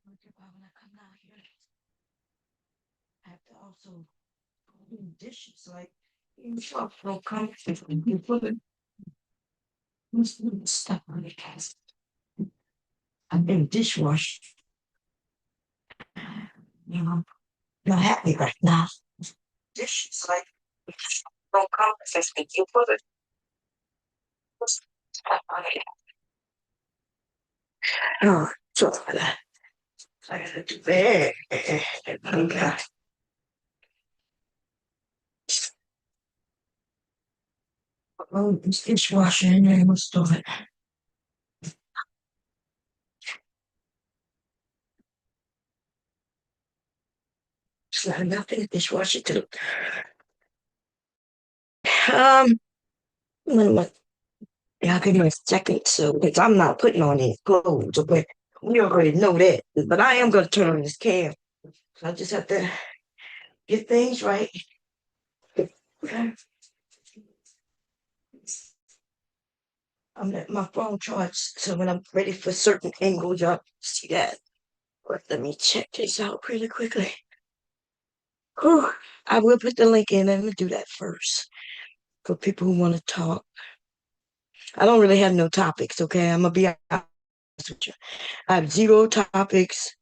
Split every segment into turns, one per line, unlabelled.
When I come down here, I have to also do dishes. Like, you shop for comfort. You put it, stuff on the cast. I've been dishwashed. You know, not happy right now. Dishes, like, don't comfort. You put it, stuff on it. Oh, so for that. I gotta do that. Okay. Oh, this dishwasher in there was doing. So I got the dishwasher too. Um, when am I? Yeah, I'll give me a second. So, because I'm not putting on any clothes, okay? We already know that. But I am going to turn on this cam. So I just have to get things right. Okay. I'm letting my phone charge. So when I'm ready for certain angles, y'all see that. But let me check this out really quickly. Whew. I will put the link in. Let me do that first for people who want to talk. I don't really have no topics, okay? I'm going to be honest with you. I have zero topics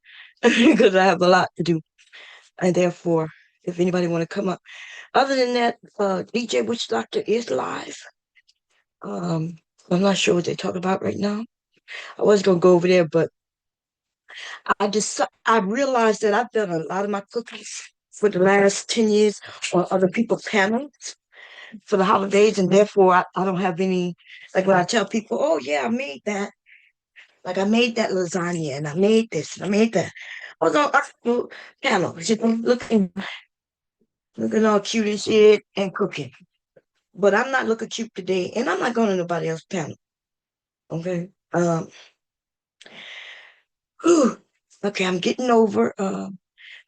because I have a lot to do. And therefore, if anybody want to come up. Other than that, DJ Witch Doctor is live. Um, I'm not sure what they talk about right now. I was gonna go over there, but I realized that I've done a lot of my cookies for the last 10 years on other people's panels for the holidays, and therefore I don't have any, like when I tell people, oh yeah, I made that. Like I made that lasagna and I made this and I made that. I was on other panels, looking all cute and shit and cooking. But I'm not looking cute today, and I'm not going to nobody else's panel. Okay. Whew. Okay, I'm getting over. I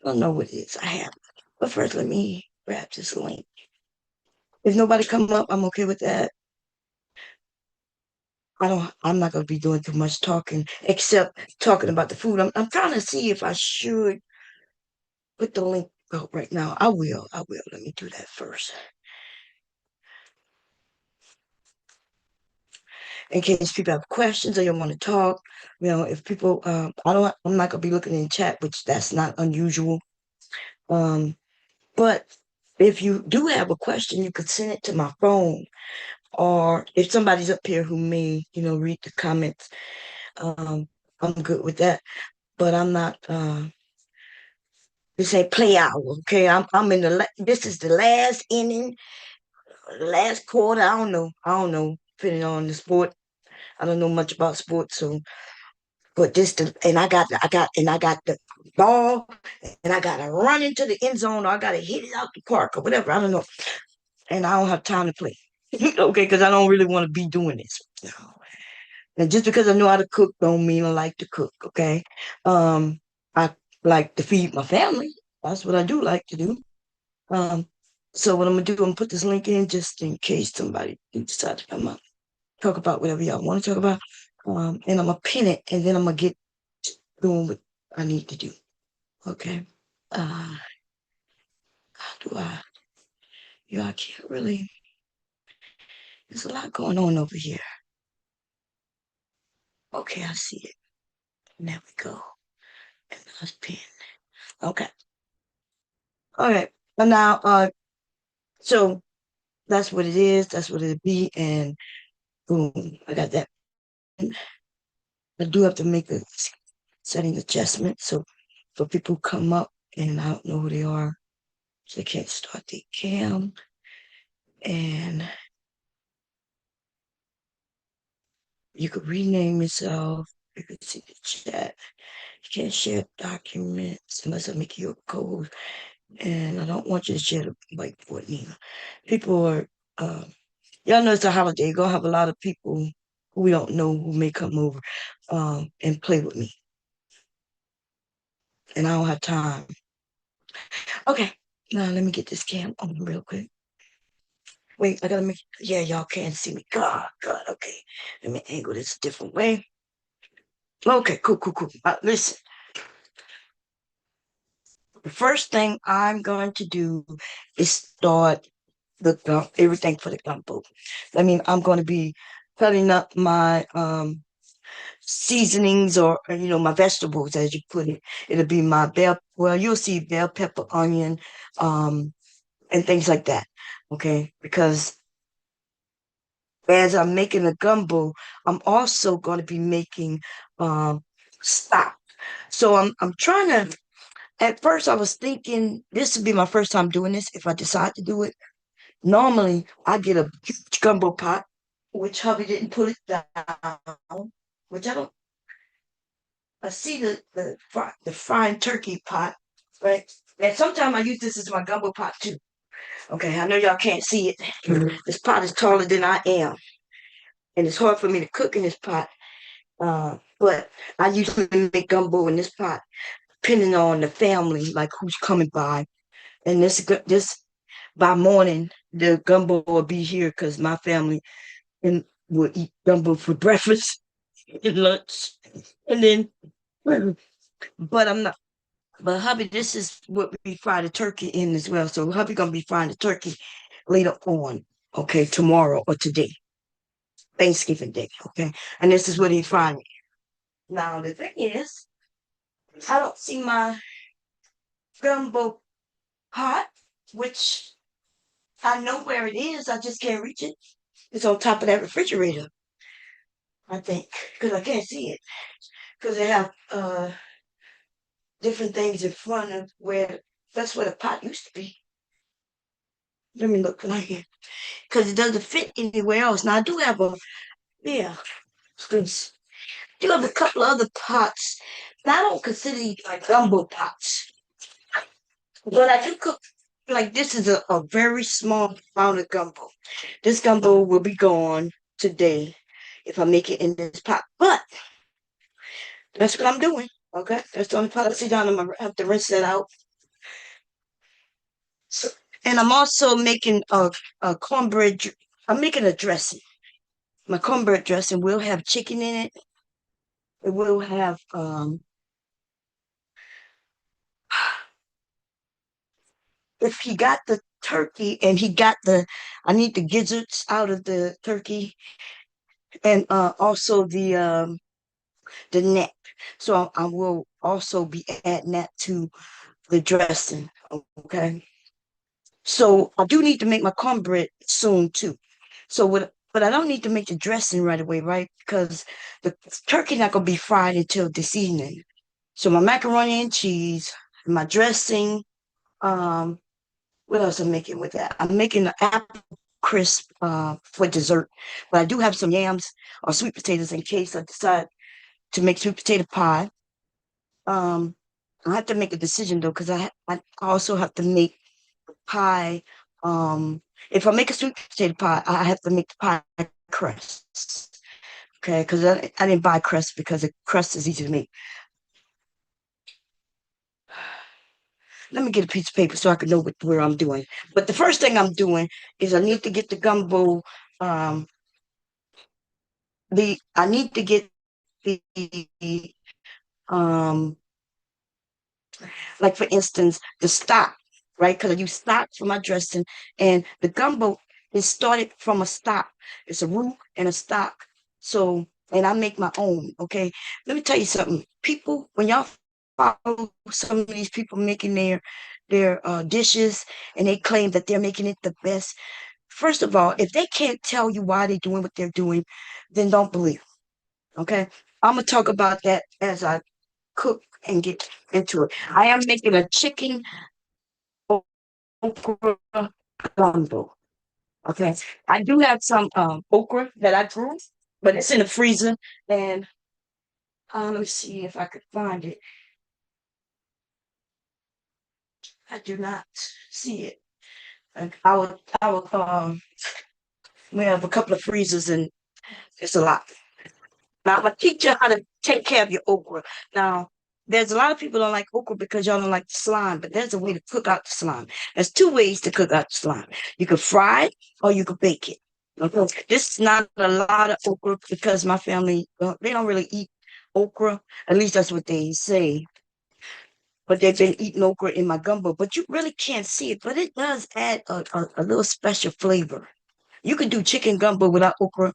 don't know what it is I have, but first let me grab this link. If nobody come up, I'm okay with that. I'm not gonna be doing too much talking, except talking about the food. I'm trying to see if I should put the link out right now. I will. I will. Let me do that first, in case people have questions or you want to talk. You know, if people, I'm not gonna be looking in chat, which that's not unusual. Um, but if you do have a question, you could send it to my phone, or if somebody's up here who may, read the comments, I'm good with that. But I'm not. This ain't play hour, okay? I'm in this is the last inning, last quarter. I don't know. I don't know. Depending on the sport, I don't know much about sports, so. But and I got the ball, and I gotta run into the end zone, or I gotta hit it out the park, or whatever. I don't know, and I don't have time to play. Okay, because I don't really want to be doing this. No. And just because I know how to cook don't mean I like to cook, okay? I like to feed my family. That's what I do like to do. Um, so what I'm gonna do, I'm gonna put this link in just in case somebody decides to come up, talk about whatever y'all want to talk about. And I'm gonna pin it, and then I'm gonna get doing what I need to do. Okay. How do I? I can't really. There's a lot going on over here. Okay, I see it. And there we go. And that's pin. Okay. All right. And now, so that's what it is. That's what it'll be. And boom, I got that. I do have to make a setting adjustment. So for people who come up and I don't know who they are, so they can't start the cam. And you could rename yourself. You could see the chat. You can't share documents unless I make you a code. And I don't want you to share the whiteboard either. People are, y'all know it's a holiday. You're going to have a lot of people who we don't know who may come over and play with me. And I don't have time. Okay, now let me get this cam on real quick. Wait, I gotta make, yeah, y'all can't see me. God, okay. Let me angle this a different way. Okay, cool. Listen. The first thing I'm going to do is start everything for the gumbo. I mean, I'm going to be cutting up my seasonings or my vegetables as you put it. It'll be my you'll see bell pepper, onion, um, and things like that. Okay, because as I'm making a gumbo, I'm also going to be making um stock. So I'm trying to. At first, I was thinking this would be my first time doing this if I decide to do it. Normally, I get a huge gumbo pot, which hubby didn't put it down, which I don't. I see the frying turkey pot, right? And sometimes I use this as my gumbo pot too. Okay, I know y'all can't see it. This pot is taller than I am, and it's hard for me to cook in this pot. But I usually make gumbo in this pot, depending on the family, like who's coming by. And this by morning, the gumbo will be here because my family and will eat gumbo for breakfast and lunch, and then. But I'm not. But hubby, this is what we fry the turkey in as well. So hubby gonna be frying the turkey later on. Okay, tomorrow or today, Thanksgiving Day. Okay, and this is what he's frying. Now the thing is, I don't see my gumbo pot, which I know where it is. I just can't reach it. It's on top of that refrigerator, I think, because I can't see it. Because they have different things in front of where that's where the pot used to be. Let me look right here. Because it doesn't fit anywhere else. Now I do have yeah, excuse- do have a couple of other pots. Now I don't consider these like gumbo pots. But I do cook like this is a very small amount of gumbo. This gumbo will be gone today if I make it in this pot. But that's what I'm doing. Okay, that's the only pot I see down. I'm gonna have to rinse that out. So, and I'm also making a cornbread. I'm making a dressing. My cornbread dressing will have chicken in it. It will have if he got the turkey and he got I need the gizzards out of the turkey and also the neck. So I will also be adding that to the dressing. Okay. So I do need to make my cornbread soon too. But I don't need to make the dressing right away, right? Because the turkey not gonna be fried until this evening. So my macaroni and cheese, my dressing, um, what else I'm making with that? I'm making an apple crisp for dessert. But I do have some yams or sweet potatoes in case I decide to make sweet potato pie. Um, I have to make a decision though, because I also have to make pie. If I make a sweet potato pie, I have to make the pie crust. Okay, because I didn't buy crust because the crust is easy to make. Let me get a piece of paper so I can know where I'm doing. But the first thing I'm doing is I need to get the gumbo. Um, I need to get the um like for instance, the stock, right? Because I use stock for my dressing, and the gumbo is started from a stock. It's a root and a stock. So, and I make my own. Okay, let me tell you something. People, when y'all follow some of these people making their dishes, and they claim that they're making it the best. First of all, if they can't tell you why they're doing what they're doing, then don't believe. Okay, I'm gonna talk about that as I cook and get into it. I am making a chicken okra gumbo. Okay. I do have some okra that I grew, but it's in the freezer. And let me see if I could find it. I do not see it. We have a couple of freezers and it's a lot. Now, I'm gonna teach you how to take care of your okra. Now, there's a lot of people don't like okra because y'all don't like the slime, but there's a way to cook out the slime. There's two ways to cook out the slime. You can fry it or you can bake it. Okay. This is not a lot of okra because my family they don't really eat okra. At least that's what they say. but they've been eating okra in my gumbo. But you really can't see it, but it does add a little special flavor. You could do chicken gumbo without okra,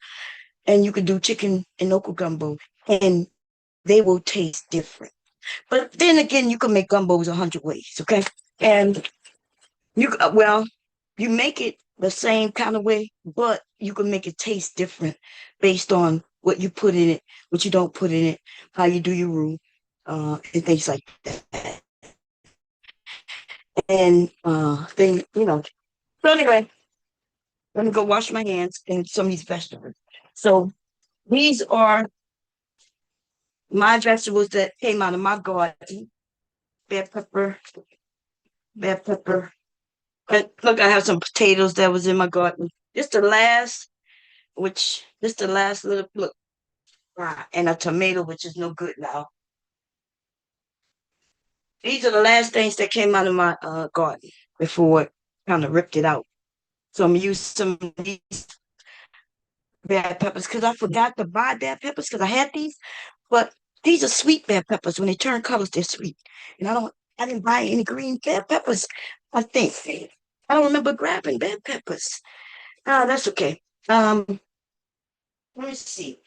and you could do chicken and okra gumbo, and they will taste different. But then again, you can make gumbos 100 ways, okay? And well, you make it the same kind of way, but you can make it taste different based on what you put in it, what you don't put in it, how you do your roux, and things like that. And then So anyway, let me go wash my hands and some of these vegetables. So these are my vegetables that came out of my garden. Bell pepper, bell pepper. And look, I have some potatoes that was in my garden. This the last little look, and a tomato, which is no good now. These are the last things that came out of my garden before it kind of ripped it out. So I'm using some of these bell peppers because I forgot to buy bell peppers because I had these, but these are sweet bell peppers. When they turn colors, they're sweet. And I didn't buy any green bell peppers. I think I don't remember grabbing bell peppers. That's okay. Let me see.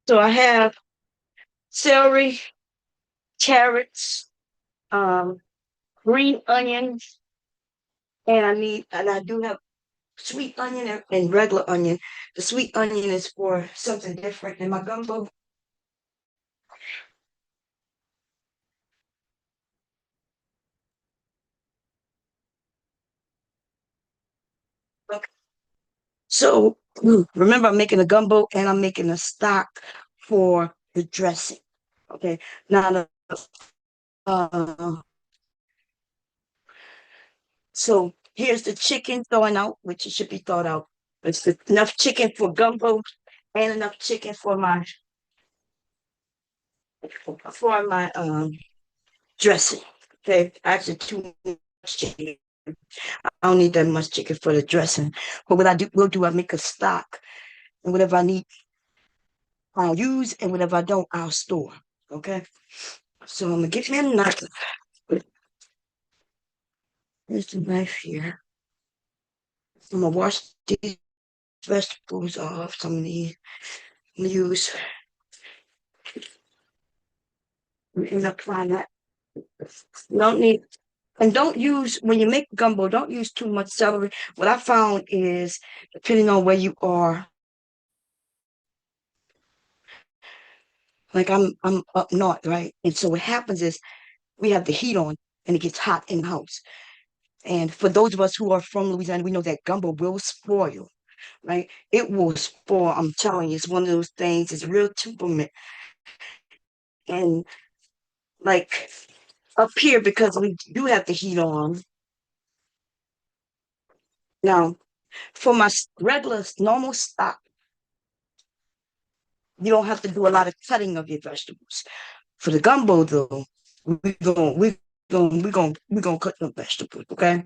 So I have celery, carrots, um, green onions, and I do have sweet onion and regular onion. The sweet onion is for something different in my gumbo. Okay. So remember, I'm making a gumbo and I'm making a stock for the dressing. Okay. Now, so here's the chicken thawing out, which it should be thawed out. It's enough chicken for gumbo and enough chicken for my dressing. Okay, actually too much chicken. I don't need that much chicken for the dressing. But what I do will do, I make a stock, and whatever I need, I'll use, and whatever I don't, I'll store. Okay. So I'm gonna get me a knife. Here's the knife here. I'm gonna wash these vegetables off. Some of these I'm gonna use and apply that. You don't need and don't use when you make gumbo, don't use too much celery. What I found is depending on where you are, like I'm up north, right? And so what happens is we have the heat on and it gets hot in the house. And for those of us who are from Louisiana, we know that gumbo will spoil, right? It will spoil. I'm telling you, it's one of those things, it's real temperament. And like up here, because we do have the heat on. Now, for my regular normal stock, you don't have to do a lot of cutting of your vegetables. For the gumbo though, we gonna cut the vegetables, okay?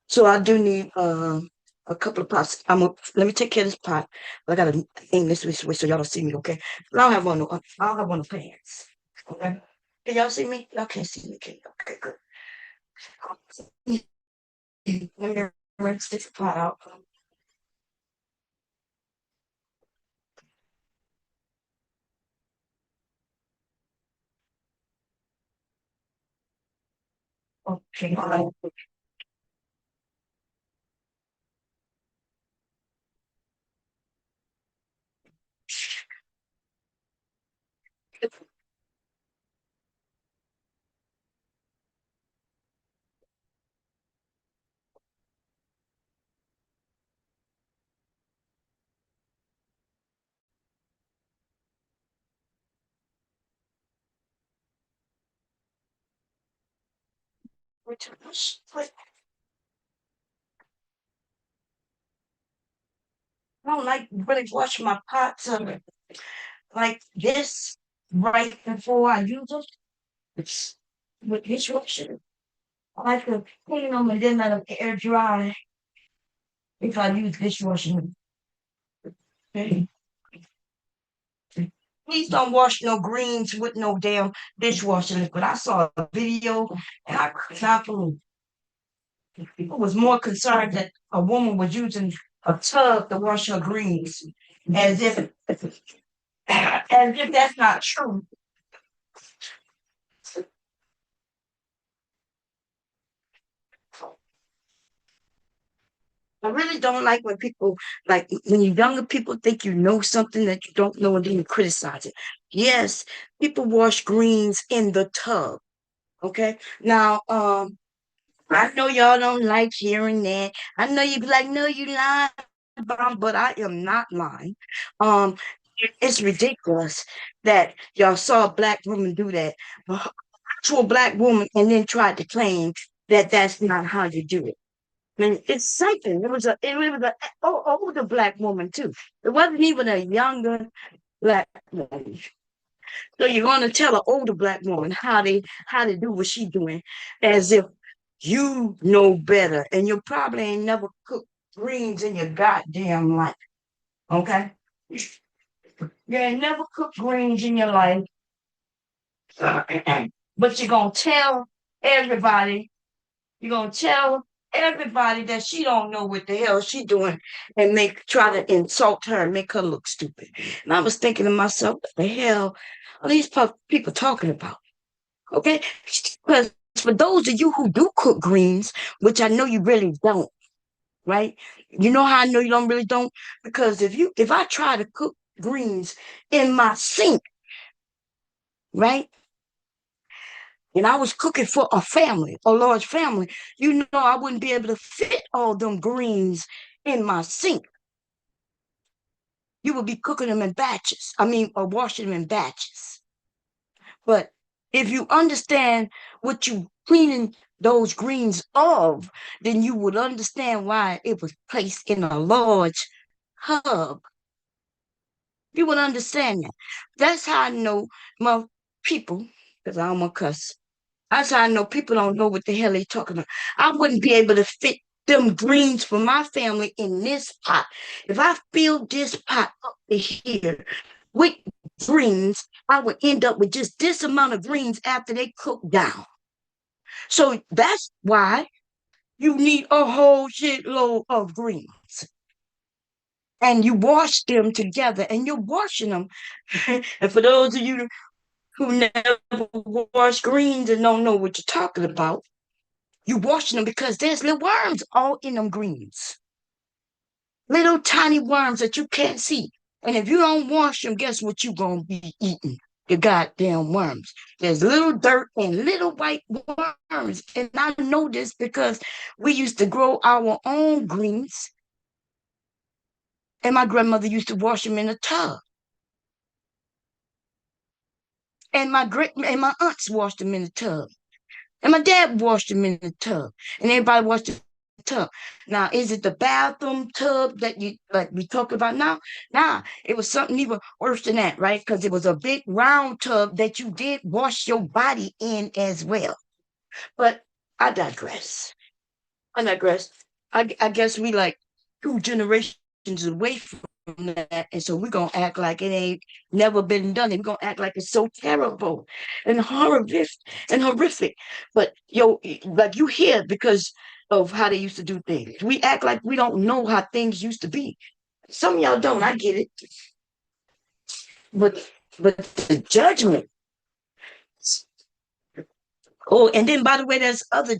So I do need a couple of pots. Let me take care of this pot. I gotta aim this way so y'all don't see me, okay? But I don't have one of the pants. Okay. Can y'all see me? Y'all can't see me, can you? Okay, good. Let me rinse this pot out. Okay. I don't like really wash my pots like this right before I use them. It's with dishwasher. I like to clean them and then let them air dry if I use dishwasher. Okay. Please don't wash no greens with no damn dishwasher liquid. I saw a video and I could not believe people was more concerned that a woman was using a tub to wash her greens, as if as if that's not true. I really don't like when people like when you younger people think you know something that you don't know and then you criticize it. Yes, people wash greens in the tub. Okay. Now, I know y'all don't like hearing that. I know you be like, no, you lying, but I am not lying. Um, it's ridiculous that y'all saw a black woman do that to a black woman and then tried to claim that that's not how you do it. I mean, it's something. It was a older black woman too. It wasn't even a younger black woman. So you're gonna tell an older black woman how to do what she's doing, as if you know better, and you probably ain't never cooked greens in your goddamn life. Okay, you ain't never cooked greens in your life, but you're gonna tell everybody. You're gonna tell everybody that she don't know what the hell she doing and make try to insult her and make her look stupid. And I was thinking to myself, what the hell are these people talking about? Okay? Because for those of you who do cook greens, which I know you really don't, right? You know how I know you don't really don't? Because if I try to cook greens in my sink, right? And I was cooking for a family, a large family, you know I wouldn't be able to fit all them greens in my sink. You would be cooking them in batches. I mean, or washing them in batches. But if you understand what you cleaning those greens of, then you would understand why it was placed in a large hub. You would understand that. That's how I know my people, because I'm a cuss. That's how I know people don't know what the hell they talking about. I wouldn't be able to fit them greens for my family in this pot. If I filled this pot up to here with greens, I would end up with just this amount of greens after they cook down. So that's why you need a whole shitload of greens. And you wash them together and you're washing them. And for those of you who never wash greens and don't know what you're talking about, you washing them because there's little worms all in them greens. Little tiny worms that you can't see. And if you don't wash them, guess what you're going to be eating? The goddamn worms. There's little dirt and little white worms. And I know this because we used to grow our own greens. And my grandmother used to wash them in a tub. And my aunts washed them in the tub. And my dad washed them in the tub. And everybody washed the tub. Now, is it the bathroom tub that you like we talk about now? Nah, it was something even worse than that, right? Because it was a big round tub that you did wash your body in as well. But I digress. I digress. I guess we like two generations away from that. And so we're gonna act like it ain't never been done. And we're gonna act like it's so terrible and horrific. But like you hear because of how they used to do things. We act like we don't know how things used to be. Some of y'all don't, I get it. But but the judgment. Oh, and then by the way, there's other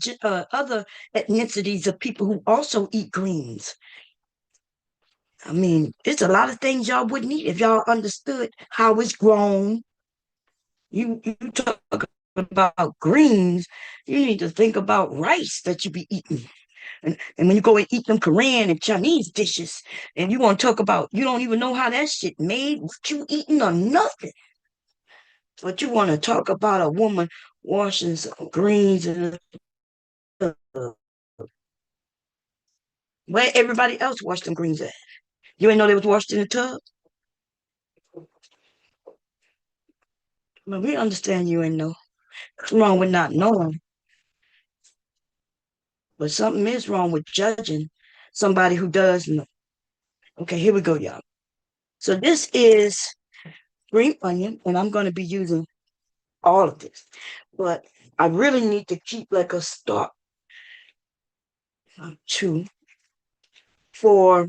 ethnicities of people who also eat greens. I mean, it's a lot of things y'all wouldn't eat if y'all understood how it's grown. You talk about greens, you need to think about rice that you be eating. And when you go and eat them Korean and Chinese dishes, and you want to talk about you don't even know how that shit made, what you eating or nothing. But you want to talk about a woman washing some greens and Where everybody else washed them greens at? You ain't know they was washed in the tub? Well, we understand you ain't know. What's wrong with not knowing? But something is wrong with judging somebody who does know. Okay, here we go, y'all. So this is green onion, and I'm going to be using all of this. But I really need to keep like a stock two for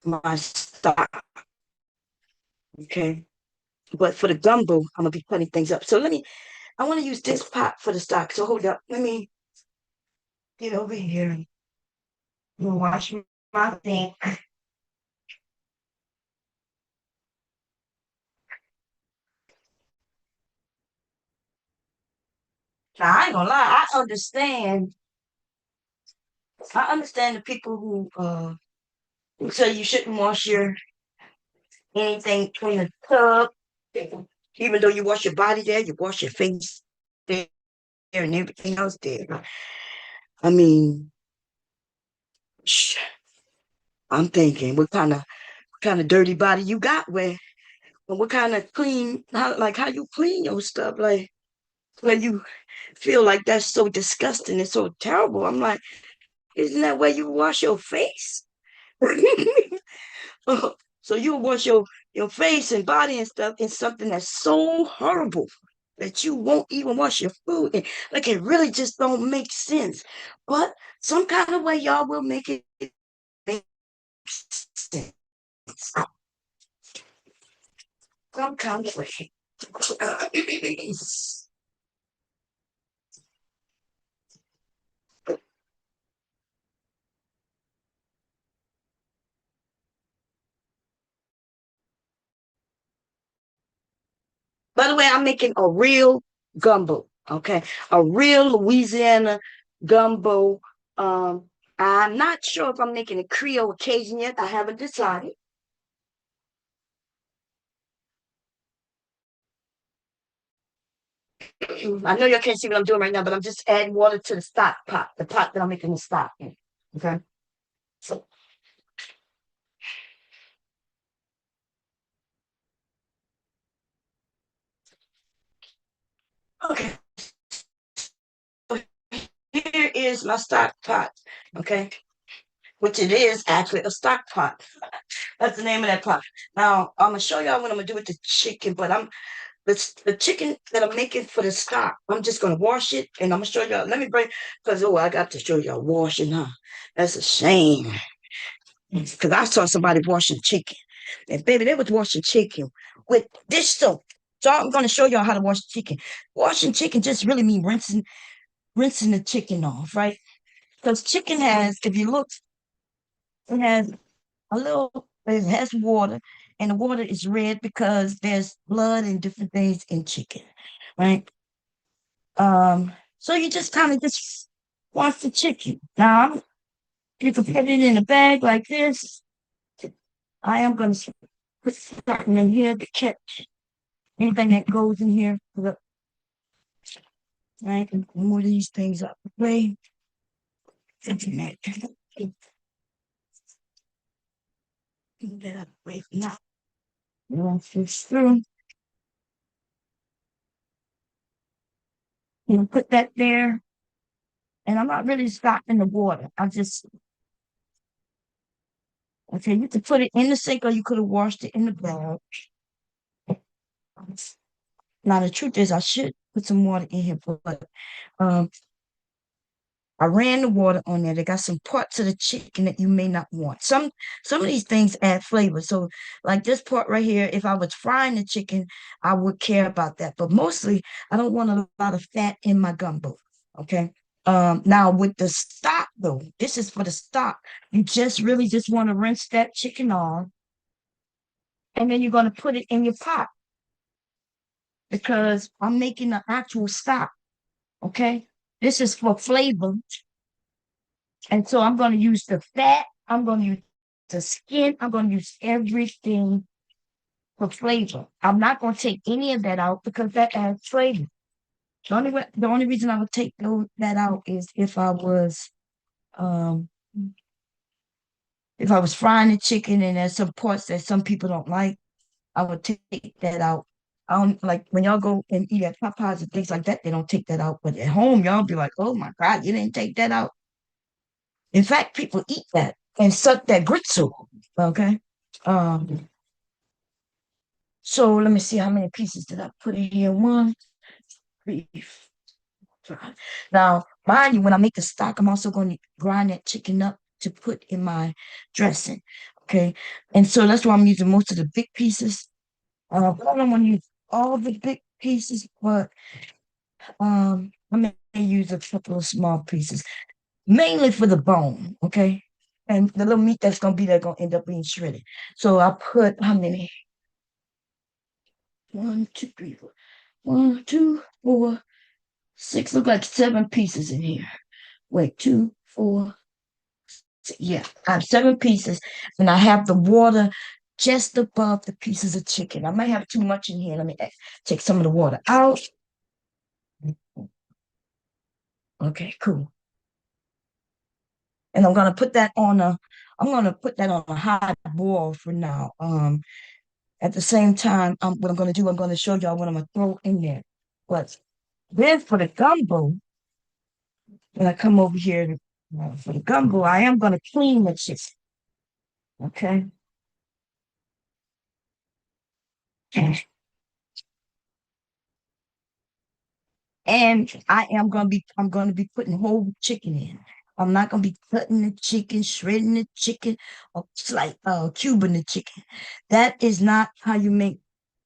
my stock. Okay. But for the gumbo, I'm gonna be putting things up. So I want to use this pot for the stock. So hold up. Let me get over here and wash my thing. Now I ain't gonna lie, I understand the people who say you shouldn't wash your anything in the tub. Even though you wash your body there, you wash your face there and everything else there. I mean, sh- I'm thinking what kind of dirty body you got what kind of how you clean your stuff, like where you feel like that's so disgusting and so terrible. I'm like, isn't that where you wash your face? So you wash your face and body and stuff in something that's so horrible that you won't even wash your food. And like it really just don't make sense. But some kind of way y'all will make it make sense. Some kind of way. By the way, I'm making a real gumbo, okay? A real Louisiana gumbo. I'm not sure if I'm making a Creole occasion yet. I haven't decided. I know you can't see what I'm doing right now, but I'm just adding water to the stock pot, the pot that I'm making the stock in. Okay. So, okay. So here is my stock pot. Okay. Which it is actually a stock pot. That's the name of that pot. Now, I'm going to show y'all what I'm going to do with the chicken, but the chicken that I'm making for the stock, I'm just gonna wash it and I'm gonna show y'all. Let me bring because I got to show y'all washing, huh? That's a shame. Because I saw somebody washing chicken. And baby, they was washing chicken with dish soap. So I'm gonna show y'all how to wash chicken. Washing chicken just really mean rinsing the chicken off, right? Because chicken has, if you look, it has it has water, and the water is red because there's blood and different things in chicken, right? So you just kind of just wash the chicken. Now you can put it in a bag like this. I am going to put something in here to catch anything that goes in here. Right, and move these things up the way. Something that move that up the way now. Wash this through. You know, put that there, and I'm not really stopping the water. I just okay. You could put it in the sink, or you could have washed it in the bag. Now the truth is, I should put some water in here, but um, I ran the water on there. They got some parts of the chicken that you may not want. Some of these things add flavor. So, like this part right here, if I was frying the chicken, I would care about that. But mostly, I don't want a lot of fat in my gumbo. Okay. Now with the stock though, this is for the stock. You just really just want to rinse that chicken off, and then you're going to put it in your pot because I'm making an actual stock. Okay. This is for flavor. And so I'm going to use the fat, I'm going to use the skin, I'm going to use everything for flavor. I'm not going to take any of that out because that adds flavor. The only reason I would take that out is um if I was frying the chicken and there's some parts that some people don't like, I would take that out. I don't like when y'all go and eat at Popeyes and things like that, they don't take that out. But at home, y'all be like, oh my God, you didn't take that out. In fact, people eat that and suck that gritzel. Okay. Um, so let me see how many pieces did I put in here. One, three, five. Now, mind you, when I make the stock, I'm also going to grind that chicken up to put in my dressing. Okay. And so that's why I'm using most of the big pieces. I don't want to use all the big pieces, but I may use a couple of small pieces, mainly for the bone, okay? And the little meat that's gonna be there gonna end up being shredded. So I put how many? One, two, three, four. One, two, four, six. Look like seven pieces in here. Wait, two, four, six. Yeah, I have seven pieces, and I have the water just above the pieces of chicken. I might have too much in here. Let me take some of the water out. Okay, cool. And I'm gonna put that on a high boil for now. At the same time, what I'm gonna do, I'm gonna show y'all what I'm gonna throw in there. But then for the gumbo, when I come over here for the gumbo, I am gonna clean the chicken. Okay. And I'm gonna be putting whole chicken in. I'm not gonna be cutting the chicken, shredding the chicken, or cubing the chicken. That is not how you make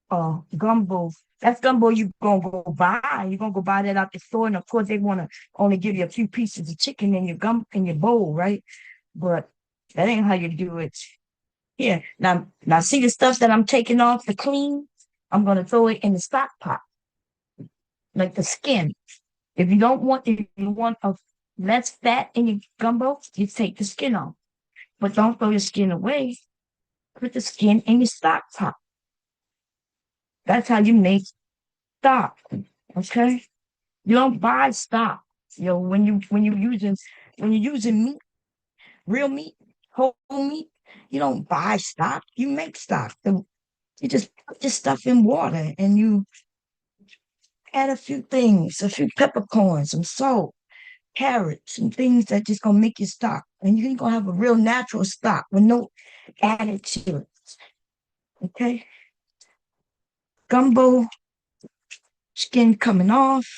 gumbo. That's gumbo you gonna go buy. You're gonna go buy that out the store, and of course they wanna only give you a few pieces of chicken in your bowl, right? But that ain't how you do it. Here, now see the stuff that I'm taking off the clean. I'm gonna throw it in the stock pot, like the skin. If you want a less fat in your gumbo, you take the skin off. But don't throw your skin away. Put the skin in your stock pot. That's how you make stock. Okay? You don't buy stock. When you're using meat, real meat, whole meat, you don't buy stock. You make stock. You just put this stuff in water and you add a few things, a few peppercorns, some salt, carrots, and things that just gonna make your stock. And you're gonna have a real natural stock with no added to it. Okay? Gumbo, skin coming off,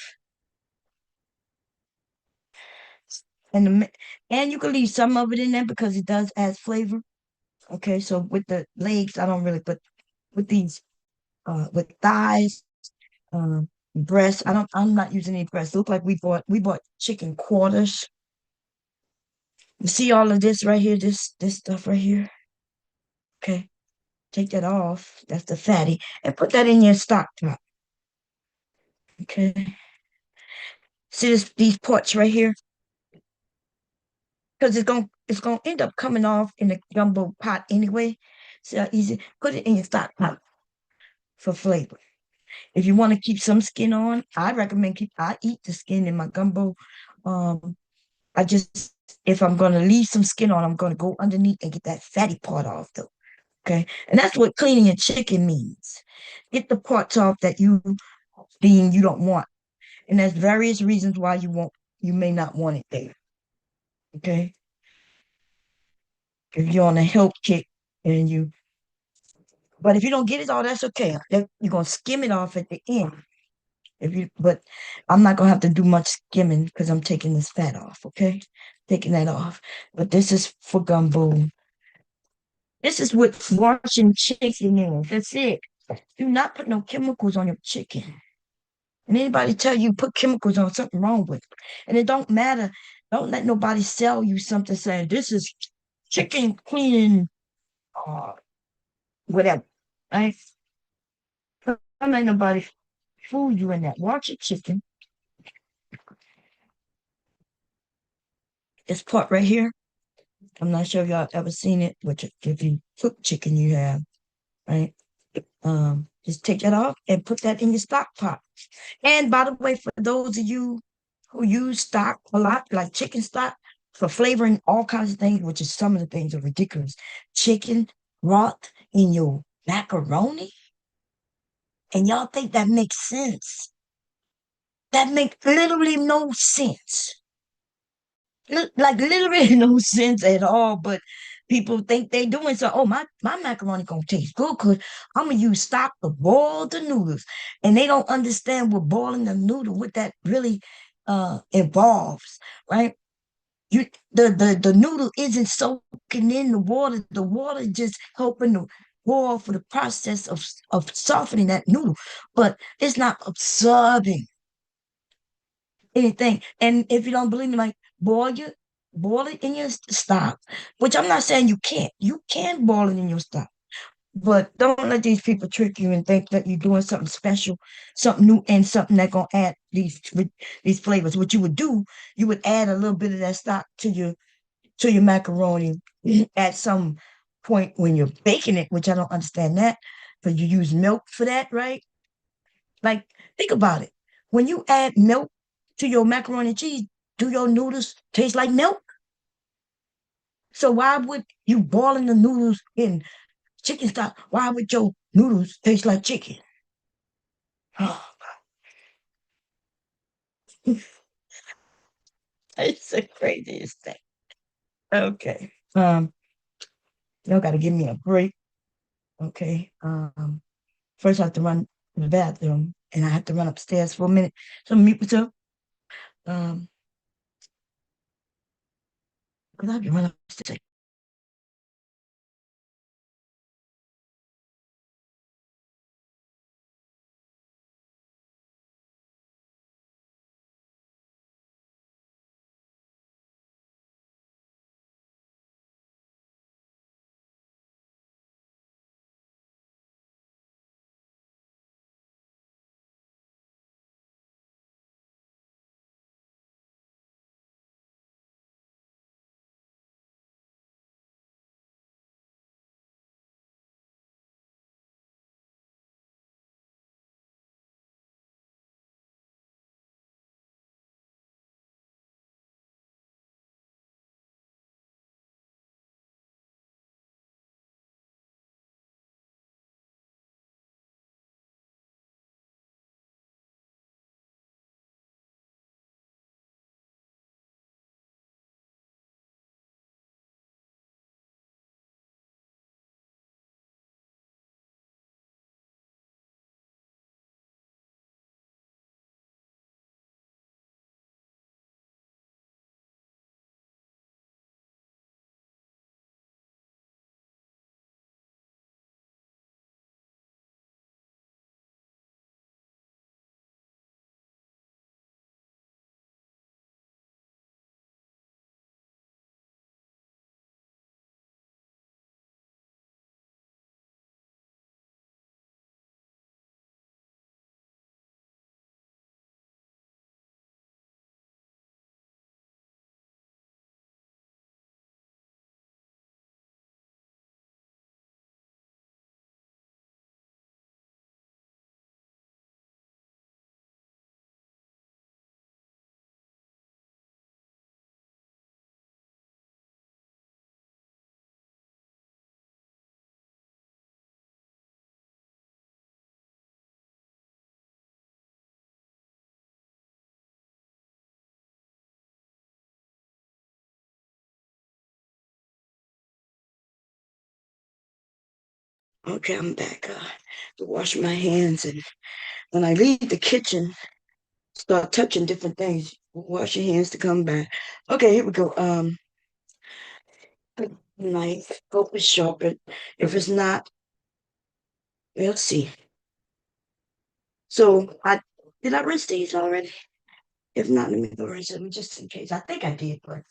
and and you can leave some of it in there because it does add flavor. Okay, so with the legs, I don't really, but with these, with thighs, breasts, I'm not using any breasts. Look like we bought chicken quarters. You see all of this right here, this stuff right here. Okay, take that off. That's the fatty, and put that in your stock pot. Okay, see these parts right here, because it's gonna end up coming off in the gumbo pot anyway. See how easy? Put it in your stock pot for flavor. If you want to keep some skin on, I recommend I eat the skin in my gumbo. Um, I just if I'm gonna leave some skin on, I'm gonna go underneath and get that fatty part off though. Okay. And that's what cleaning your chicken means. Get the parts off that you don't want. And there's various reasons why you may not want it there. Okay. If you're on a health kick and but if you don't get it all, that's okay. You're gonna skim it off at the end. But I'm not gonna have to do much skimming because I'm taking this fat off, okay? Taking that off. But this is for gumbo. This is what washing chicken is. That's it. Do not put no chemicals on your chicken. And anybody tell you put chemicals on something wrong with it. And it don't matter. Don't let nobody sell you something saying this is chicken cleaning uh whatever. Right? Don't let nobody fool you in that. Wash your chicken. This part right here. I'm not sure if y'all ever seen it, which if you cook chicken, you have, right? Just take that off and put that in your stock pot. And by the way, for those of you who use stock a lot, like chicken stock, for flavoring all kinds of things, which is some of the things are ridiculous. Chicken broth in your macaroni, and y'all think that makes sense. That makes literally no sense. Like literally no sense at all. But people think they're doing so. Oh, my macaroni gonna taste good because I'm gonna use stock to boil the noodles, and they don't understand what boiling the noodle what that really involves, right? You the noodle isn't soaking in the water. The water just helping to boil for the process of softening that noodle, but it's not absorbing anything. And if you don't believe me, like boil it in your stock, which I'm not saying you can't. You can boil it in your stock, but don't let these people trick you and think that you're doing something special, something new, and something that gonna add these flavors. What you would do, you would add a little bit of that stock to your macaroni at some point when you're baking it, which I don't understand that, because you use milk for that, right? Like, think about it. When you add milk to your macaroni and cheese, do your noodles taste like milk? So why would you boiling the noodles in chicken stock? Why would your noodles taste like chicken? Oh, it's the craziest thing. Okay. Y'all gotta give me a break. Okay. First I have to run to the bathroom and I have to run upstairs for a minute. So mute myself. Um, because I have to run upstairs. Okay, I'm back. To wash my hands, and when I leave the kitchen, start touching different things. Wash your hands to come back. Okay, here we go. Knife, hope it's sharpened. If it's not, we'll see. So I did I rinse these already? If not, let me go rinse them just in case. I think I did, but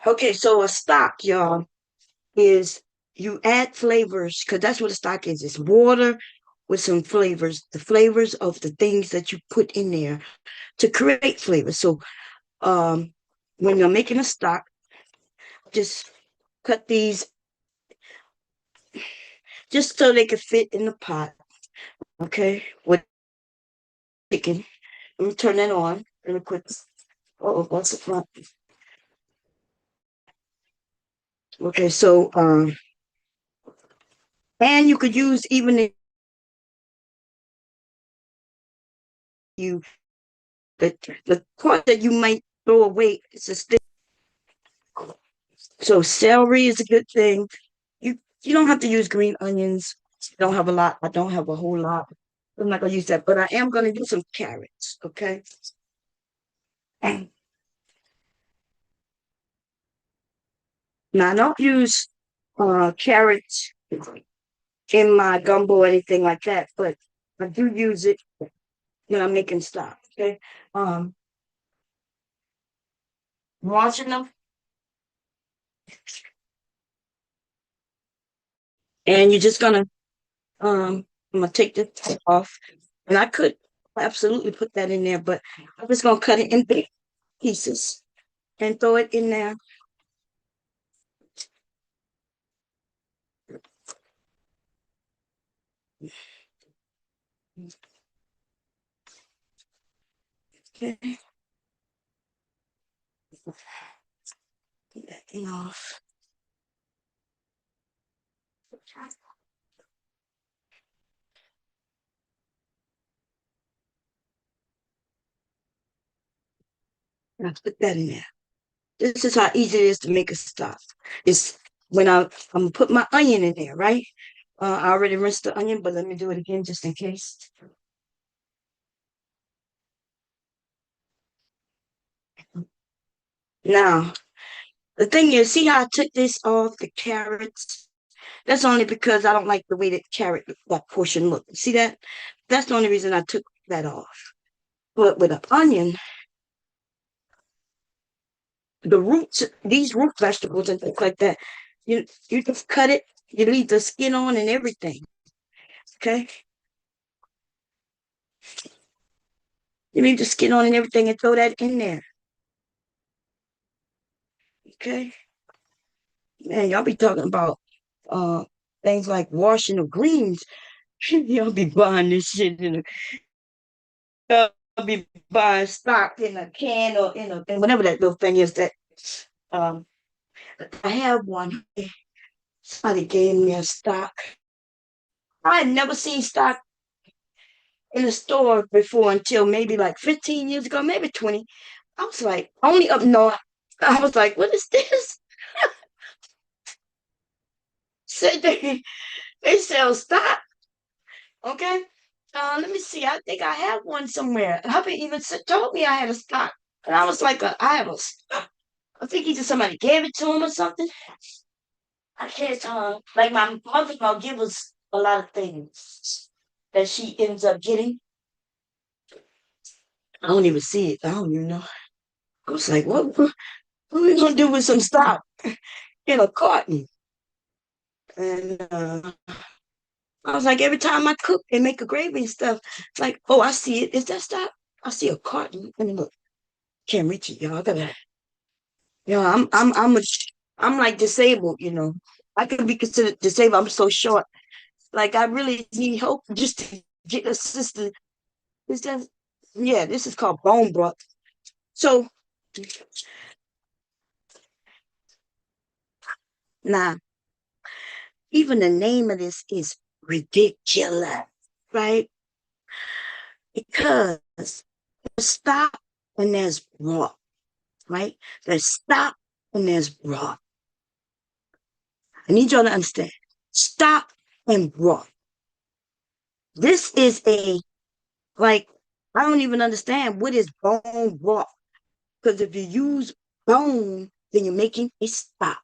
okay. So a stock, y'all, is you add flavors because that's what a stock is. It's water with some flavors, the flavors of the things that you put in there to create flavors. So um, when you're making a stock, just cut these just so they could fit in the pot. Okay, with chicken. Let me turn that on really quick. Oh, what's the front? Okay, so and you could use even if you the the part that you might throw away is a stick. So celery is a good thing. You don't have to use green onions. You don't have a lot. I don't have a whole lot. I'm not gonna use that, but I am gonna use some carrots. Okay. And now I don't use carrots in my gumbo or anything like that, but I do use it when I'm making stock. Okay. Um, washing them, and you're just gonna I'm gonna take the top off, and I could absolutely put that in there, but I'm just gonna cut it in big pieces and throw it in there. Okay, get that thing off. And I put that in there. This is how easy it is to make a stock. It's when I'm gonna put my onion in there, right? I already rinsed the onion, but let me do it again just in case. Now, the thing is, see how I took this off the carrots? That's only because I don't like the way that carrot that portion look. See that? That's the only reason I took that off. But with an onion, the roots, these root vegetables and things like that, you just cut it, you leave the skin on and everything. Okay? You leave the skin on and everything and throw that in there. Okay? Man, y'all be talking about uh things like washing of greens. Y'all be buying this shit in a y'all be buying stock in a can or in a and whatever that little thing is that um I have one. Somebody gave me a stock. I had never seen stock in the store before until maybe like 15 years ago, maybe 20. I was like, only up north. I was like, what is this? Said they sell stock. Okay. Let me see. I think I have one somewhere. Hubby even told me I had a stock. And I was like, I have a stock. I think either somebody gave it to him or something. I can't, like my mother-in-law give us a lot of things that she ends up getting. I don't even see it. I don't even know. I was like, what are we gonna do with some stock in a carton? And I was like, every time I cook and make a gravy and stuff, it's like, oh, I see it. Is that stock? I see a carton. Let me look. Can't reach it, y'all. I gotta, I'm I'm like disabled. I could be considered disabled. I'm so short. Like I really need help just to get assistance. Is that? Yeah, this is called bone broth. So now, even the name of this is ridiculous, right? Because there's stop and there's broth, right? There's stop and there's broth. I need y'all to understand. Stop and broth. This is like, I don't even understand what is bone broth. Because if you use bone, then you're making a stock.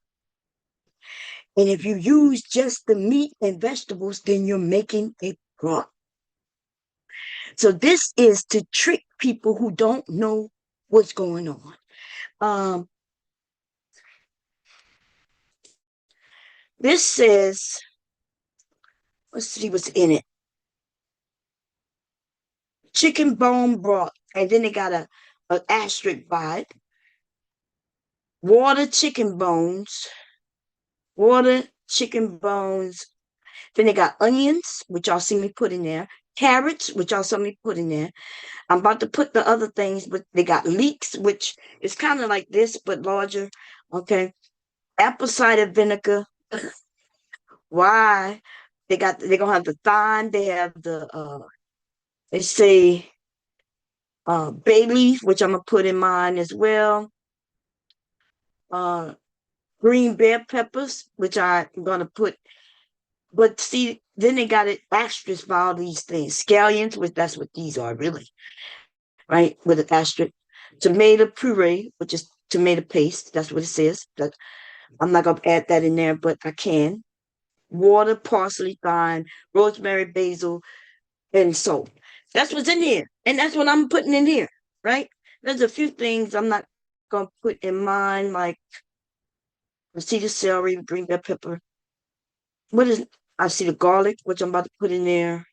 And if you use just the meat and vegetables, then you're making a broth. So this is to trick people who don't know what's going on. Um, this says, let's see what's in it. Chicken bone broth. And then they got a asterisk by it. Water chicken bones, water, chicken bones. Then they got onions, which y'all see me put in there. Carrots, which y'all saw me put in there. I'm about to put the other things, but they got leeks, which is kind of like this, but larger. Okay. Apple cider vinegar. Why? They're gonna have the thyme, they have they say bay leaf, which I'm gonna put in mine as well. Uh green bell peppers, which I'm gonna put, but see, then they got it asterisk by all these things. Scallions, which that's what these are really, right? With an asterisk. Tomato puree, which is tomato paste, that's what it says. That I'm not gonna add that in there, but I can. Water, parsley, thyme, rosemary, basil, and salt. That's what's in here. And that's what I'm putting in here, right? There's a few things I'm not gonna put in mine, like I see the celery, green bell pepper. What is I see the garlic, which I'm about to put in there.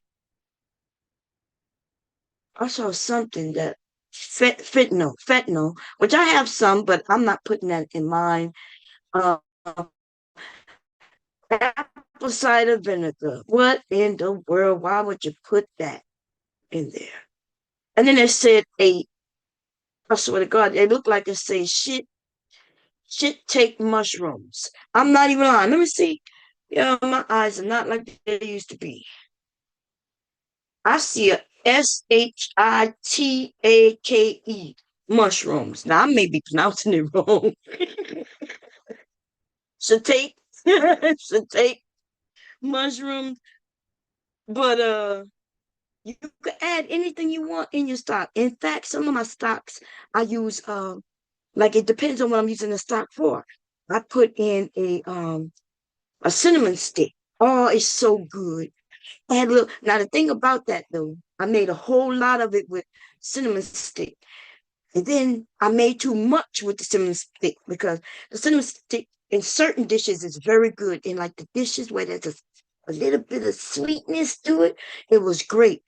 I saw something that fentanyl, which I have some, but I'm not putting that in mine. Uh, apple cider vinegar. What in the world? Why would you put that in there? And then it said I swear to God, it looked like it says shit take mushrooms. I'm not even lying. Let me see. Yeah, my eyes are not like they used to be. I see a SHITAKE mushrooms. Now I may be pronouncing it wrong. Should take should take mushrooms, but you can add anything you want in your stock. In fact, some of my stocks I use like it depends on what I'm using the stock for. I put in a cinnamon stick. Oh, it's so good. I had a little now the thing about that though, I made a whole lot of it with cinnamon stick. And then I made too much with the cinnamon stick because the cinnamon stick in certain dishes is very good. In like the dishes where there's a little bit of sweetness to it, it was great.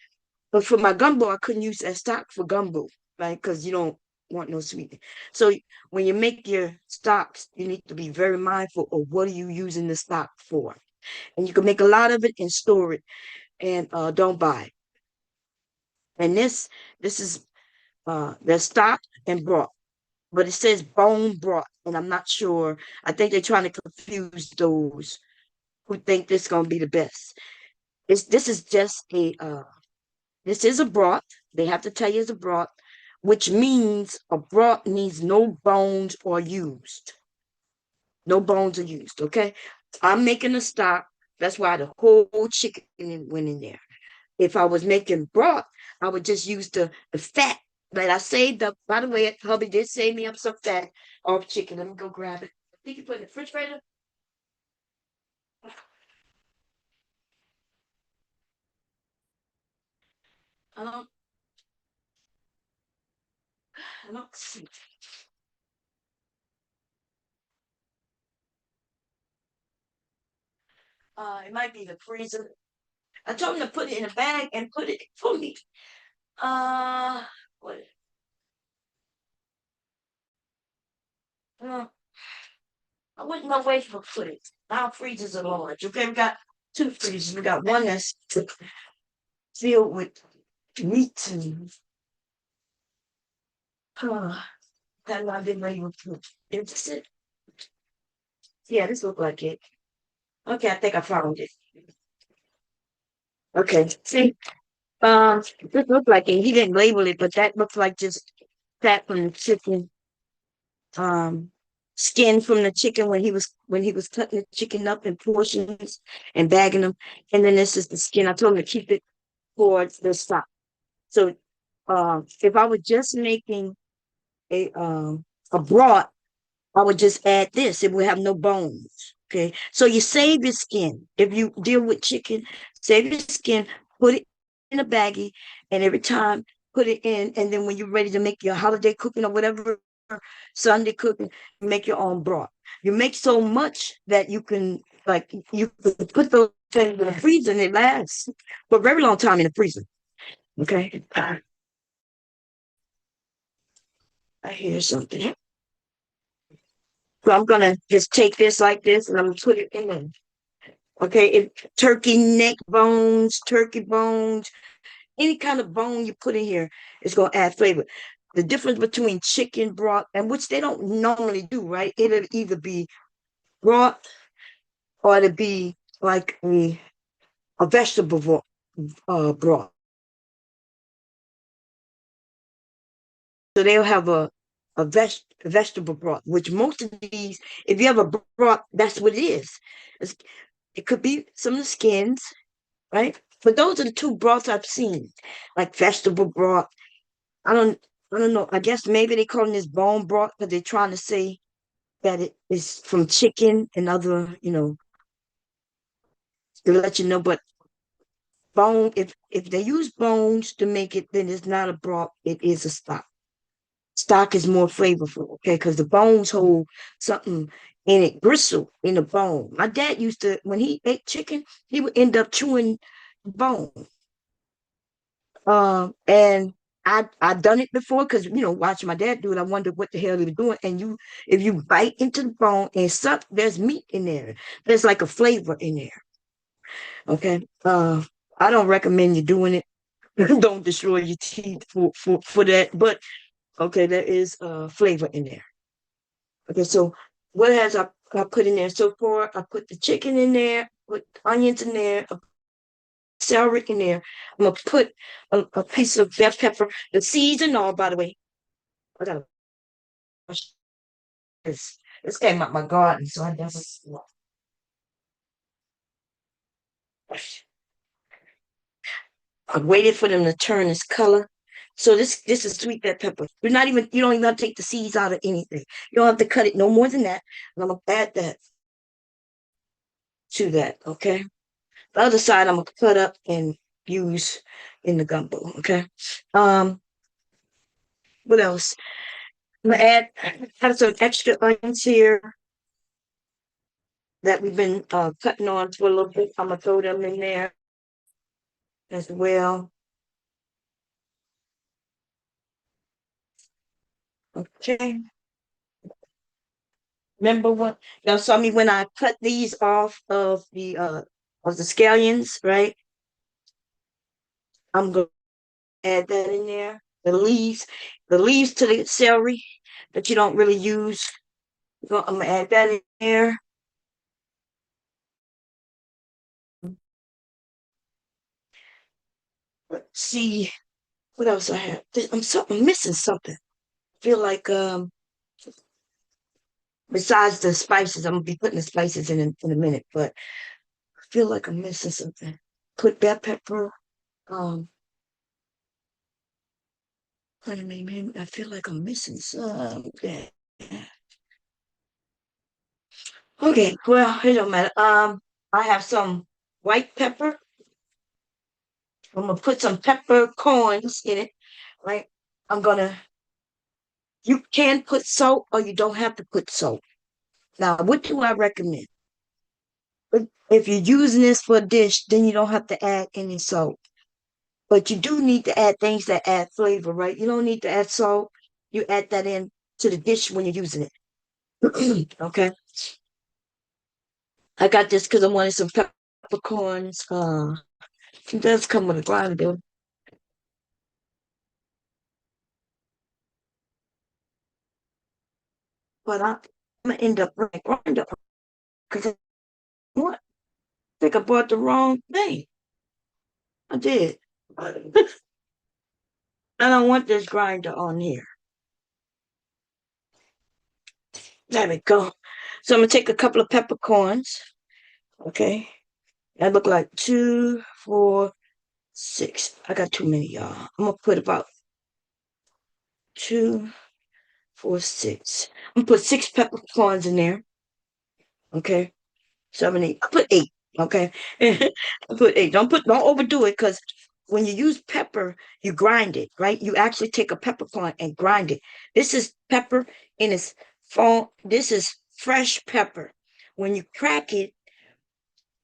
But for my gumbo, I couldn't use that stock for gumbo, right? Because you don't want no sweetness. So when you make your stocks, you need to be very mindful of what are you using the stock for. And you can make a lot of it and store it and don't buy it. And this is their stock and broth, but it says bone broth, and I'm not sure. I think they're trying to confuse those who think this is gonna be the best. This is just a this is a broth. They have to tell you it's a broth, which means a broth needs no bones or used. No bones are used. Okay, I'm making a stock. That's why the whole chicken went in there. If I was making broth, I would just use the fat. But I saved up. By the way, hubby did save me up some fat off chicken. Let me go grab it. I think you put it in the refrigerator. Um, I don't see. It might be the freezer. I told him to put it in a bag and put it for me. Uh, what? Uh, I wouldn't know where to put it. Our freezers are large. Okay, we got two freezers. We got one that's filled with meat and that I've been able to. Is it? Yeah, this look like it. Okay, I think I found it. Okay, see, this looked like it. He didn't label it, but that looks like just fat from the chicken. Um, skin from the chicken when he was cutting the chicken up in portions and bagging them, and then this is the skin. I told him to keep it for the stock. So, if I were just making a broth, I would just add this. It would have no bones. Okay. So you save your skin. If you deal with chicken, save your skin, put it in a baggie, and every time put it in. And then when you're ready to make your holiday cooking or whatever, Sunday cooking, you make your own broth. You make so much that you can like you can put those things in the freezer and it lasts for a very long time in the freezer. Okay. I hear something. So I'm gonna just take this like this and I'm gonna put it in there. Okay, if turkey neck bones, turkey bones, any kind of bone you put in here is gonna add flavor. The difference between chicken broth and which they don't normally do, right? It'll either be broth or it'll be like a vegetable broth. So they'll have a vegetable broth, which most of these, if you have a broth, that's what it is. It's, it could be some of the skins, right? But those are the two broths I've seen, like vegetable broth. I don't, I don't know. I guess maybe they calling this bone broth because they're trying to say that it is from chicken and other, to let you know. But bone, if they use bones to make it, then it's not a broth. It is a stock. Stock is more flavorful, okay? Because the bones hold something in it, gristle in the bone. My dad used to, when he ate chicken, he would end up chewing bone. And I've done it before because watching my dad do it, I wondered what the hell he was doing. And if you bite into the bone and suck, there's meat in there. There's like a flavor in there. Okay. I don't recommend you doing it. Don't destroy your teeth for that. But okay, there is flavor in there. Okay, so what has I put in there so far? I put the chicken in there, put onions in there, celery in there. I'm gonna put a piece of bell pepper, the seeds and all, by the way. I gotta wash this. This came out my garden, so I never I waited for them to turn this color. So this is sweet bell pepper. You don't even have to take the seeds out of anything. You don't have to cut it no more than that. And I'm gonna add that to that, okay? The other side I'm gonna cut up and use in the gumbo, okay? Um, what else? I'm gonna have some extra onions here that we've been cutting on for a little bit. I'm gonna throw them in there as well. Okay. Remember what y'all saw me when I cut these off of the scallions, right? I'm gonna add that in there. The leaves to the celery that you don't really use. I'm gonna add that in there. Let's see what else I have. I'm missing something. Feel like besides the spices, I'm gonna be putting the spices in a minute, but I feel like I'm missing something. Put bell pepper. Um, I feel like I'm missing something. Okay, well, it don't matter. I have some white pepper. I'm gonna put some peppercorns in it, right? I'm gonna. You can put salt, or you don't have to put salt. Now, what do I recommend? If you're using this for a dish, then you don't have to add any salt. But you do need to add things that add flavor, right? You don't need to add salt. You add that in to the dish when you're using it. Okay. I got this because I wanted some peppercorns. It does come with a grinder, but I'm gonna end up running a grinder because what? I think I bought the wrong thing. I did. I don't want this grinder on here. There we go. So I'm gonna take a couple of peppercorns. Okay. That look like 2, 4, 6. I got too many, y'all. I'm gonna put about 2, 4, 6. I'm gonna put 6 peppercorns in there. Okay. 7, 8. I put 8. Okay. I put 8. Don't overdo it because when you use pepper, you grind it, right? You actually take a peppercorn and grind it. This is pepper in its form. This is fresh pepper. When you crack it,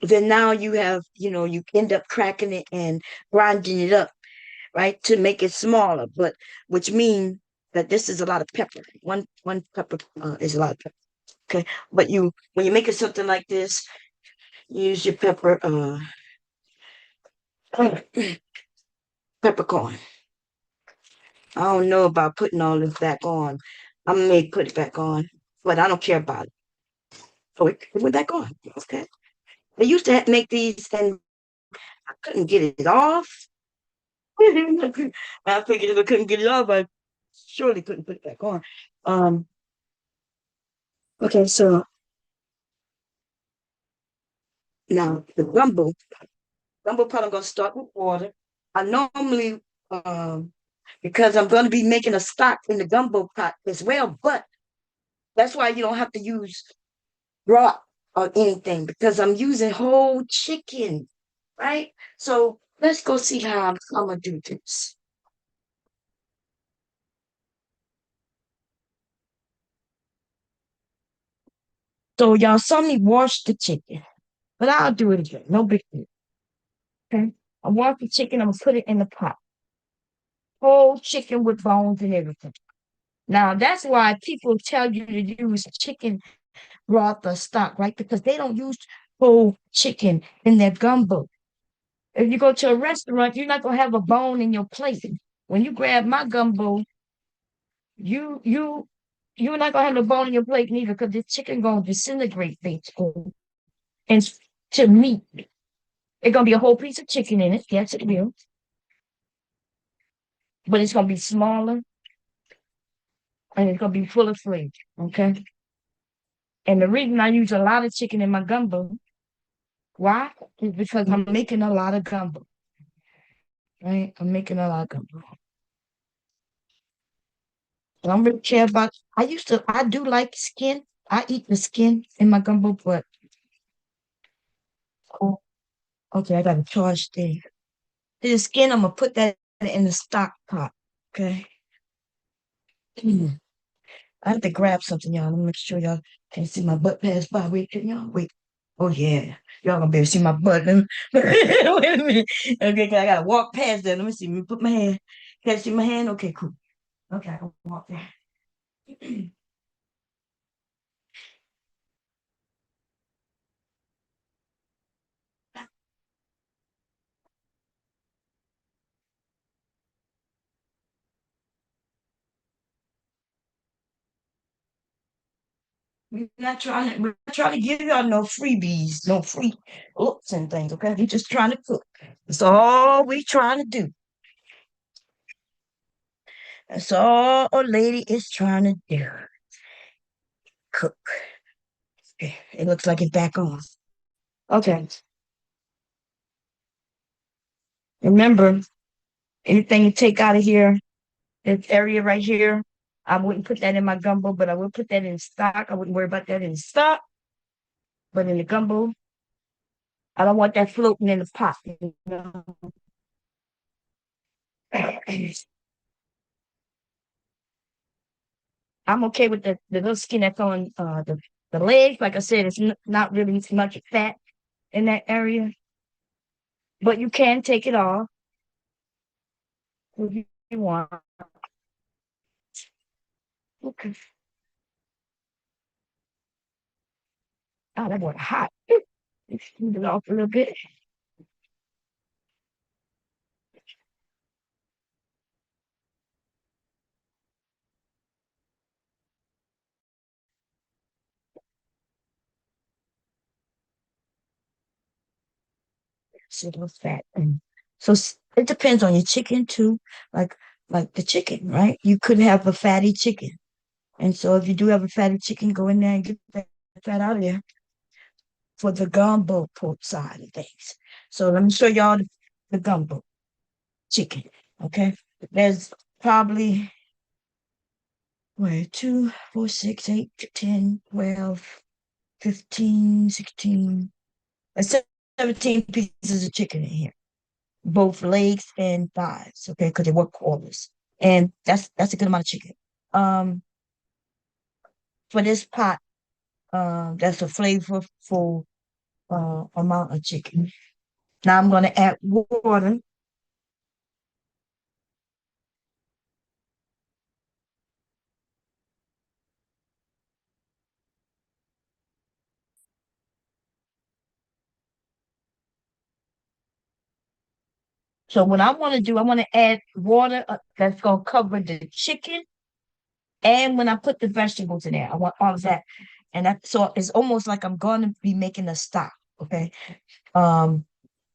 then now you end up cracking it and grinding it up, right, to make it smaller, which means that this is a lot of pepper. One pepper is a lot of pepper. Okay, but you when you're making something like this, use your peppercorn. I don't know about putting all this back on. I may put it back on, but I don't care about it. So it went back on. Okay. They used to make these and I couldn't get it off. I figured if I couldn't get it off, I surely couldn't put it back on. Um, okay, so now the gumbo pot, I'm gonna start with water. I normally because I'm gonna be making a stock in the gumbo pot as well, but that's why you don't have to use broth or anything because I'm using whole chicken, right? So let's go see how I'm gonna do this. So y'all saw me wash the chicken, but I'll do it again. No big deal. Okay. I wash the chicken, I'm gonna put it in the pot. Whole chicken with bones and everything. Now that's why people tell you to use chicken broth or stock, right? Because they don't use whole chicken in their gumbo. If you go to a restaurant, you're not gonna have a bone in your plate. When you grab my gumbo, you you you're not gonna have the bone in your plate neither, because the chicken gonna disintegrate basically and to meat. It's gonna be a whole piece of chicken in it. Yes, it will, but it's gonna be smaller and it's gonna be full of flavor. Okay. And the reason I use a lot of chicken in my gumbo, why? Is because I'm making a lot of gumbo. Right? I'm making a lot of gumbo. I don't really care about. I do like skin. I eat the skin in my gumbo, but oh, okay, I got to charge the skin. I'm gonna put that in the stock pot. Okay. I have to grab something, y'all. Let me make sure y'all can see my butt pass by. Wait, can y'all wait? Oh yeah, y'all gonna be able to see my butt. Wait a minute. Okay, 'cause I gotta walk past that. Let me see. Let me put my hand. Can you see my hand? Okay, cool. Okay, I can walk there. We're not trying to give y'all no freebies, no free looks and things, okay? We're just trying to cook. That's all we trying to do. That's all a lady is trying to do. Cook. Okay, it looks like it's back on. Okay. Remember, anything you take out of here, this area right here, I wouldn't put that in my gumbo, but I will put that in stock. I wouldn't worry about that in stock, but in the gumbo, I don't want that floating in the pot. You know? I'm okay with the little skin that's on the legs. Like I said, it's not really much fat in that area, but you can take it off if you want. Okay. Oh, that water hot. Let's it off a little bit. See those fat. And so it depends on your chicken too. Like like the chicken, right? You could have a fatty chicken. And so if you do have a fatty chicken, go in there and get that fat out of there for the gumbo pork side of things. So let me show y'all the gumbo chicken. Okay. There's probably wait, 2, 4, 6, 8, 10, 12, 15, 16, 17 pieces of chicken in here, both legs and thighs. Okay, because they work quarters, and that's a good amount of chicken. Um, for this pot, that's a flavorful amount of chicken. Now I'm gonna add water. So what I want to do, I want to add water that's gonna cover the chicken, and when I put the vegetables in there, I want all of that, and that so it's almost like I'm going to be making a stock, okay? Um,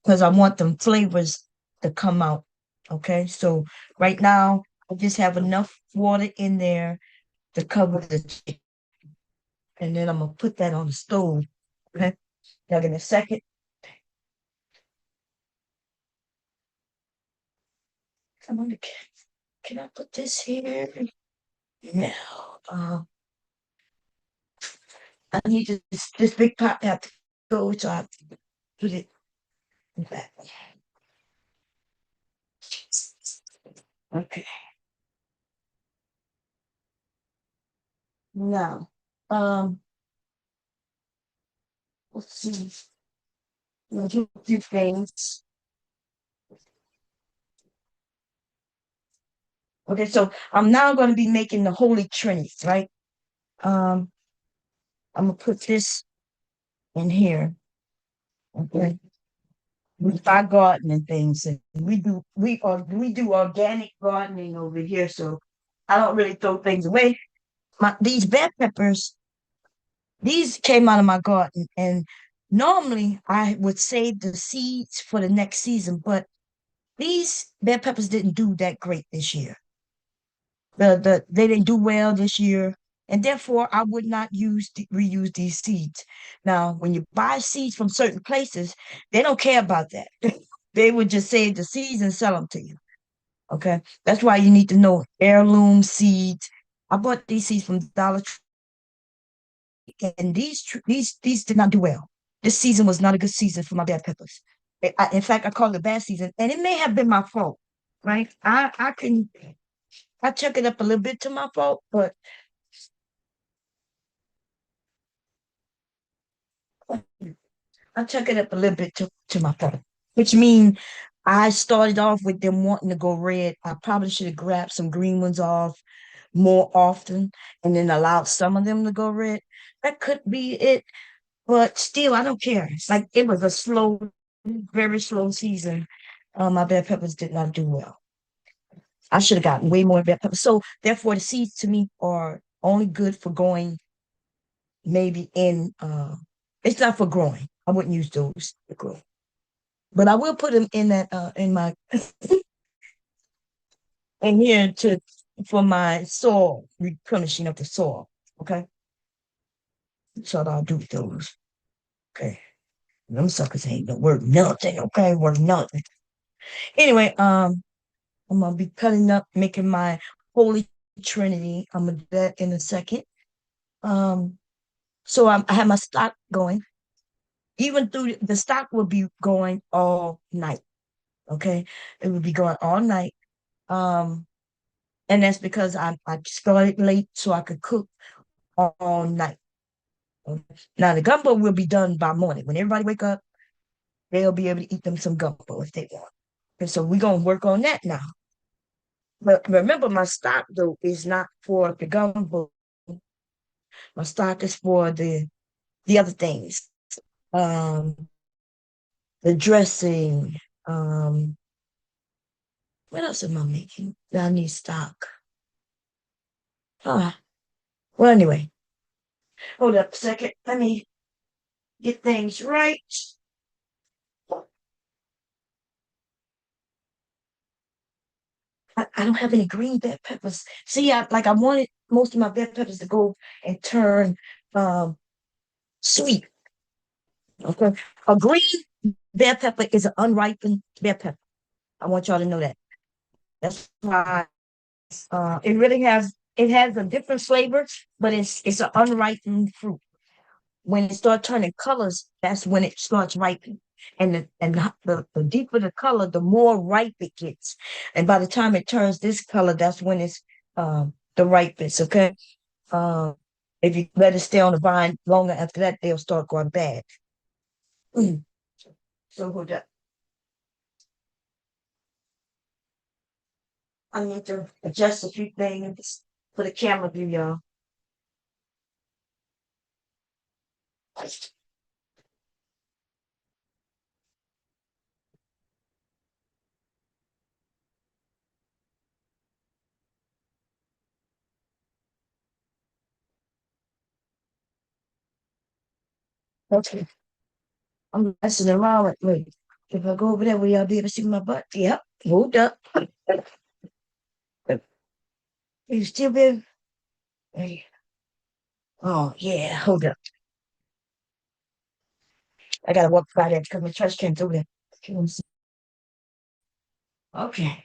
because I want them flavors to come out. Okay, so right now I just have enough water in there to cover the chicken, and then I'm gonna put that on the stove. Okay, now in a second. Come on, can I put this here? No. I need this big pot have to go, so I have to put it back. Okay. Now, um, let's see. We'll do a few things. Okay, so I'm now going to be making the Holy Trinity, right? Um, I'm gonna put this in here. Okay. We buy gardening things, and we do organic gardening over here, so I don't really throw things away. These bell peppers, these came out of my garden, and normally I would save the seeds for the next season, but these bell peppers didn't do that great this year. They didn't do well this year, and therefore I would not reuse these seeds. Now, when you buy seeds from certain places, they don't care about that. They would just save the seeds and sell them to you. Okay, that's why you need to know heirloom seeds. I bought these seeds from Dollar Tree, and these did not do well. This season was not a good season for my bell peppers. In fact, I call it a bad season, and it may have been my fault. Right? I check it up a little bit to my fault, but I took it up a little bit to my phone, which means I started off with them wanting to go red. I probably should have grabbed some green ones off more often and then allowed some of them to go red. That could be it, but still, I don't care. It's like it was a slow, very slow season. My bell peppers did not do well. I should have gotten way more bell peppers. So therefore, the seeds to me are only good for going maybe in. It's not for growing. I wouldn't use those to grow. But I will put them in that in my in here to for my soil replenishing of the soil. Okay, so I'll do those. Okay, them suckers ain't no worth nothing. Okay, worth nothing. Anyway, I'm gonna be cutting up, making my holy trinity. I'm gonna do that in a second. Um, so I have my stock going. Even through the stock will be going all night. Okay, it will be going all night. Um, and that's because I started late so I could cook all night. Okay? Now the gumbo will be done by morning. When everybody wake up, they'll be able to eat them some gumbo if they want. And so we're gonna work on that now. But remember, my stock though is not for the gumbo. My stock is for the other things. Um, the dressing. Um, what else am I making? That I need stock. Ah, well, anyway, hold up a second. Let me get things right. I don't have any green bell peppers. See, I wanted most of my bell peppers to go and turn um sweet. Okay. A green bell pepper is an unripened bell pepper. I want y'all to know that. That's why it has a different flavor, but it's an unripened fruit. When it starts turning colors, that's when it starts ripening. And the deeper the color, the more ripe it gets. And by the time it turns this color, that's when it's the ripest. Okay. Um, if you let it stay on the vine longer after that, they'll start going bad. Mm. So hold up. I need to adjust a few things for the camera view, y'all. Okay. I'm messing around with me. If I go over there, will y'all be able to see my butt? Yep. Hold up. You still be? Hey. Oh, yeah. Hold up. I gotta walk by there because my trash can's over there. Okay.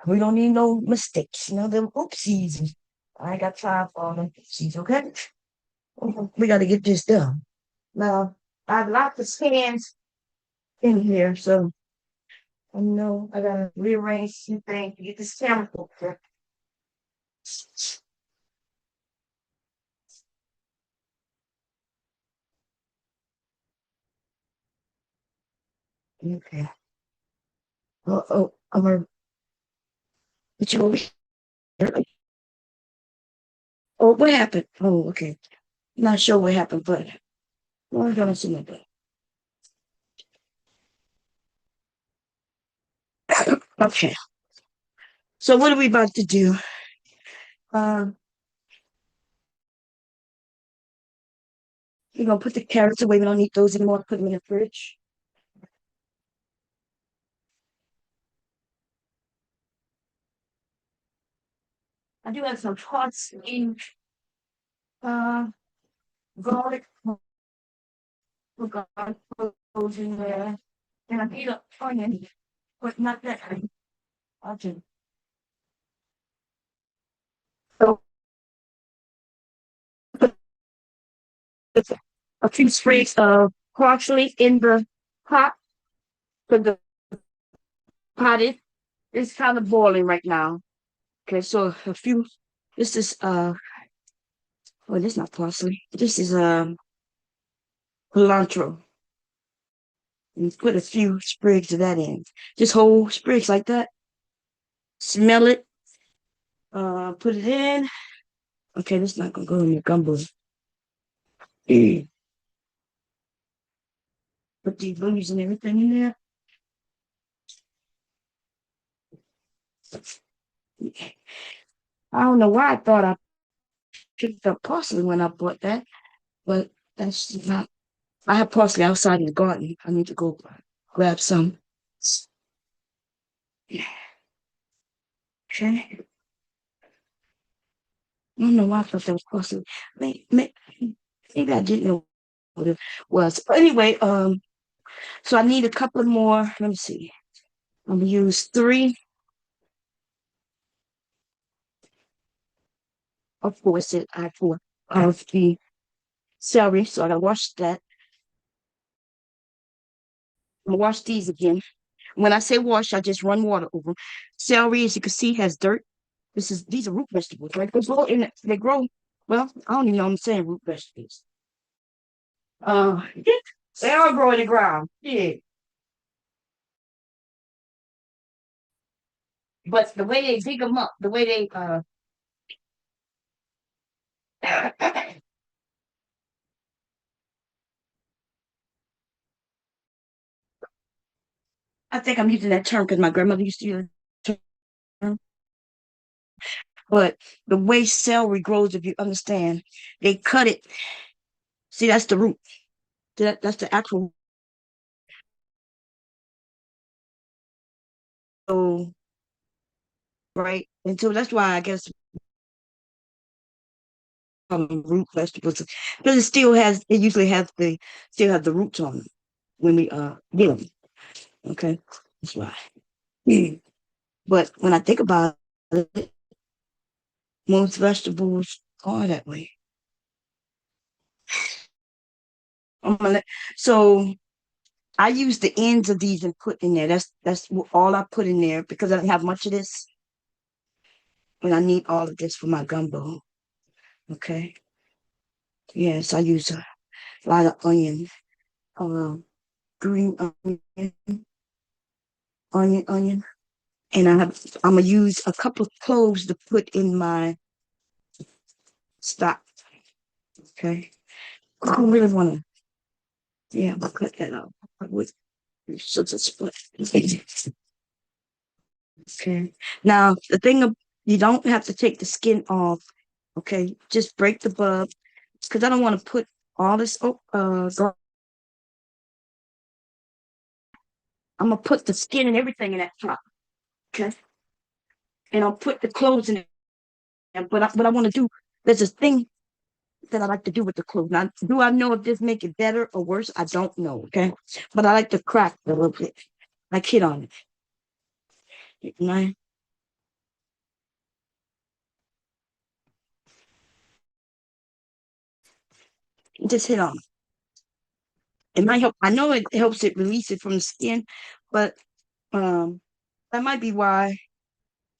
We don't need no mistakes. You know, them oopsies. I ain't got time for all them oopsies, okay? We gotta get this done. Now, I have lots of scans in here, so I know I gotta rearrange some things to get this camera focused. Okay. Oh, I'm gonna put you over here. Oh, what happened? Oh, okay. Not sure what happened, but I'm gonna see my butt. Okay. So what are we about to do? Um, we're gonna put the carrots away. We don't need those anymore. Put them in the fridge. I do have some pots in uh garlic. We're gonna put those in there. And I need an onion, but not that kind. I'll do. So put a few sprigs of parsley in the pot. But the pot is kind of boiling right now. Okay, so a few. This is oh, this is not parsley. This is cilantro. And put a few sprigs of that in. Just whole sprigs like that. Smell it. Put it in. Okay, this is not gonna go in your gumbo. Put the leaves and everything in there. I don't know why I thought I picked up parsley when I bought that, but that's not. I have parsley outside in the garden. I need to go grab some. Okay. I don't know why I thought that was parsley. Maybe I didn't know what it was. But anyway, so I need a couple more. Let me see. I'm gonna use three. Of course, it I four of the celery. So I gotta wash that. I'm gonna wash these again. When I say wash, I just run water over 'em. Celery, as you can see, has dirt. These are root vegetables, right? They grow. Well, I don't even know I'm saying root vegetables. Uh, they all grow in the ground. Yeah, but the way they dig them up, the way they I think I'm using that term because my grandmother used to use the term. But the way celery grows, if you understand, they cut it. See, that's the root. That's the actual. So, right? And so that's why I guess root vegetables because it usually has the still have the roots on them when we get them. Okay, that's why. Mm. But when I think about it, most vegetables are that way. I'm gonna let, so I use the ends of these and put in there. That's all I put in there because I don't have much of this, and I need all of this for my gumbo. Okay. Yes, I use a lot of onion, uh, green onion. And I'm gonna use a couple of cloves to put in my stock. Okay. I don't really wanna, yeah, I'm gonna cut that out with such a split. Okay. Now the thing of you don't have to take the skin off. Okay. Just break the bulb. because I don't want to put all this. I'm gonna put the skin and everything in that pot. Okay, and I'll put the clothes in there. But what I want to do, there's a thing that I like to do with the clothes. Now, do I know if this make it better or worse? I don't know. Okay, but I like to crack it a little bit, like hit on it. And I just hit on it. It might help. I know it helps it release it from the skin, but um, that might be why,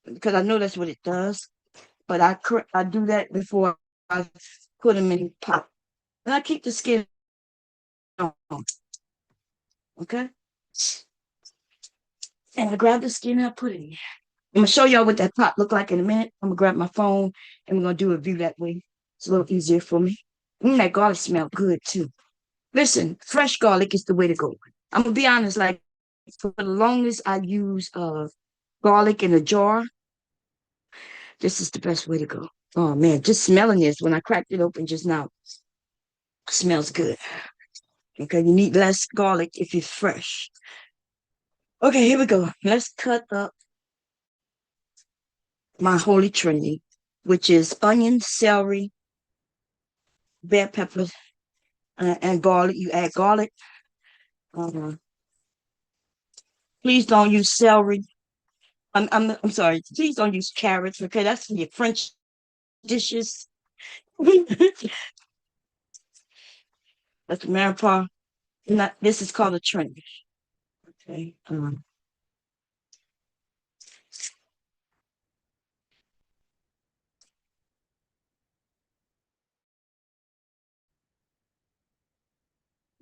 because I know that's what it does. But I do that before I put them in the pot, and I keep the skin on. Okay, and I grab the skin and I put it in. I'm gonna show y'all what that pot look like in a minute. I'm gonna grab my phone and we're gonna do a view that way. It's a little easier for me. That garlic smell good too. Listen, fresh garlic is the way to go. I'm gonna be honest, like for the longest I use garlic in a jar. This is the best way to go. Oh man, just smelling this when I cracked it open just now, smells good. Okay, you need less garlic if it's fresh. Okay, here we go. Let's cut up my holy trinity, which is onion, celery, bell peppers, and garlic. You add garlic. Uh, please don't use celery. I'm sorry. Please don't use carrots. Okay, that's for your French dishes. That's Maripar. Not this is called a trinity. Okay.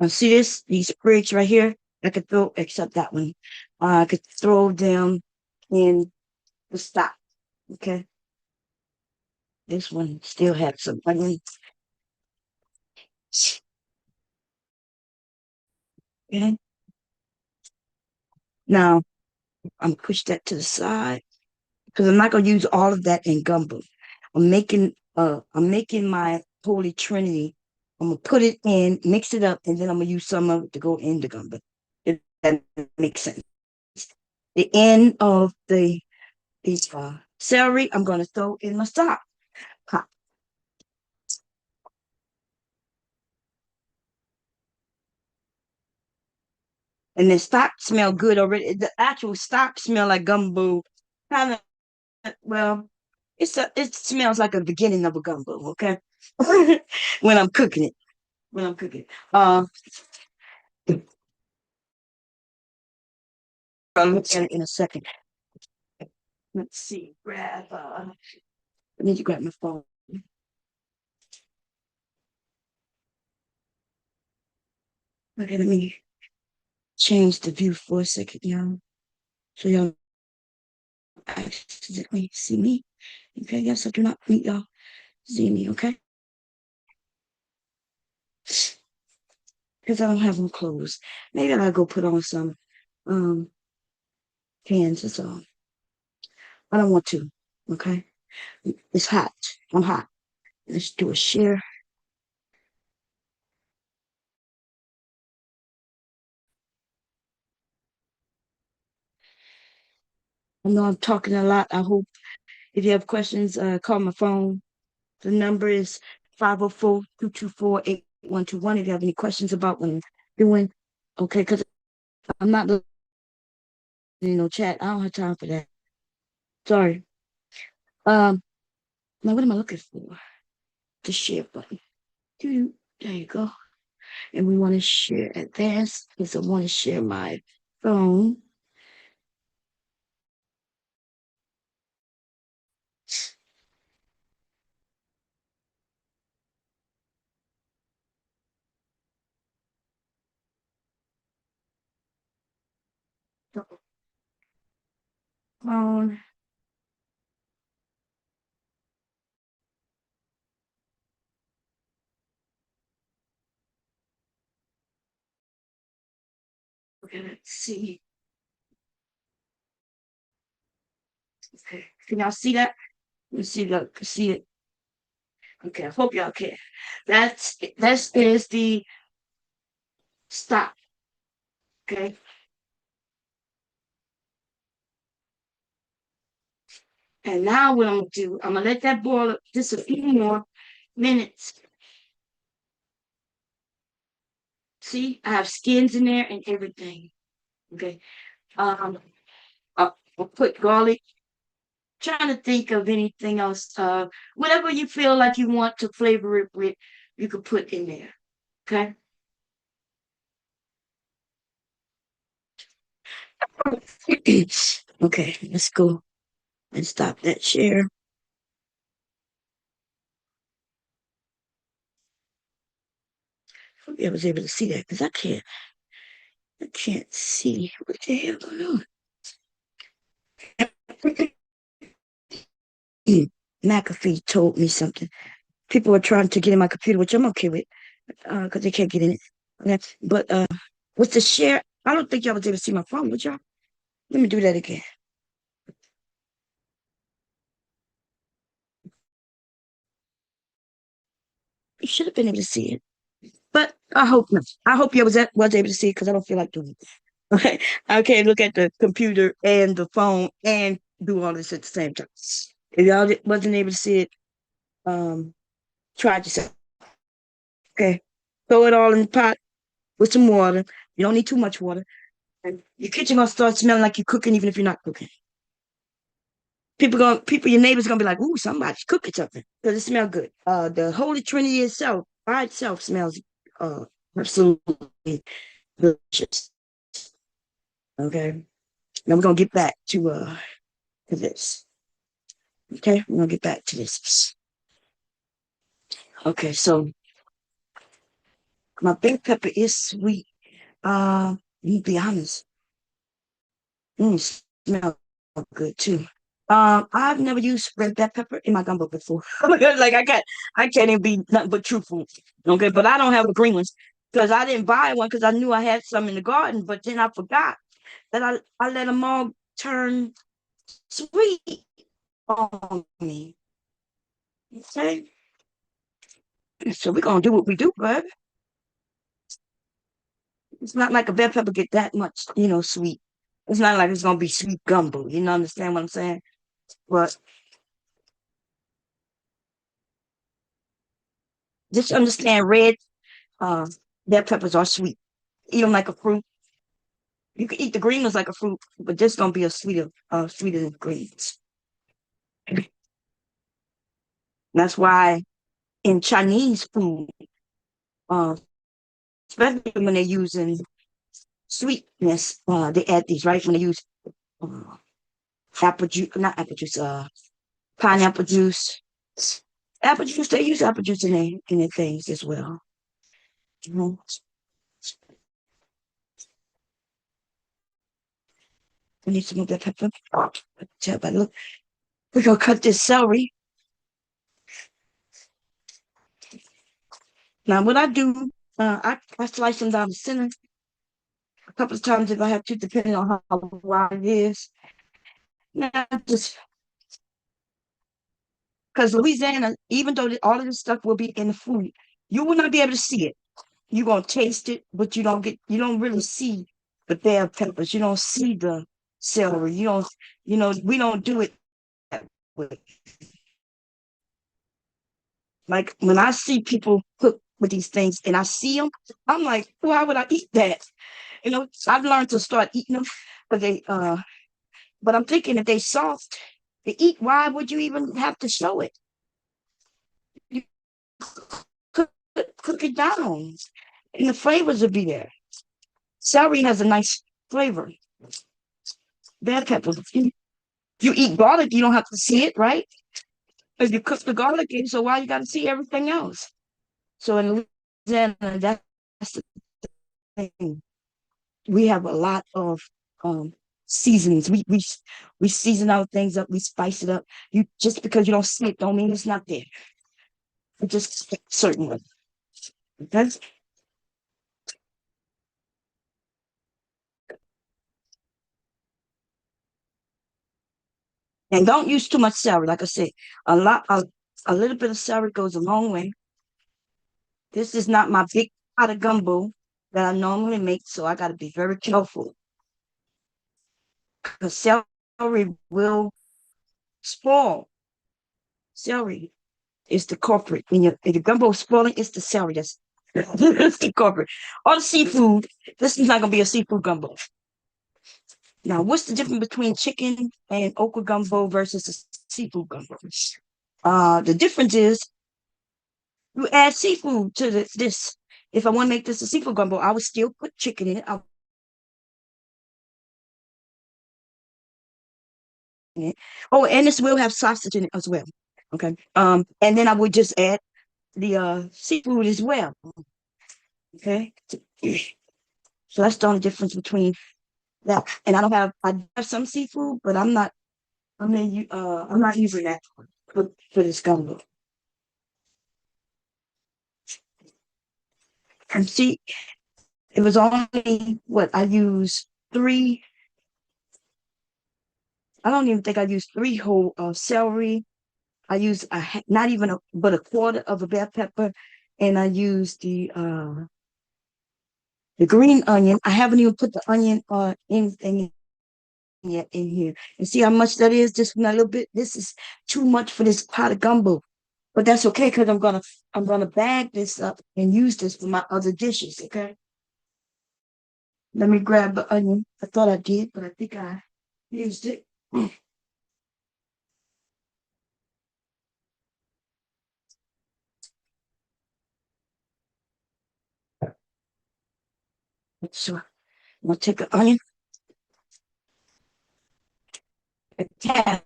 See this? These sprigs right here. I could throw, except that one. I could throw them in the stock. Okay. This one still has some onion. Okay. Now I'm push that to the side because I'm not gonna use all of that in gumbo. I'm making my holy trinity. I'm gonna put it in, mix it up, and then I'm gonna use some of it to go in the gumbo. If that makes sense. The end of the celery, I'm gonna throw in my stock pot. And the stock smell good already. The actual stock smell like gumbo. Kind of well, it smells like a beginning of a gumbo, okay? when I'm cooking it. When I'm cooking. I'll look at it in a second. Let's see. I need to grab my phone. Okay, let me change the view for a second, y'all. So y'all accidentally see me. Okay, yes, I do not meet y'all see me, okay? Because I don't have them closed. Maybe I'll go put on some um pants or so. I don't want to, okay? It's hot. I'm hot. Let's do a share. I know I'm talking a lot. I hope if you have questions, call my phone. The number is 504-224-8121. If you have any questions about what I'm doing, okay, because I'm not looking no chat. I don't have time for that. Sorry. Um, now what am I looking for? The share button. There you go. And we want to share advance because I want to share my phone. Phone. Okay, let's see. Okay. Can y'all see that? You see it. Okay, I hope y'all can. That is the stop. Okay, and now what I'm gonna do? I'm gonna let that boil just a few more minutes. See, I have skins in there and everything. Okay, um, I'll put garlic. Trying to think of anything else. Whatever you feel like you want to flavor it with, you could put in there. Okay. Okay, let's go and stop that share. Hope I was able to see that because I can't see what the hell going on. McAfee told me something. People are trying to get in my computer, which I'm okay with, because they can't get in it. Okay. But with the share, I don't think y'all was able to see my phone, would y'all? Let me do that again. You should have been able to see it. But I hope not. I hope you was able to see it because I don't feel like doing it. Okay. I can't look at the computer and the phone and do all this at the same time. If y'all wasn't able to see it, um, try it yourself. Okay. Throw it all in the pot with some water. You don't need too much water. And your kitchen gonna start smelling like you're cooking, even if you're not cooking. Your neighbors gonna be like, "Ooh, somebody's cooking something," because it smells good. The Holy Trinity itself, by itself, smells absolutely delicious. Okay. Now we're gonna get back to this. Okay, we're gonna get back to this. Okay, so my bell pepper is sweet. To be honest, smell good too. I've never used red bell pepper in my gumbo before. Like I can't even be nothing but truthful. Okay, but I don't have the green ones because I didn't buy one because I knew I had some in the garden, but then I forgot that I let them all turn sweet on me. Okay, so we're gonna do what we do, bud. It's not like a bell pepper get that much, sweet. It's not like it's gonna be sweet gumbo. You know, understand what I'm saying? But just understand, red uh, bell peppers are sweet. Eat them like a fruit. You can eat the green ones like a fruit, but this gonna be a sweeter than greens. That's why in Chinese food, uh, especially when they're using sweetness, they add these right when they use uh, apple juice, not apple juice, pineapple juice, apple juice. They use apple juice in their things as well. Mhm. We need some of that pepper. Tell by look, we're gonna cut this celery. Now, what I do, I slice them down the center a couple of times if I have to, depending on how wide it is. Now, just because Louisiana, even though all of this stuff will be in the food, you will not be able to see it. You're gonna taste it, but you don't really see the bell peppers. You don't see the celery. We don't do it that way. Like when I see people cook with these things and I see them, I'm like, why would I eat that? I've learned to start eating them, but but I'm thinking if they soft to eat, why would you even have to show it? You cook, cook it down, and the flavors will be there. Celery has a nice flavor. Bell peppers. You eat garlic, you don't have to see it, right? If you cook the garlic in, so why you got to see everything else? So in Louisiana, that's the thing. We have a lot of um seasonings. We season our things up, we spice it up. You just because you don't see it don't mean it's not there. It just certain. Okay. And don't use too much celery. Like I said, a lot of A little bit of celery goes a long way. This is not my big pot of gumbo that I normally make, so I got to be very careful because celery will spoil. Celery is the culprit. When your gumbo is spoiling, it's the celery that's it's the culprit. Or the seafood. This is not gonna be a seafood gumbo. Now, what's the difference between chicken and okra gumbo versus a seafood gumbo? The difference is you add seafood to this. If I want to make this a seafood gumbo, I would still put chicken in it. Oh, and this will have sausage in it as well. Okay. And then I would just add the seafood as well. Okay. So that's the only difference between that. And I have some seafood, but I'm not using that for this gumbo. And see, it was only what I used three. I don't even think I used three whole celery. I used not even but a quarter of a bell pepper, and I used the green onion. I haven't even put the onion or anything yet in here. And see how much that is? Just a little bit. This is too much for this pot of gumbo. But that's okay because I'm gonna bag this up and use this for my other dishes. Okay. Let me grab the onion. I thought I did, but I think I used it. So I'm gonna take the onion, a half,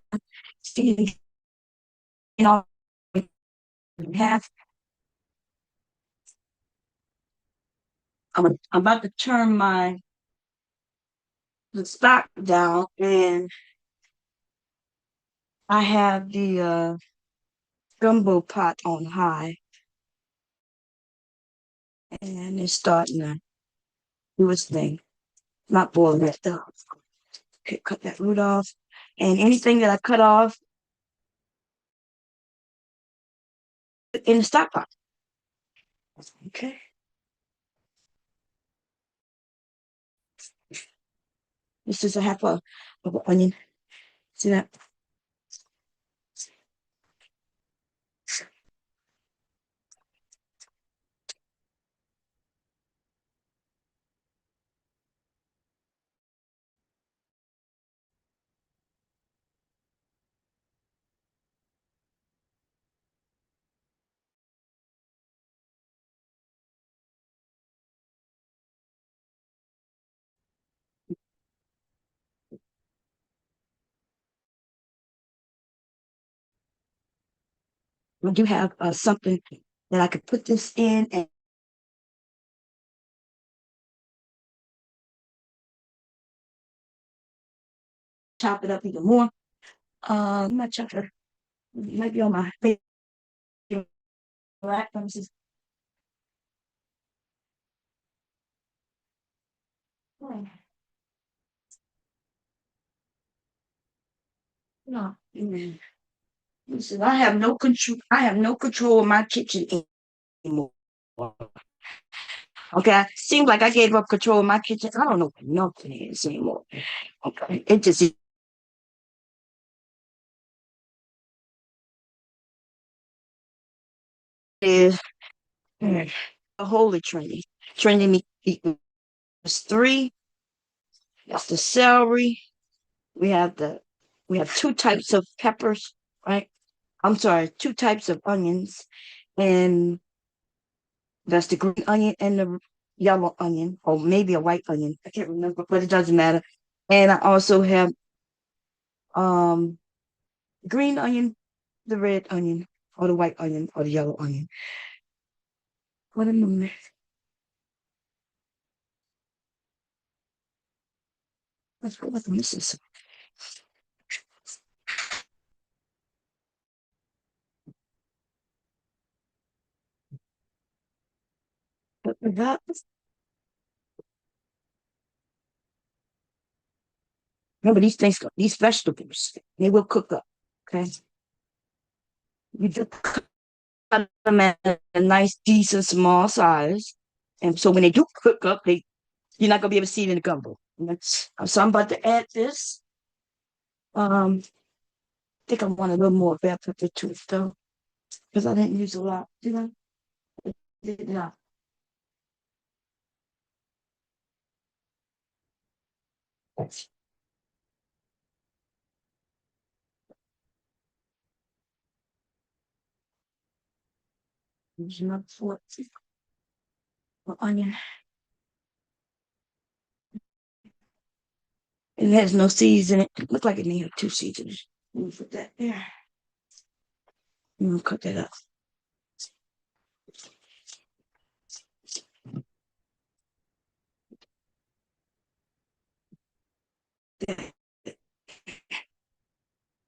see, you know, half. I'm about to turn the stock down, and I have the gumbo pot on high, and it's starting to do its thing. Not boiling it though. Okay, cut that root off, and anything that I cut off in the stock pot. Okay, this is a half of an onion. See that? I do have something that I could put this in and chop it up even more. My chopper might be on my favorite rack. Let me see. Oh, no. Listen, I have no control. I have no control of my kitchen anymore. Okay, seems like I gave up control of my kitchen. I don't know what nothing is anymore. Okay, it just is a holy trinity. Trinity equals three. That's the celery. We have the we have two types of peppers, right? I'm sorry, two types of onions, and that's the green onion and the yellow onion, or maybe a white onion. I can't remember, but it doesn't matter. And I also have um green onion, the red onion, or the white onion, or the yellow onion. What am I missing? What's missing? That, remember these things, these vegetables, they will cook up. Okay. You just cut them at a nice, decent, small size. And so when they do cook up, you're not gonna be able to see it in the gumbo. So I'm about to add this. I think I want a little more bell pepper to it though, because I didn't use a lot. Did I? Did not. Use enough for onion. It has no seeds in it. It looked like it may have two seeds in it. Let me put that there. I'm gonna cut that up.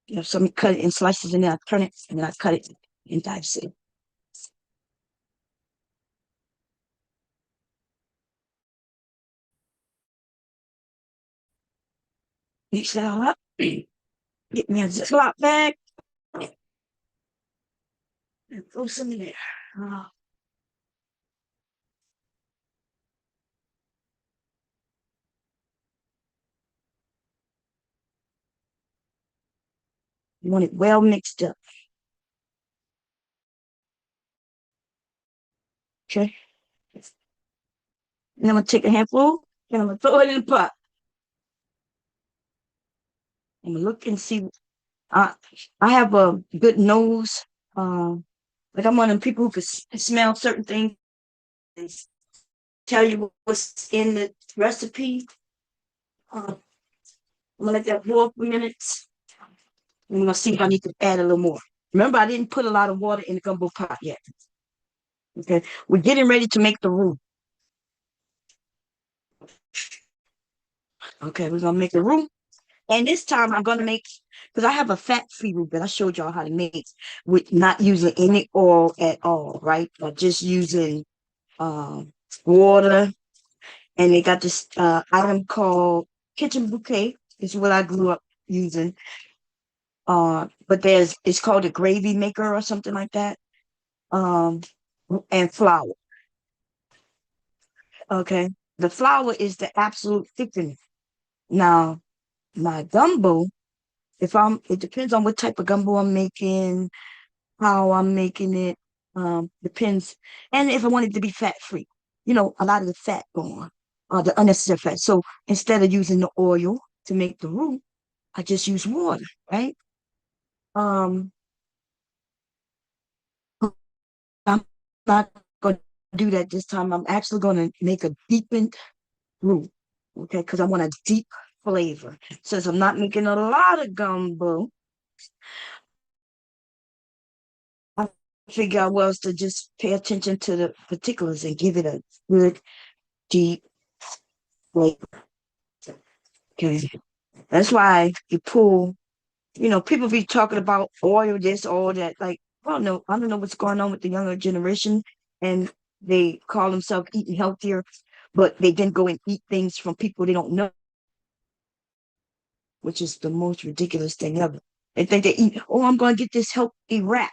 You know, some cut it in slices and then I turn it and then I cut it and dice it. Mix that all up. Get me a Ziploc bag and throw some in there. Uh, you want it well mixed up. Okay. And I'm gonna take a handful and I'm gonna throw it in the pot. I'm gonna look and see. I I have a good nose. Um, like I'm one of them people who can smell certain things and tell you what's in the recipe. I'm gonna let that boil for minutes. I'm gonna see if I need to add a little more. Remember, I didn't put a lot of water in the gumbo pot yet. Okay, we're getting ready to make the roux. Okay, we're gonna make the roux. And this time I'm gonna make because I have a fat-free roux that I showed y'all how to make with not using any oil at all, right? But just using um water. And they got this item called kitchen bouquet. Is what I grew up using. But there's it's called a gravy maker or something like that. Um, and flour. Okay, the flour is the absolute thickener. Now, my gumbo, if it depends on what type of gumbo I'm making, how I'm making it, depends. And if I want it to be fat free, a lot of the fat gone, the unnecessary fat. So instead of using the oil to make the roux, I just use water, right? Um, I'm not going to do that this time. I'm actually going to make a deepened roux, okay? Because I want a deep flavor. Since I'm not making a lot of gumbo, I figure out was to just pay attention to the particulars and give it a good deep flavor. Okay. That's why you pull, people be talking about oil this, all that. Like, I don't know what's going on with the younger generation. And they call themselves eating healthier, but they then go and eat things from people they don't know, which is the most ridiculous thing ever. They think they eat, oh, I'm going to get this healthy wrap.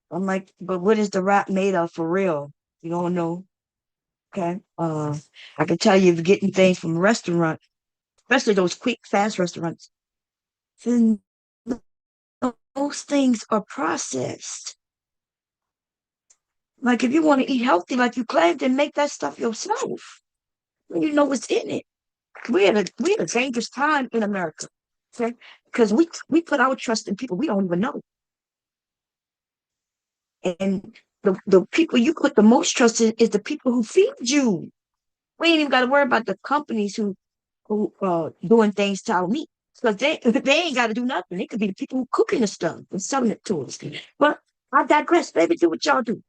I'm like, but what is the wrap made of for real? You don't know. Okay. I can tell you if you're getting things from a restaurant, especially those quick, fast restaurants, then those things are processed. Like if you want to eat healthy like you claim, then make that stuff yourself. You know what's in it. We're at a dangerous time in America. Okay. Because we put our trust in people we don't even know. And the people you put the most trust in is the people who feed you. We ain't even got to worry about the companies who doing things to our meat. Because they ain't got to do nothing. They could be the people who cooking the stuff and selling it to us. But I digress, baby. Do what y'all do.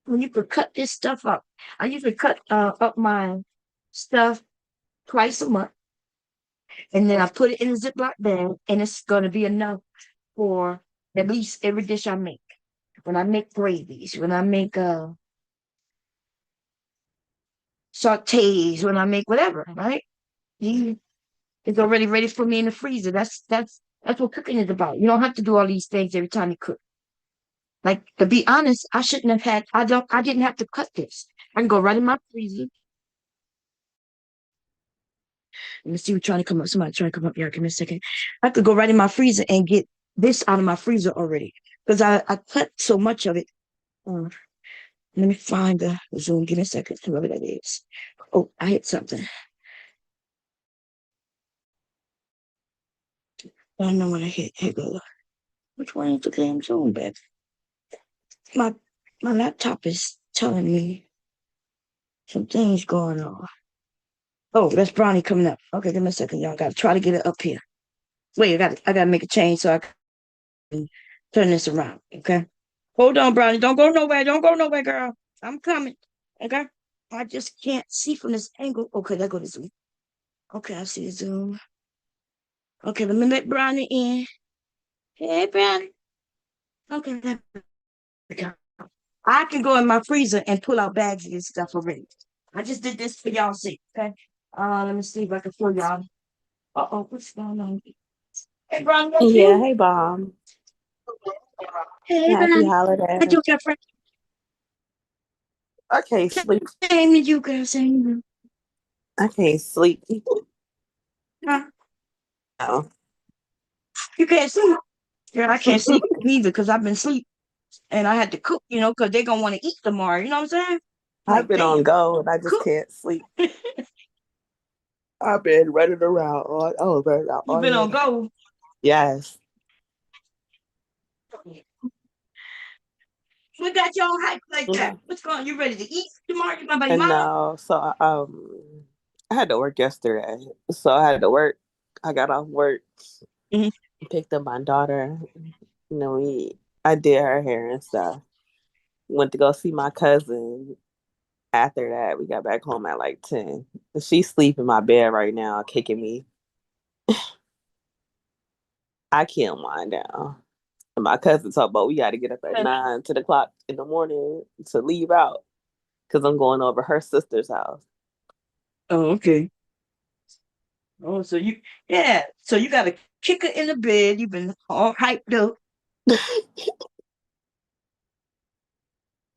When you could cut this stuff up. I usually cut up my stuff twice a month, and then I put it in a Ziploc bag, and it's gonna be enough for at least every dish I make. When I make gravies, when I make sautés, when I make whatever, right? You, it's already ready for me in the freezer. That's That's what cooking is about. You don't have to do all these things every time you cook. Like to be honest, I shouldn't have had. I didn't have to cut this. I can go right in my freezer. Let me see who's trying to come up. Somebody trying to come up here. Give me a second. I could go right in my freezer and get this out of my freezer already because I cut so much of it. Uh, Let me find the Zoom. Give me a second. Whoever that is. Oh, I hit something. I don't know what I hit. Here go. Which one is the damn Zoom, babe? My my laptop is telling me some things going on. Oh, that's Brownie coming up. Okay, give me a second, y'all. Gotta try to get it up here. Wait, I gotta make a change so I can turn this around. Okay. Hold on, Brownie. Don't go nowhere. Don't go nowhere, girl. I'm coming. Okay. I just can't see from this angle. Okay, there go the Zoom. Okay, I see the Zoom. Okay, let me let Brownie in. Hey, Brownie. Okay, there we go. I can go in my freezer and pull out bags and stuff already. I just did this for y'all see. Okay. Let me see if I can show y'all. Uh-oh, what's going on? Hey, Brownie, that's
Yeah,
you.
hey Bomb.
Hey,
Happy
Brownie.
holiday.
I do got friend.
I can't sleep.
Same as you, girl. Same as you.
I can't sleep.
Huh?
No.
You can't sleep. Girl, I can't sleep neither because I've been asleep and I had to cook, because they're gonna want to eat tomorrow. You know what I'm saying?
I've
Like,
been on
damn,
go and I just
cook.
can't sleep. I've been running around all over
You've
all
been on
day.
go.
Yes.
What got y'all hype like that?
Okay.
What's going on? You ready to eat tomorrow? You my
And
mom?
now, I had to work yesterday. So I had to work. I got off work,
Hmm.
picked up my daughter. I did her hair and stuff. Went to go see my cousin. After that, we got back home at like 10. She's sleeping in my bed right now, kicking me. I can't wind down. And my cousin talked about we got to get up at 9 to the clock in the morning to leave out because I'm going over her sister's house.
Oh, okay. Oh, so you got a kicker in the bed. You've been all hyped up,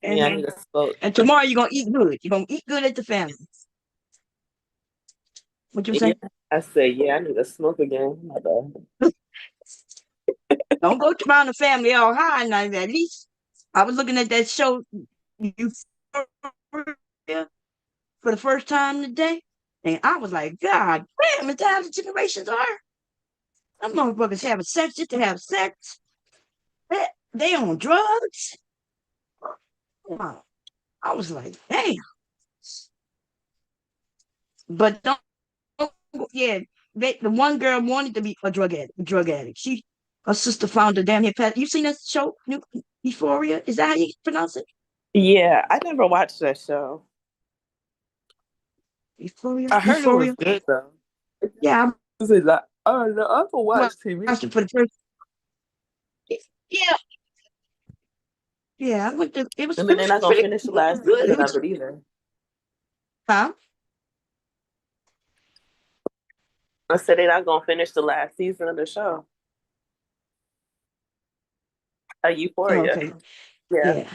and
Yeah, I need to smoke.
and tomorrow you're gonna eat good. You're gonna eat good at the family. What you
Yeah,
say?
I said, yeah, I need to smoke again.
Don't go around the family all high now. At least I was looking at that show you for the first time today, and I was like, God damn, is that how the generations are? Them motherfuckers having sex just to have sex. They on drugs. Wow. I was like, damn. But don't, yeah, the one girl wanted to be a drug addict. Her sister found her damn near past. You seen that show, New Euphoria? Is that how you pronounce it?
Yeah, I never watched that show.
Euphoria,
I heard it was
Euphoria.
good though.
Yeah,
Is it like, oh no, I don't
I
watch TV.
watched it for the first. Yeah, yeah. I went to.
I
It
mean, they're
was
not gonna
pretty
finish the last
good.
season
It
of
was,
it either.
huh?
I said they're not gonna finish the last season of the show.
Oh,
Euphoria.
okay.
Yeah.
Yeah.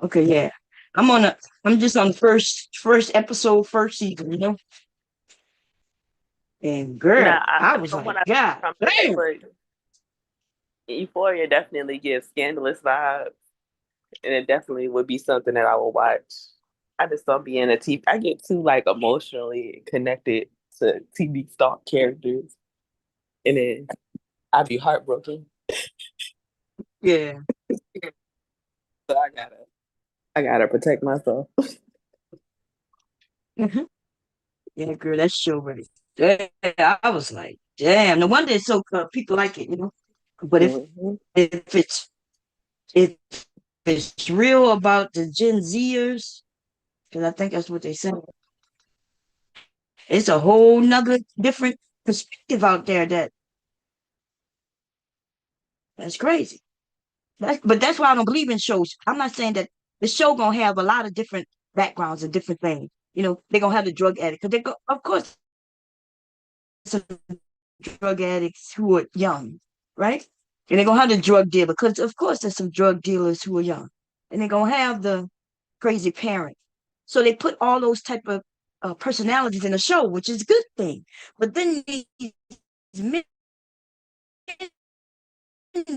Okay. Yeah. I'm on a. I'm just on the first episode, first season. And
Now,
girl, I
I,
was
from what
like,
I
God
from
damn.
Euphoria definitely gives scandalous vibes, and it definitely would be something that I would watch. I just don't be in a TV. I get too like emotionally connected to TV stalk characters, and then I'd be heartbroken.
Yeah.
So I gotta protect myself.
Mhm. Yeah, girl, that show really. Yeah, I was like, damn. No wonder it's so people like it. But
Hmm.
if if it's real about the Gen Zers, because I think that's what they said, it's a whole nother different perspective out there. That's crazy. But that's why I don't believe in shows. I'm not saying that the show gonna have a lot of different backgrounds and different things. They're gonna have the drug addict because they go, of course, it's a drug addicts who are young, right? And they're gonna have the drug dealer, because of course there's some drug dealers who are young. And they're gonna have the crazy parent. So they put all those type of personalities in the show, which is a good thing. But then these men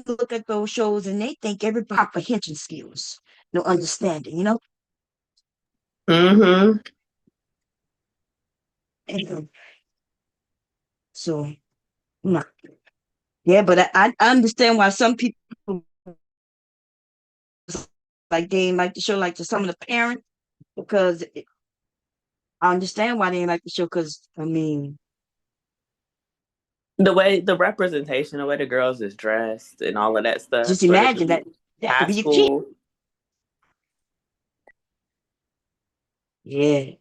look at those shows and they think every comprehension skills, no understanding, you know?
Mm-hmm.
And so, nah. Yeah, but I understand why some people like they ain't like the show, like to some of the parents, because I understand why they ain't like the show. Because I mean,
The way the representation, the way the girls is dressed and all of that stuff
just
for it to
imagine that
be
that could
high
be your kid.
school.
Yeah,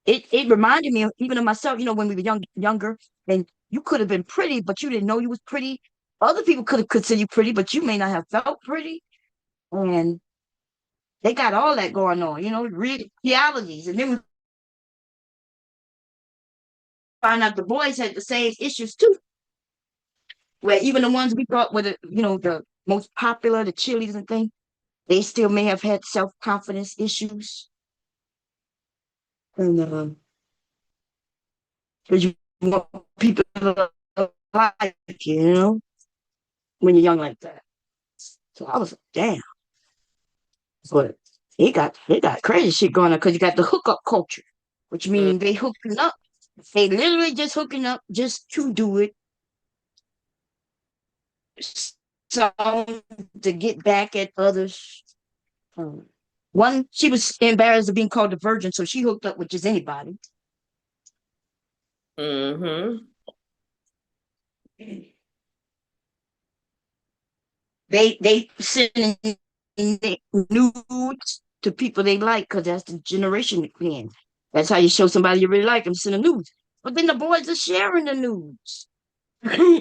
it reminded me of, even of myself. You know, when we were younger, and you could have been pretty, but you didn't know you was pretty. Other people could have considered you pretty, but you may not have felt pretty. And they got all that going on. You know, realities, and then we find out the boys had the same issues too. Where even the ones we thought were the most popular, the cheerleaders and things, they still may have had self-confidence issues. And because you want people to like you, when you're young like that. So I was like, damn. But they got crazy shit going on because you got the hookup culture, which
Mm,
means they hooking up. They literally just hooking up just to do it. Some to get back at others. Um, One, she was embarrassed of being called a virgin, so she hooked up with just anybody.
mm-hmm.
They sending nudes to people they like because that's the generation we're in. That's how you show somebody you really like them, send a nudes. But then the boys are sharing the nudes,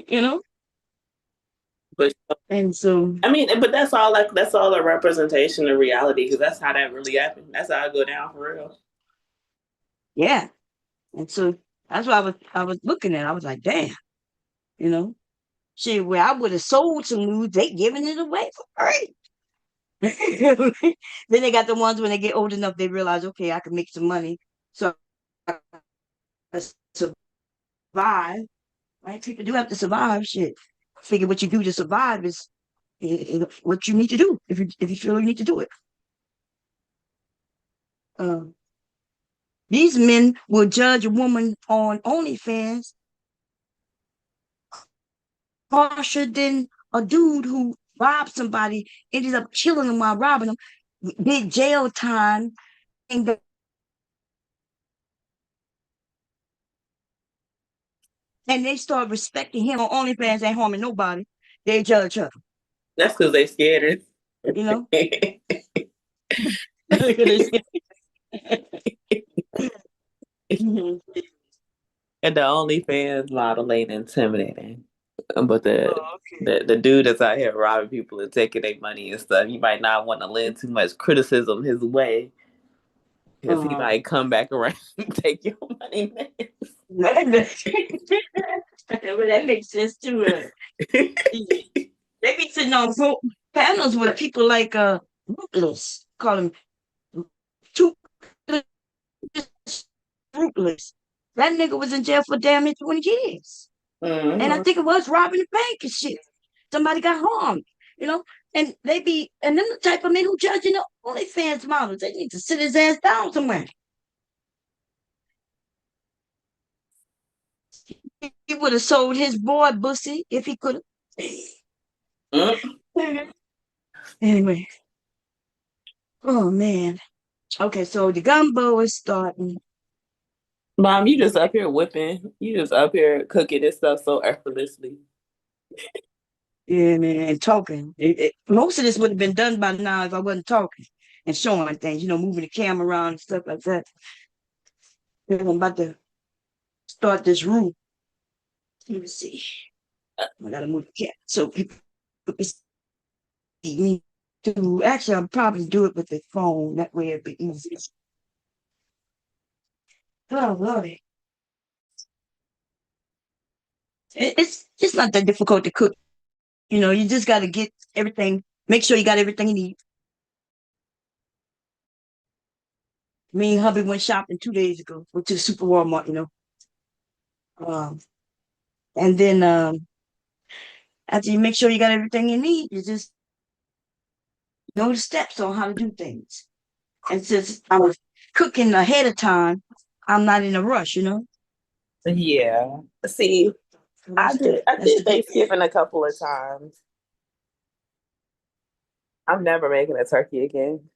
you know.
But
And so
I mean, but that's all a representation of reality because that's how that really happened. That's how it go down for real.
yeah, and so that's what I was looking at. I was like, damn, you know, shit. Where I would have sold some nudes, they giving it away for free. Then they got the ones when they get old enough, they realize, okay, I can make some money, so I survive. Right? People do have to survive. Shit. Figure what you do to survive is what you need to do if you feel you need to do it. Um, these men will judge a woman on OnlyFans harsher than a dude who robbed somebody, ended up killing them while robbing them, did jail time, and they start respecting him on OnlyFans, ain't harming nobody. They judge her,
That's because they scared
you know.
her. And the OnlyFans model ain't intimidating. But
Oh, okay.
the dude that's out here robbing people and taking their money and stuff, you might not want to lend too much criticism his way because he
Uh,
might come back around and take your money
that, well, that makes sense too.
next.
They be sitting on panels with people like Rootless, call him two Rootless. That nigga was in jail for damn near 20 years. And I
Mm-hmm.
think it was robbing the bank and shit. Somebody got harmed, you know? And then the type of men who judging the OnlyFans models, they need to sit his ass down somewhere. He would have sold his boy Bussy if he could
Mm-hmm.
have. Anyway, oh man. Okay, so the gumbo is starting.
Mom, you just up here whipping. You just up here cooking this stuff so effortlessly.
Yeah, man, and talking. Most of this would have been done by now if I wasn't talking and showing things, moving the camera around and stuff like that. I'm about to start this room. Let me see. I gotta move the cat so people can see me. Actually, I'll probably do it with the phone. That way it'd be easier. Oh, Lordy. It's not that difficult to cook. You know, you just got to get everything. Make sure you got everything you need. Me and hubby went shopping 2 days ago. Went to the super Walmart. Um, and then after you make sure you got everything you need, you just know the steps on how to do things. And since I was cooking ahead of time, I'm not in a rush.
Yeah. See,
So
I
that's the
did I
that's
did
the thing.
Thanksgiving a couple of times. I'm never making a turkey again.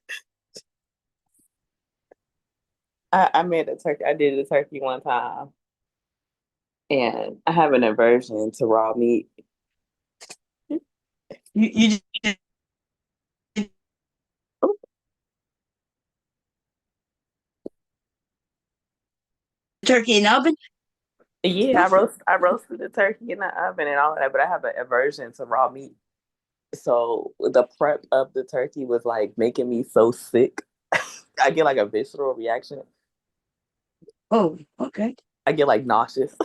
I made a turkey. I did a turkey one time, and I have an aversion to raw meat.
You just turkey in the oven.
Yeah, I roasted the turkey in the oven and all of that, but I have an aversion to raw meat. So the prep of the turkey was like making me so sick. I get like a visceral reaction.
Oh, okay.
I get like nauseous.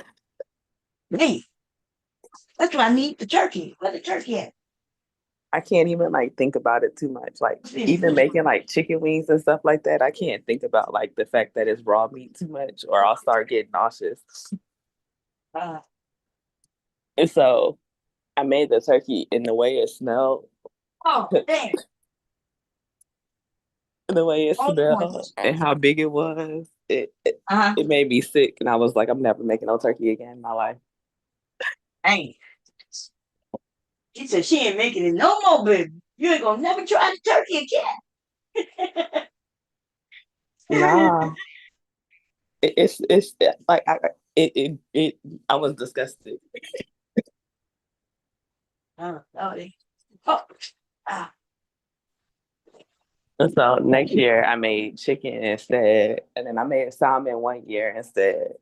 Man, that's why I need the turkey. Where the turkey at?
I can't even like think about it too much. Like even
Finished.
making like chicken wings and stuff like that, I can't think about like the fact that it's raw meat too much, or I'll start getting nauseous.
Uh,
And so I made the turkey, and the way it smelled,
oh, damn.
the way it
All at
smelled,
once.
and how big it was,
Uh-huh.
it made me sick. And I was like, I'm never making no turkey again in my life.
Dang. She said she ain't making it no more, baby. You ain't gonna never try the turkey again.
Nah, it's like it I was disgusted.
Oh, oh, ah,
And so next year I made chicken instead, and then I made salmon one year instead.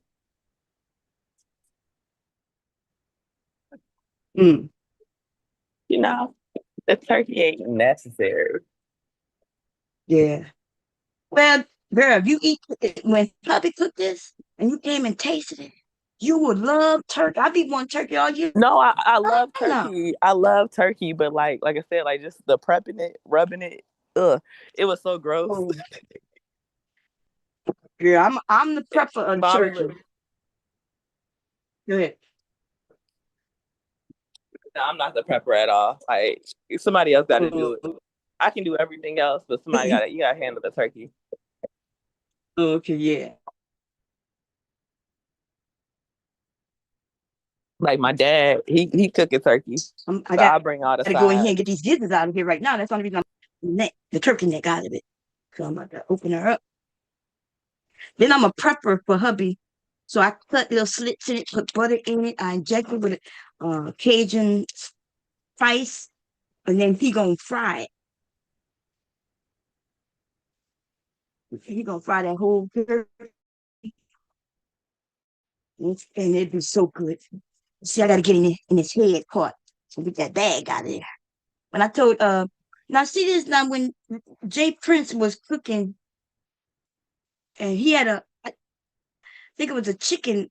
mm,
You know, the turkey ain't necessary.
yeah. Well, girl, if you eat it, when Puppy cooked this and you came and tasted it, you would love turkey. I've been wanting turkey all year
No, I love
now.
turkey. I love turkey, but like I said, like just the prepping it, rubbing it, ugh, it was so gross.
Oh, girl, I'm the prepper of
Mommy
turkey.
was,
Go ahead.
no, I'm not the prepper at all. Like somebody else got to do
Oh,
it. I can do everything else, but somebody got to you got to handle the turkey.
okay, yeah.
Like my dad, he cooking turkey,
I
so
got
I bring all the
to go in here
sides.
and get these gizzards out of here right now. That's the only reason I'm the turkey neck out of it. So I'm about to open her up. Then I'm a prepper for hubby. So I cut little slits in it, put butter in it. I inject it with Cajun spice, and then he gonna fry it. He gonna fry that whole turkey, and it'd be so good. See, I gotta get in his head part to get that bag out of there. When I told now see this now when Jay Prince was cooking and he had I think it was a chicken.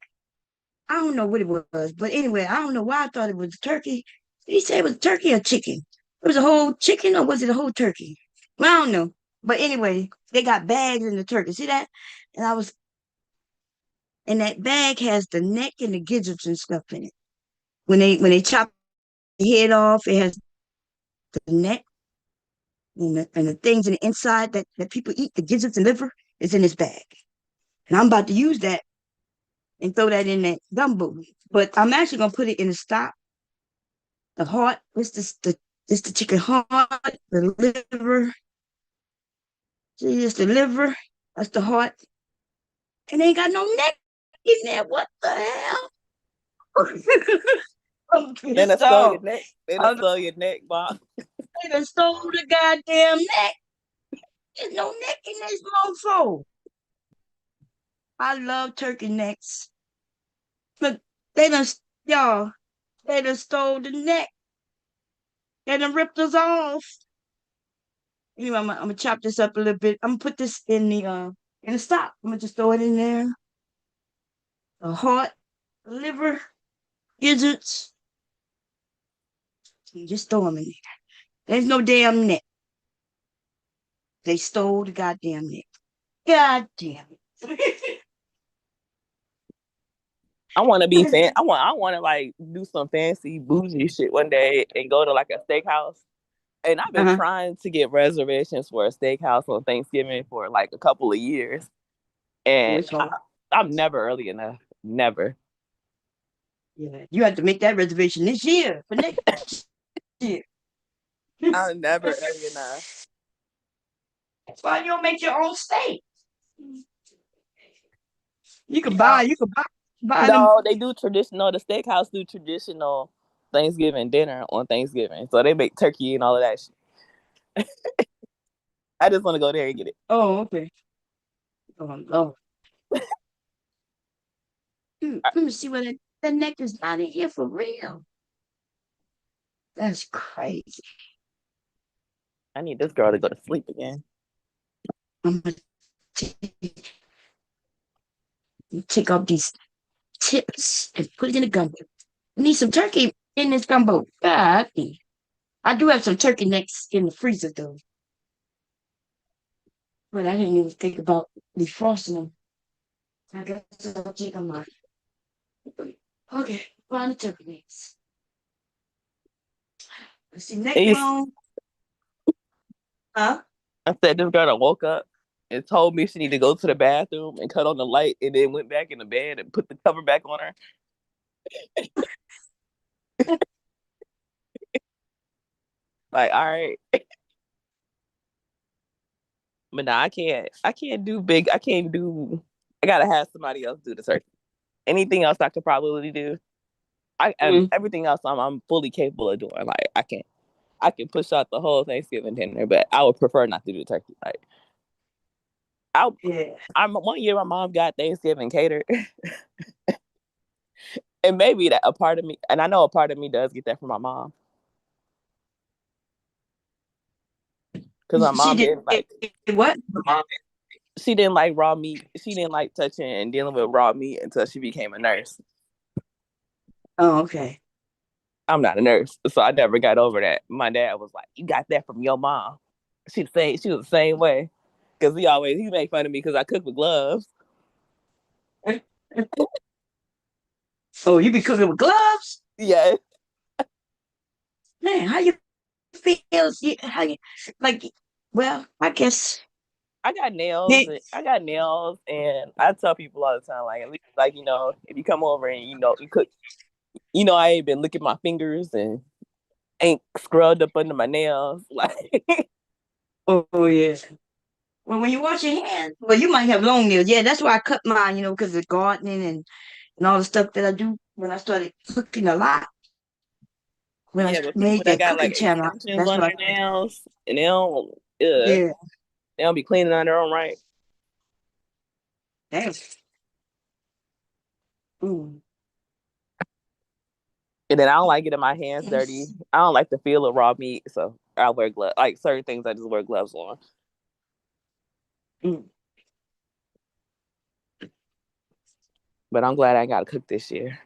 I don't know what it was, but anyway, I don't know why I thought it was turkey. Did he say it was turkey or chicken? It was a whole chicken or was it a whole turkey? Well, I don't know. But anyway, they got bags in the turkey. See that? And and that bag has the neck and the gizzards and stuff in it. When they chop the head off, it has the neck and the things in the inside that people eat, the gizzards and liver, is in this bag. And I'm about to use that and throw that in that gumbo. But I'm actually gonna put it in the stock. The heart, this the chicken heart, the liver. See, it's the liver. That's the heart. And they ain't got no neck in there. What the hell? I'm
Then I
pissed
stole your
off.
neck. Then I
I
stole your neck, Bob.
they done stole the goddamn neck. There's no neck in this mofo. I love turkey necks. But they done, y'all, they done stole the neck. They done ripped us off. Anyway, I'm gonna chop this up a little bit. I'm gonna put this in the stock. I'm gonna just throw it in there. The heart, the liver, gizzards. You just throw them in there. There's no damn net. They stole the goddamn net. God damn it.
I want to be fan. I want to like do some fancy bougie shit one day and go to like a steakhouse. And I've been
Uh-huh.
trying to get reservations for a steakhouse on Thanksgiving for like a couple of years,
Oh,
and
it's hard.
I'm never early enough. Never.
Yeah. You have to make that reservation this year for next year.
I'm never early enough.
That's why you don't make your own steak. You can buy,
No,
you can buy them.
no, they do traditional. The steakhouse do traditional Thanksgiving dinner on Thanksgiving, so they make turkey and all of that shit. I just want to go there and get it.
Oh, okay. Oh, Lord. Let me see what that neck is not in here for real. That's crazy.
I need this girl to go to sleep again.
I'm gonna take off these tips and put it in the gumbo. I need some turkey in this gumbo. God, I do have some turkey necks in the freezer though, but I didn't even think about defrosting them. I guess I'll check them out. Okay, find the turkey necks. Let's see, neck
And
bone. Huh?
I said this girl woke up and told me she need to go to the bathroom and cut on the light, and then went back in the bed and put the cover back on her. Like, all right, but nah, I can't. I can't do big. I can't do. I gotta have somebody else do the turkey. Anything else I could probably do. I am
Mm.
everything else. I'm fully capable of doing. Like I can push out the whole Thanksgiving dinner, but I would prefer not to do turkey. Like I
Yeah.
I'm one year my mom got Thanksgiving catered, and maybe that a part of me, and I know a part of me does get that from my mom, because my
She
mom
did
didn't like
what?
she didn't like raw meat. She didn't like touching and dealing with raw meat until she became a nurse.
Oh, okay.
I'm not a nurse, so I never got over that. My dad was like, "You got that from your mom." She was the same way, because he made fun of me because I cook with gloves.
Oh, you be cooking with gloves?
Yeah,
Man, how you feel? How you like? Well, I guess.
I got nails.
Yeah.
I got nails, and I tell people all the time, like at least, like if you come over and you cook, I ain't been licking my fingers and ain't scrubbed up under my nails. Like,
Oh, yeah. Well, when you wash your hands, well, you might have long nails. Yeah, that's why I cut mine. Because of gardening and all the stuff that I do. When I started cooking a lot, when I
yeah, but people
made
that
that
got like
cooking channel,
extensions
that's
on
what
their
I.
nails and
Yeah.
they don't be cleaning on their own right.
Damn. Mm.
And then I don't like getting my hands dirty.
Yes.
I don't like the feel of raw meat, so I wear gloves. Like certain things, I just wear gloves on.
Mm.
But I'm glad I got to cook this year.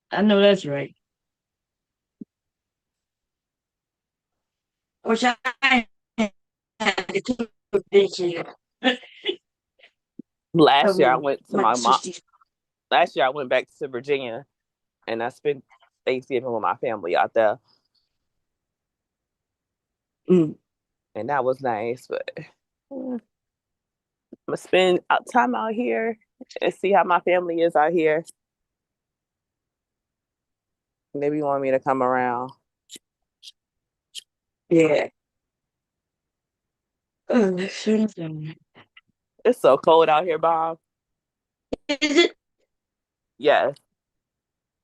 I know that's right. Wish I had to cook this year.
Last year I
So
went to
my
my mom.
sister's.
Last year I went back to Virginia, and I spent Thanksgiving with my family out there,
Mm.
and that was nice. But I'm gonna spend time out here and see how my family is out here. Maybe want me to come around.
Yeah. Sure.
It's so cold out here, Bob.
Is it?
Yes.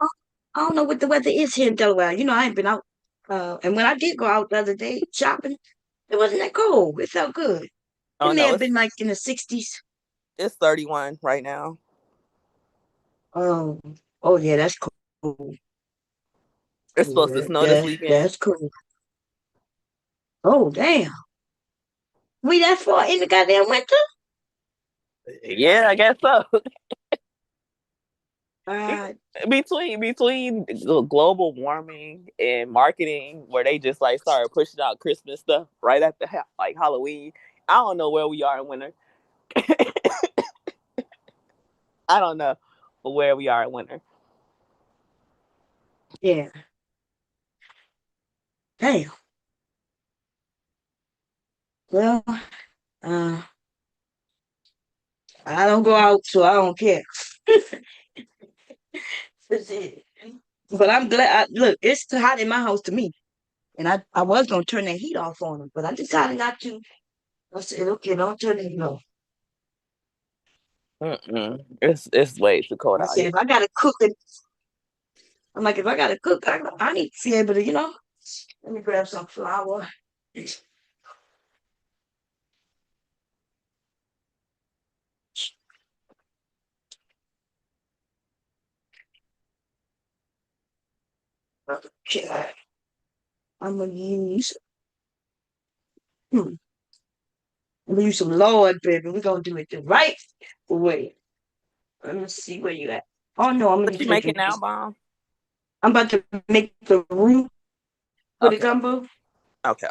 I I don't know what the weather is here in Delaware. I ain't been out. And when I did go out the other day shopping, it wasn't that cold. It felt good.
Oh
It may
no,
have been like in the 60s.
it's 31 right now.
Oh, oh yeah, that's cool.
It's supposed to
Yeah,
snow this weekend.
that's cool. Oh, damn. We that far in the goddamn winter?
Yeah, I guess so.
Uh,
Between global warming and marketing, where they just like started pushing out Christmas stuff right after like Halloween. I don't know where we are in winter. I don't know where we are in winter.
yeah. Damn. Well, uh, I don't go out, so I don't care. That's it. But I'm glad. Look, it's too hot in my house to me, and I was gonna turn that heat off on them, but I decided not to. I said, okay, don't turn the heat off.
Mm-mm. It's way too cold
I
out
said,
here.
if I gotta cook it, I'm like, if I gotta cook, I need to be able to, let me grab some flour. Okay, I'm gonna use, hmm, I'm gonna use some Lord, baby. We're gonna do it the right way. Let me see where you at. Oh no, I'm
What
gonna
you
make
making
it.
now, Mom?
I'm about to make the roux for the
Okay,
gumbo.
okay.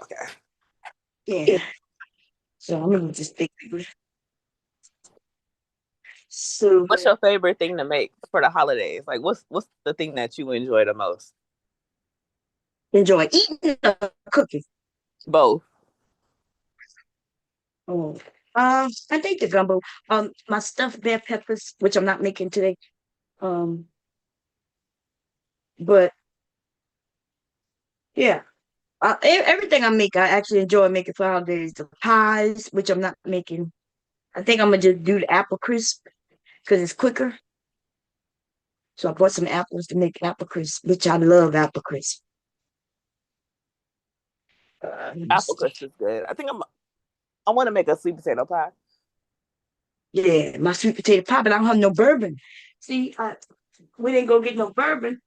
Yeah. So I'm gonna just take so
What's your favorite thing to make for the holidays? Like, what's the thing that you enjoy the most?
enjoy eating or cooking.
Both.
Oh. I think the gumbo. My stuffed bell peppers, which I'm not making today. Um, but yeah, everything I make, I actually enjoy making for holidays. The pies, which I'm not making. I think I'm gonna just do the apple crisp because it's quicker. So I bought some apples to make apple crisp, which I love apple crisp. Let me
Apple
see.
crisp is good. I want to make a sweet potato pie.
Yeah, my sweet potato pie, but I don't have no bourbon. See, we didn't go get no bourbon.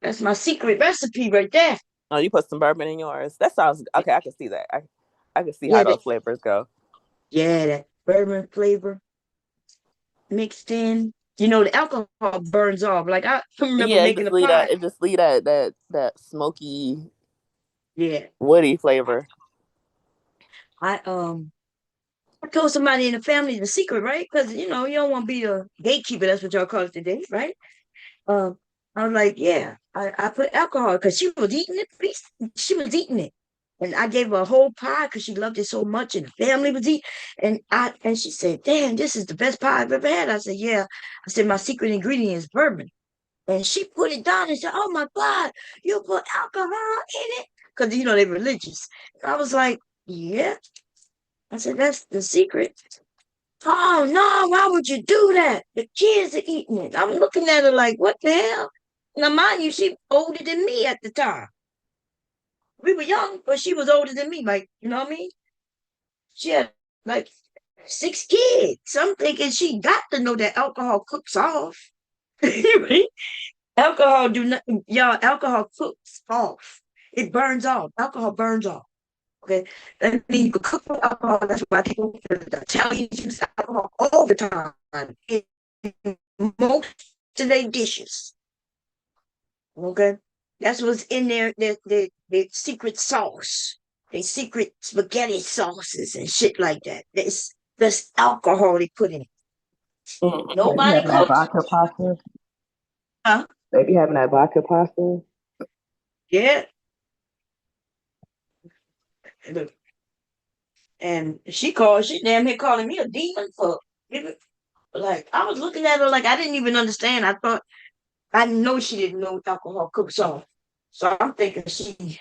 That's my secret recipe right there.
Oh, you put some bourbon in yours. That sounds okay. I can see that. I can see how
Yeah,
those flavors go.
that bourbon flavor mixed in. The alcohol burns off. Like I can remember
Yeah, it
making
just
a
leave
pie.
that. It just leave that smoky,
Yeah,
woody flavor.
I I told somebody in the family the secret, right? Because you don't want to be a gatekeeper. That's what y'all call it today, right? Um, I was like, yeah, I put alcohol because she was eating it. She was eating it, and I gave her a whole pie because she loved it so much, and the family was eating. And she said, "Damn, this is the best pie I've ever had." I said, "Yeah." I said, "My secret ingredient is bourbon." And she put it down and said, "Oh my God, you put alcohol in it?" Because they're religious. And I was like, "Yeah." I said, "That's the secret." Oh no, why would you do that? The kids are eating it. I'm looking at her like, what the hell? Now, mind you, she older than me at the time. We were young, but she was older than me. Like, you know what I mean? She had like 6 kids. So I'm thinking she got to know that alcohol cooks off. Right? Alcohol do not, y'all, alcohol cooks off. It burns off. Alcohol burns off. Okay. That means you can cook with alcohol. That's why people, the Italians use alcohol all the time in most of their dishes. Okay. That's what's in their secret sauce. Their secret spaghetti sauces and shit like that. That's alcohol they put in it.
Maybe
Nobody
having that
cooks.
vodka pasta.
Huh?
Maybe having that vodka pasta.
Yeah. And she damn near calling me a demon for like I was looking at her like I didn't even understand. I know she didn't know alcohol cooks off. So I'm thinking she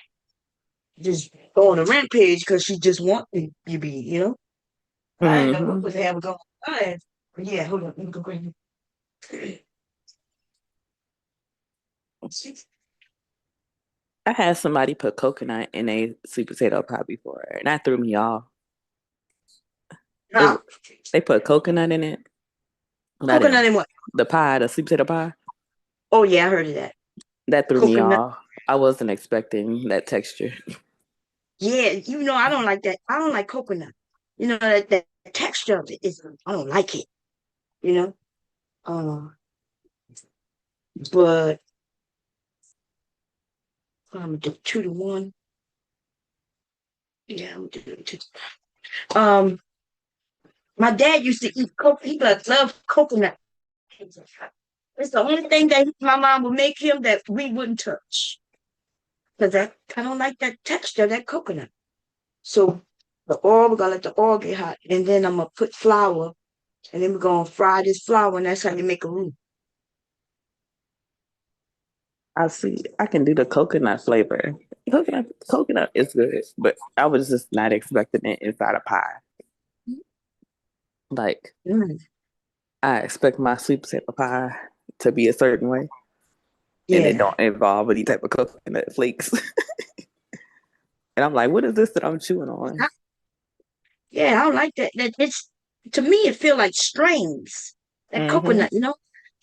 just go on a rampage because she just wanted you be. I didn't know what
Hmm.
was ever going on. But yeah, hold on, let me go grab you.
I had somebody put coconut in a sweet potato pie before, and that threw me off. It
Huh?
was, they put coconut in it. Not in
Coconut and what?
the pie, the sweet potato pie.
Oh yeah, I heard of that.
That threw me
Coconut.
off. I wasn't expecting that texture.
Yeah, I don't like that. I don't like coconut. That texture of it is I don't like it, you know. Uh but I'm gonna do 2 to 1. Yeah, I'm gonna do it 2. My dad used to eat coconut. He like love coconut. It's the only thing that my mom would make him that we wouldn't touch because I don't like that texture of that coconut. So the oil, we're gonna let the oil get hot, and then I'm gonna put flour, and then we're gonna fry this flour, and that's how you make a roux.
I see. I can do the coconut flavor. Coconut is good, but I was just not expecting it inside a pie. Like
Mm,
I expect my sweet potato pie to be a certain way, and it
yeah,
don't involve any type of coconut flakes. And I'm like, what is this that I'm chewing on?
yeah, I don't like that. That it's to me, it feel like strings. That
Mm-hmm.
coconut,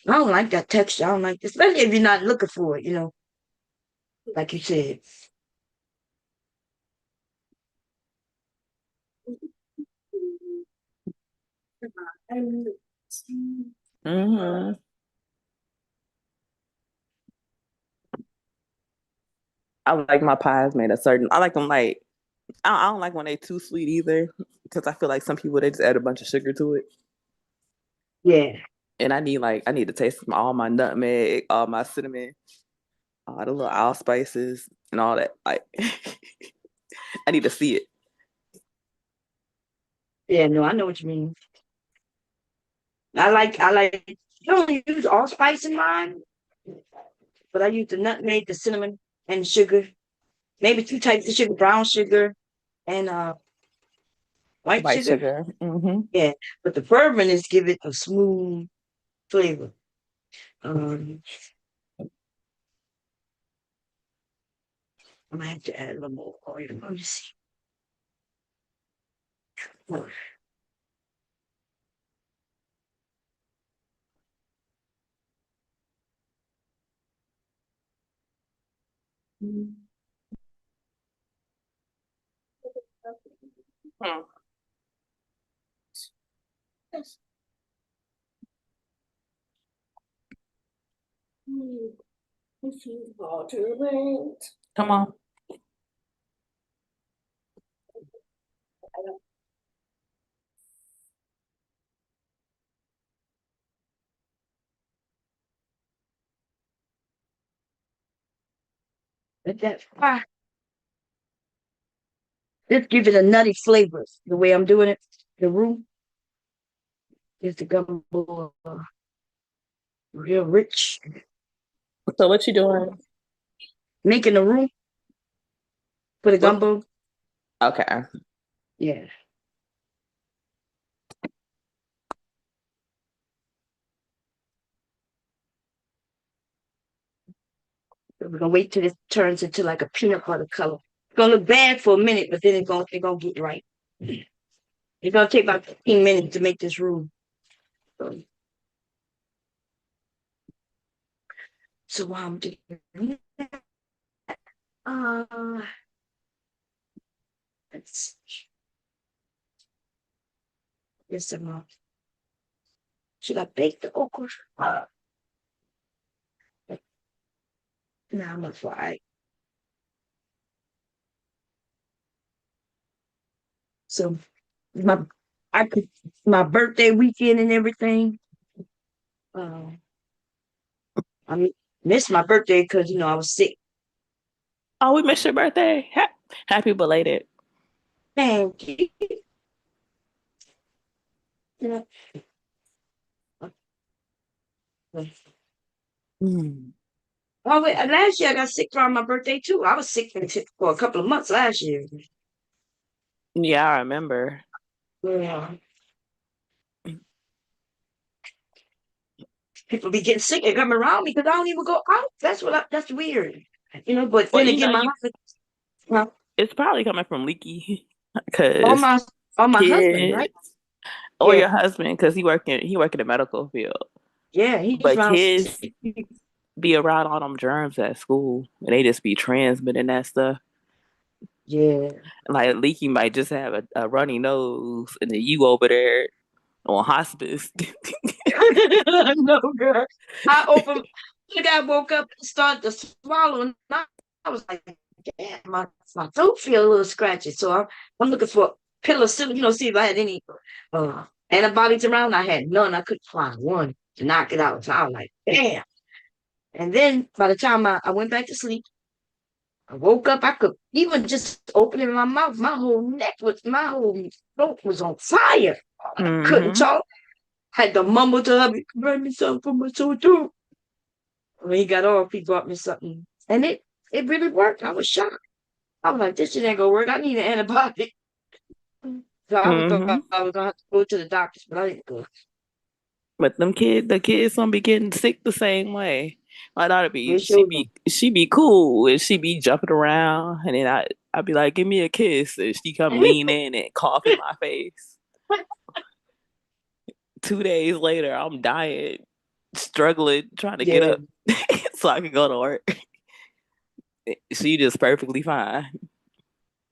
I don't like that texture. I don't like, especially if you're not looking for it. Like you said.
Mm-hmm. I like my pies made a certain. I like them like I don't like when they too sweet either because I feel like some people they just add a bunch of sugar to it,
Yeah,
and I need to taste all my nutmeg, all my cinnamon, all the little allspices and all that. Like I need to see it.
yeah, no, I know what you mean. I like. I don't use allspice in mine, but I use the nutmeg, the cinnamon, and sugar. Maybe 2 types of sugar: brown sugar and white
White
sugar.
sugar. Mm-hmm.
Yeah, but the bourbon is give it a smooth flavor. Um, I might have to add a little more oil. Let me see.
Hmm. Come on.
Let that fry. Just give it a nutty flavor. The way I'm doing it, the roux is the gumbo real rich.
So what you doing?
Making the roux for the
What?
gumbo.
Okay.
Yeah. So we're gonna wait till it turns into like a peanut butter color. It's gonna look bad for a minute, but then it's gonna get right. It's gonna take about 15 minutes to make this roux. So, while I'm doing uh let's see. Yes, should I bake the okra? Now I'm gonna fry it. So my I could my birthday weekend and everything. Uh, I missed my birthday because I was sick.
Oh, we missed your birthday. Happy belated.
Thank you. Yeah.
Mm.
Oh wait, last year I got sick around my birthday too. I was sick for a couple of months last year.
Yeah, I remember.
Yeah. People be getting sick and come around me because I don't even go out. That's weird. But
Well,
then again, my
you
husband, well,
it's probably coming from Leaky
all
because
my all my husband, right?
kids or
Yeah,
your husband because he work in the medical field.
yeah, he's
But
around
kids
60.
be around all them germs at school and they just be transmitting that stuff.
Yeah.
Like Leaky might just have a runny nose and then you over there on hospice.
No, girl. I open. The guy woke up and started to swallow, and I was like, damn, my throat feel a little scratchy. So I'm looking for penicillin, see if I had any antibiotics around. I had none. I couldn't find one to knock it out. So I was like, damn. And then by the time I went back to sleep, I woke up. I could even just opening my mouth, my whole throat was on fire. I couldn't
Mm-hmm.
talk. Had to mumble to her, bring me something for my sore throat. When he got off, he brought me something, and it really worked. I was shocked. I was like, this shit ain't gonna work. I need an antibiotic. So I
Mm-hmm.
thought I was gonna have to go to the doctors, but I didn't go.
But the kids gonna be getting sick the same way. My daughter
They
be
showed them.
she be cool and she be jumping around and then I be like, give me a kiss and she come lean in and cough in my face. 2 days later, I'm dying, struggling, trying to get
Yeah,
up so I can go to work. She just perfectly fine.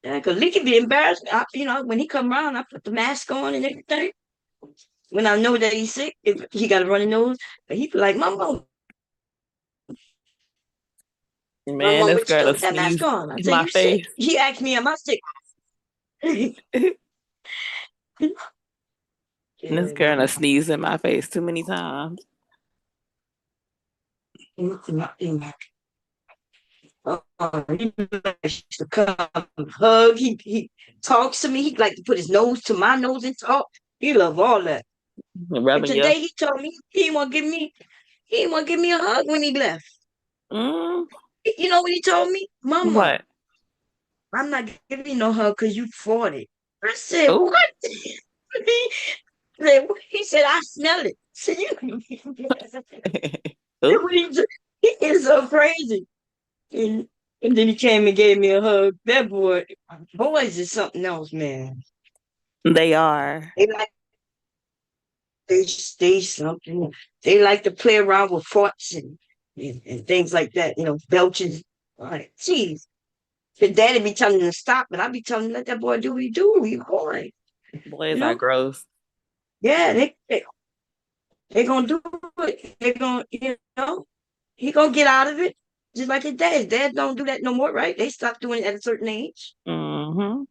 yeah, because he can be embarrassed. When he come around, I put the mask on and everything. When I know that he's sick, if he got a runny nose, but he be like,
Man,
Mama,
this
what you
girl
doing
to
with that mask
sneeze
on? I
in
say,
my
you sick?
face.
He asked me, am I sick?
This
Yeah,
girl to
man.
sneeze in my face too many times.
He likes to come hug. He talks to me. He like to put his nose to my nose and talk. He love all that. And
Rubbing your
today he told me he didn't want to give me a hug when he left.
mm,
You know what he told me? Mama,
what?
I'm not giving you no hug because you fought it. I said,
Oh.
what? He said, I smell it. So you,
Oh,
he is so crazy. And, and then he came and gave me a hug. That boys is something else, man.
they are.
They like they stay something. They like to play around with forts and things like that, belches. Like, geez. His daddy be telling him to stop, but I be telling him, let that boy do what he do. He boy. You
Boys are
know?
gross.
Yeah, they gonna do it. They gonna, he gonna get out of it. Just like his dad. His dad don't do that no more, right? They stopped doing it at a certain age.
Mm-hmm.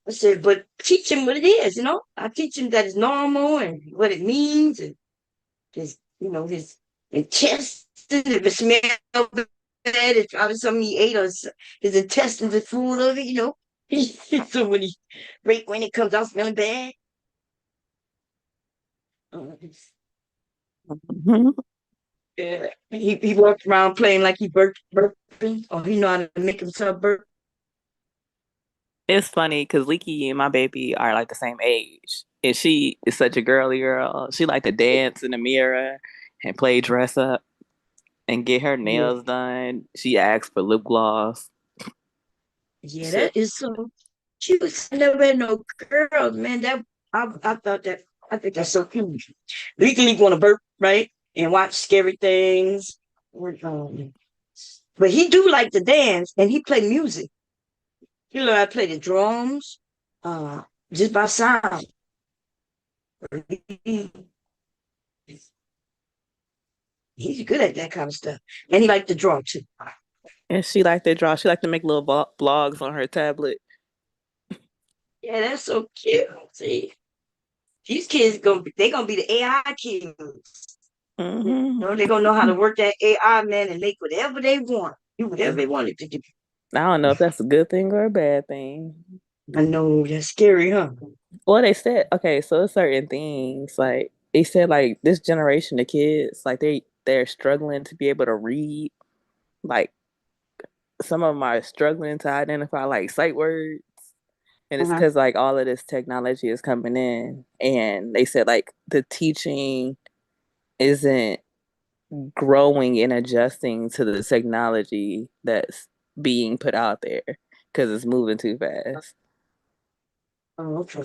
I said, but teach him what it is. I teach him that it's normal and what it means and his intestines, if it smells bad, it's probably something he ate or his intestines are full of it. So when it comes out smelling bad, uh,
Mm-hmm.
yeah, he walked around playing like he burping, or he know how to make himself burp.
It's funny because Leaky and my baby are like the same age. And she is such a girly girl. She like to dance in the mirror and play dress up and get her
Yeah,
nails done. She asks for lip gloss.
yeah,
She,
that is so cute. I never had no girls, man. I thought that I think that's so cute. Legally want to burp, right? And watch scary things. Um, but he do like to dance and he play music. He learn how to play the drums, uh, just by sound. He, he's good at that kind of stuff. And he like to draw too.
and she like to draw. She like to make little blogs on her tablet.
Yeah, that's so cute. See, these kids they gonna be the AI kids.
Mm-hmm.
They're gonna know how to work that AI, man, and make whatever they want, do whatever they wanted to do.
I don't know if that's a good thing or a bad thing.
I know that's scary, huh?
Well, they said okay, so certain things like they said like this generation of kids like they're struggling to be able to read. Like some of them are struggling to identify like sight words, and it's
Uh-huh.
because like all of this technology is coming in, and they said like the teaching isn't growing and adjusting to the technology that's being put out there because it's moving too fast.
Oh, okay.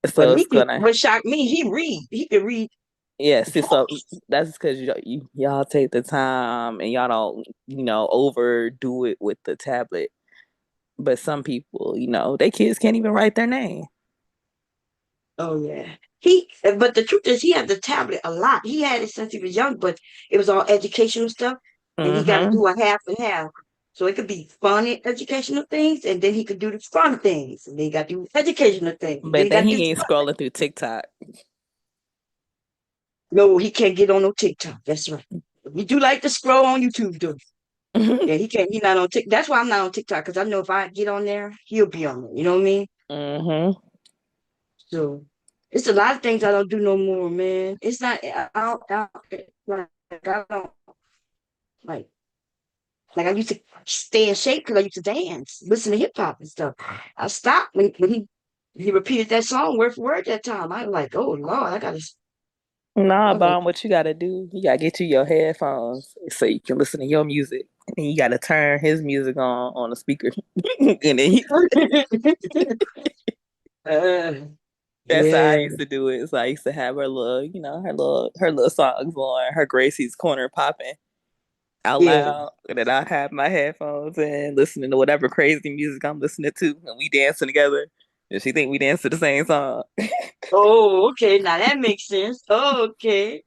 But
So it's gonna
what shocked me, he read. He could read
yes, so
books.
that's because y'all take the time and y'all don't overdo it with the tablet. But some people, they kids can't even write their name.
Oh yeah. But the truth is, he had the tablet a lot. He had it since he was young, but it was all educational stuff, and he got to
Mm-hmm.
do a half and half. So it could be funny educational things, and then he could do the fun things, and then he got to do educational things, and then
But
he
then
got to do
he ain't
fun.
scrolling through TikTok.
No, he can't get on no TikTok. That's right. We do like to scroll on YouTube, though. Yeah, he can't. He not on TikTok. That's why I'm not on TikTok because I know if I get on there, he'll be on there. You know what I mean?
Mm-hmm.
So it's a lot of things I don't do no more, man. It's not. Like I don't like like I used to stay in shape because I used to dance, listen to hip hop and stuff. I stopped when he repeated that song word for word that time. I was like, oh Lord, I gotta.
Nah,
I was like,
Bomb, what you gotta do, you gotta get you your headphones so you can listen to your music. And you gotta turn his music on the speaker. And then
uh,
that's how I
yeah,
used to do it. So I used to have her little, her little songs on, her Gracie's Corner popping out
yeah.
loud. And then I have my headphones and listening to whatever crazy music I'm listening to, and we dancing together. And she think we dance to the same song.
Oh, okay. Now that makes sense. Oh, okay.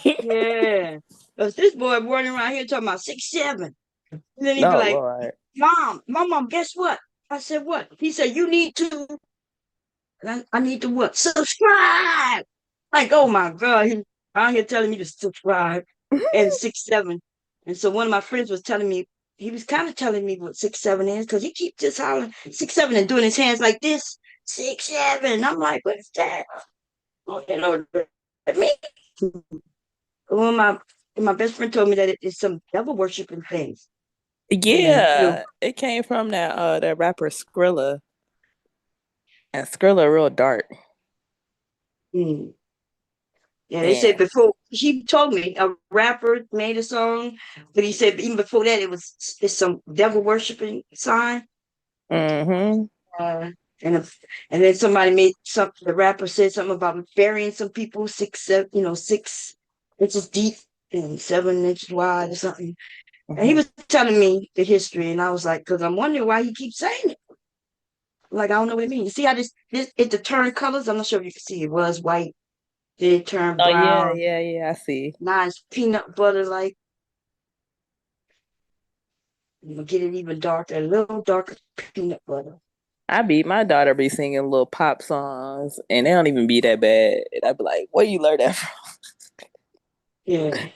Yeah. Because this boy running around here talking about 6'7". And then he'd be
Oh
like,
Lord.
Mom, guess what? I said, what? He said, you need to, and I need to what? Subscribe. Like, oh my God, he around here telling me to subscribe and 6'7". And so one of my friends was telling me, he was kind of telling me what 6'7" is because he keeps just hollering 6'7" and doing his hands like this, 6'7". I'm like, what's that? Oh, you know, me. Well, my best friend told me that it's some devil worshiping things. And
Yeah, it came from that rapper Skrilla. And Skrilla real dark.
mm, yeah, they said
And
before he told me a rapper made a song, but he said even before that it's some devil worshiping sign.
mm-hmm.
Uh, and if, and then somebody made something. The rapper said something about burying some people 6, 7, 6 inches deep and 7 inches wide or something. And he
Mm-hmm.
was telling me the history, and I was like, because I'm wondering why he keeps saying it. Like I don't know what it means. You see how this it the turn colors? I'm not sure if you can see. It was white, then it turned
Oh yeah,
brown.
yeah, yeah, I see.
Now it's peanut butter like. You know, get it even darker, a little darker peanut butter.
My daughter be singing little pop songs and they don't even be that bad. And I be like, where you learn that from?
Yeah.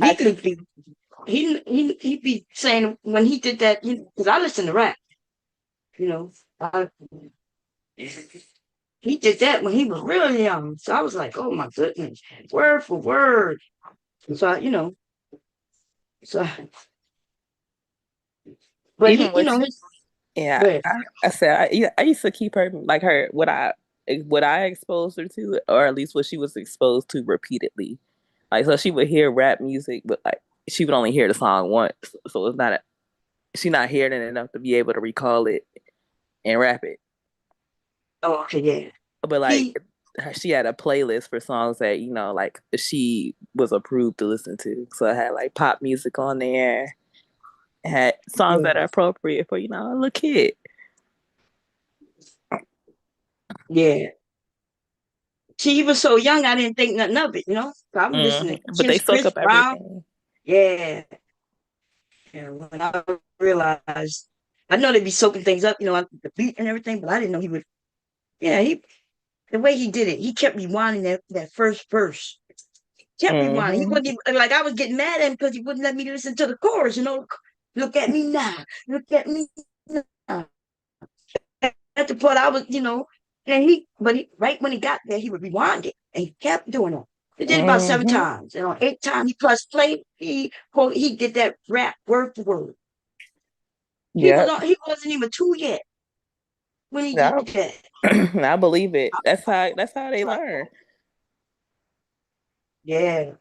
I
He
could
could be he be saying when he did that because I listen to rap, you know. I, he did that when he was really young. So I was like, oh my goodness, word for word. So so but
even with
his
yeah,
but
I said I used to keep her like her what I exposed her to, or at least what she was exposed to repeatedly. Like so she would hear rap music, but like she would only hear the song once. So it's not she not hearing it enough to be able to recall it and rap it.
oh okay, yeah.
But like
He
she had a playlist for songs that like she was approved to listen to. So I had like pop music on there, had songs
yeah,
that are appropriate for a little kid.
yeah. She was so young I didn't think nothing of it. So I was listening.
But
She
they
was
soak
Chris
up
Brown.
everything.
Yeah. And when I realized, I know they'd be soaking things up, the beat and everything, but I didn't know he would. Yeah, the way he did it, he kept rewinding that first verse. Kept rewinding. He
Hmm.
wasn't even like I was getting mad at him because he wouldn't let me listen to the chorus. Look at me now. Look at me now. At the part I was. And right when he got there, he would rewind it. And he kept doing it. He did it about 7
Hmm.
times. And on 8 times he pressed play, he did that rap word for word.
Yep.
He wasn't even two yet when he did
Yeah.
that.
I believe it. That's how they learn.
Yeah.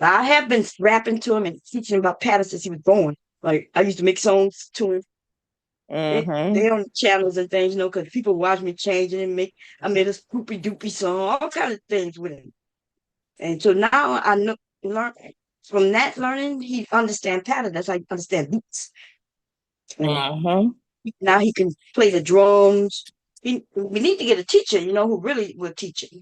I have been rapping to him and teaching him about patterns since he was born. Like I used to make songs to him. They
Hmm.
on the channels and things, because people watch me changing and I made a spoopy doopy song, all kind of things with him. And so now I know learn from that learning, he understand patterns. That's how he understand beats. And
Hmm.
now he can play the drums. We need to get a teacher, who really will teach it.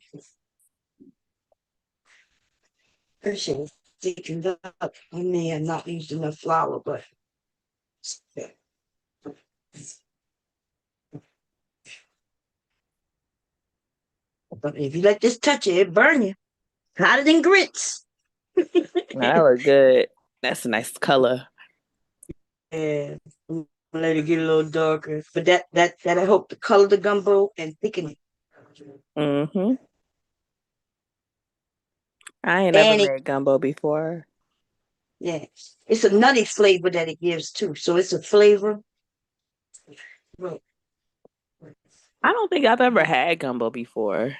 Her shit is sticking up. I may have not used enough flour, but if you let this touch it, it burn you. Hotter than grits.
Now that look good. That's a nice color.
Yeah, I'm gonna let it get a little darker. But that'll help to color the gumbo and thicken it.
Mm-hmm. I ain't never
And it,
made gumbo before.
yeah, it's a nutty flavor that it gives too. So it's a flavor. Well,
I don't think I've ever had gumbo before.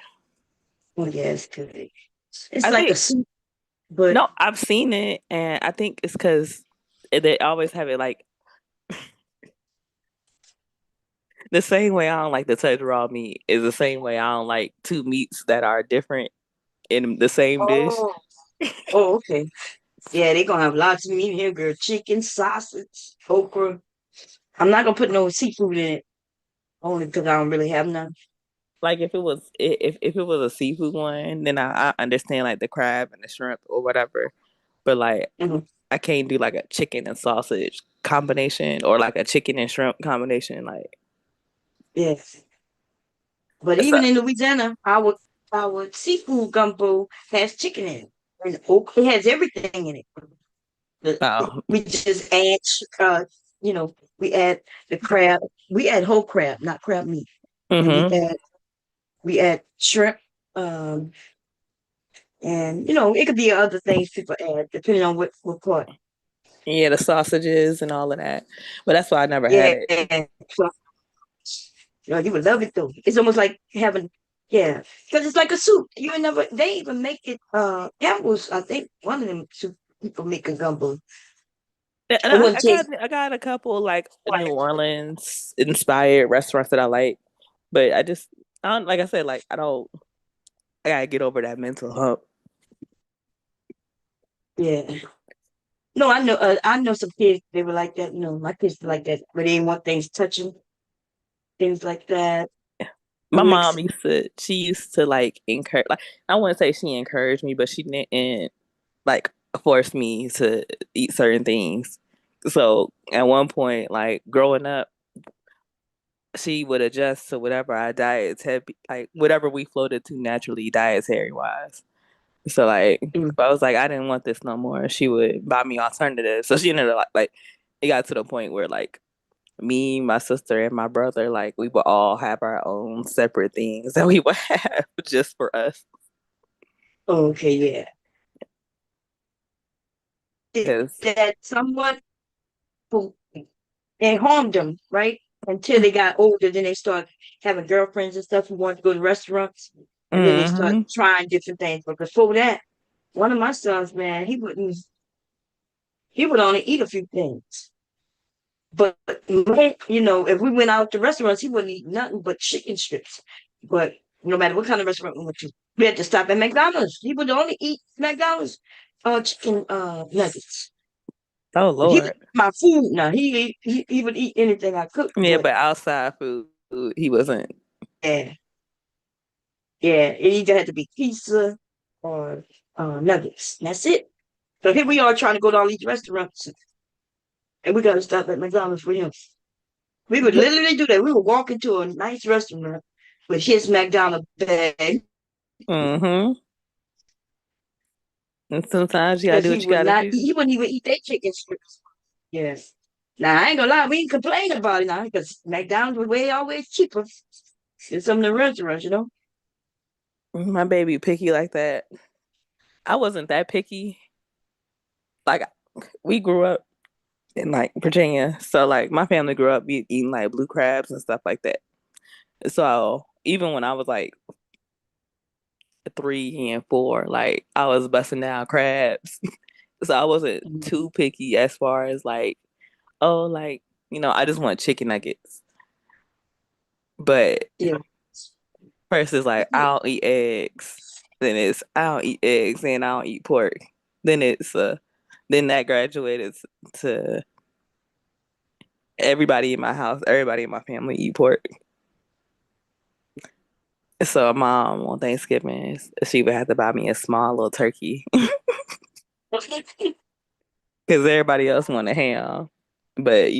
oh yeah, it's good. It's
I
like a
think
soup, but
no, I've seen it, and I think it's because they always have it like the same way I don't like to touch raw meat is the same way I don't like two meats that are different in the same dish.
oh, oh, okay. Yeah, they gonna have lots of meat here, girl. Chicken, sausage, okra. I'm not gonna put no seafood in it, only because I don't really have none.
Like if it was a seafood one, then I understand like the crab and the shrimp or whatever. But like
Mhm.
I can't do like a chicken and sausage combination or like a chicken and shrimp combination. Like
Yes. But
so,
even in Louisiana, our seafood gumbo has chicken in it. And it has everything in it.
oh,
We just add, we add the crab. We add whole crab, not crab meat, and we
mm-hmm.
add shrimp. Um, and it could be other things people add depending on what part.
Yeah, the sausages and all of that. But that's why I never had
Yeah,
it.
so, you would love it though. It's almost like having, yeah, because it's like a soup. You would never. They even make it. Campbell's, I think one of them soup people make a gumbo.
And
I wouldn't take.
I got a couple like New Orleans inspired restaurants that I like, but I don't like I said like I gotta get over that mental hump.
Yeah. No, I know. I know some kids. They were like that. My kids were like that, where they didn't want things touching, things like that. A
My
mix.
mom she used to like encourage like I wouldn't say she encouraged me, but she didn't like force me to eat certain things. So at one point, like growing up, she would adjust to whatever our diets had, like whatever we floated to naturally, dietary wise. So like,
Mm.
if I was like, I didn't want this no more, she would buy me alternatives. So she ended up like it got to the point where like me, my sister, and my brother, like we would all have our own separate things that we would have just for us.
Oh, okay, yeah. Did
Because
that somewhat who and harmed them, right? Until they got older, then they start having girlfriends and stuff who want to go to restaurants, and then they start
hmm
trying different things. But before that, one of my sons, man, he would only eat a few things. But if we went out to restaurants, he wouldn't eat nothing but chicken strips. But no matter what kind of restaurant we went to, we had to stop at McDonald's. He would only eat McDonald's chicken nuggets.
oh
But he would
Lord,
eat my food now. He would eat anything I cooked,
yeah,
but
but outside food, he wasn't.
yeah, yeah, it either had to be pizza or nuggets. That's it. So here we are trying to go to all these restaurants, and we got to stop at McDonald's for him. We would literally do that. We would walk into a nice restaurant with his McDonald's bag
hmm And sometimes you gotta
because
do what you gotta do.
he wouldn't even eat that chicken strips. Yes. Now I ain't gonna lie, we ain't complain about it now because McDonald's was way always cheaper than some of the restaurants.
My baby picky like that. I wasn't that picky. Like we grew up in like Virginia, so like my family grew up eating like blue crabs and stuff like that. So even when I was like 3 and 4, like I was busting down crabs. So I wasn't
Mhm.
too picky as far as like, oh, like, I just want chicken nuggets. But
Yeah.
first it's like I don't eat eggs. Then it's I don't eat eggs and I don't eat pork. Then it's then that graduated to everybody in my house, everybody in my family eat pork. So mom on Thanksgiving, she would have to buy me a small little turkey because everybody else want a ham. But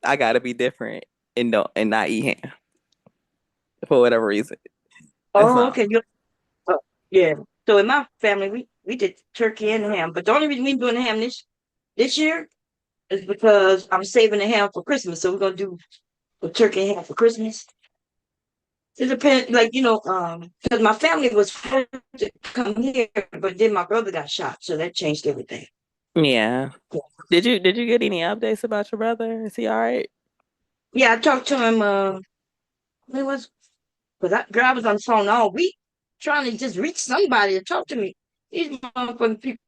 I gotta be different and don't and not eat ham for whatever reason. And
Oh,
so
okay. Oh, yeah. So in my family, we did turkey and ham, but the only reason we're doing the ham this year is because I'm saving the ham for Christmas. So we're gonna do a turkey and ham for Christmas. It depends, like because my family was first to come here, but then my brother got shot, so that changed everything.
yeah. Did you get any updates about your brother? Is he all right?
Yeah, I talked to him. When was because girl, I was on the phone all week trying to just reach somebody to talk to me. These motherfucking people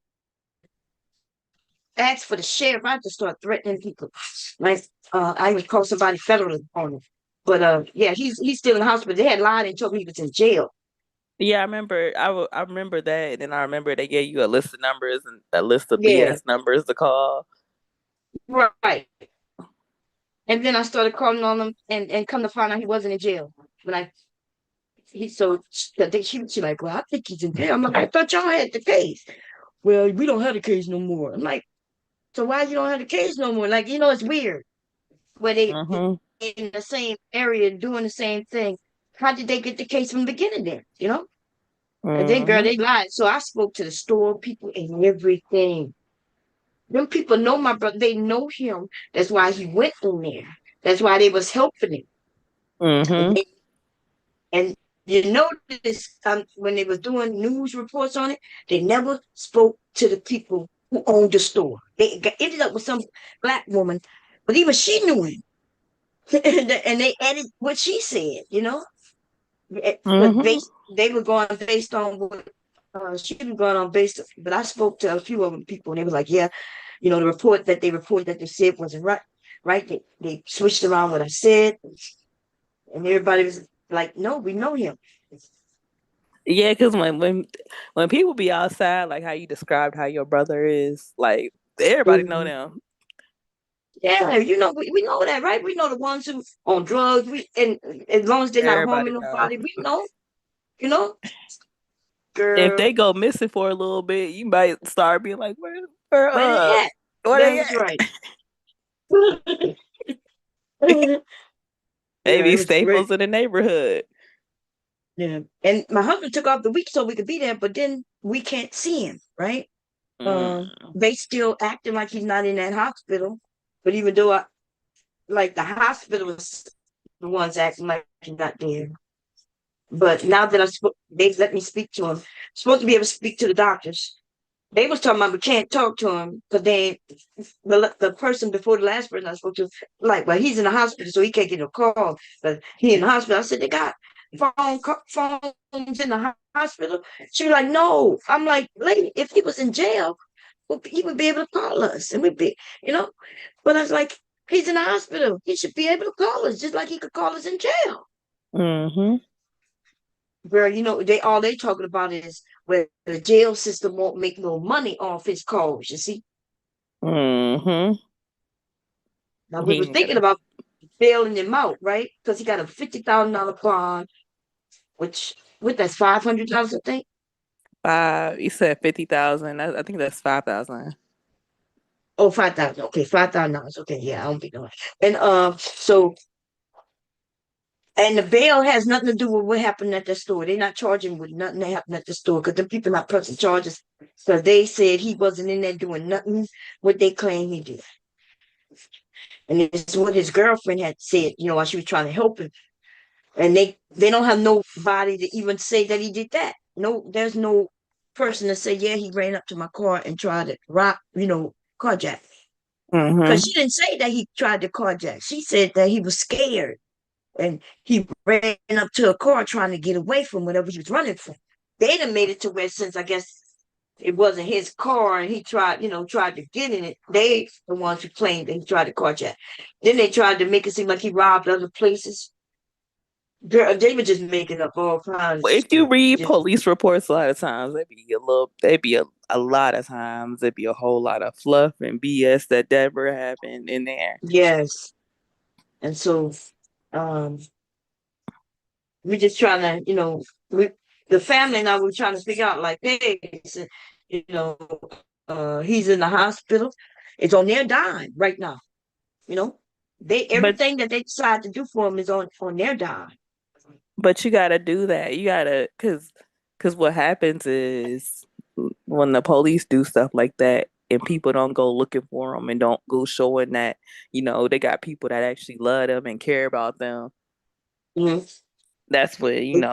ask for the sheriff. I just start threatening people. Like I even called somebody federally on him. But yeah, he's still in the hospital. They had lied and told me he was in jail.
Yeah, I remember. I remember that, and then I remember they gave you a list of numbers and a list of
Yeah,
BS numbers to call.
right. And then I started calling on him, and come to find out he wasn't in jail. When I he so she like, well, I think he's in jail. I'm like, I thought y'all had the case. Well, we don't have the case no more. I'm like, so why you don't have the case no more? Like, it's weird where they
Mm-hmm.
in the same area doing the same thing. How did they get the case from the beginning then? And then, girl,
Mm-hmm.
they lied. So I spoke to the store people and everything. Them people know my brother. They know him. That's why he went in there. That's why they was helping him. And
Mm-hmm.
they and you notice when they was doing news reports on it, they never spoke to the people who owned the store. Ended up with some black woman, but even she knew him. And they added what she said. But
Mm-hmm.
they were going based on what she was going on based. But I spoke to a few of them people, and they were like, "Yeah, the report that they reported that they said wasn't right. Right? They switched around what I said, and everybody was like, "No, we know him."
Yeah, because when people be outside, like how you described how your brother is, like everybody know
Mhm.
them.
Yeah, we know that, right? We know the ones who on drugs. And as long as they're not
Everybody
harming
know.
nobody, we know. You know,
If
girl,
they go missing for a little bit, you might start being like, where
where they at?
where they
That's
at?
right. Yeah, it
Maybe
was great.
Staples in the neighborhood.
Yeah. And my husband took off the week so we could be there, but then we can't see him, right?
Mm.
They still acting like he's not in that hospital. But even though like the hospital is the ones acting like he's not there. But now that they let me speak to him. Supposed to be able to speak to the doctors. They was talking about we can't talk to him because the person before the last person I spoke to, like, well, he's in the hospital, so he can't get a call. But he in the hospital. I said they got phones in the hospital. She was like, no. I'm like, lady, if he was in jail, well, he would be able to call us, and we'd be. But I was like, he's in the hospital. He should be able to call us, just like he could call us in jail.
Mm-hmm.
Girl, they talking about is where the jail system won't make no money off his calls. You see.
Mm-hmm.
Now we
He
were
ain't got
thinking
a
about bailing him out, right? Because he got a $50,000 bond, which with that's $500, I think.
five. You said 50,000. I think that's 5,000.
Oh, 5,000. Okay, $5,000. Okay, yeah, I don't be knowing. And and the bail has nothing to do with what happened at the store. They're not charging with nothing that happened at the store because the people not pressing charges because they said he wasn't in there doing nothing what they claim he did. And it's what his girlfriend had said, while she was trying to help him. And they don't have nobody to even say that he did that. No, there's no person to say, yeah, he ran up to my car and tried to rob, carjack me. Because
Mm-hmm.
she didn't say that he tried to carjack. She said that he was scared and he ran up to a car trying to get away from whatever he was running from. They done made it to where since I guess it wasn't his car and he tried to get in it, they the ones who claimed that he tried to carjack. Then they tried to make it seem like he robbed other places. Girl, they were just making up all kinds of
If you
stuff.
read
Just
police reports, a lot of times they be a lot of times there be a whole lot of fluff and BS that never happened in there.
yes. And so um we just trying to, we the family now we're trying to figure out like, hey, you know, he's in the hospital. It's on their dime right now. You know, they
But
everything that they decide to do for him is on their dime.
but you gotta do that. You gotta, cause what happens is when the police do stuff like that and people don't go looking for them and don't go showing that, they got people that actually love them and care about them.
Mhm.
That's what, even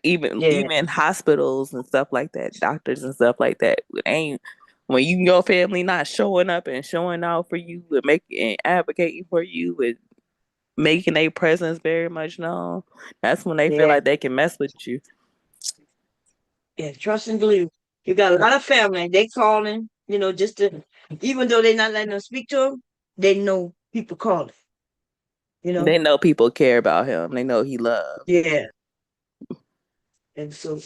Yeah,
even hospitals and stuff like that, doctors and stuff like that, it ain't when your family not showing up and showing out for you and making and advocating for you and making their presence very much known, that's when they feel
yeah,
like they can mess with you.
yeah. Trust and believe. You got a lot of family. They calling, just to, even though they're not letting them speak to them, they know people calling. You know,
They know people care about him. They know he loved.
yeah. And so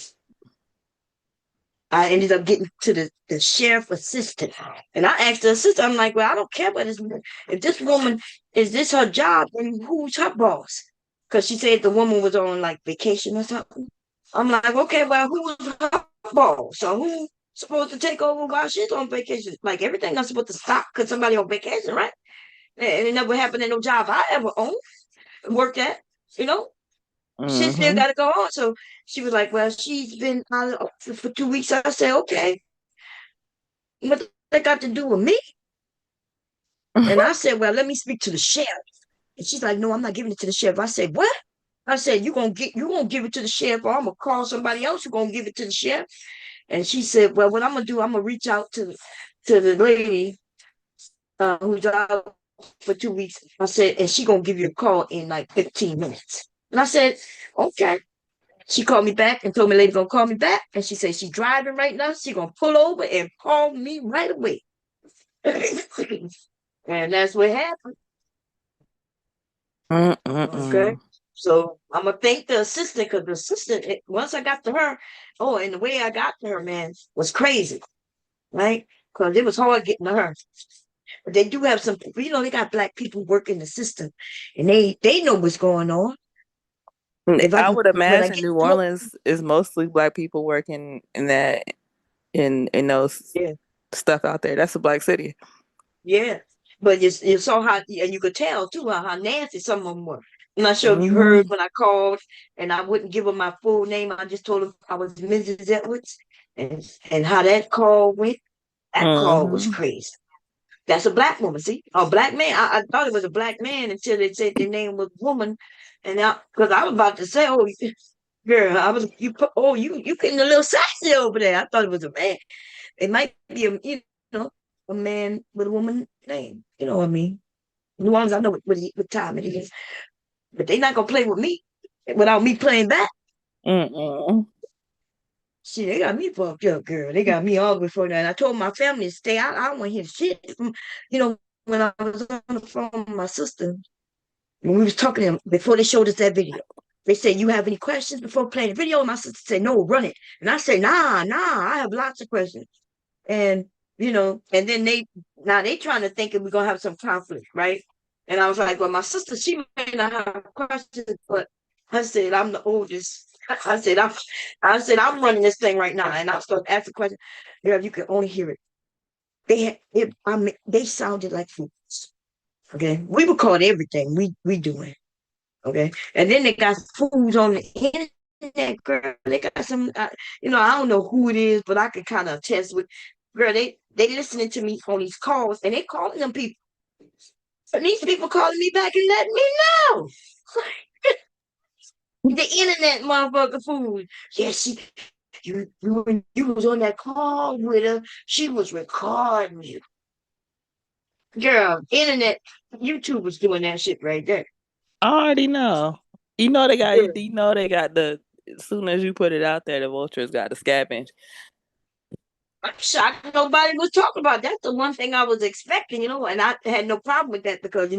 I ended up getting to the sheriff assistant. And I asked the assistant, I'm like, well, I don't care what this if this woman is this her job, then who's her boss? Because she said the woman was on like vacation or something. I'm like, okay, well, who's her boss? So who's supposed to take over while she's on vacation? Like everything not supposed to stop because somebody on vacation, right? And it never happened in no job I ever owned, worked at, you know? She still
Mm-hmm.
got to go on. So she was like, well, she's been out for 2 weeks. I said, okay, what they got to do with me? And I said, well, let me speak to the sheriff. And she's like, no, I'm not giving it to the sheriff. I said, what? I said, you gonna give it to the sheriff, or I'm gonna call somebody else who's gonna give it to the sheriff. And she said, well, what I'm gonna do, I'm gonna reach out to the lady who's out for 2 weeks. I said, and she gonna give you a call in like 15 minutes. And I said, okay. She called me back and told me lady gonna call me back. And she said she's driving right now. She gonna pull over and call me right away. And that's what happened. Okay.
Mm-mm-mm.
So I'm gonna thank the assistant because the assistant, once I got to her, oh, and the way I got to her, man, was crazy, right? Because it was hard getting to her. But they do have some people, they got black people working the system, and they know what's going on. If I
I
can,
would
when I
imagine
get
New
close,
Orleans is mostly black people working in that in those
yeah,
stuff out there. That's a black city.
yeah. But you saw how, and you could tell too how nasty some of them were. I'm not sure if you heard
Hmm.
when I called, and I wouldn't give them my full name. I just told them I was Mrs. Edwards, and how that call went. That call was
Hmm.
crazy. That's a black woman. See, a black man. I thought it was a black man until they said their name was woman, and now because I was about to say, oh, girl, I was you put oh you getting a little sassy over there. I thought it was a man. It might be know a man with a woman name. You know what I mean? As long as I know what time it is, but they're not gonna play with me without me playing back.
Mm-mm.
See, they got me fucked up, girl. They got me all before that. And I told my family to stay out. I don't want to hear shit from, when I was on the phone with my sister, when we was talking to them before they showed us that video. They said, you have any questions before playing the video? And my sister said, no, run it. And I said, nah, I have lots of questions. And, and then now they trying to think that we're going to have some conflict, right? And I was like, well, my sister, she may not have questions, but I said, I'm the oldest. I said, I'm running this thing right now. And I started asking questions. Girl, you can only hear it. They sounded like fools. Okay. We record everything we doing. Okay. And then they got fools on the internet, girl. They got some, I don't know who it is, but I can kind of attest with, girl, they listening to me on these calls and they calling them people. And these people calling me back and letting me know. The internet motherfucker fool. Yes, you was on that call with her. She was recording you. Girl, internet, YouTube was doing that shit right there.
I already know. You know they got.
Girl,
You know they got the. As soon as you put it out there, the vultures got the scavenge.
I'm shocked nobody was talking about. That's the one thing I was expecting, and I had no problem with that because,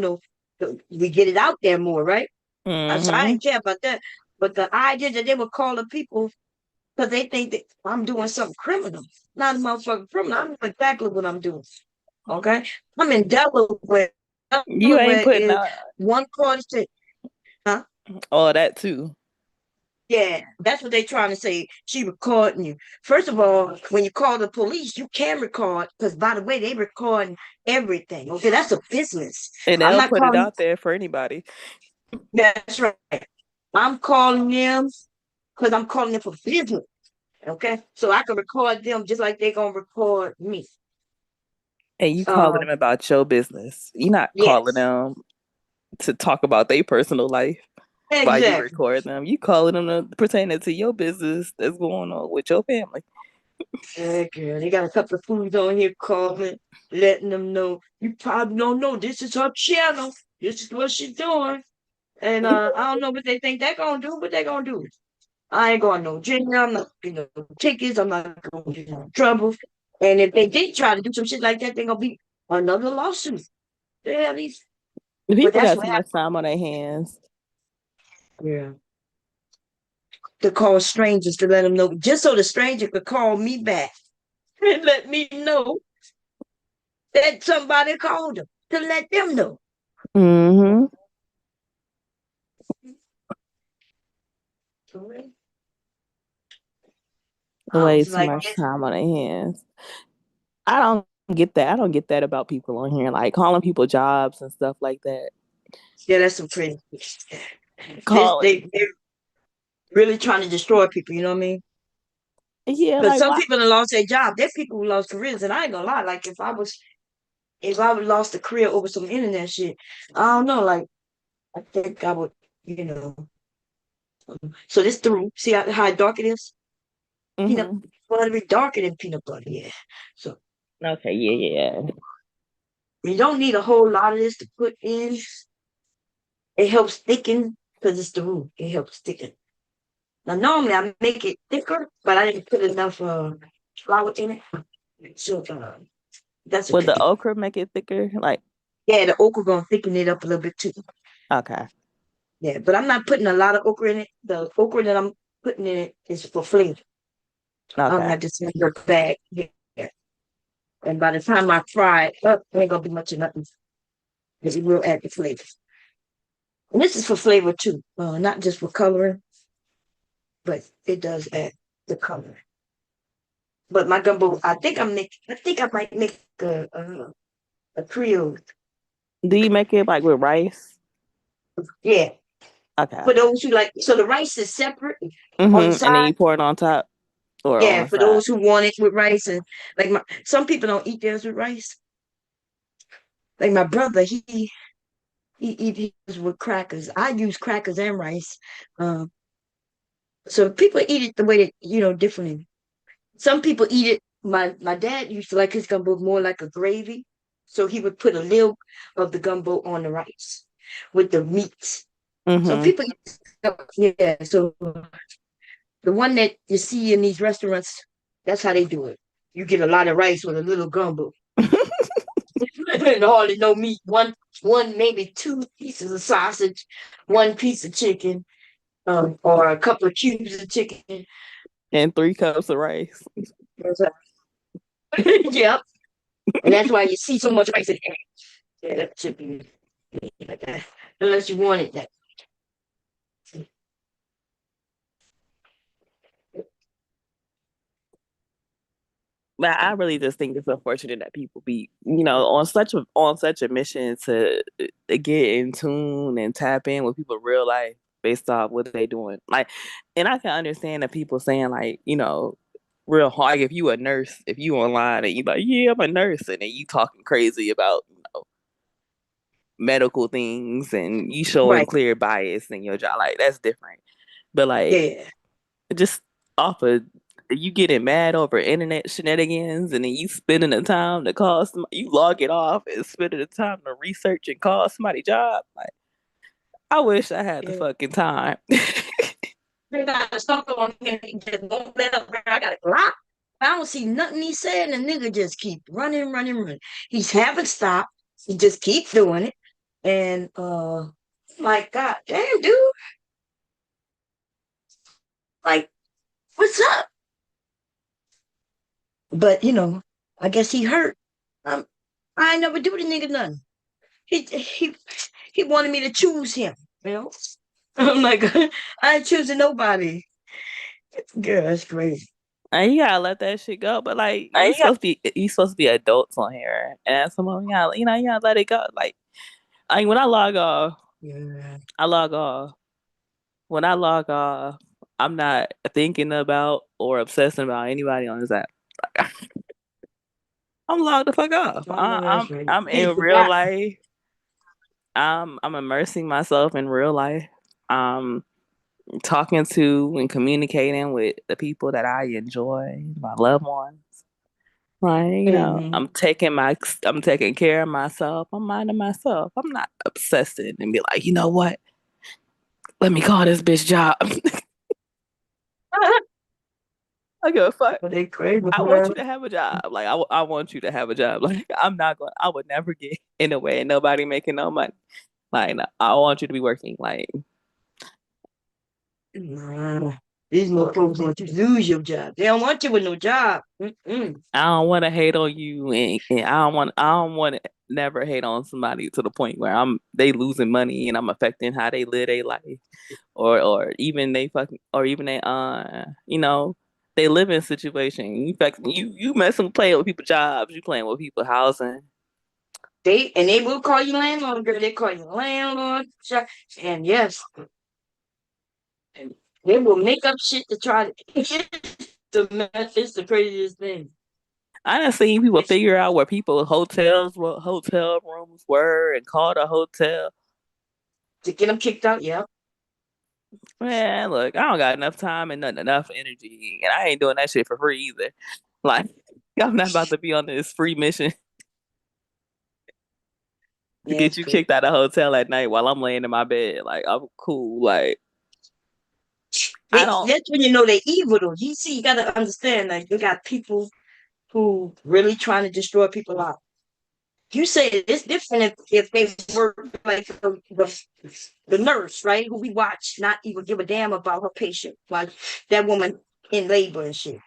we get it out there more, right? I
Hmm.
didn't care about that. But the idea that they would call the people because they think that I'm doing something criminal. Not a motherfucking criminal. I know exactly what I'm doing. Okay? I'm in Delaware.
You ain't
Delaware
putting
is
out
one quarter state. Huh?
all that too.
Yeah, that's what they trying to say. She recording you. First of all, when you call the police, you can record because, by the way, they recording everything. Okay, that's a business.
And
I'm
they'll
not
put it
calling.
out there for anybody.
That's right. I'm calling them because I'm calling them for business. Okay, so I can record them just like they gonna record me.
And you calling
Um,
them about your business. You're not calling
yes,
them to talk about their personal life while you
exactly.
record them. You calling them to pertaining to your business that's going on with your family.
Yeah, girl, they got a couple of fools on here calling, letting them know you probably don't know this is her channel. This is what she's doing. And I don't know what they think they're gonna do. What they gonna do? I ain't going no jail. I'm not getting no tickets. I'm not going to get no trouble. And if they did try to do some shit like that, they're gonna be another lawsuit. Yeah, these.
The
But
people
that's
got
what
too much time on their hands.
happened. Yeah. To call strangers to let them know, just so the stranger could call me back and let me know that somebody called them to let them know.
Mm-hmm.
I
Way
was
too
like,
much time on their hands. I don't get that. I don't get that about people on here, like calling people jobs and stuff like that.
yeah, that's some crazy. This
Call it.
they're really trying to destroy people. You know what I mean?
Yeah,
Because
like
some
why?
people have lost their job. There's people who lost careers, and I ain't gonna lie. Like if I would lost a career over some internet shit, I don't know. Like I think I would, you know. So this through. See how dark it is? Peanut
Mm-hmm.
butter is darker than peanut butter. Yeah. So
Okay, yeah, yeah.
you don't need a whole lot of this to put in. It helps thicken because it's the root. It helps thicken. Now normally I make it thicker, but I didn't put enough flour in it. So that's a
Would
good
the
thing.
okra make it thicker? Like,
Yeah, the okra gonna thicken it up a little bit too.
okay,
Yeah, but I'm not putting a lot of okra in it. The okra that I'm putting in it is for flavor. I'm
okay.
not just in your bag. Yeah. And by the time I fry it up, there ain't gonna be much of nothing. Because it will add the flavor. And this is for flavor too, not just for coloring, but it does add the color. But my gumbo, I think I might make a Creole.
Do you make it like with rice?
Yeah,
Okay.
for those who like. So the rice is separate on the
Mm-hmm. And then
side.
you pour it on top or on
Yeah,
the
for
side.
those who want it with rice, and like some people don't eat theirs with rice. Like my brother, he eat his with crackers. I use crackers and rice. Um, so people eat it the way that differently. Some people eat it. My dad used to like his gumbo more like a gravy, so he would put a little of the gumbo on the rice with the meats. Some
Mm-hmm.
people, yeah. So the one that you see in these restaurants, that's how they do it. You get a lot of rice with a little gumbo and hardly no meat. One maybe two pieces of sausage, one piece of chicken, or a couple of cubes of chicken.
And 3 cups of rice.
Yep. And that's why you see so much rice in there. Yeah, that should be like that. Unless you want it that.
But I really just think it's unfortunate that people be, on such a mission to get in tune and tap in with people real life based off what they doing. Like, and I can understand that people saying like, real hard. Like if you a nurse, if you online and you like, yeah, I'm a nurse, and then you talking crazy about medical things and you showing
Right.
clear bias in your job, like that's different. But like
Yeah.
just off of you getting mad over internet shenanigans and then you spending the time to call somebody, you log it off and spending the time to research and call somebody job. Like I wish I had the
Yeah.
fucking time.
They got something on here. He just won't let up. I got a Glock. I don't see nothing he said, and the nigga just keep running, running, running. He's haven't stopped. He just keep doing it. And my God, damn dude, like, what's up? But I guess he hurt. Um, I ain't never do the nigga nothing. He he he wanted me to choose him, you know. I'm like, I ain't choosing nobody. Girl, that's crazy.
And you gotta let that shit go. But like
Yeah.
you supposed to be adults on here. And at some point, you gotta let it go. Like when I log off,
Yeah.
I log off. When I log off, I'm not thinking about or obsessing about anybody on this app. I'm logged the fuck off.
I know that's right.
I'm
You
in real
forgot.
life. I'm immersing myself in real life. Um, talking to and communicating with the people that I enjoy, my loved ones. Like,
Hmm.
I'm taking care of myself. I'm minding myself. I'm not obsessing and be like, you know what? Let me call this bitch job. I give a fuck.
But they crazy,
I want
girl.
you to have a job. Like, I want you to have a job. Like, I would never get in the way of nobody making no money. Like, no, I want you to be working. Like,
Nah. These motherfuckers want you to lose your job. They don't want you with no job. Mm-mm.
I don't want to hate on you, and I don't want to never hate on somebody to the point where they losing money and I'm affecting how they live their life, or even they they living situation. In fact, you messing playing with people's jobs, you playing with people's housing.
They will call you landlord, girl. They call you landlord. And yes, and they will make up shit to try to. It's the craziest thing.
I done seen people
It's
figure out where what hotel rooms were and call the hotel.
to get them kicked out. Yeah,
Man, look, I don't got enough time and not enough energy, and I ain't doing that shit for free either. Like, I'm not about to be on this free mission to
yeah,
get
it's
you
crazy.
kicked out of the hotel at night while I'm laying in my bed. Like, I'm cool. Like, I don't.
That's when you know they're evil, though. You see, you got to understand, like, you got people who really trying to destroy people out. You say it's different if they were like the nurse, right? Who we watch not even give a damn about her patient, like that woman in labor and shit.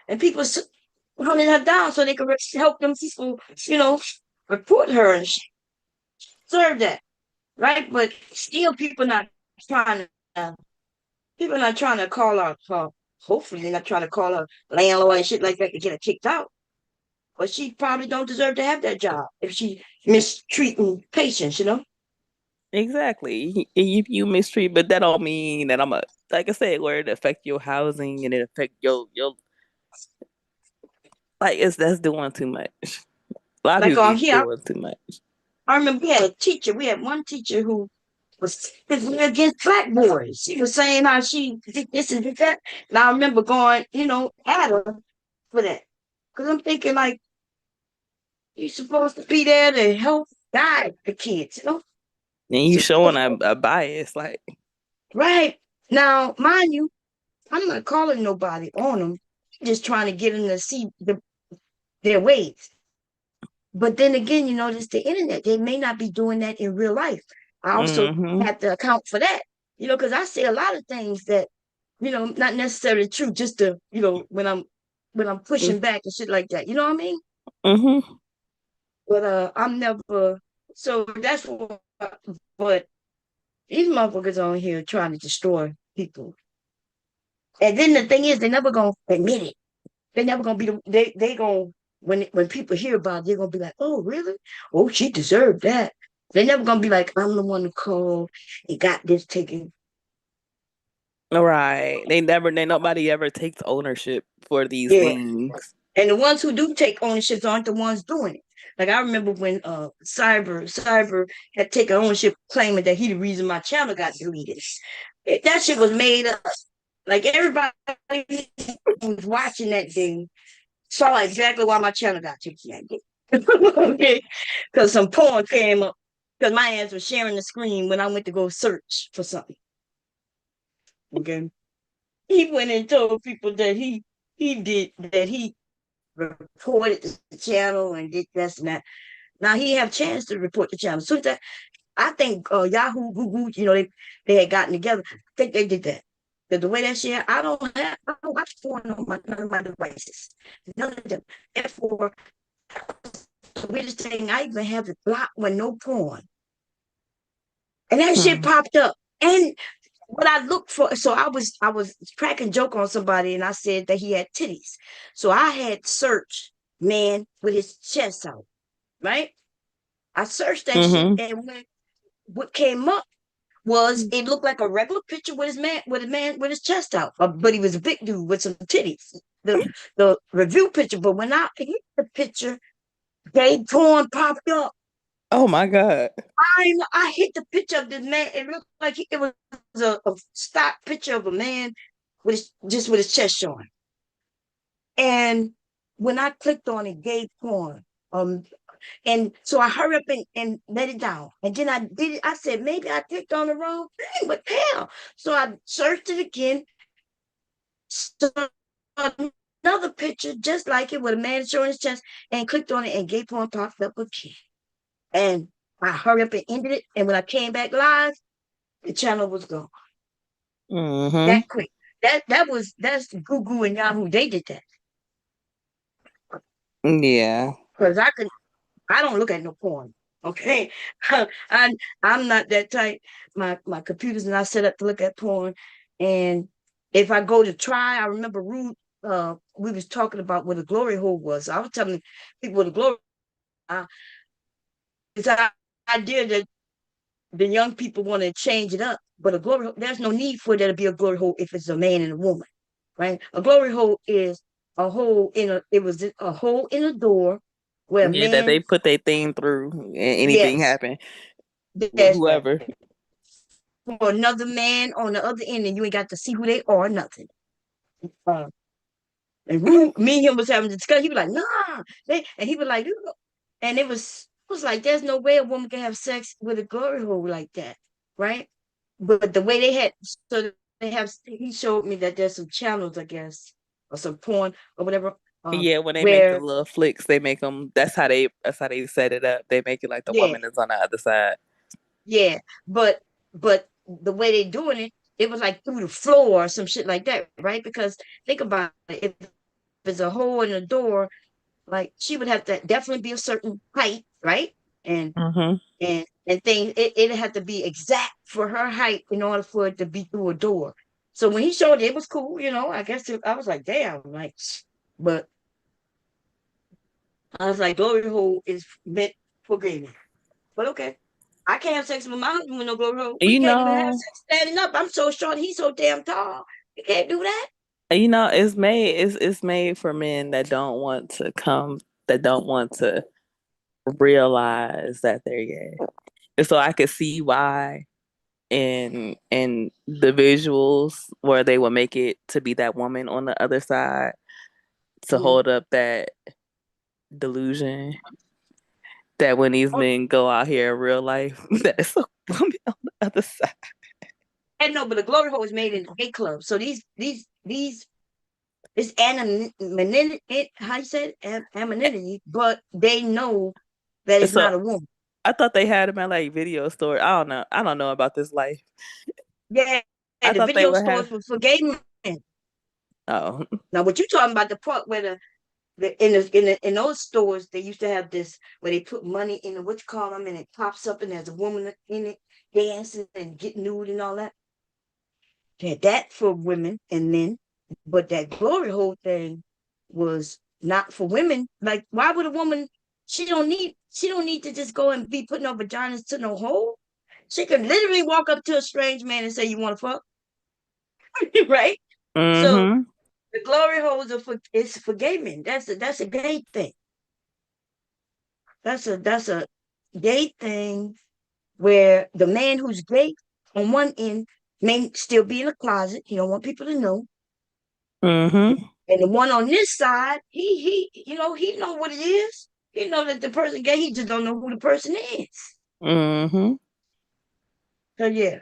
And people hunting her down so they could help them people, you know, report her and serve that, right? But still, trying to, people not trying to call her. Hopefully, they're not trying to call her landlord and shit like that to get her kicked out. But she probably don't deserve to have that job if she mistreating patients, you know?
Exactly. You mistreat, but that don't mean that like I said, where it affect your housing and it affect your like that's doing too much. A lot of
Like
people
on
be
here,
doing too much.
I remember we had a teacher. We had one teacher who was against black boys. She was saying how she did this and did that. And I remember going, at her for that. Because I'm thinking, like, you're supposed to be there to help guide the kids, you know?
And you
So,
showing a bias, like
right. Now, mind you, I'm not calling nobody on them. Just trying to get them to see their ways. But then again, it's the internet. They may not be doing that in real life. I also
mm-hmm,
have to account for that, because I say a lot of things that, not necessarily true, just to, when I'm pushing back and shit like that. You know what I mean?
mm-hmm.
But I'm never so that's what but these motherfuckers on here trying to destroy people. And then the thing is they never gonna admit it. They never gonna be they gonna when people hear about it, they're gonna be like, oh really? Oh, she deserved that. They're never gonna be like, I'm the one who called and got this taken.
Right. Nobody ever takes ownership for these
Yeah.
things.
And the ones who do take ownership aren't the ones doing it. Like I remember when Cyber had taken ownership claiming that he the reason my channel got deleted. That shit was made up. Like everybody who was watching that thing saw exactly why my channel got taken. Okay. Because some porn came up. Because my ass was sharing the screen when I went to go search for something. Okay. He went and told people that he reported the channel and did this and that. Now he have chance to report the channel. So that I think Yahoo, Google, they had gotten together. I think they did that. Because the way that shit, I don't watch porn on none of my devices. None of them. Therefore, the weirdest thing, I even have it blocked with no porn. And that shit
Hmm.
popped up. And what I looked for, so I was cracking joke on somebody and I said that he had titties. So I had searched man with his chest out, right? I searched that shit,
Mm-hmm.
and what came up was it looked like a regular picture with a man with his chest out, but he was a big dude with some titties. The review picture, but when I hit the picture, gay porn popped up.
Oh my God.
I hit the picture of this man. It looked like it was a stock picture of a man with just with his chest showing. And when I clicked on it, gay porn. And so I hurry up and let it down. And then I did it. I said, maybe I clicked on the wrong thing, but hell. So I searched it again, saw another picture just like it with a man showing his chest, and clicked on it, and gay porn popped up again. And I hurry up and ended it. And when I came back live, the channel was gone.
Mm-hmm.
That quick. That's Google and Yahoo. They did that.
Yeah.
Because I don't look at no porn. Okay. I I'm not that type. My computer's not set up to look at porn. And if I go to try, I remember Ruth, we was talking about what a glory hole was. I was telling people what a glory uh, it's an idea that the young people want to change it up. But a glory hole, there's no need for there to be a glory hole if it's a man and a woman, right? A glory hole is a hole in a it was a hole in a door where a
Yeah, that they
man,
put their thing through and anything
yes,
happen with
that's right.
whoever.
For another man on the other end, and you ain't got to see who they are, nothing. Uh, and me and him was having a discussion. He was like, "Nah," and he was like, "Ugh." And it was like, there's no way a woman can have sex with a glory hole like that, right? But the way they had, so they have. He showed me that there's some channels, I guess, or some porn or whatever,
Yeah, when they make the
where
little flicks, they make them. That's how they set it up. They make it like the
yeah,
woman is on the other side.
yeah, but the way they doing it, it was like through the floor or some shit like that, right? Because think about it, if there's a hole in the door, like she would have to definitely be a certain height, right? And
Mm-hmm.
and things it had to be exact for her height in order for it to be through a door. So when he showed it, it was cool, I guess I was like, damn, like, but I was like, glory hole is meant for gaming. But okay. I can't have sex with my husband with no glory hole. We
You
can't even have
know,
sex standing up. I'm so short, he's so damn tall. We can't do that.
it's made for men that don't want to realize that they're gay. And so I could see why in the visuals where they would make it to be that woman on the other side to
Mhm.
hold up that delusion that when these
Oh,
men go out here in real life, that it's a woman on the other side.
and no, but the glory hole is made in a gay club. So these it's anonymity, how you say it? Anonymity, but they know that it's
So
not a woman.
I thought they had them at like video store. I don't know. I don't know about this life.
Yeah,
I
and the
thought they
video
would have.
stores were for gay men.
Oh,
Now, what you talking about the part where in those stores they used to have this where they put money in the what you call them and it pops up and there's a woman in it dancing and getting nude and all that. They had that for women and men, but that glory hole thing was not for women. Like, why would a woman? She don't need to just go and be putting her vaginas to no hole. She could literally walk up to a strange man and say, "You want to fuck?" Right? So
mm-hmm,
the glory holes are for it's for gay men. That's a gay thing. That's a gay thing where the man who's gay on one end may still be in a closet. He don't want people to know.
mm-hmm,
And the one on this side, he know what it is. He know that the person gay. He just don't know who the person is.
mm-hmm.
So yeah.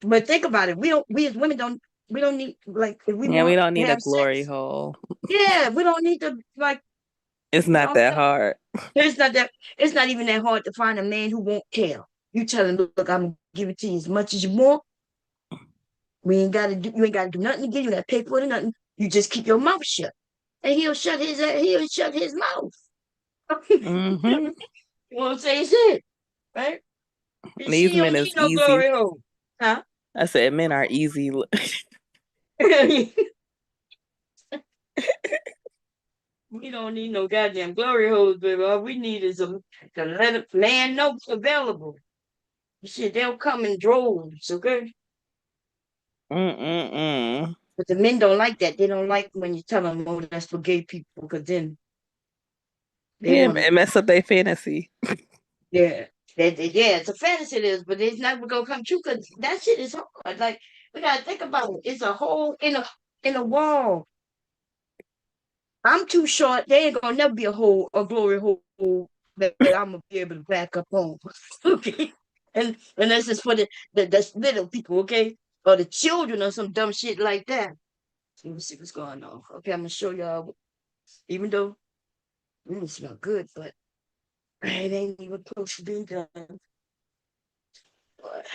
But think about it. We as women don't. We don't need like if we
Yeah, we
want
don't
to
need a
have
glory
sex.
hole.
Yeah, we don't need to like.
It's not that hard.
It's not that. It's not even that hard to find a man who won't care. You tell him, look, I'm gonna give it to you as much as you want. We ain't gotta do. You ain't gotta do nothing to get you. Gotta pay for it or nothing. You just keep your mouth shut, and he'll shut his mouth.
Mm-hmm.
You won't say shit, right? And
These
she
men
don't
is
need no
easy.
glory hole, huh?
I said men are easy.
We don't need no goddamn glory holes, baby. All we need is to let a man know it's available. Shit, they'll come in droves, okay?
Mm-mm-mm.
But the men don't like that. They don't like when you tell them, oh, that's for gay people, because then they
Yeah,
want to,
it mess up their fantasy.
yeah. Yeah, it's a fantasy, it is, but it's never gonna come true because that shit is hard. Like we gotta think about it. It's a hole in a wall. I'm too short. There ain't gonna never be a glory hole that I'm gonna be able to back up on. Okay, and this is for the little people, okay, or the children or some dumb shit like that. Let me see what's going on. Okay, I'm gonna show y'all. Even though it smell good, but it ain't even close to being done. But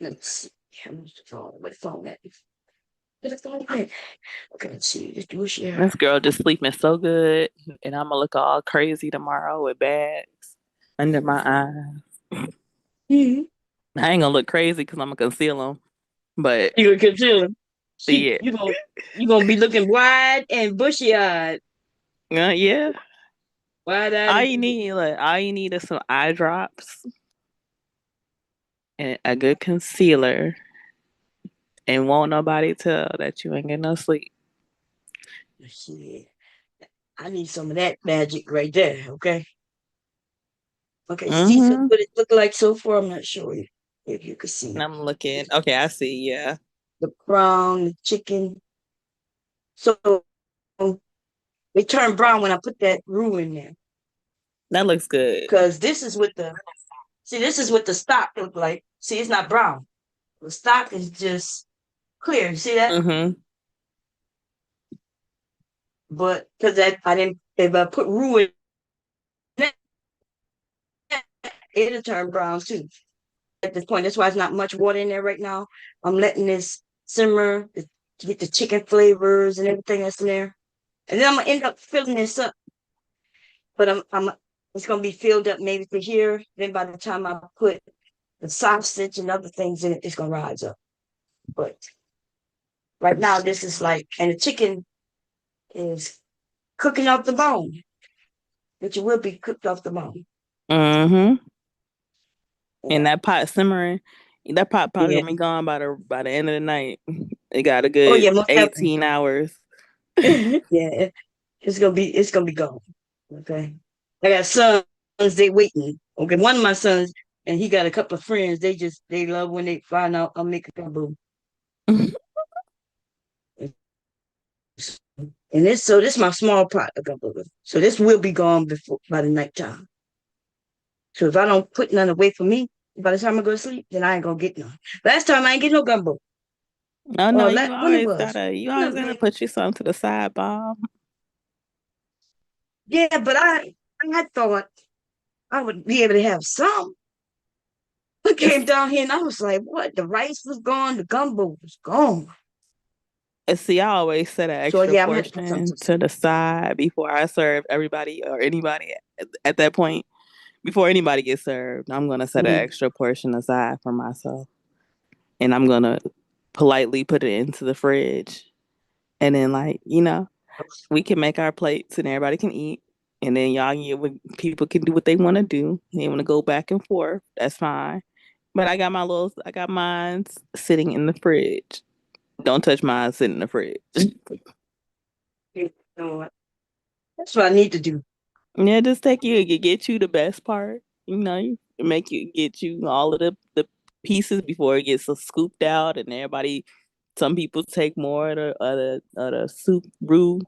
let's see. I'm just phone. Where the phone at? Where the phone at? Okay, let's see. Just do a share.
This girl just sleeping so good, and I'm gonna look all crazy tomorrow with bags under my eyes.
Mm-hmm.
I ain't gonna look crazy because I'm gonna conceal them, but
You gonna conceal him. She,
yeah,
you gonna be looking wide and bushy eyed,
yeah.
wide eyed and bushy.
All you need is some eye drops and a good concealer, and won't nobody tell that you ain't getting no sleep.
Shit, I need some of that magic right there. Okay, okay. See so
Mm-hmm.
what it look like so far. I'm not sure if you can see
I'm looking. Okay, I see. Yeah,
the brown, the chicken. So they turn brown when I put that roux in there.
that looks good.
Because this is what the stock look like. See, it's not brown. The stock is just clear. You see that?
Mm-hmm.
But because I didn't, if I put roux in it, it'll turn brown too. At this point, that's why there's not much water in there right now. I'm letting this simmer to get the chicken flavors and everything that's in there. And then I'm gonna end up filling this up. But I'm it's gonna be filled up maybe to here. Then by the time I put the sausage and other things in it, it's gonna rise up. But right now, this is like, and the chicken is cooking off the bone, which it will be cooked off the bone.
Mm-hmm. And
Yeah.
that pot simmering, that pot probably
Yeah.
gonna be gone by the end of the night. It got a
Oh
good
yeah, most definitely.
18 hours.
Yeah. It's gonna be gone. Okay. I got sons, they waiting. Okay. One of my sons, and he got a couple of friends, they love when they find out I'm making gumbo. And this is my small pot of gumbo. So this will be gone before by the nighttime. So if I don't put none away for me, by the time I go to sleep, then I ain't gonna get none. Last time I ain't get no gumbo.
Oh no,
When it was.
you
No,
always gotta put you something to the side, Bob.
yeah, but I thought I would be able to have some. I came
It's,
down here and I was like, what? The rice was gone, the gumbo was gone.
see, I always set an
So
extra
yeah, I'm gonna have to put
portion
something.
to the side before I serve everybody or anybody at that point. Before anybody gets served, I'm gonna set an
Mm-hmm.
extra portion aside for myself, and I'm gonna politely put it into the fridge, and then we can make our plates and everybody can eat. And then people can do what they want to do. They want to go back and forth. That's fine. But I got mine sitting in the fridge. Don't touch mine sitting in the fridge.
You know what? That's what I need to do.
Yeah, just take get you the best part. Make you get you all of the pieces before it gets so scooped out, and everybody. Some people take more of the soup roux,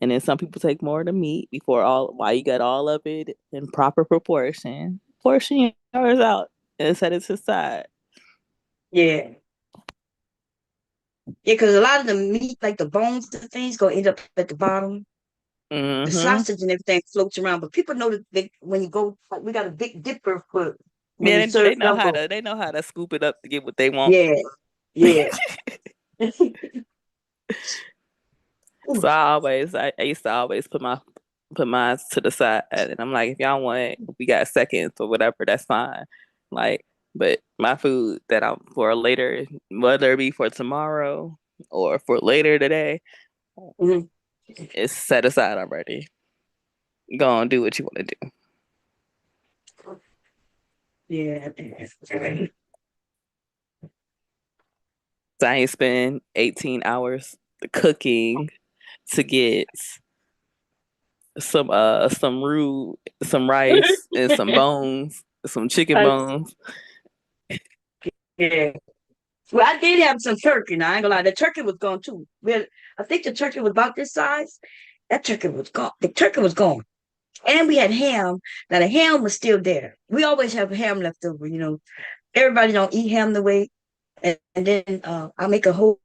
and then some people take more of the meat before all. While you got all of it in proper proportion, portion yours out and set it to the side.
Yeah. Yeah, because a lot of the meat, like the bones and things, gonna end up at the bottom. The
Mm-hmm.
sausage and everything floats around, but people know that when you go, like, we got a big dipper for when
Yeah,
we serve gumbo.
they know how to scoop it up to get what they want.
Yeah, yeah.
So
Ooh,
I used to always put mine to the side, and I'm like, if y'all want, we got seconds or whatever, that's fine. Like, But my food that I'm for later, whether it be for tomorrow or for later today,
Mhm.
is set aside already. Go and do what you want to do.
Yeah.
So I ain't spend 18 hours cooking to get some rice and some bones, some chicken
Uh,
bones.
yeah. Well, I did have some turkey. Now I ain't gonna lie, the turkey was gone too. Well, I think the turkey was about this size. That turkey was gone. The turkey was gone. And we had ham. Now the ham was still there. We always have ham left over. Everybody don't eat ham the way. And then I make a whole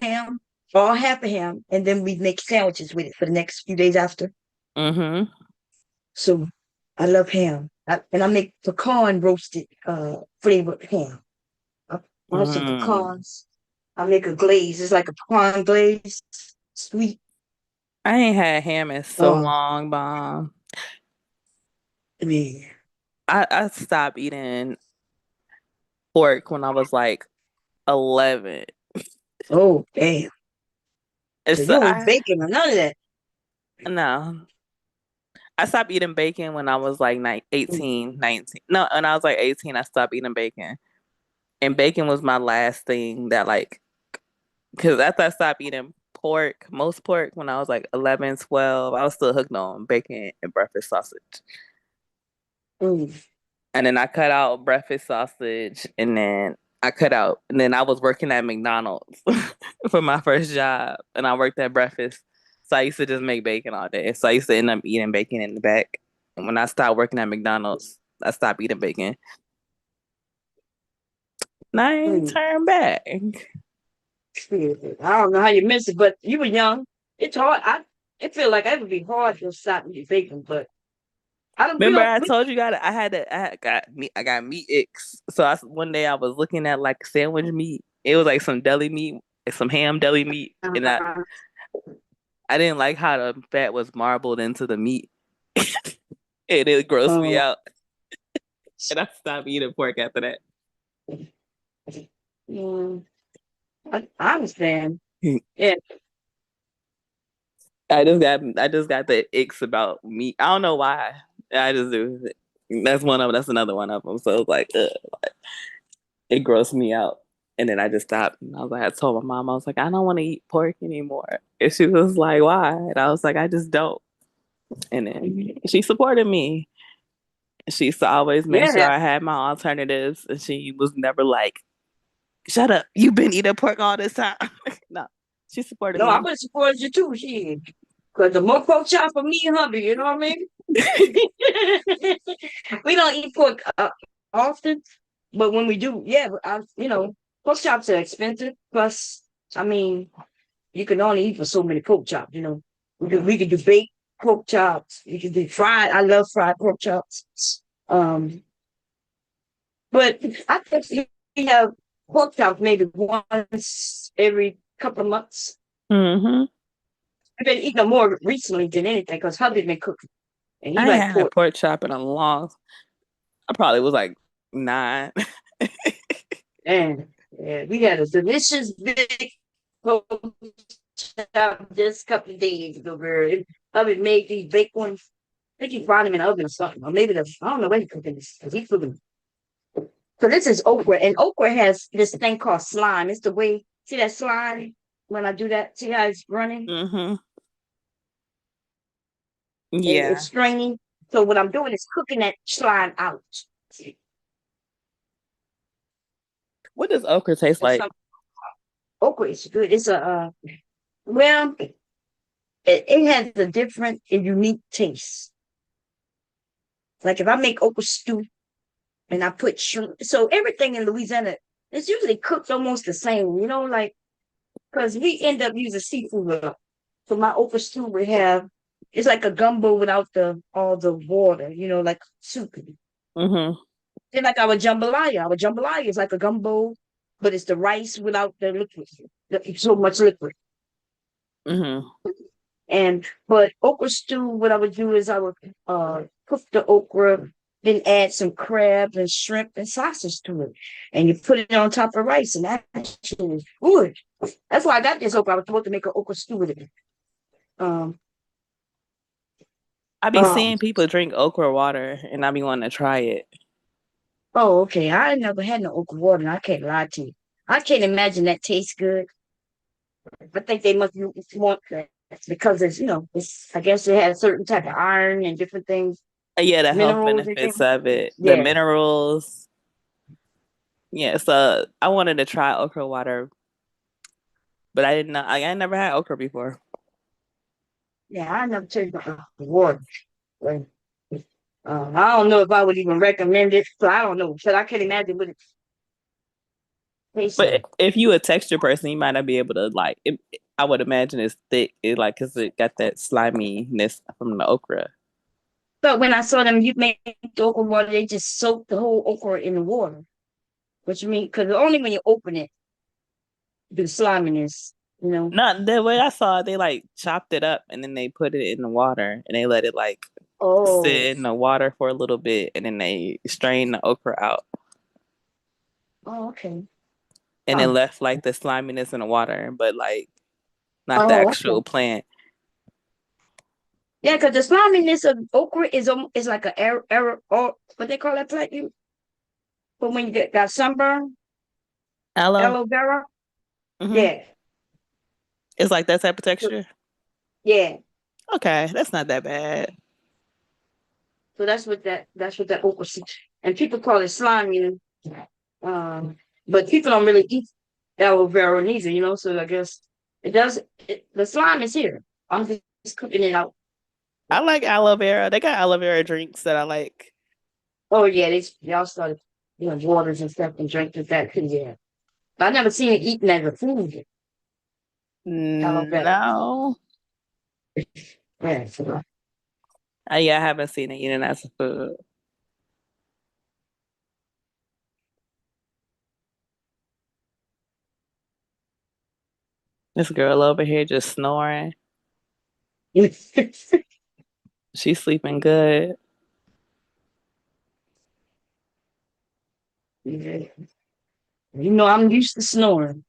ham or half a ham, and then we make sandwiches with it for the next few days after.
Mm-hmm.
So I love ham. And I make pecan roasted flavored ham. I have some
Mm.
pecans. I make a glaze. It's like a pecan glaze, sweet.
I ain't had ham in so
Oh,
long, Mom.
I mean,
I stopped eating pork when I was like 11.
oh, damn. So
It's
you don't eat
I
bacon or none of that.
no. I stopped eating bacon when I was like 18, 19. No, when I was like 18, I stopped eating bacon. And bacon was my last thing that like, because after I stopped eating pork, most pork, when I was like 11, 12, I was still hooked on bacon and breakfast sausage.
Mm.
And then I cut out breakfast sausage and then I was working at McDonald's for my first job and I worked at breakfast. So I used to just make bacon all day. So I used to end up eating bacon in the back. And when I stopped working at McDonald's, I stopped eating bacon. And I ain't
Mm.
turned back.
Shit. I don't know how you miss it, but you were young. It's hard. It feel like it would be hard to stop eating bacon, but I don't. We
Remember
don't.
I told you got I got meat icks. So one day I was looking at like sandwich meat. It was like some deli meat, some ham deli meat, and I didn't like how the fat was marbled into the meat. And it grossed me
Uh,
out. And I stopped eating pork after that.
mm, I understand. Yeah.
I just got the icks about meat. I don't know why. I just do. That's another one of them. So it's like it grossed me out. And then I just stopped. And I told my mom, I was like, I don't want to eat pork anymore. And she was like, why? And I was like, I just don't. And then she supported me. She used to always make sure
Yeah.
I had my alternatives. And she was never like, shut up. You've been eating pork all this time. No, she supported
No, I
me.
would support you too. Shit. Because the more pork chop for me and hubby, you know what I mean? We don't eat pork often, but when we do, yeah, pork chops are expensive. Plus, I mean, you can only eat for so many pork chops. We could do baked pork chops. We could do fried. I love fried pork chops. Um, but I think we have pork chops maybe once every couple of months.
Hmm.
I've been eating them more recently than anything because hubby's been cooking and he
I ain't
like
had a
pork.
pork chop in a long. I probably was like 9.
And yeah, we had a delicious big pork chop just a couple of days ago, girl. Hubby made these baked ones. I think he brought them in the oven or something. Or maybe I don't know where he's cooking this because he's cooking. So this is okra, and okra has this thing called slime. It's the way, see that slime when I do that? See how it's running
Hmm.
and it's
Yeah.
straining? So what I'm doing is cooking that slime out.
What does okra taste
That's
like?
some okra is good. It's well, it has a different and unique taste. Like if I make okra stew and I put shrimp, so everything in Louisiana is usually cooked almost the same, like because we end up using seafood a lot. So my okra stew we have it's like a gumbo without the all the water, like soup.
Hmm.
Then like our jambalaya. Our jambalaya is like a gumbo, but it's the rice without the liquid, so much liquid.
Hmm.
And but okra stew, what I would do is I would cook the okra. then add some crab and shrimp and sausage to it, and you put it on top of rice, and that shit is good. That's why I got this okra. I was supposed to make an okra stew with it. Um,
I be
um,
seeing people drink okra water, and I be wanting to try it.
oh, okay. I never had no okra water, and I can't lie to you. I can't imagine that tastes good. I think they must want that because it's I guess it has a certain type of iron and different things,
Yeah, the health
minerals and
benefits
things.
of it, the
Yeah,
minerals. Yeah, so I wanted to try okra water, but I didn't know. I never had okra before.
yeah. I never tasted the water. But, I don't know if I would even recommend it. So I don't know. So I can't imagine what it tastes
But
like.
if you a texture person, you might not be able to like. I would imagine it's thick, cause it got that sliminess from the okra.
But when I saw them, you make the okra water, they just soak the whole okra in the water. What you mean? Because only when you open it, the sliminess, you know.
Not the way I saw it, they like chopped it up and then they put it in the water and they let it like
Oh,
sit in the water for a little bit and then they strain the okra out
oh, okay.
and it
Huh.
left like the sliminess in the water, but like not the
Oh, okay.
actual plant.
Yeah, because the sliminess of okra is like a air or what they call that plant you but when you got sunburn,
Aloe.
aloe vera.
Hmm.
Yeah.
It's like that type of
So,
texture.
yeah.
Okay, that's not that bad.
So that's what that okra is. And people call it slimy. Um, but people don't really eat aloe vera neither, So I guess the slime is here. I'm just cooking it out.
I like aloe vera. They got aloe vera drinks that I like.
Oh yeah, they all started doing waters and stuff and drinking that too, yeah. But I never seen it eaten as a food, aloe vera.
No.
Yeah, so,
Yeah, I haven't seen it eaten as a food. This girl over here just snoring. She's sleeping good.
yeah. I'm used to snoring.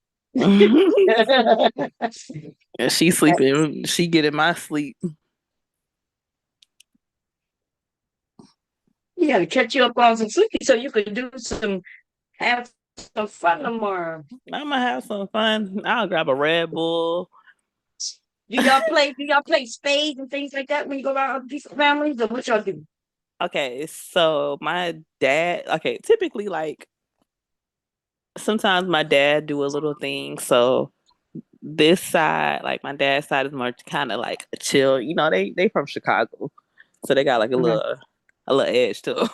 And she sleeping. She getting my sleep.
You gotta catch you up on some sleep so you could have some fun tomorrow.
I'm gonna have some fun. I'll grab a Red Bull.
Do y'all play spades and things like that when you go around other people's families, or what y'all do?
Okay, so my dad. Okay, typically like sometimes my dad do a little thing. So this side, like my dad's side, is more kind of like chill. They from Chicago, so they got like
Uh-huh.
a little edge to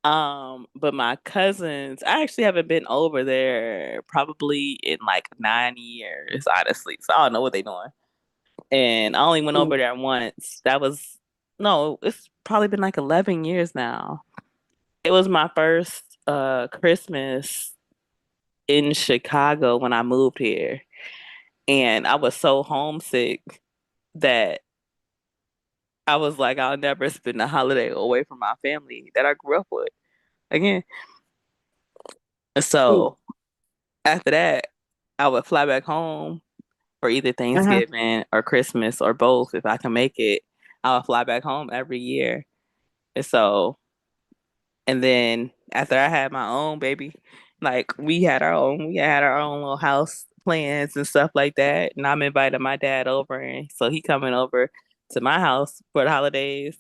'em. But my cousins, I actually haven't been over there probably in like 9 years, honestly. So I don't know what they're doing. And I only went over there once. That was no, it's probably been like 11 years now. It was my first Christmas in Chicago when I moved here. And I was so homesick that I was like, I'll never spend a holiday away from my family that I grew up with again.
Mm.
So after that, I would fly back home for either
Uh-huh.
Thanksgiving or Christmas or both if I can make it. I would fly back home every year. And so, and then after I had my own baby, like we had our own little house plans and stuff like that. And I'm inviting my dad over, and so he coming over to my house for the holidays.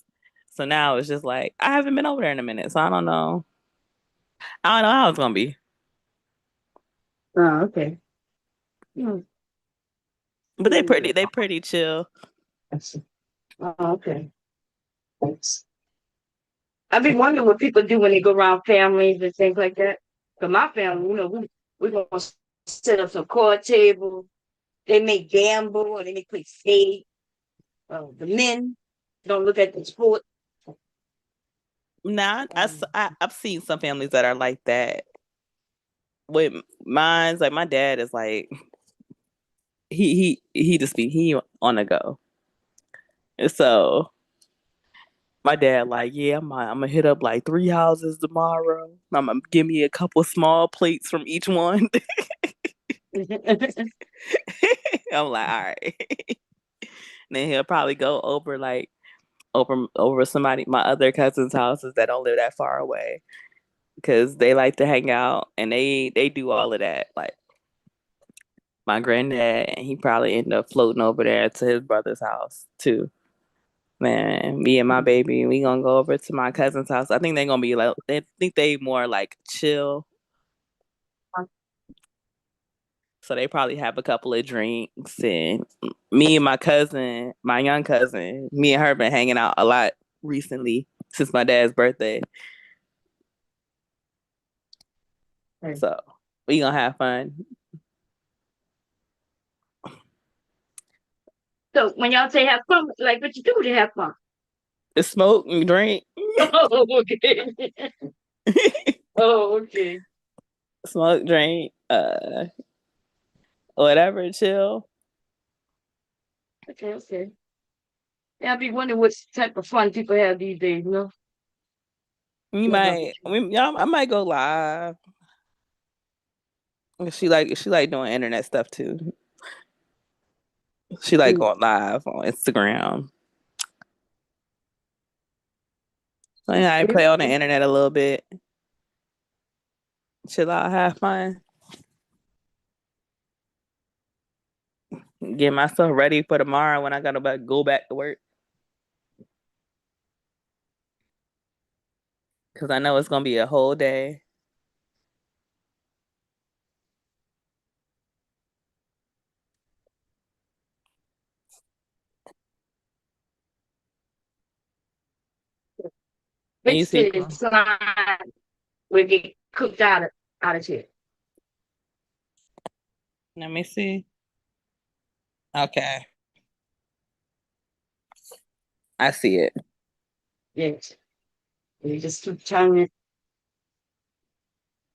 So now it's just like I haven't been over there in a minute, so I don't know. I don't know how it's gonna be,
Oh, okay. Mm.
but they pretty chill.
Oh, okay. Thanks. I've been wondering what people do when they go around families and things like that. But my family, we're gonna set up some card table. They may gamble or they may play skate. The men don't look at the sport.
Now
Um,
I've seen some families that are like that. With mine's like my dad is like he just be he on the go. So My dad like, yeah, I'm gonna hit up like 3 houses tomorrow. I'm gonna give me a couple small plates from each one. I'm like, all right. Then he'll probably go over like over somebody my other cousins' houses that don't live that far away because they like to hang out and they do all of that. Like my granddad, and he probably end up floating over there to his brother's house too. Man, me and my baby, we gonna go over to my cousin's house. I think they're gonna be like, they think they more like chill, so they probably have a couple of drinks. And me and my cousin, my young cousin, me and her been hanging out a lot recently since my dad's birthday. So we gonna have fun.
So when y'all say have fun, like what you do to have fun?
Smoke and drink.
Oh, okay. Oh, okay.
Smoke, drink, whatever, chill.
Okay, okay. Yeah, I be wondering what type of fun people have these days, you know?
I might go live. She like doing internet stuff too. She like going live on Instagram. So yeah, I play on the internet a little bit. Chill out, have fun. Get myself ready for tomorrow when I gotta go back to work. Cause I know it's gonna be a whole day. And you see,
Basically, slime will get cooked out of here.
let me see. Okay, I see it.
Yes. You just keep turning it.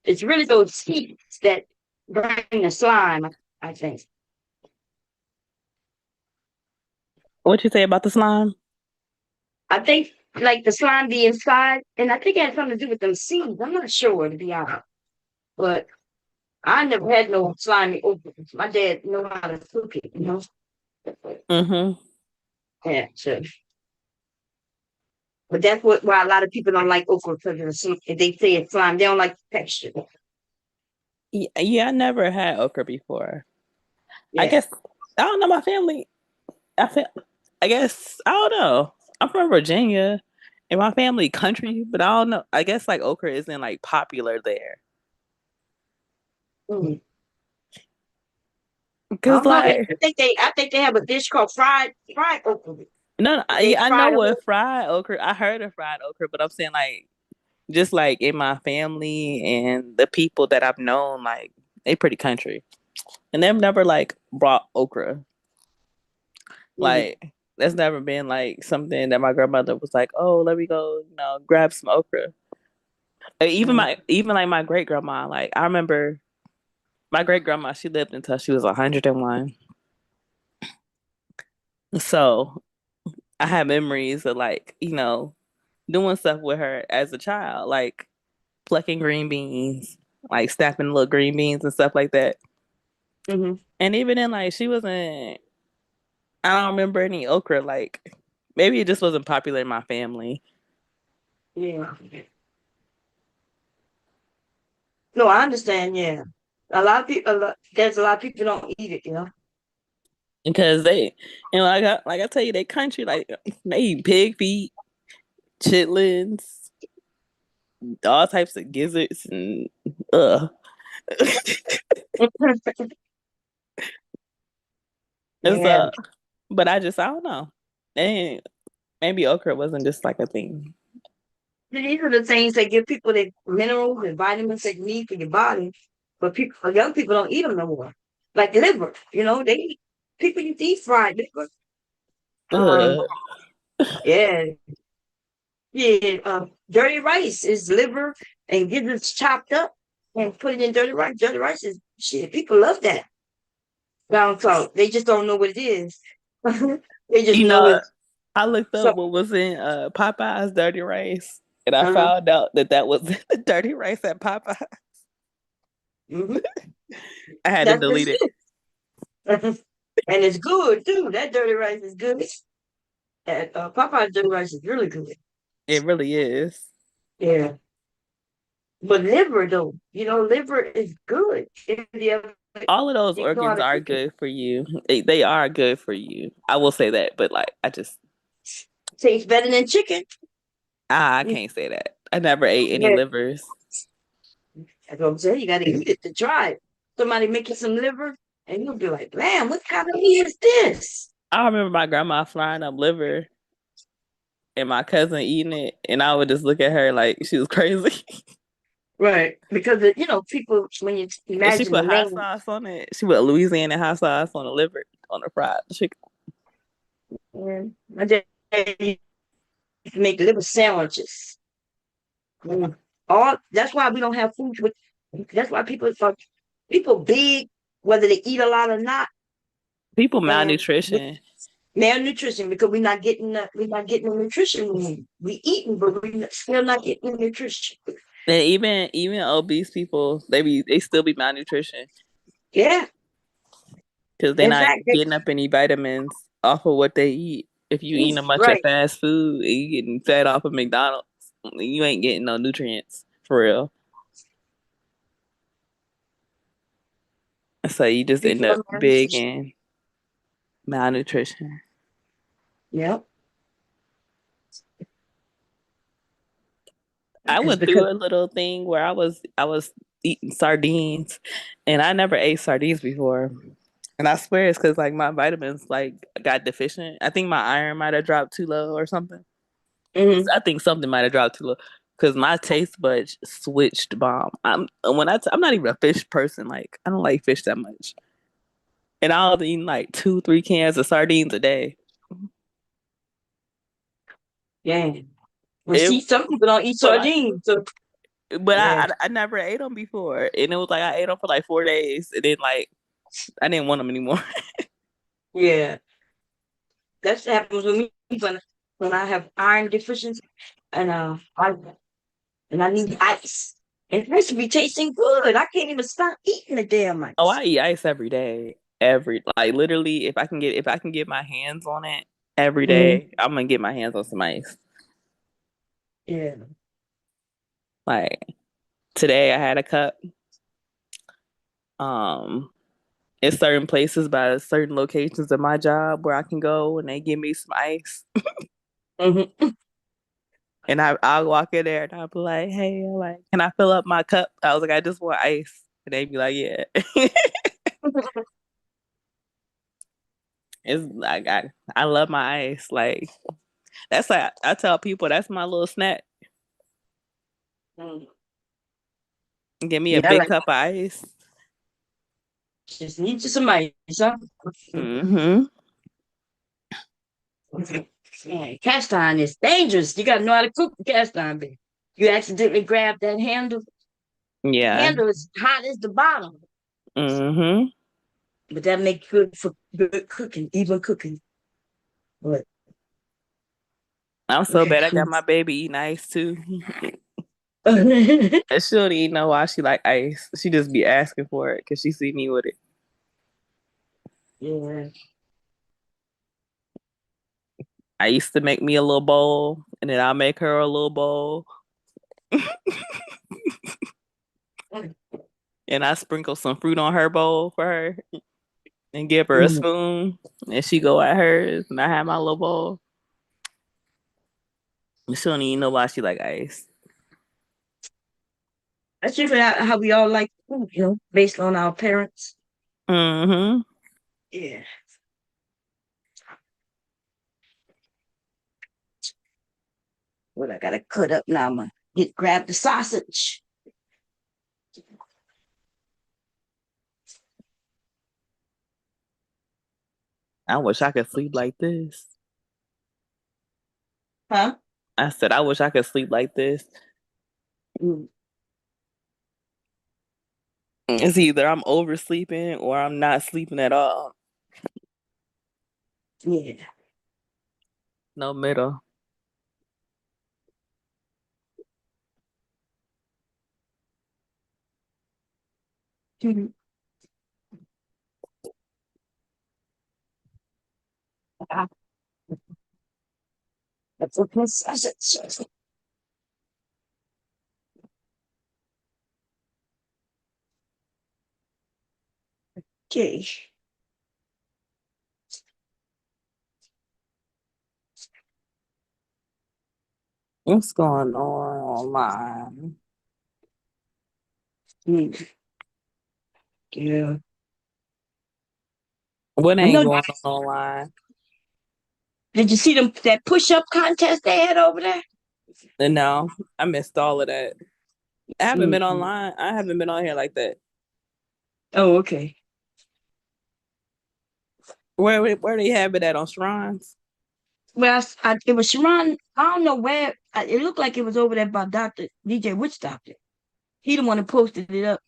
It's really those heats that bring the slime, I think.
What you say about the slime?
I think like the slime be inside, and I think it has something to do with them seeds. I'm not sure to be honest. But I never had no slimy openings. My dad know how to cook it, you know.
Mm-hmm.
Yeah, so but that's why a lot of people don't like okra because of the they say it's slime. They don't like the texture.
Yeah, I never had okra before. I
Yeah.
guess I don't know my family. I feel, I guess I don't know. I'm from Virginia, and my family country, but I don't know. I guess like okra isn't like popular there.
Mhm. I
Cause
don't know.
like
I think they have a dish called fried okra.
no, no
They
I
fry
know
the whole.
what fried okra. I heard of fried okra, but I'm saying like just like in my family and the people that I've known, like they pretty country, and they've never like brought okra.
Mhm.
Like that's never been like something that my grandmother was like, oh, let me go, grab some okra. Even like my great grandma, like I remember my great grandma, she lived until she was 101. So I have memories of like, doing stuff with her as a child, like plucking green beans, like snapping little green beans and stuff like that.
Mhm.
And even then, like she wasn't. I don't remember any okra. Like maybe it just wasn't popular in my family.
Yeah. No, I understand. Yeah. A lot of people. There's a lot of people don't eat it. You know.
Because they, like I tell you, they country like they eat pig feet, chitlins, all types of gizzards, and and
Yeah.
so, but I don't know, and maybe okra wasn't just like a thing.
These are the things that give people the minerals and vitamins they need for your body. But young people don't eat them no more. Like liver, you know, people you deep fried liver. Um,
Ugh.
yeah, yeah. Dirty rice is liver and get it chopped up and put it in dirty rice. Dirty rice is shit. People love that brown salt. They just don't know what it is. They just
You
know
know,
it.
I looked
So,
up what was in Popeye's dirty rice, and I
uh-huh.
found out that that was the dirty rice at Popeye.
Hmm.
I had to
That's the
delete it.
soup. Mhm. And it's good too. That dirty rice is good. And Popeye's dirty rice is really good.
It really is.
Yeah. But liver though, liver is good if you ever
All of those
know how
organs
to
are
cook it.
good for you. They are good for you. I will say that, but like I just
Tastes better than chicken.
I can't say that. I never ate any
Yeah,
livers.
that's what I'm saying. You got to eat it to try it. Somebody make you some liver, and you'll be like, "Man, what kind of meat is this?"
I remember my grandma frying up liver and my cousin eating it, and I would just look at her like she was crazy.
Right, because people when you
And she
imagine the
put hot
name,
sauce on it. She put Louisiana hot sauce on the liver, on the fried chicken.
my dad used to make liver sandwiches. Mm. All that's why we don't have food with. That's why people big, whether they eat a lot or not,
People
and with
malnutrition.
malnutrition because we're not getting the nutrition we need. We eating, but still not getting the nutrition.
And even obese people, they still be malnutrition
Yeah,
because they're
in
not
fact,
getting up any vitamins off of what they eat. If you eating a bunch of
right.
fast food and you getting fed off of McDonald's, you ain't getting no nutrients for real. So you just end
People
up
are
big
malnutrition.
in malnutrition.
Yeah,
I
it's
went
because
through a little thing where I was eating sardines, and I never ate sardines before. And I swear it's because like my vitamins like got deficient. I think my iron might have dropped too low or something.
mhm,
I think something might have dropped too low because my taste buds switched bomb. I'm not even a fish person. Like I don't like fish that much, and I'll eat like 2, 3 cans of sardines a day.
yeah. Well,
It,
see, some people don't eat
but like,
sardines, so
but
yeah,
I never ate them before, and it was like I ate them for like 4 days, and then like I didn't want them anymore.
yeah. That's what happens with me when I have iron deficiency, and I need ice. And it supposed to be tasting good. I can't even stop eating the damn
Oh,
ice.
I eat ice every day. Every like literally, if I can get my hands on it every
Hmm.
day, I'm gonna get my hands on some ice.
Yeah.
Like today, I had a cup. Um, in certain places by certain locations of my job where I can go and they give me some ice,
Hmm.
and I'll walk in there and I'll be like, "Hey, like, can I fill up my cup?" I was like, "I just want ice," and they be like, "Yeah." It's like I love my ice. Like that's like I tell people that's my little snack. Give me a
Yeah,
big
like
cup of ice.
just need you some ice, huh?
Hmm.
Yeah, cast iron is dangerous. You gotta know how to cook the cast iron, baby. You accidentally grab that handle. The
Yeah.
handle is hot as the bottom,
Hmm.
but that makes good for good cooking, even cooking. But
I'm so
okay.
bad. I got my baby eating ice too.
Yeah,
And she don't even know why she like ice. She just be asking for it because she see me with it. I used to make me a little bowl, and then I'll make her a little bowl, and I sprinkle some fruit on her bowl for her, and give her a
mm.
spoon, and she go at hers, and I have my little bowl. And she don't even know why she like ice.
That's usually how we all like food, based on our parents.
Hmm.
Yeah. What I gotta cut up now, man. Grab the sausage.
I wish I could sleep like this.
Huh?
I said I wish I could sleep like this.
Mm,
It's either I'm oversleeping or I'm not sleeping at all.
yeah.
No middle.
Mhm. Ah, that's a plus. Okay.
What's going on online?
Mm, yeah.
What
I
ain't
know.
going on online?
Did you see them that push up contest they had over there?
No, I missed all of that. I haven't been
Mm-hmm.
online. I haven't been on here like that.
Oh, okay.
Where they have it at on Shrines?
Well, it was Sharon. I don't know where. It looked like it was over there by Doctor DJ Witch Doctor. He the one who posted it up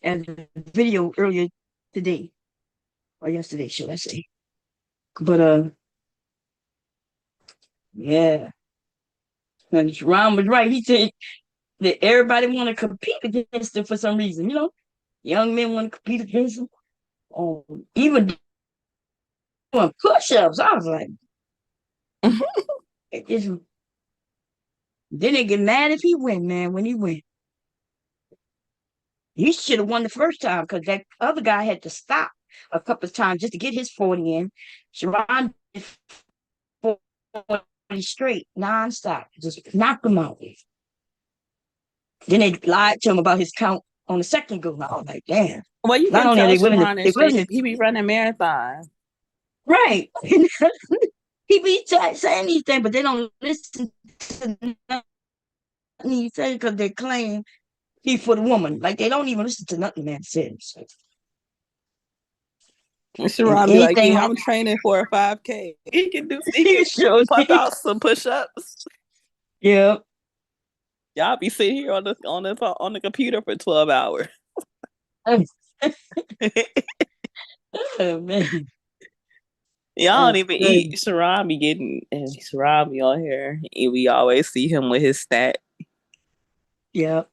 as a video earlier today or yesterday, should I say? But yeah, and Sharon was right. He said that everybody want to compete against it for some reason. Young men want to compete against them. Even doing push-ups. I was like, it just, then they get mad if he win, man. When he win, he should have won the first time because that other guy had to stop a couple of times just to get his 40 in. Sharon did 40 straight, nonstop, just knocked him out. Then they lied to him about his count on the second go. I was like, damn.
Well, you
Not
can
only are
tell
they willing to,
Sharon in
they
shape
willing
if he be running marathons.
right. He be saying these things, but they don't listen to nothing he say because they claim he for the woman. Like they don't even listen to nothing man says. And
Sharon be like,
anything
yeah,
wrong,
I'm training for a 5K. He
he
can
shows
pump
me.
out some push-ups.
Yeah.
Y'all be sitting here on the computer for 12 hours.
Oh, man.
Y'all don't
That's
even
crazy.
eat. Sharon be getting, and Sharon be on here, and we always see him with his stat.
Yeah.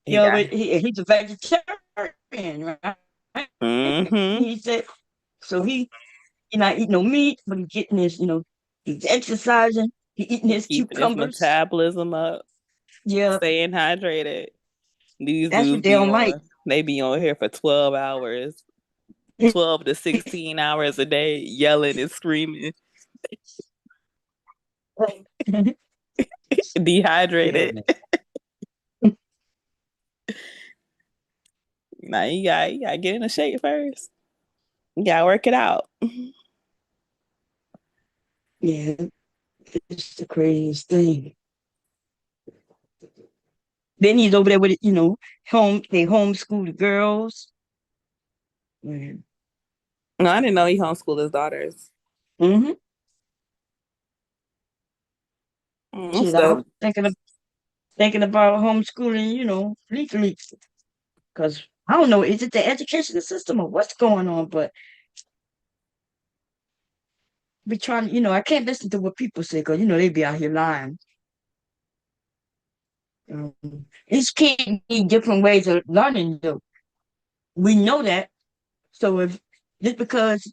He got.
But he's a vegetarian, right?
Mm-hmm.
He said so he not eating no meat, but he's getting his, he's exercising, he eating
He
his
keeping his
cucumbers.
metabolism up,
Yeah,
staying hydrated. These
that's what
dudes
they
be
don't like.
on. They be on here for 12 hours, 12 to 16 hours a day, yelling and screaming,
Yeah,
dehydrated.
man.
Now you gotta get in the shape first. You gotta work it out.
Yeah, it's the craziest thing. Then he's over there with they homeschool the girls. Man.
No, I didn't know he homeschooled his daughters.
Mm-hmm. Shit, I
So
was thinking about homeschooling, legally, because I don't know, is it the education system or what's going on? But be trying, I can't listen to what people say because they be out here lying. Um, these kids need different ways of learning, though. We know that. So if just because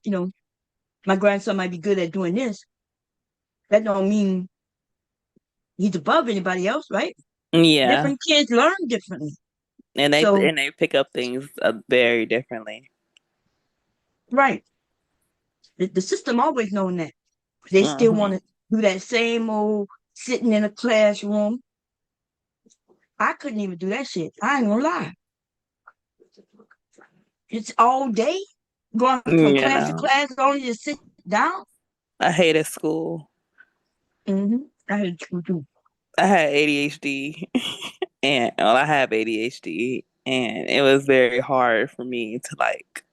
my grandson might be good at doing this, that don't mean he's above anybody else, right?
yeah,
Different kids learn differently.
and they
So,
and they pick up things very differently.
right, the system always known that. They still want
Hmm.
to do that same old sitting in a classroom. I couldn't even do that shit. I ain't gonna lie. It's all day going from
You
class to
know,
class, only to sit down.
I hated school.
I had to do.
I had ADHD, and well, I have ADHD, and it was very hard for me to like.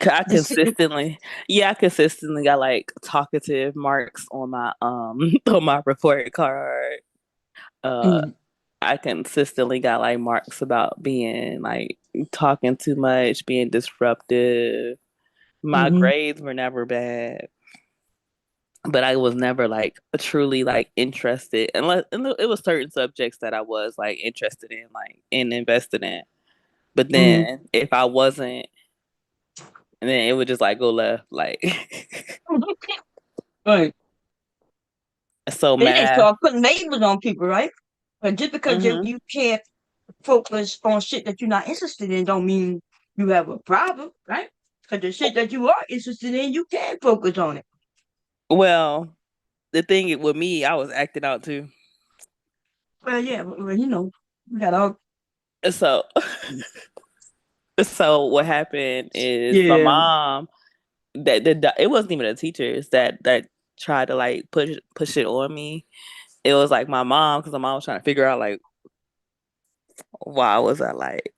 I
The sitting.
consistently, yeah, I consistently got like talkative marks on my on my report card. Uh,
Mm,
I consistently got like marks about being like talking too much, being disruptive, My
Mm-hmm.
grades were never bad, but I was never like truly like interested unless and it was certain subjects that I was like interested in, like and invested in. But
Mm-hmm.
then if I wasn't, and then it would just like go left, like
Right.
so
Then they
math.
start putting labels on people, right? But just because
Hmm.
you can't focus on shit that you're not interested in, don't mean you have a problem, right? Because the shit that you are interested in, you can focus on it.
Well, the thing with me, I was acting out too.
Well, yeah, well, we got all.
So, so what happened is my
Yeah.
mom that it wasn't even the teachers that tried to like push it on me. It was like my mom because my mom was trying to figure out like why was I like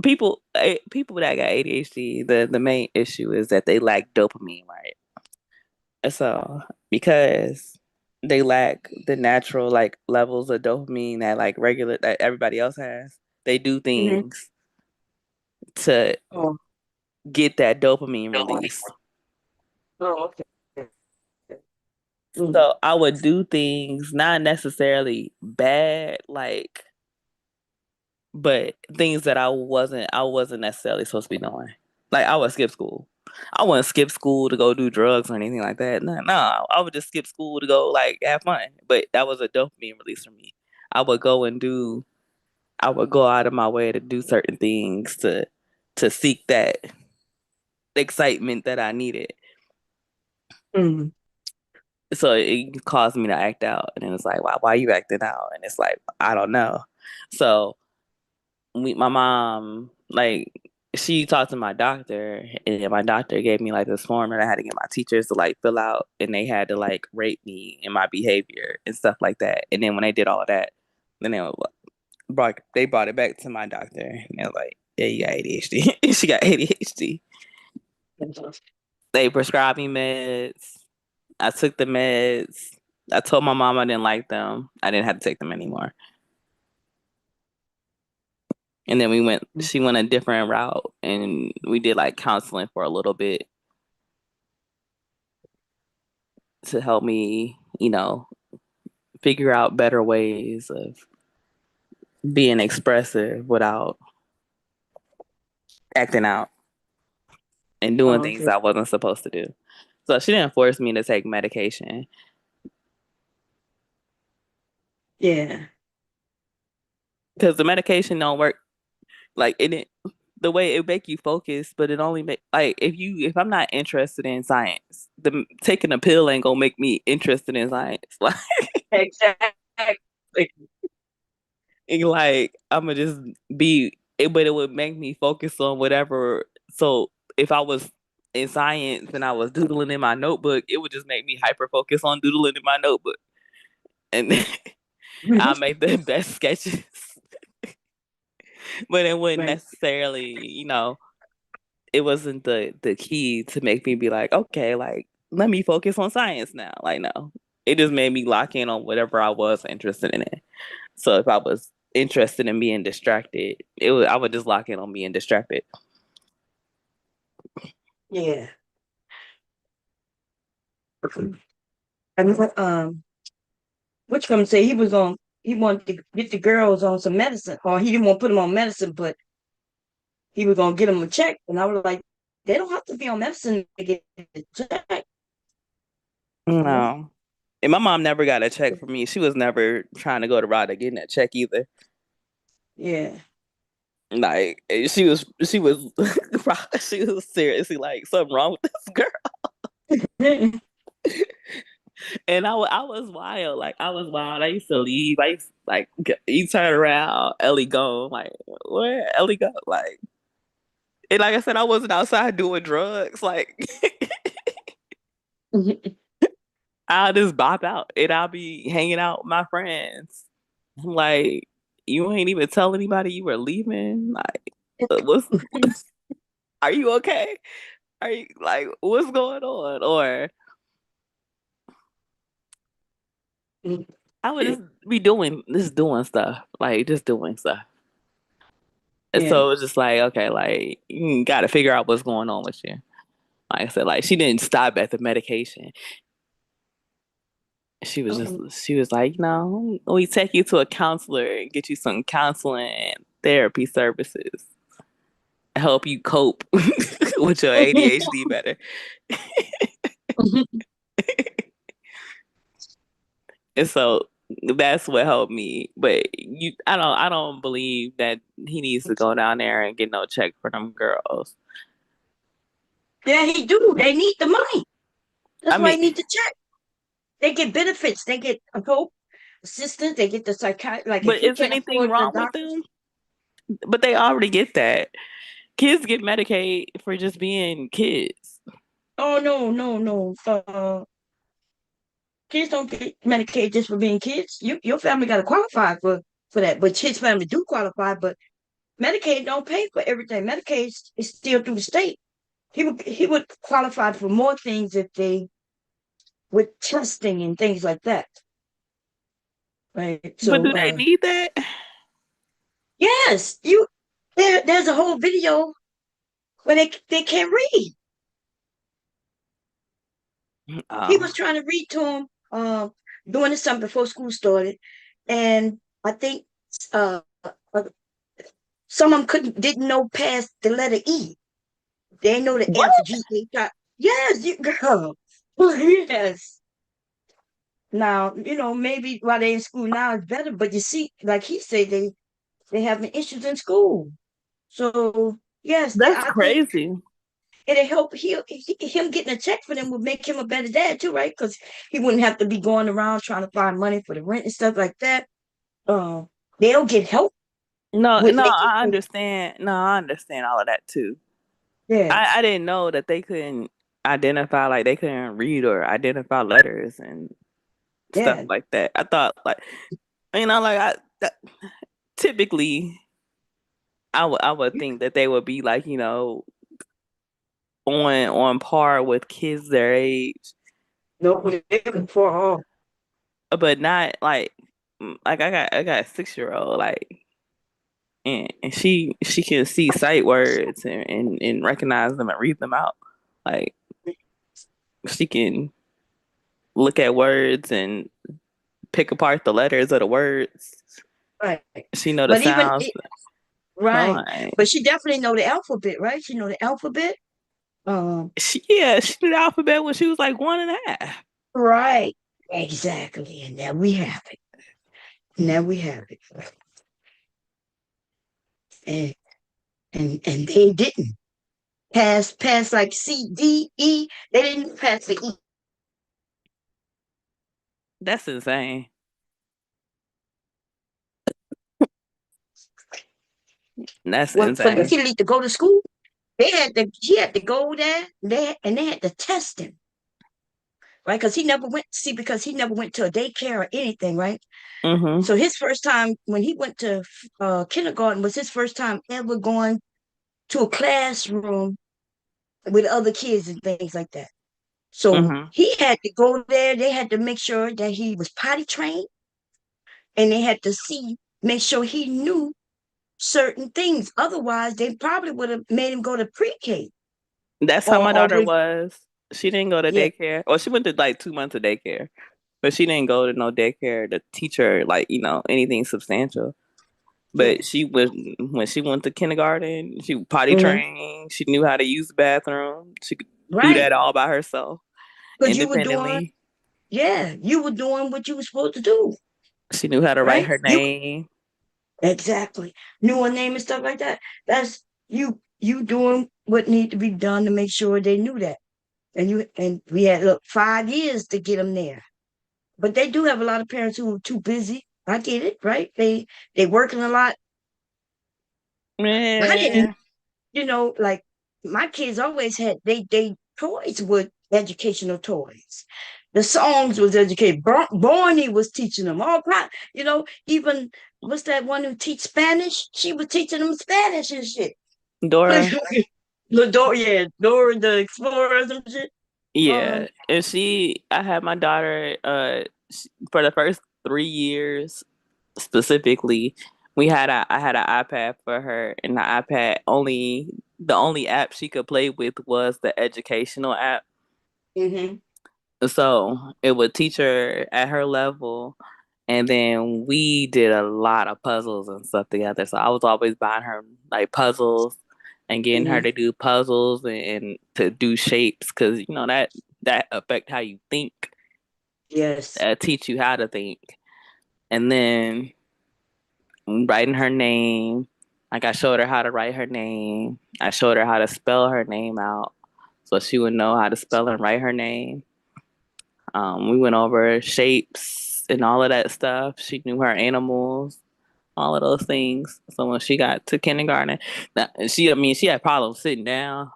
people that got ADHD. The main issue is that they lack dopamine, right? So because they lack the natural like levels of dopamine that like regular that everybody else has, they do
Mm-hmm.
things to
Oh,
get that dopamine release.
oh, okay. Mm.
So I would do things not necessarily bad, like, but things that I wasn't necessarily supposed to be doing. Like I would skip school. I wouldn't skip school to go do drugs or anything like that. No, no, I would just skip school to go like have fun. But that was a dopamine release for me. I would go and do. I would go out of my way to do certain things to seek that excitement that I needed.
Mm.
So it caused me to act out, and it's like, why are you acting out? And it's like, I don't know. So my mom, like, she talked to my doctor, and then my doctor gave me like this form that I had to get my teachers to like fill out, and they had to like rate me and my behavior and stuff like that. And then when they did all of that, then they brought it back to my doctor, and they was like, yeah, you got ADHD. She got ADHD. They prescribed me meds. I took the meds. I told my mom I didn't like them. I didn't have to take them anymore. And then she went a different route and we did like counseling for a little bit to help me, figure out better ways of being expressive without acting out and doing
Oh,
things
okay.
I wasn't supposed to do. So she didn't force me to take medication
Yeah.
because the medication don't work like it the way it make you focus, but it only make like if I'm not interested in science, the taking a pill ain't gonna make me interested in science.
Exactly.
Like I'm gonna just be it, but it would make me focus on whatever. So if I was in science and I was doodling in my notebook, it would just make me hyper focus on doodling in my notebook, and I make the best sketches, but it wouldn't
Right.
necessarily, it wasn't the key to make me be like, okay, like let me focus on science now. Like no, it just made me lock in on whatever I was interested in it. So if I was interested in being distracted, I would just lock in on being distracted.
Yeah. And which come say he wanted to get the girls on some medicine, or he didn't want to put them on medicine, but he was gonna get them a check. And I was like, they don't have to be on medicine to get a check, you know?
No. And my mom never got a check from me. She was never trying to go the route of getting that check either.
Yeah.
Like she was she was seriously like something wrong with this girl. And I was wild. Like I was wild. I used to leave. I used to, like you turn around, Ellie gone. Like where Ellie go? Like and like I said, I wasn't outside doing drugs. Like I'll just bop out and I'll be hanging out with my friends. I'm like, you ain't even tell anybody you were leaving. Like, what's are you okay? Are you like what's going on? Or I would just be doing stuff. Like just doing stuff. And
Yeah.
so it's just like, okay, like you gotta figure out what's going on with you. Like I said, like she didn't stop at the medication.
Uh-uh.
She was like, we take you to a counselor and get you some counseling and therapy services, help you cope with your ADHD better. And so that's what helped me. But I don't believe that he needs to go down there and get no check for them girls.
Yeah, he do. They need the money.
I
That's why
mean,
he need to check. They get benefits. They get a hope assistance. They get the psychiatrist. Like if
but
he
is
can't
anything
afford the
wrong with
doctors,
them? But they already get that. Kids get Medicaid for just being kids.
oh no, no, no. Kids don't get Medicaid just for being kids. Your family got to qualify for that. But his family do qualify. But Medicaid don't pay for everything. Medicaid is still through the state. He would qualify for more things if they with testing and things like that. Right.
But
So
do they need that?
yes, there's a whole video where they can't read. He was
Oh,
trying to read to him, doing this something before school started, and I think uh, uh, some of them didn't know past the letter E. They know the
what?
F, G, H, I. Yes, you girl. Yes. Now, maybe while they're in school now it's better, but you see, like he said, they having issues in school. So yes,
That's
I think
crazy.
it'll help him getting a check for them would make him a better dad too, right? Because he wouldn't have to be going around trying to find money for the rent and stuff like that. Um, they'll get help with making
I
sure.
understand. No, I understand all of that too. I
Yes,
didn't know that they couldn't identify, like they couldn't read or identify letters and stuff
yeah,
like that. I thought like, like typically I would think that they would be like, on par with kids their age,
no, they're looking for all.
but not like I got a 6 year old like and she can see sight words and recognize them and read them out. Like she can look at words and pick apart the letters of the words.
Right,
She know the
but even
sounds.
right,
Fine.
but she definitely know the alphabet, right? She know the alphabet. Um,
She knew the alphabet when she was like 1.5.
right, exactly, and there we have it. Now we have it, and and they didn't pass like C, D, E. They didn't pass the E.
That's insane. That's
Well, for the
insane.
kid to go to school, he had to go there, and they had to test him, right? Because he never went to a daycare or anything, right?
Mm-hmm.
So his first time when he went to kindergarten was his first time ever going to a classroom with other kids and things like that. So
Mm-hmm.
he had to go there. They had to make sure that he was potty trained, and they had to make sure he knew certain things. Otherwise, they probably would have made him go to pre-K
That's how my
or
daughter
with
was. She didn't go to
yeah,
daycare. Or she went to like 2 months of daycare. But she didn't go to no daycare to teach her like, anything substantial.
yeah,
But she was when she went to kindergarten, she was potty
hmm
trained. She knew how to use the bathroom. She could do
right.
that all by herself,
Because
independently.
you were doing what you were supposed to do,
She knew how to write
right?
her
You
name.
exactly knew a name and stuff like that. That's you doing what need to be done to make sure they knew that. And we had look 5 years to get them there. But they do have a lot of parents who are too busy. I get it, right? They working a lot. I didn't,
Yeah.
like my kids always had they toys with educational toys. The songs was educated. Barney was teaching them all kind. Even what's that one who teach Spanish? She was teaching them Spanish and shit.
Dora.
Yeah, Dora the Explorer and shit.
Yeah.
Um,
And I had my daughter for the first 3 years specifically, I had an iPad for her, and the iPad only the only app she could play with was the educational app.
Hmm.
So it would teach her at her level. And then we did a lot of puzzles and stuff together. So I was always buying her like puzzles and getting her
Hmm.
to do puzzles and to do shapes because you know that affect how you think,
Yes.
teach you how to think. And then writing her name, like I showed her how to write her name. I showed her how to spell her name out so she would know how to spell and write her name. We went over shapes and all of that stuff. She knew her animals, all of those things. So when she got to kindergarten, I mean, she had problems sitting down.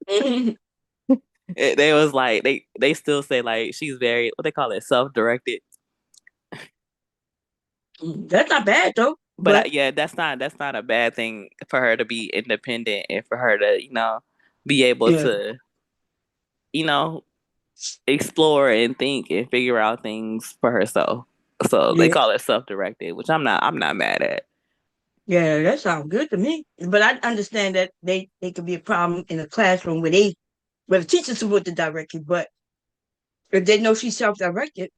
They was like, they still say like she's very what they call it self-directed.
That's not bad though.
But
But
yeah, that's not a bad thing for her to be independent and for her to be able
yeah,
to you know explore and think and figure out things for herself. So they
yeah,
call it self-directed, which I'm not mad at.
yeah, that sounds good to me. But I understand that they could be a problem in a classroom where the teacher's supposed to direct you, but if they know she's self-directed,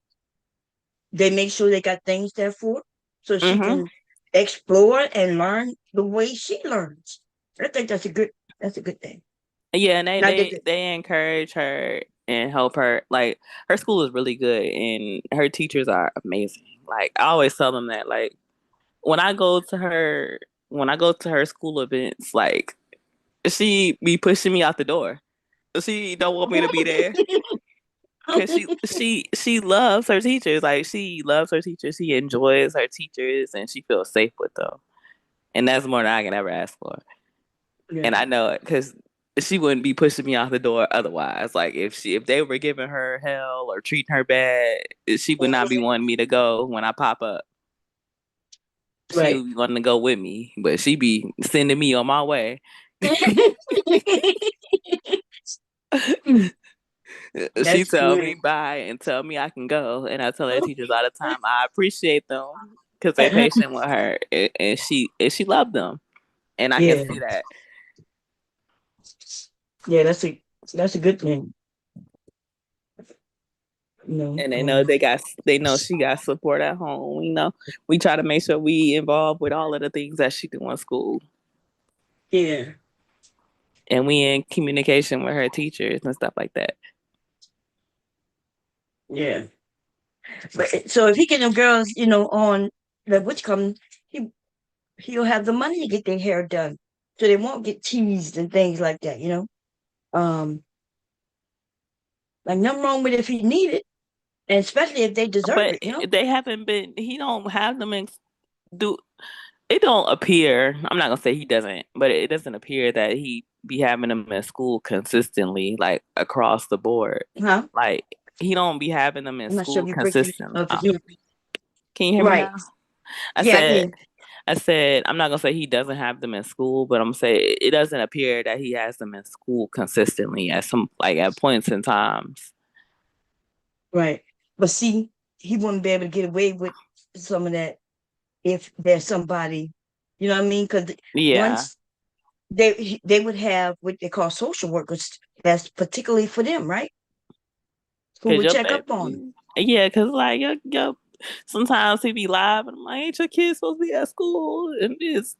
they make sure they got things there for her so she
Hmm.
can explore and learn the way she learns. I think that's a good thing.
Yeah, and
Now did
they encourage her and help her. Like her school is really good, and her teachers are amazing. Like I always tell them that. Like when I go to her when I go to her school events, like she be pushing me out the door. She don't want me to be there because she loves her teachers. Like she loves her teachers. She enjoys her teachers, and she feels safe with them. And that's more than I can ever ask for. And
yeah.
I know it because she wouldn't be pushing me out the door otherwise. Like if they were giving her hell or treating her bad, she would not be
Mhm.
wanting me to go when I pop up. She
Right.
would be wanting to go with me, but she be sending me on my way. She
That's
tell me
good.
bye and tell me I can go, and I tell her teachers all the time I appreciate them because they patient with her, and she loved them, and I can
Yeah,
see that.
yeah, that's a good thing. You know,
And they know she got support at home. We try to make sure we involved with all of the things that she do in school,
yeah,
and we in communication with her teachers and stuff like that.
yeah. But so if he get them girls, on the which come, he he'll have the money to get their hair done, so they won't get teased and things like that. Um, like nothing wrong with it if he need it, and especially if they deserve
But
it.
they haven't been. He don't have them in do. It don't appear. I'm not gonna say he doesn't, but it doesn't appear that he be having them in school consistently, like across the board.
Huh?
Like he don't be having them in
I'm not sure
school
if you breaking
consistently.
up. If you
Can you hear me
right,
now? I
yeah, I
said
can.
I said I'm not gonna say he doesn't have them in school, but I'm saying it doesn't appear that he has them in school consistently at some like at points in times.
Right, but see, he wouldn't be able to get away with some of that if there's somebody, you know what I mean? Because
Yeah,
once they would have what they call social workers that's particularly for them, right? Who
cause
would
your
check up on them.
baby, yeah, cause like your sometimes he be live and I'm like, ain't your kid supposed to be at school? And it's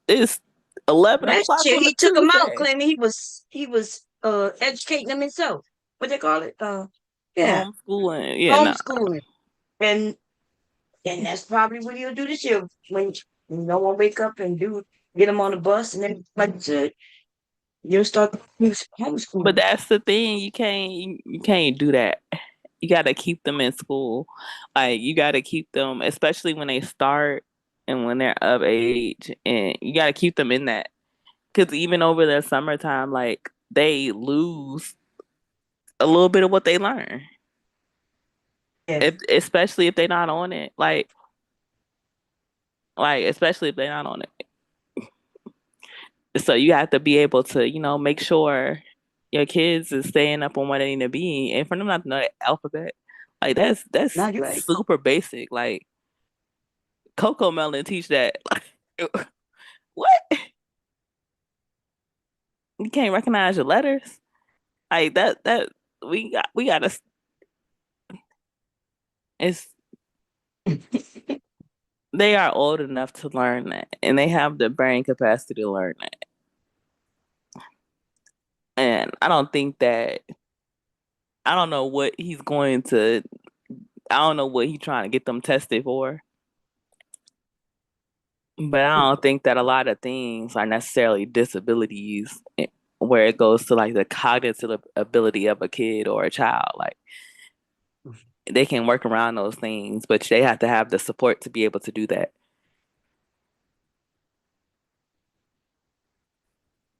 11
Last
o'clock
year
on a
he took them out,
Tuesday.
claiming he was educating them himself. What they call it? Yeah,
Homeschooling, yeah, no.
homeschooling. And and that's probably what he'll do this year when no one wake up and get them on the bus and then like you said, you'll start
But
homeschooling.
that's the thing, you can't do that. You got to keep them in school. Like you got to keep them, especially when they start and when they're of age, and you got to keep them in that. Because even over the summertime, like they lose a little bit of what they learn.
Yeah,
If especially if they're not on it, like especially if they're not on it. So you have to be able to, make sure your kids is staying up on what they need to be, and for them not to know the alphabet, like that's
now you're right.
super basic. Like Coco Melon teach that. Like, what? You can't recognize your letters. Like that we gotta it's they are old enough to learn that and they have the brain capacity to learn that. And I don't know what he's going to I don't know what he's trying to get them tested for. But I don't think that a lot of things are necessarily disabilities where it goes to like the cognitive ability of a kid or a child. Like they can work around those things, but they have to have the support to be able to do that.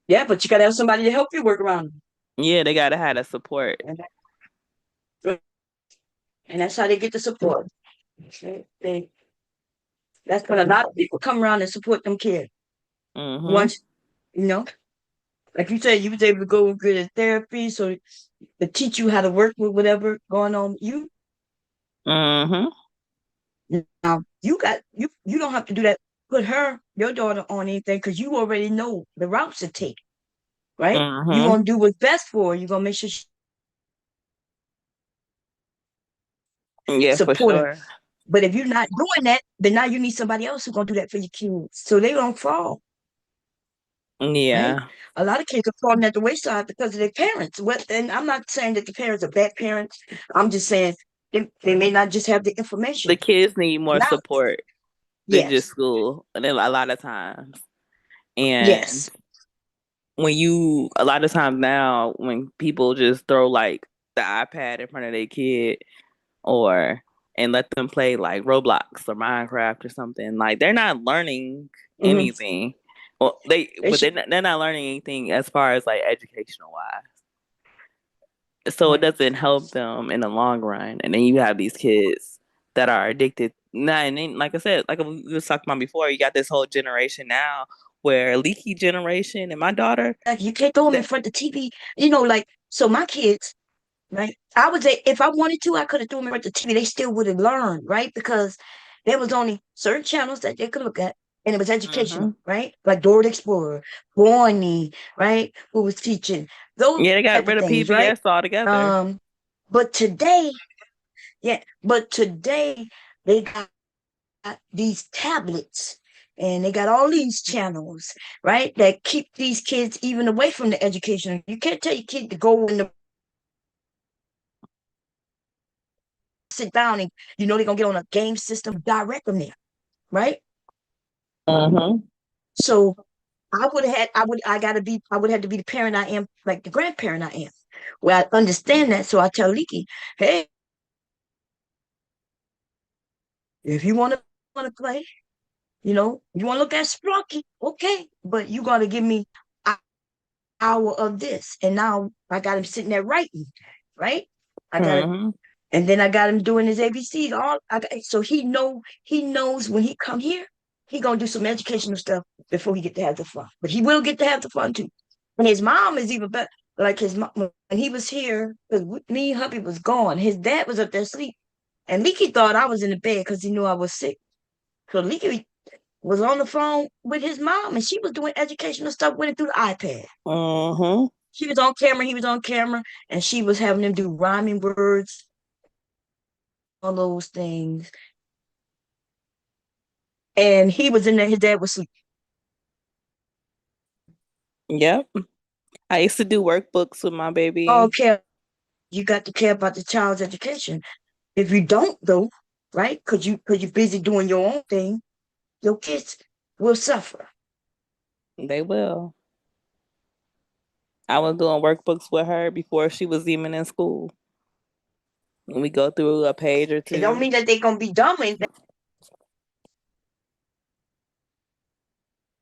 Yeah, but you gotta have somebody to help you work around them.
Yeah, they gotta have the support.
And that's how they get the support. They that's when a lot of people come around and support them kids.
Mhm.
Once you know, like you said, you was able to go and get a therapy, so to teach you how to work with whatever going on with you.
Mhm.
Now you don't have to do that. Put your daughter on anything because you already know the routes to take. Right? You're
Mhm.
gonna do what's best for her. You're gonna make sure she
Yeah, for
support her.
sure.
But if you're not doing that, then now you need somebody else who's gonna do that for your kids, so they don't fall. Right?
Yeah.
A lot of kids are falling at the wayside because of their parents. And I'm not saying that the parents are bad parents. I'm just saying they may not just have the
The
information.
kids need more
Now,
support than just
yes,
school, and then a lot of times. And
yes.
a lot of times now, when people just throw like the iPad in front of their kid, or and let them play like Roblox or Minecraft or something. Like they're not learning
Hmm.
anything. Well, they
They
but
should.
they're not learning anything as far as like educational wise. So it
Right.
doesn't help them in the long run. And then you have these kids that are addicted. Nah, and then, like I said, like we was talking about before, you got this whole generation now where leaky generation and my daughter
Like you can't throw them in
that
front of the TV. Like so. My kids, right? If I wanted to, I could have threw them in front of the TV. They still would have learned, right? Because there was only certain channels that they could look at, and it was educational,
hmm
right? Like Dora the Explorer, Barney, right? Who was teaching those
yeah, they got
type of
rid of
things, right?
PBS altogether.
Um, but today, yeah, but today they got these tablets and they got all these channels, right? That keep these kids even away from the education. You can't tell your kid to go in the sit down and they're gonna get on a game system, direct them there, right?
hmm
So I would have to be the parent I am, like the grandparent I am. Well, I understand that. So I tell Leaky, hey, if you wanna play, you wanna look at Splunky, okay, but you gotta give me an hour of this. And now I got him sitting there writing, right? I got it.
hmm
And then I got him doing his ABCs. So he knows when he come here, he gonna do some educational stuff before he get to have the fun. But he will get to have the fun too. And his mom is even better. Like his mom when he was here, because me and hubby was gone. His dad was up there asleep, and Leaky thought I was in the bed because he knew I was sick. So Leaky was on the phone with his mom, and she was doing educational stuff with him through the iPad.
hmm
She was on camera, he was on camera, and she was having him do rhyming words, all those things. And he was in there, his dad was asleep.
Yep. I used to do workbooks with my
Oh,
baby.
care. You got to care about the child's education. If you don't, though, right? Because you're busy doing your own thing, your kids will suffer.
They will. I was doing workbooks with her before she was even in school. We go through a page or
It don't
two.
mean that they're gonna be dumb.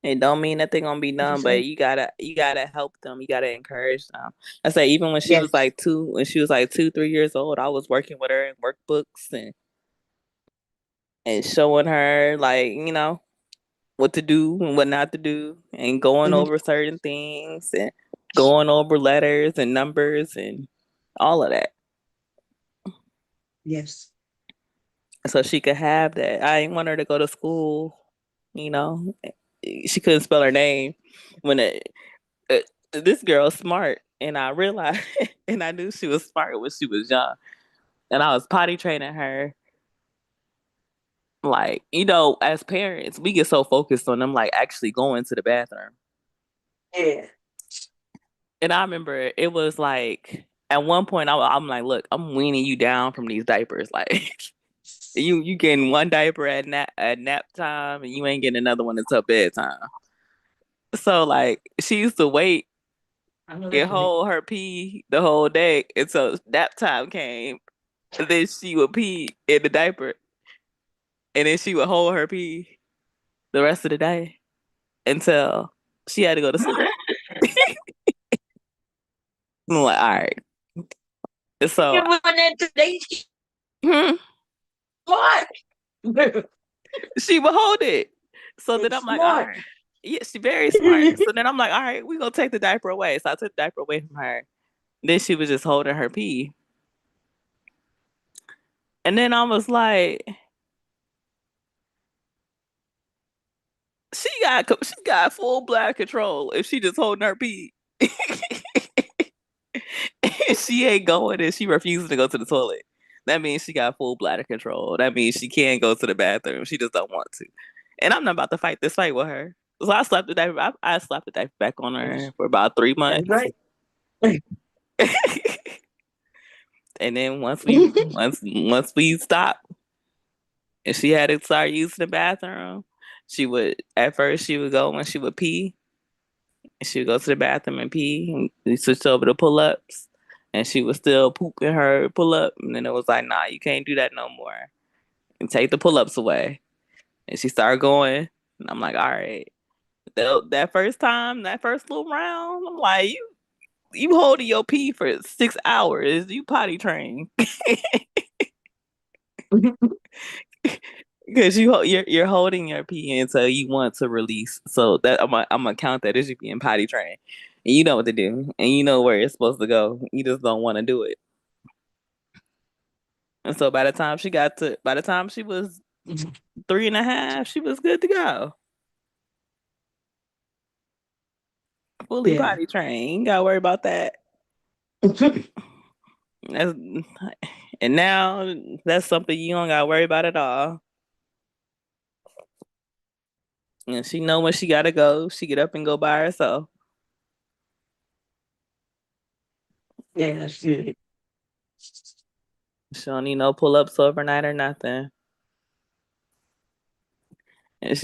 It don't mean that they're gonna be
What you
done, but
say?
you gotta help them. You gotta encourage them. I say even
Yes.
when she was like 2, 3 years old, I was working with her in workbooks and showing her like what to do and what not to do, and going
Hmm.
over certain things and going over letters and numbers and all of that,
Yes.
so she could have that. I didn't want her to go to school, you know. She couldn't spell her name when this girl's smart, and I realized, and I knew she was smart when she was young, and I was potty training her. Like, as parents, we get so focused on them like actually going to the bathroom.
Yeah.
And I remember it was like at one point I'm like, look, I'm weaning you down from these diapers. Like you getting one diaper at nap time, and you ain't getting another one until bedtime. So like she used to wait
I know
and
that's right.
hold her pee the whole day until nap time came. And then she would pee in the diaper, and then she would hold her pee the rest of the day until she had to go to sleep. I'm like, all right. So
You run that today,
hmm,
smart.
she would hold it. So then
It's
I'm like, all
smart.
right. Yeah, she's very smart. So then I'm like, all right, we're gonna take the diaper away. So I took the diaper away from her. Then she was just holding her pee. And then I was like, she got full bladder control if she just holding her pee. She ain't going and she refuses to go to the toilet. That means she got full bladder control. That means she can't go to the bathroom. She just don't want to. And I'm not about to fight this fight with her. So I slapped the diaper. I slapped the diaper back on her for about 3 months.
That's
And then once we
right.
once we stopped and she had to start using the bathroom, she would at first she would go when she would pee. She would go to the bathroom and pee. And we switched over to pull ups, and she was still pooping her pull up. And then it was like, nah, you can't do that no more. And take the pull ups away. And she started going. And I'm like, all right. That first time, that first little round, I'm like, you holding your pee for 6 hours. You potty trained. Because you're holding your pee until you want to release. So that I'm gonna count that as you being potty trained. And you know what to do. And you know where it's supposed to go. You just don't want to do it. And so by the time she was 3.5, she was good to go. Fully
Yeah.
potty trained. You ain't gotta worry about that. That's, and now that's something you don't gotta worry about at all. And she know when she gotta go. She get up and go by herself.
Yeah, that's good.
She don't need no pull ups overnight or nothing. And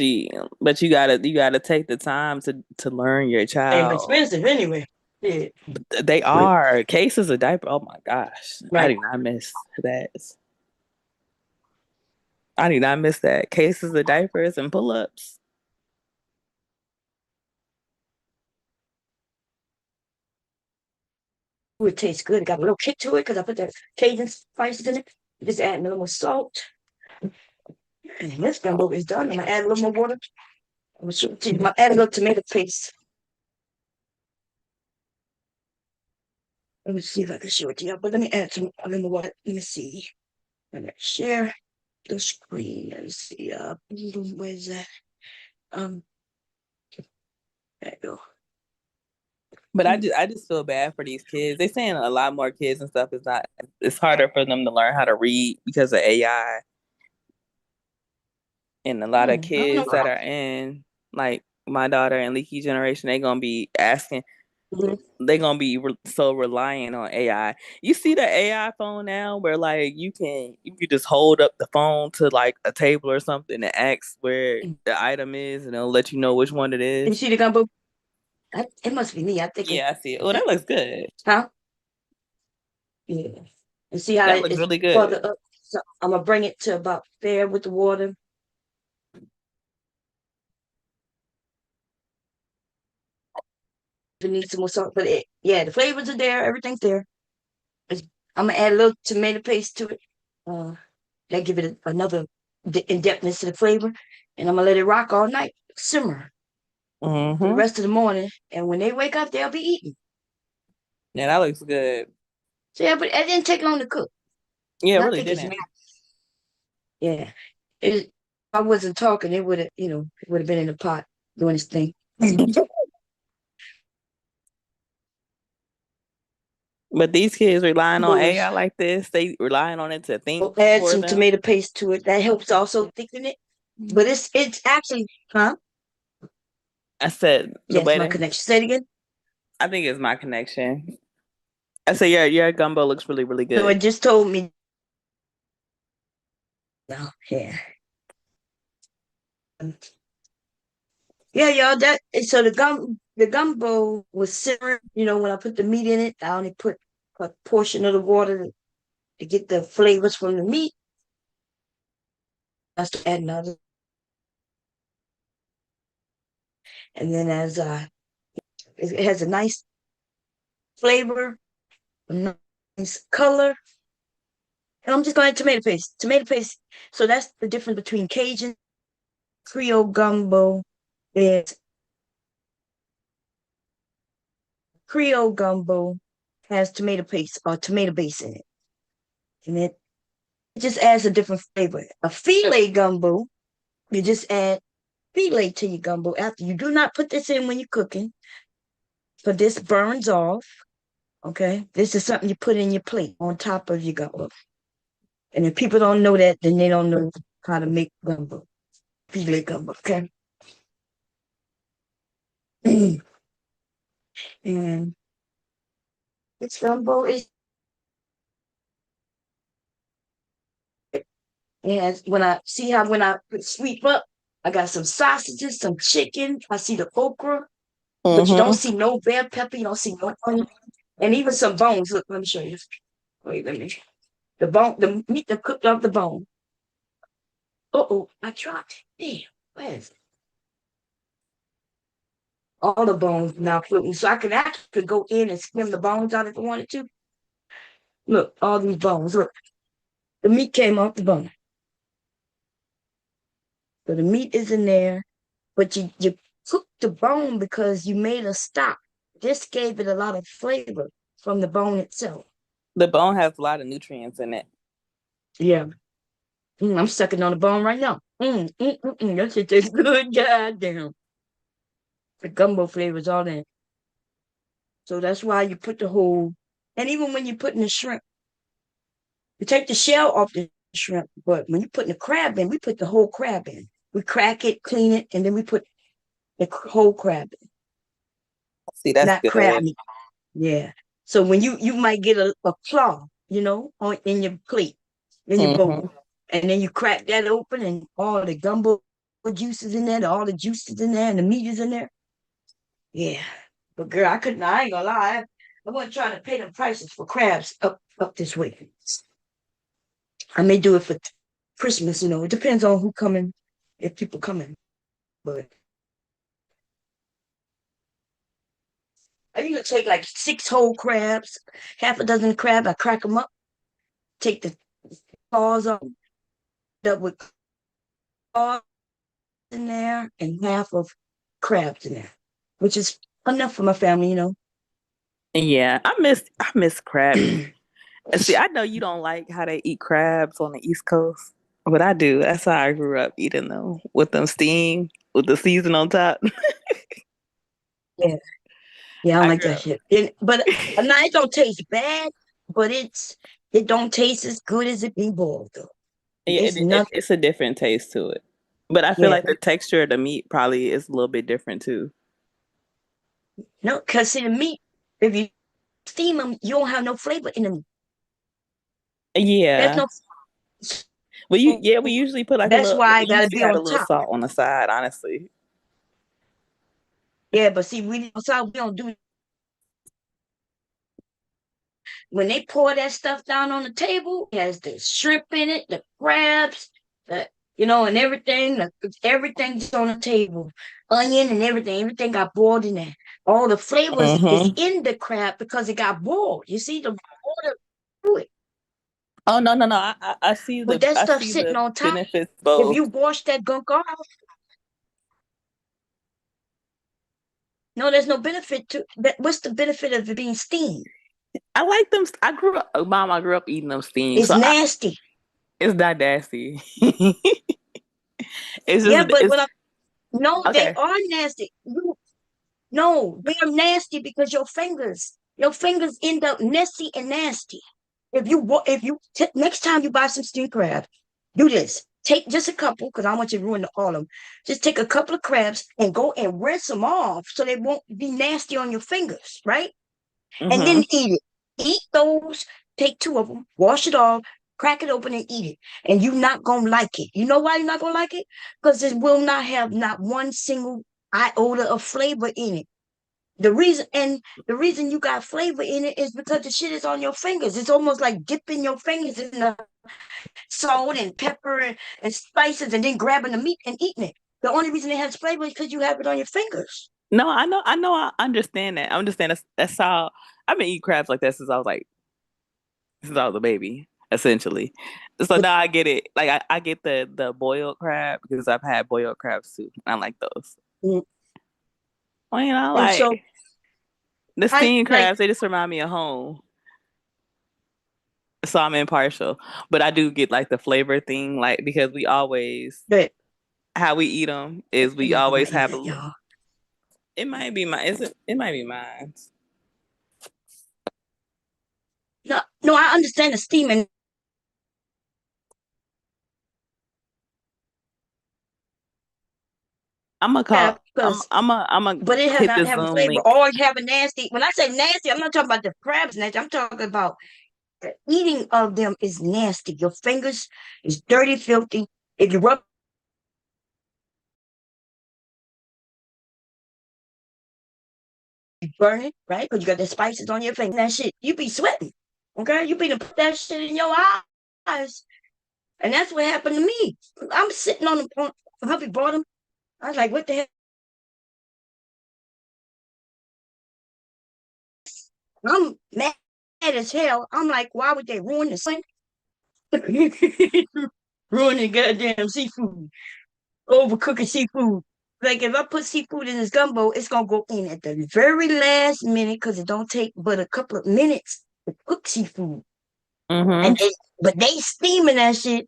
but you gotta take the time to learn your
Ain't
child.
expensive anyway. Yeah.
They are cases of diaper. Oh my gosh, I
Right.
do not miss that. I do not miss that. Cases of diapers and pull ups.
Ooh, it tastes good. It got a little kick to it because I put that Cajun spice in it. Just adding a little more salt. And this gumbo is done. I'm gonna add a little more water. I'm gonna add a little tomato paste. Let me see if I can show it to you. But let me add some a little more water. Let me see. Let me share the screen. Let's see. Where's that? Um, there you go.
But I just feel bad for these kids. They saying a lot more kids and stuff is not. It's harder for them to learn how to read because of AI, and a lot of
I don't know.
kids that are in like my daughter and Leaky generation, they gonna be asking.
Mhm.
They're gonna be so reliant on AI. You see the AI phone now, where like you can just hold up the phone to like a table or something and ask where the item is, and it'll let you know which one it
You
is.
see the gumbo? It must be me. I think
Yeah, I see it. Oh, that looks good.
huh? Yeah. And see how
That looks
it's
really good.
further up. So I'm gonna bring it to about there with the water. If it needs some more salt, but yeah, the flavors are there. Everything's there. It's, I'm gonna add a little tomato paste to it. Uh, that give it another in depthness to the flavor, and I'm gonna let it rock all night, simmer for the
Mm-hmm.
rest of the morning. And when they wake up, they'll be eating.
Yeah, that looks good.
So yeah, but it didn't take long to cook.
Yeah, it
And I
really
think it's
didn't.
me. Yeah, if I wasn't talking, it would have, it would have been in the pot doing its thing.
But these kids relying on
Gumbo is.
AI like this, they relying on it to think
We'll add
for
some
them.
tomato paste to it. That helps also thicken it. But it's actually, huh?
I said the
Yes,
way
my
that
connection. Say it again.
I think it's my connection. I said your gumbo looks really, really
No,
good.
it just told me. No, yeah. Yeah, y'all. So the gumbo was simmering. When I put the meat in it, I only put a portion of the water to get the flavors from the meat. I started adding other, and then it has a nice flavor, a nice color, and I'm just going to add tomato paste. Tomato paste. So that's the difference between Cajun Creole gumbo. Is Creole gumbo has tomato paste or tomato base in it, and it just adds a different flavor. A filet gumbo, you just add filet to your gumbo after. You do not put this in when you're cooking, but this burns off. Okay, this is something you put in your plate on top of your gumbo. And if people don't know that, then they don't know how to make gumbo, filet gumbo. Okay, and this gumbo is. And when I sweep up, I got some sausages, some chicken. I see the okra, but you don't
Mm-hmm.
see no bell pepper. You don't see no onion, and even some bones. Look, let me show you. Wait, let me. The meat that cooked off the bone. Oh, I dropped it. Damn, where's it? All the bones now floating, so I can actually go in and skim the bones out if I wanted to. Look, all these bones. Look, the meat came off the bone, so the meat is in there. But you cooked the bone because you made a stock. This gave it a lot of flavor from the bone itself.
The bone has a lot of nutrients in it.
Yeah. I'm sucking on the bone right now. That shit tastes good. Goddamn. The gumbo flavor is all in it. So that's why you put the whole, and even when you put in the shrimp, you take the shell off the shrimp, but when you put the crab in, we put the whole crab in. We crack it, clean it, and then we put the whole crab in,
See, that's
not crab
good.
meat. Yeah. So when you might get a claw, on in your plate, in your bowl,
Mm-hmm.
and then you crack that open, and all the gumbo juices in there, all the juices in there, and the meat is in there. Yeah. But girl, I couldn't. I ain't gonna lie. I wasn't trying to pay the prices for crabs up this way. I may do it for Christmas. It depends on who coming, if people coming. But I usually take like 6 whole crabs, half a dozen crab. I crack them up, take the claws off, up with claws in there, and half of crabs in there, which is enough for my family.
Yeah, I miss crab meat. See, I know you don't like how they eat crabs on the East Coast, but I do. That's how I grew up eating them with them steam with the season on top.
Yeah, yeah, I don't
I
like
grew
that
up.
shit. But now it don't taste bad, but it don't taste as good as it be boiled though.
Yeah,
It's not.
it's a different taste to it, but I feel
Yeah,
like the texture of the meat probably is a little bit different too.
no, because see the meat, if you steam them, you don't have no flavor in them. There's
Yeah,
no.
well,
So
we usually put like a
that's
little.
why I
We
gotta
usually
be
had a
on
little
top.
salt on the side, honestly.
Yeah, but see, we don't do when they pour that stuff down on the table, it has the shrimp in it, the crabs, and everything. Everything's on the table, onion and everything. Everything got boiled in there. All the flavors is
Mm-hmm.
in the crab because it got boiled. You see the water through it.
Oh no, no, no!
With that
I
stuff
see
sitting
the
on top,
benefits
if
both.
you wash that gunk off, no, there's no benefit to. But what's the benefit of it being steamed?
I like them. I grew up, mom. I grew up eating them steam,
It's
so
nasty.
it's not nasty. It's
Yeah,
just
but
it's
what I no, they
okay.
are nasty. No, they are nasty because your fingers. your fingers end up messy and nasty. If you next time you buy some steamed crab, do this. Take just a couple, because I don't want you to ruin all of them. Just take a couple of crabs and go and rinse them off so they won't be nasty on your fingers, right? And then
Mm-hmm.
eat it. Eat those. Take two of them, wash it off, crack it open and eat it. And you're not gonna like it. You know why you're not gonna like it? Because it will not have not one single iota of flavor in it. The reason you got flavor in it is because the shit is on your fingers. It's almost like dipping your fingers in the salt and pepper and spices and then grabbing the meat and eating it. The only reason it has flavor is because you have it on your fingers.
No, I understand that. I understand that's how I've been eating crabs like that since I was a baby, essentially. So
But,
now I get it. Like I get the boiled crab because I've had boiled crabs too. I like those.
mm,
Well,
and so
like the
I
steamed
like
crabs, they just remind me of home. So I'm impartial. But I do get like the flavor thing, like because we always
that.
how we eat them is
I'm
we
not gonna
always
eat
have
that, y'all.
it might be my is it it might be mine.
No, no, I understand the steaming
I'm gonna call
crab because
I'm gonna
but it has
hit
not
the
have a
Zoom
flavor
link.
or have a nasty. When I say nasty, I'm not talking about the crabs nasty. I'm talking about the eating of them is nasty. Your fingers is dirty, filthy. If you rub it, burn it, right? Because you got the spices on your finger. That shit, you be sweating. Okay? You be to put that shit in your eyes. And that's what happened to me. I'm sitting on hubby bought them. I was like, what the hell? I'm mad as hell. I'm like, why would they ruin the sun? Ruin the goddamn seafood. Overcooking seafood. Like if I put seafood in this gumbo, it's gonna go in at the very last minute because it don't take but a couple of minutes to cook seafood. And
Mm-hmm.
but they steaming that shit,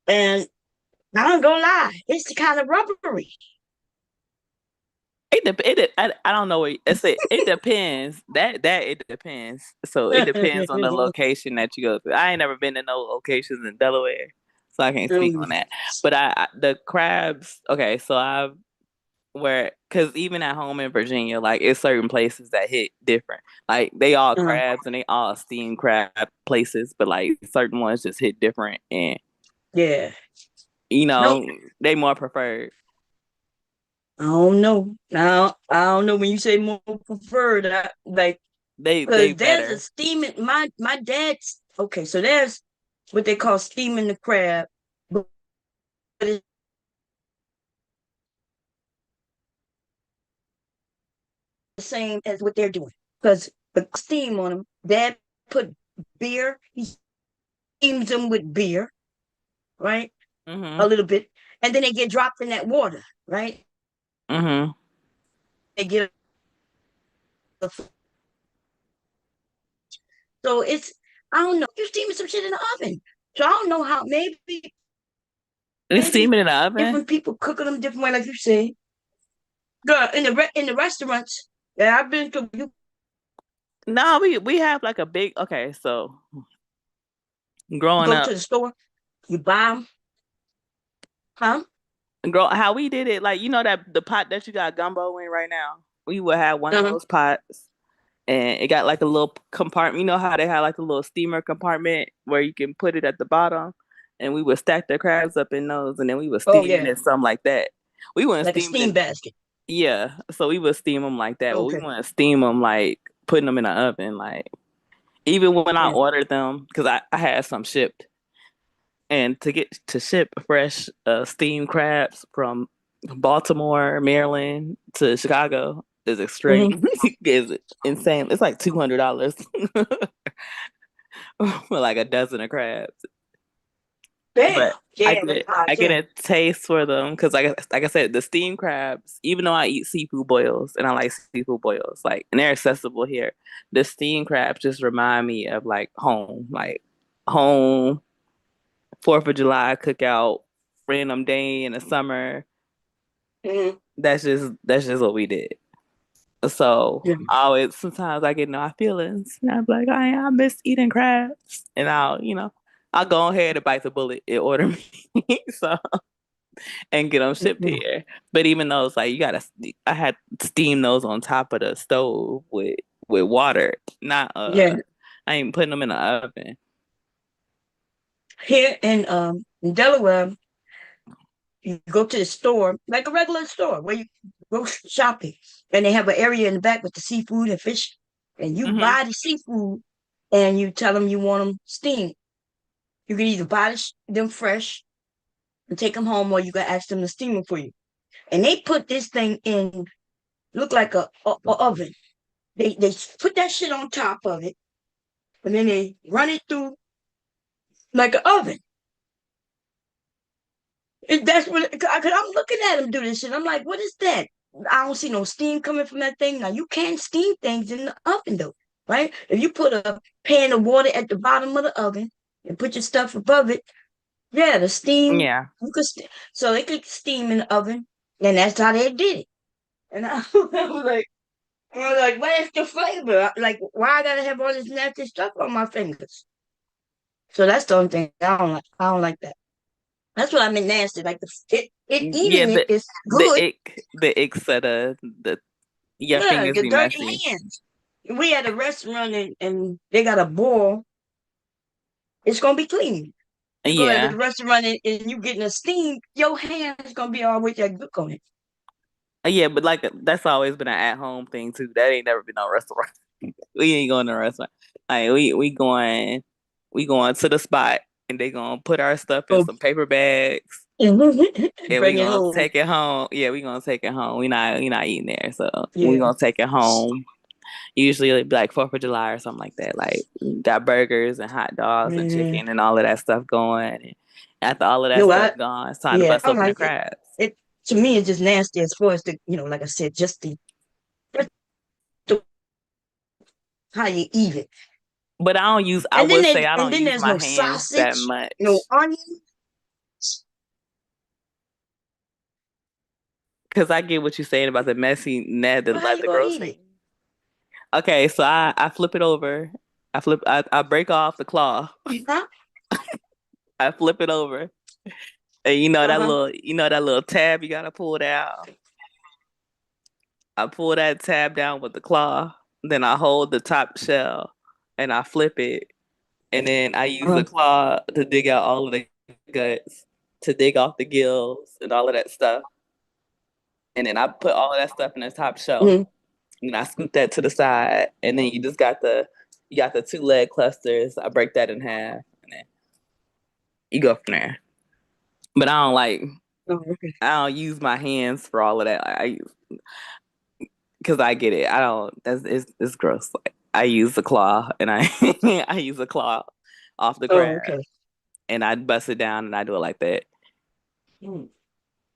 and I don't gonna lie, it's kind of rubbery.
I don't know what it depends. That it depends. So it depends on the location that you go to. I ain't never been to no locations in Delaware, so I can't speak on that. But the crabs. Okay, so I've where because even at home in Virginia, like it's certain places that hit different. Like they all
Uh,
crabs and they all steamed crab places, but like certain ones just hit different, and
yeah.
you
No,
know they more preferred.
I don't know. Now I don't know when you say more preferred. Like
They
because there's a
better.
steaming. My dad's okay. So there's what they call steaming the crab, but it's the same as what they're doing because the steam on them. Dad put beer. He steams them with beer, right? A
Mhm.
little bit, and then they get dropped in that water, right?
Mhm.
They get so it's I don't know. You're steaming some shit in the oven, so I don't know how.
They steam
Maybe
it in the oven.
different people cooking them different way, like you say. Girl, in the restaurants that I've been to, you
No, we have like a big. Okay, so growing
go
up,
to the store, you buy them, huh?
how we did it, like that the pot that you got gumbo in right now. We would have one of
Uh-huh.
those pots, and it got like a little compartment. You know how they have like a little steamer compartment where you can put it at the bottom, and we would stack the crabs up in those, and then we would
Oh
steam it
yeah,
in something like that. We wouldn't
like a
steam it
steam
in,
basket.
yeah. So we would steam them like that, but we
Okay.
wouldn't steam them like putting them in the oven, like. Even when I
Mm.
ordered them, because I had some shipped, and to get to ship fresh steamed crabs from Baltimore, Maryland to Chicago is
Hmm.
extreme. Is insane. It's like $200 for like a dozen of crabs.
Damn.
But
Yeah, that's hot
I get
too.
a taste for them because like I said, the steamed crabs. Even though I eat seafood boils and I like seafood boils, like and they're accessible here, the steamed crabs just remind me of like home 4th of July cookout, random day in the summer.
Hmm.
That's just what we did. So
Yeah.
I always sometimes I get in my feelings and I'm like, I miss eating crabs. And I'll go ahead and bite the bullet and order me so and get them shipped
Mhm.
here. But even those like I had steam those on top of the stove with water. Not
Yeah.
I ain't putting them in the oven.
Here in Delaware, you go to the store, like a regular store where you go shopping, and they have an area in the back with the seafood and fish, and you
Hmm.
buy the seafood and you tell them you want them steamed. You can either buy them fresh and take them home, or you can ask them to steam them for you. And they put this thing in, look like a oven. They put that shit on top of it, and then they run it through like an oven. That's what, cause I'm looking at them do this shit. I'm like, what is that? I don't see no steam coming from that thing. Now you can steam things in the oven though, right? If you put a pan of water at the bottom of the oven and put your stuff above it, yeah, the steam
Yeah.
you could so they could steam in the oven, and that's how they did it. And I was like, where's the flavor? Like, why I gotta have all this nasty stuff on my fingers? So that's the only thing I don't like. I don't like that. That's what I mean nasty. Like it
Yeah,
eating it is
the
good.
ick said the your
Yeah,
fingers
your
be
dirty
messy.
hands. We at a restaurant and they got a bowl. It's gonna be clean. You go at the
Yeah.
restaurant and you getting a steam, your hands gonna be all with that gook on it.
Yeah, but like that's always been an at home thing too. That ain't never been no restaurant. We ain't going to a restaurant. Like we going to the spot and they gonna put our stuff in
Oh,
some paper bags and we
bring it
gonna
home.
take it home. Yeah, we gonna take it home. We not eating there. So we
Yeah.
gonna take it home. Usually it'd be like 4th of July or something like that. Like got burgers and hot dogs and
Hmm.
chicken and all of that stuff going. And after all of that
No,
stuff gone, it's time to
yeah,
bust
I don't
open the
like it.
crabs.
It to me it's just nasty as far as like I said, just the how you eat it.
But I would say I
And
don't
then
use
there's
my
no
hands that
sausage, no
much
onion.
because I get what you're saying about the messy net,
Well, how
like
you
the
gonna
gross
eat
thing.
it?
Okay, so I flip it over. I break off the claw.
Huh?
I flip it over. And
Uh-huh.
you know that little tab you gotta pull down. I pull that tab down with the claw. Then I hold the top shell and I flip it. And then I use the
Uh-huh.
claw to dig out all of the guts, to dig off the gills and all of that stuff. And then I put all of that stuff in the top shelf.
Hmm.
And I scoop that to the side. And then you got the two leg clusters. I break that in half. And then you go from there. But
Oh, okay.
I don't use my hands for all of that. Because I get it. I don't. It's gross. Like I use the claw, and I I use the claw off the
Oh,
crab,
okay.
and I bust it down, and I do it like that.
Mm.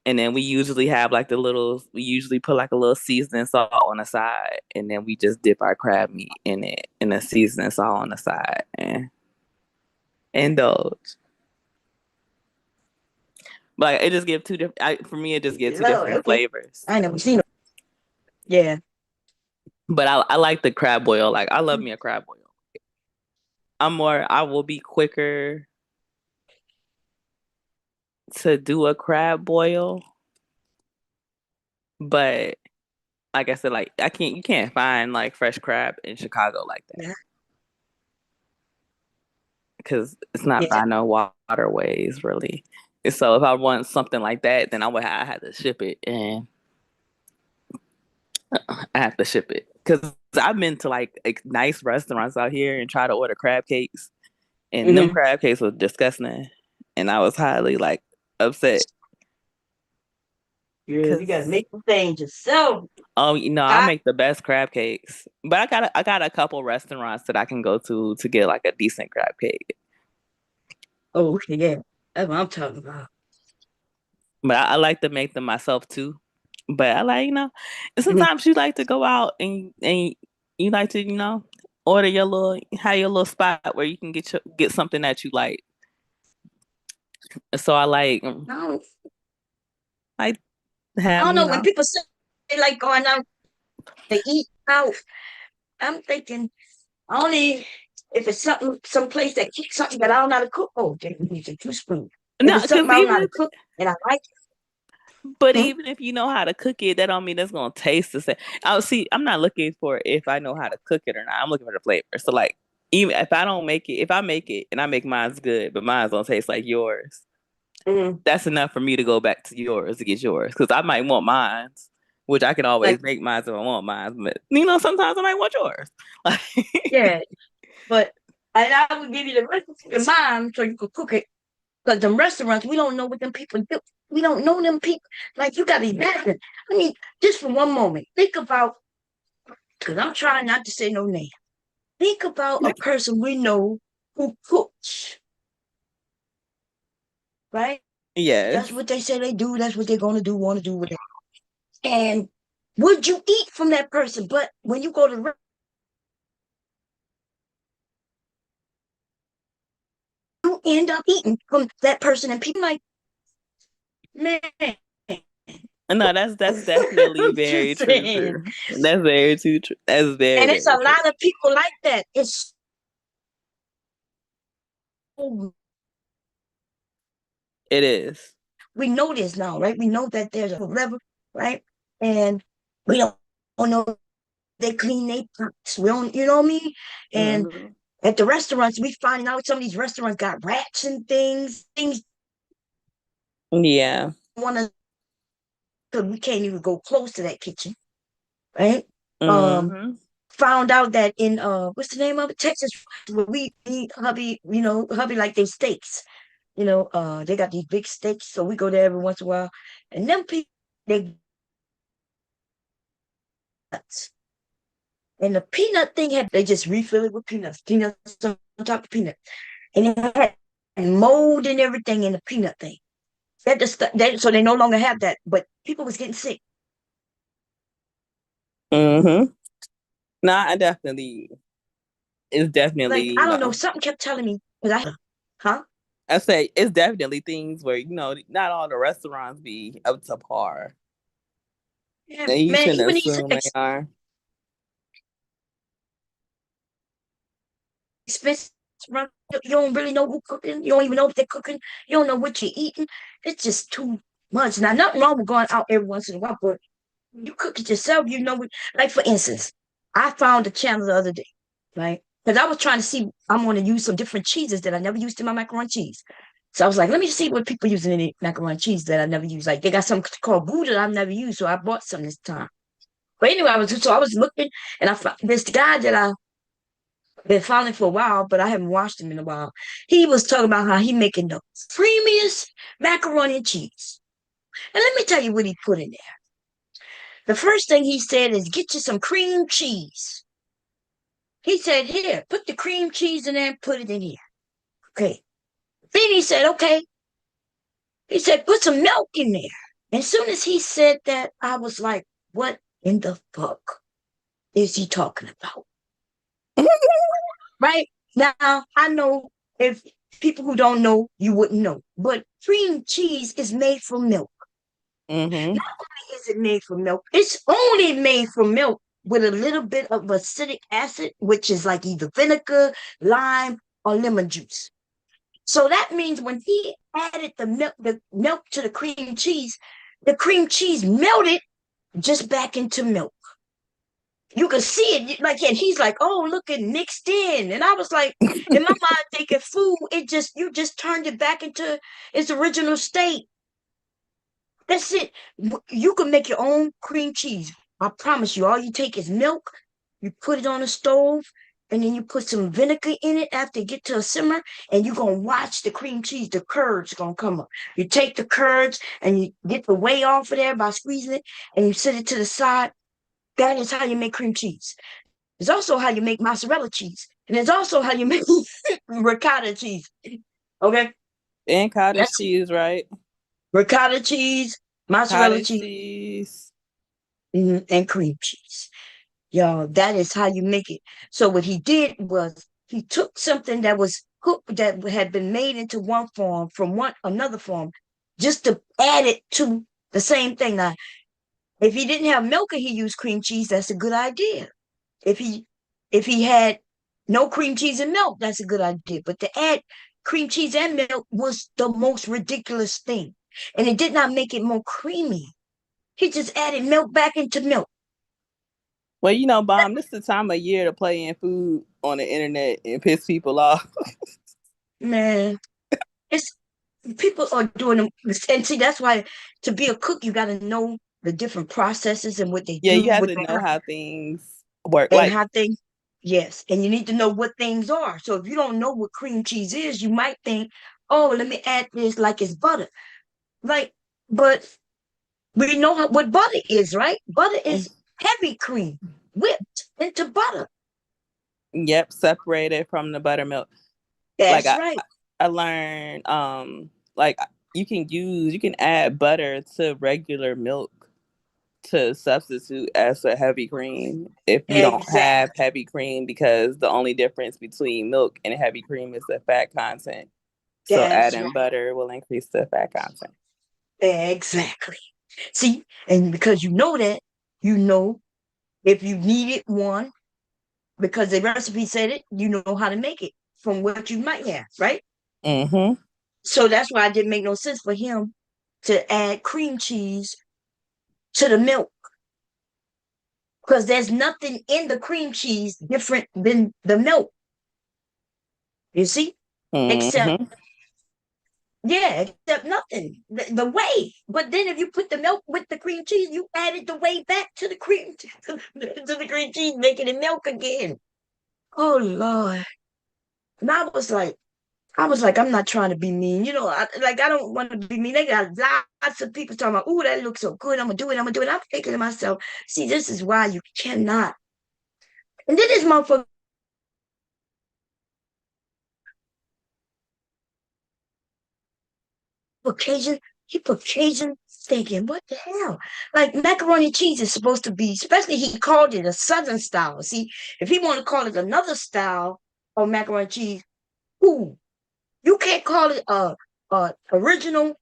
And then we usually put like a little seasoning salt on the side, and then we just dip our crab meat in it, and the seasoning salt on the side, and indulge. But like, it just gives two different. For me, it just gives two
Oh,
different
okay.
flavors.
I ain't never seen it. Yeah.
But I like the crab boil. Like I love me a crab boil. I will be quicker to do a crab boil, but like I said, like you can't find like fresh crab in Chicago like that
Yeah.
because it's not
Yeah.
by no waterways really. And so if I want something like that, then I have to ship it, and I have to ship it because I've been to like nice restaurants out here and try to order crab cakes, and them
Hmm.
crab cakes was disgusting, and I was highly like upset
Yeah, you gotta
because
make the thing yourself.
oh, I
I
make the best crab cakes. But I got a couple restaurants that I can go to get like a decent crab cake.
oh, okay, yeah. That's what I'm talking about.
But I like to make them myself too. But I like, and
Mhm.
sometimes you like to go out and you like to, order have your little spot where you can get something that you like. So
I don't,
I
I
have,
don't know when people say they like going out. They eat out. I'm thinking only if it's something, some place that cooks something that I don't know how to cook. Oh, then you use a teaspoon. If
No,
it's something
because
I don't know
even
how to
if
cook and I like
but
it,
even if you know how to cook it, that don't mean it's gonna taste the same. I'll see. I'm not looking for if I know how to cook it or not. I'm looking for the flavor. So like, even if I don't make it, if I make it and I make mine's good, but mine's don't taste like yours,
mm,
that's enough for me to go back to yours to get yours. Because I might want mine's, which I can
like
always make mine's if I want mine's. But sometimes I might want yours. Like,
yeah. But and I would give you the recipe of mine so you could cook it. Because them restaurants, we don't know what them people do. We don't know them people. Like you gotta imagine. I mean, just for one moment, think about because I'm trying not to say no name. Think about a person we know who cooks, right? That's
yes.
what they say they do. That's what they're gonna do, want to do with it. And would you eat from that person? But when you go to you end up eating from that person, and people like, man,
No, that's definitely
I'm
very
just
true.
saying.
True. That's very true. True. That's very
And it's a
very true.
lot of people like that. It's so,
It is.
we know this now, right? We know that there's a level, right? And we don't know they clean their pots. We don't, you know what I mean? And
Hmm.
at the restaurants, we find out some of these restaurants got rats and things
Yeah.
want to, because we can't even go close to that kitchen, right? Um,
Hmm.
Found out that in what's the name of it? Texas, where we eat hubby, hubby like they steaks. They got these big steaks, so we go there every once in a while. And them people they nuts. And the peanut thing they just refill it with peanuts on top of peanut. And it had mold and everything in the peanut thing. So they no longer have that. But people was getting sick.
Hmm. No, I definitely. It's definitely,
Like, I don't know, something kept telling me, huh?
I say it's definitely things where not all the restaurants be up to par.
Yeah,
And you
man,
shouldn't
even these
assume they are.
expensive restaurants, you don't really know who cooking. You don't even know if they're cooking. You don't know what you're eating. It's just too much. Now, nothing wrong with going out every once in a while, but you cook it yourself. You know, like for instance, I found a channel the other day, right? Because I was trying to see, I'm going to use some different cheeses that I never used in my macaroni cheese. So I was like, let me see what people using in the macaroni cheese that I never use. Like they got something called Gouda that I've never used, so I bought some this time. But anyway, I was looking, and I found this guy that I been following for a while, but I haven't watched him in a while. He was talking about how he making the creamiest macaroni and cheese. And let me tell you what he put in there. The first thing he said is, get you some cream cheese. He said, here, put the cream cheese in there and put it in here. Okay. Then he said, okay. He said, put some milk in there. As soon as he said that, I was like, what in the fuck is he talking about? Right? Now, I know if people who don't know, you wouldn't know. But cream cheese is made from milk.
Hmm.
Not only is it made from milk, it's only made from milk with a little bit of acetic acid, which is like either vinegar, lime, or lemon juice. So that means when he added the milk to the cream cheese melted just back into milk. You could see it like, and he's like, oh, look, it mixed in. And I was like, in my mind thinking food, you just turned it back into its original state. That's it. You can make your own cream cheese. I promise you, all you take is milk, you put it on the stove, and then you put some vinegar in it after it get to a simmer, and you're gonna watch the cream cheese, the curds gonna come up. You take the curds and you get the whey off of there by squeezing it, and you set it to the side. That is how you make cream cheese. It's also how you make mozzarella cheese. And it's also how you make ricotta cheese. Okay?
And cottage
That's
cheese, right?
ricotta cheese, mozzarella
Cottage
cheese,
cheese.
and cream cheese. Y'all, that is how you make it. So what he did was he took something that was cooked that had been made into one form from one another form just to add it to the same thing. Now, If he didn't have milk and he used cream cheese, that's a good idea. If he had no cream cheese and milk, that's a good idea. But to add cream cheese and milk was the most ridiculous thing. And it did not make it more creamy. He just added milk back into milk.
Well, you know, Bomb, this is the time of year to play in food on the internet and piss people off.
Man, it's people are doing them. And see, that's why to be a cook, you got to know the different processes and what they
Yeah,
do,
you have
what
to
they
know how things work.
and
Like,
how things. Yes, and you need to know what things are. So if you don't know what cream cheese is, you might think, "Oh, let me add this like it's butter." Like, but we know what butter is, right? Butter is heavy cream whipped into butter.
yep, separated from the buttermilk. Like
That's
I,
right.
I learned, like you can add butter to regular milk to substitute as a heavy cream if you don't have
Exactly.
heavy cream because the only difference between milk and heavy cream is the fat content. So
That's
adding
right.
butter will increase the fat content.
Exactly. See, and because you know that, you know if you needed one, because the recipe said it, you know how to make it from what you might have, right?
Mm-hmm.
So that's why it didn't make no sense for him to add cream cheese to the milk because there's nothing in the cream cheese different than the milk, you see? Except,
Mm-hmm.
yeah, except nothing, the whey. But then if you put the milk with the cream cheese, you added the whey back to the cream to the cream cheese, making it milk again. Oh Lord. And I was like, I'm not trying to be mean. I don't want to be mean. They got lots of people talking about, oh, that looks so good. I'm gonna do it. I'm gonna do it. I'm thinking to myself, see, this is why you cannot. And then this motherfucker put Cajun, he put Cajun thinking, what the hell? Like macaroni and cheese is supposed to be, especially he called it a southern style. See, if he want to call it another style of macaroni and cheese, ooh, you can't call it a original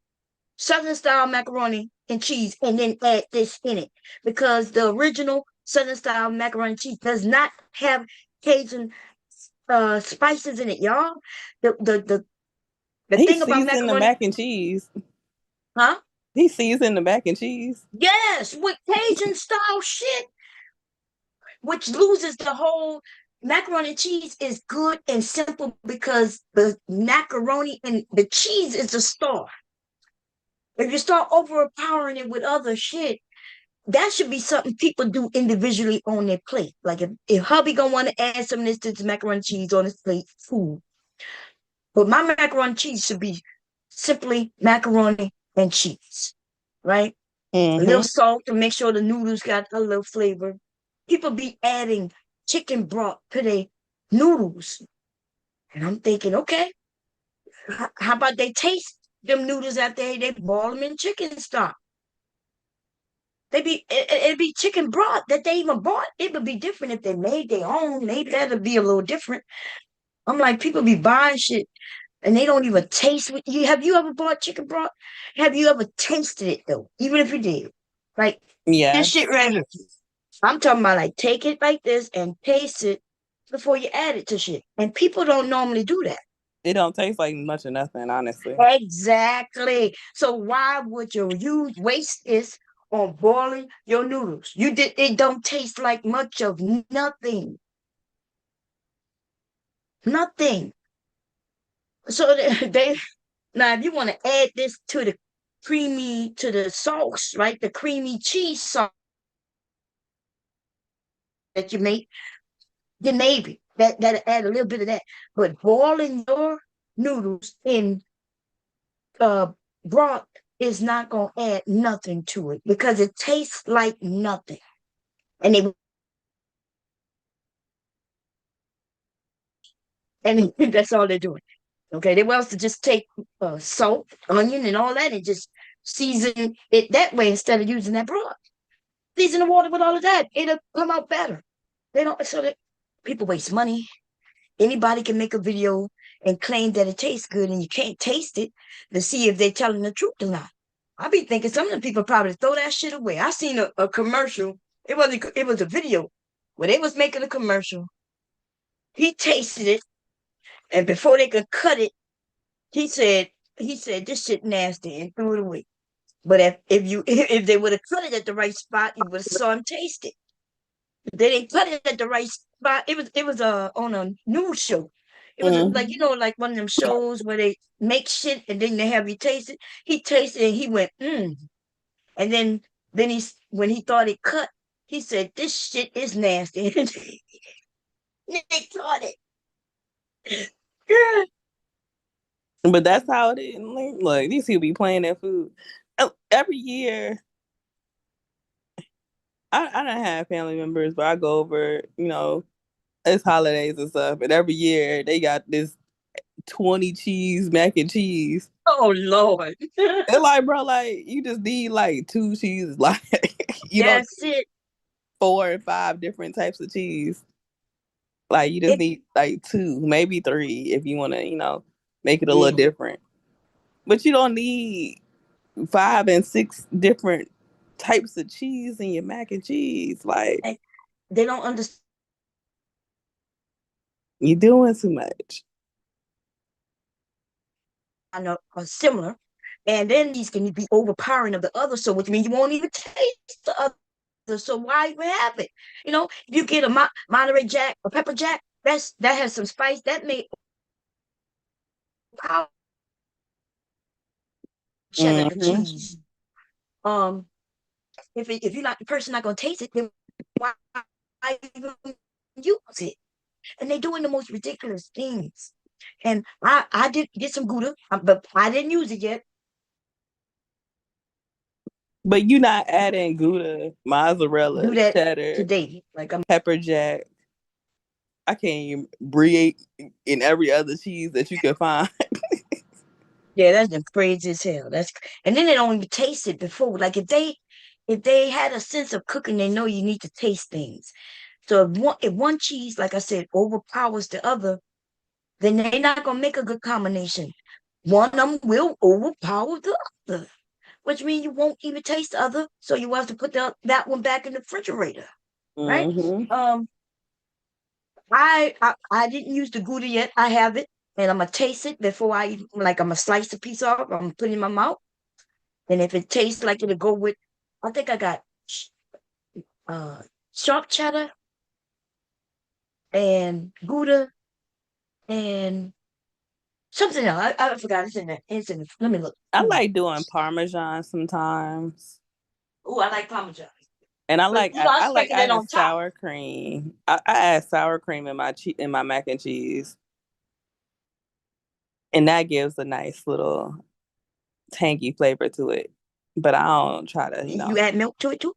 Southern style macaroni and cheese and then add this in it because the original Southern style macaroni and cheese does not have Cajun spices in it, y'all. The the the the
He
thing about
seasoned the
macaroni,
mac and cheese.
huh?
He seasoned the mac and cheese.
Yes, with Cajun style shit, which loses the whole macaroni and cheese is good and simple because the macaroni and the cheese is the star. If you start overpowering it with other shit, that should be something people do individually on their plate. Like if hubby gonna want to add some of this to his macaroni and cheese on his plate, food. But my macaroni and cheese should be simply macaroni and cheese, right? A little
Mm-hmm.
salt to make sure the noodles got a little flavor. People be adding chicken broth to their noodles. And I'm thinking, okay, how about they taste them noodles after they boil them in chicken stock? It'd be chicken broth that they even bought. It would be different if they made their own. Maybe that'd be a little different. I'm like, people be buying shit and they don't even taste what you have you ever bought chicken broth? Have you ever tasted it though? Even if you did. Like this shit
Yes.
right here. I'm talking about like take it like this and taste it before you add it to shit. And people don't normally do that.
It don't taste like much of nothing, honestly.
Exactly. So why would you waste this on boiling your noodles? It don't taste like much of nothing. Nothing. So they now if you want to add this to the sauce, right? The creamy cheese sauce that you make, then maybe that add a little bit of that. But boiling your noodles in broth is not gonna add nothing to it because it tastes like nothing. And that's all they're doing. Okay, they want us to just take salt, onion, and all that, and just season it that way instead of using that broth. Season the water with all of that; it'll come out better. They don't. So that people waste money. Anybody can make a video and claim that it tastes good, and you can't taste it to see if they're telling the truth or not. I be thinking some of the people probably throw that shit away. I seen a commercial. It was a video where they was making a commercial. He tasted it, and before they could cut it, he said he said this shit nasty and threw it away. But if you if they would have cut it at the right spot, you would have saw him taste it. They didn't cut it at the right spot. It was on a news show. It was like
Mm.
like one of them shows where they make shit and then they have you taste it. He tasted it and he went and then when he thought it cut, he said this shit is nasty. And they caught it. Yeah.
But that's how it is. Like these people be playing that food. Every year, I don't have family members, but I go over, it's holidays and stuff, and every year they got this 20 cheese mac and cheese.
Oh Lord.
They're like, bro, like you just need like two cheeses, like you don't
That's
need
it.
4 or 5 different types of cheese. Like you just
It
need like two, maybe three, if you want to, make it a little
yeah.
different. But you don't need 5 and 6 different types of cheese in your mac and cheese. Like
They don't understand
you're doing too much.
are similar. And then these can be overpowering of the other, so which means you won't even taste the other. So why even have it? If you get a Monterey Jack, a pepper jack, that has some spice that may overpower cheddar and
Hmm.
cheese. Um, if you're not the person not gonna taste it, then why even use it? And they're doing the most ridiculous things. And I did get some Gouda, but I didn't use it yet.
But you're not adding Gouda,
Do
mozzarella,
that
cheddar,
today. Like I'm
pepper jack. I can't even breathe in every other cheese that you can find.
Yeah, that's the crazy as hell. And then they don't even taste it before. Like if they had a sense of cooking, they know you need to taste things. So if one cheese, like I said, overpowers the other, then they're not gonna make a good combination. One of them will overpower the other, which means you won't even taste the other. So you have to put that one back in the refrigerator, right?
Hmm.
Um, I didn't use the Gouda yet. I have it, and I'm gonna taste it before I'm gonna slice a piece off. I'm gonna put it in my mouth. And if it tastes like it'll go with, I think I got uh sharp cheddar and Gouda and something else. I forgot. It's in there. Let me look.
I like doing Parmesan sometimes.
Oh, I like Parmesan.
And I
But
like I,
I
I like
expected that
adding
on top.
sour cream. I add sour cream in my mac and cheese, and that gives a nice little tangy flavor to it. But I don't try to,
You add milk to it too.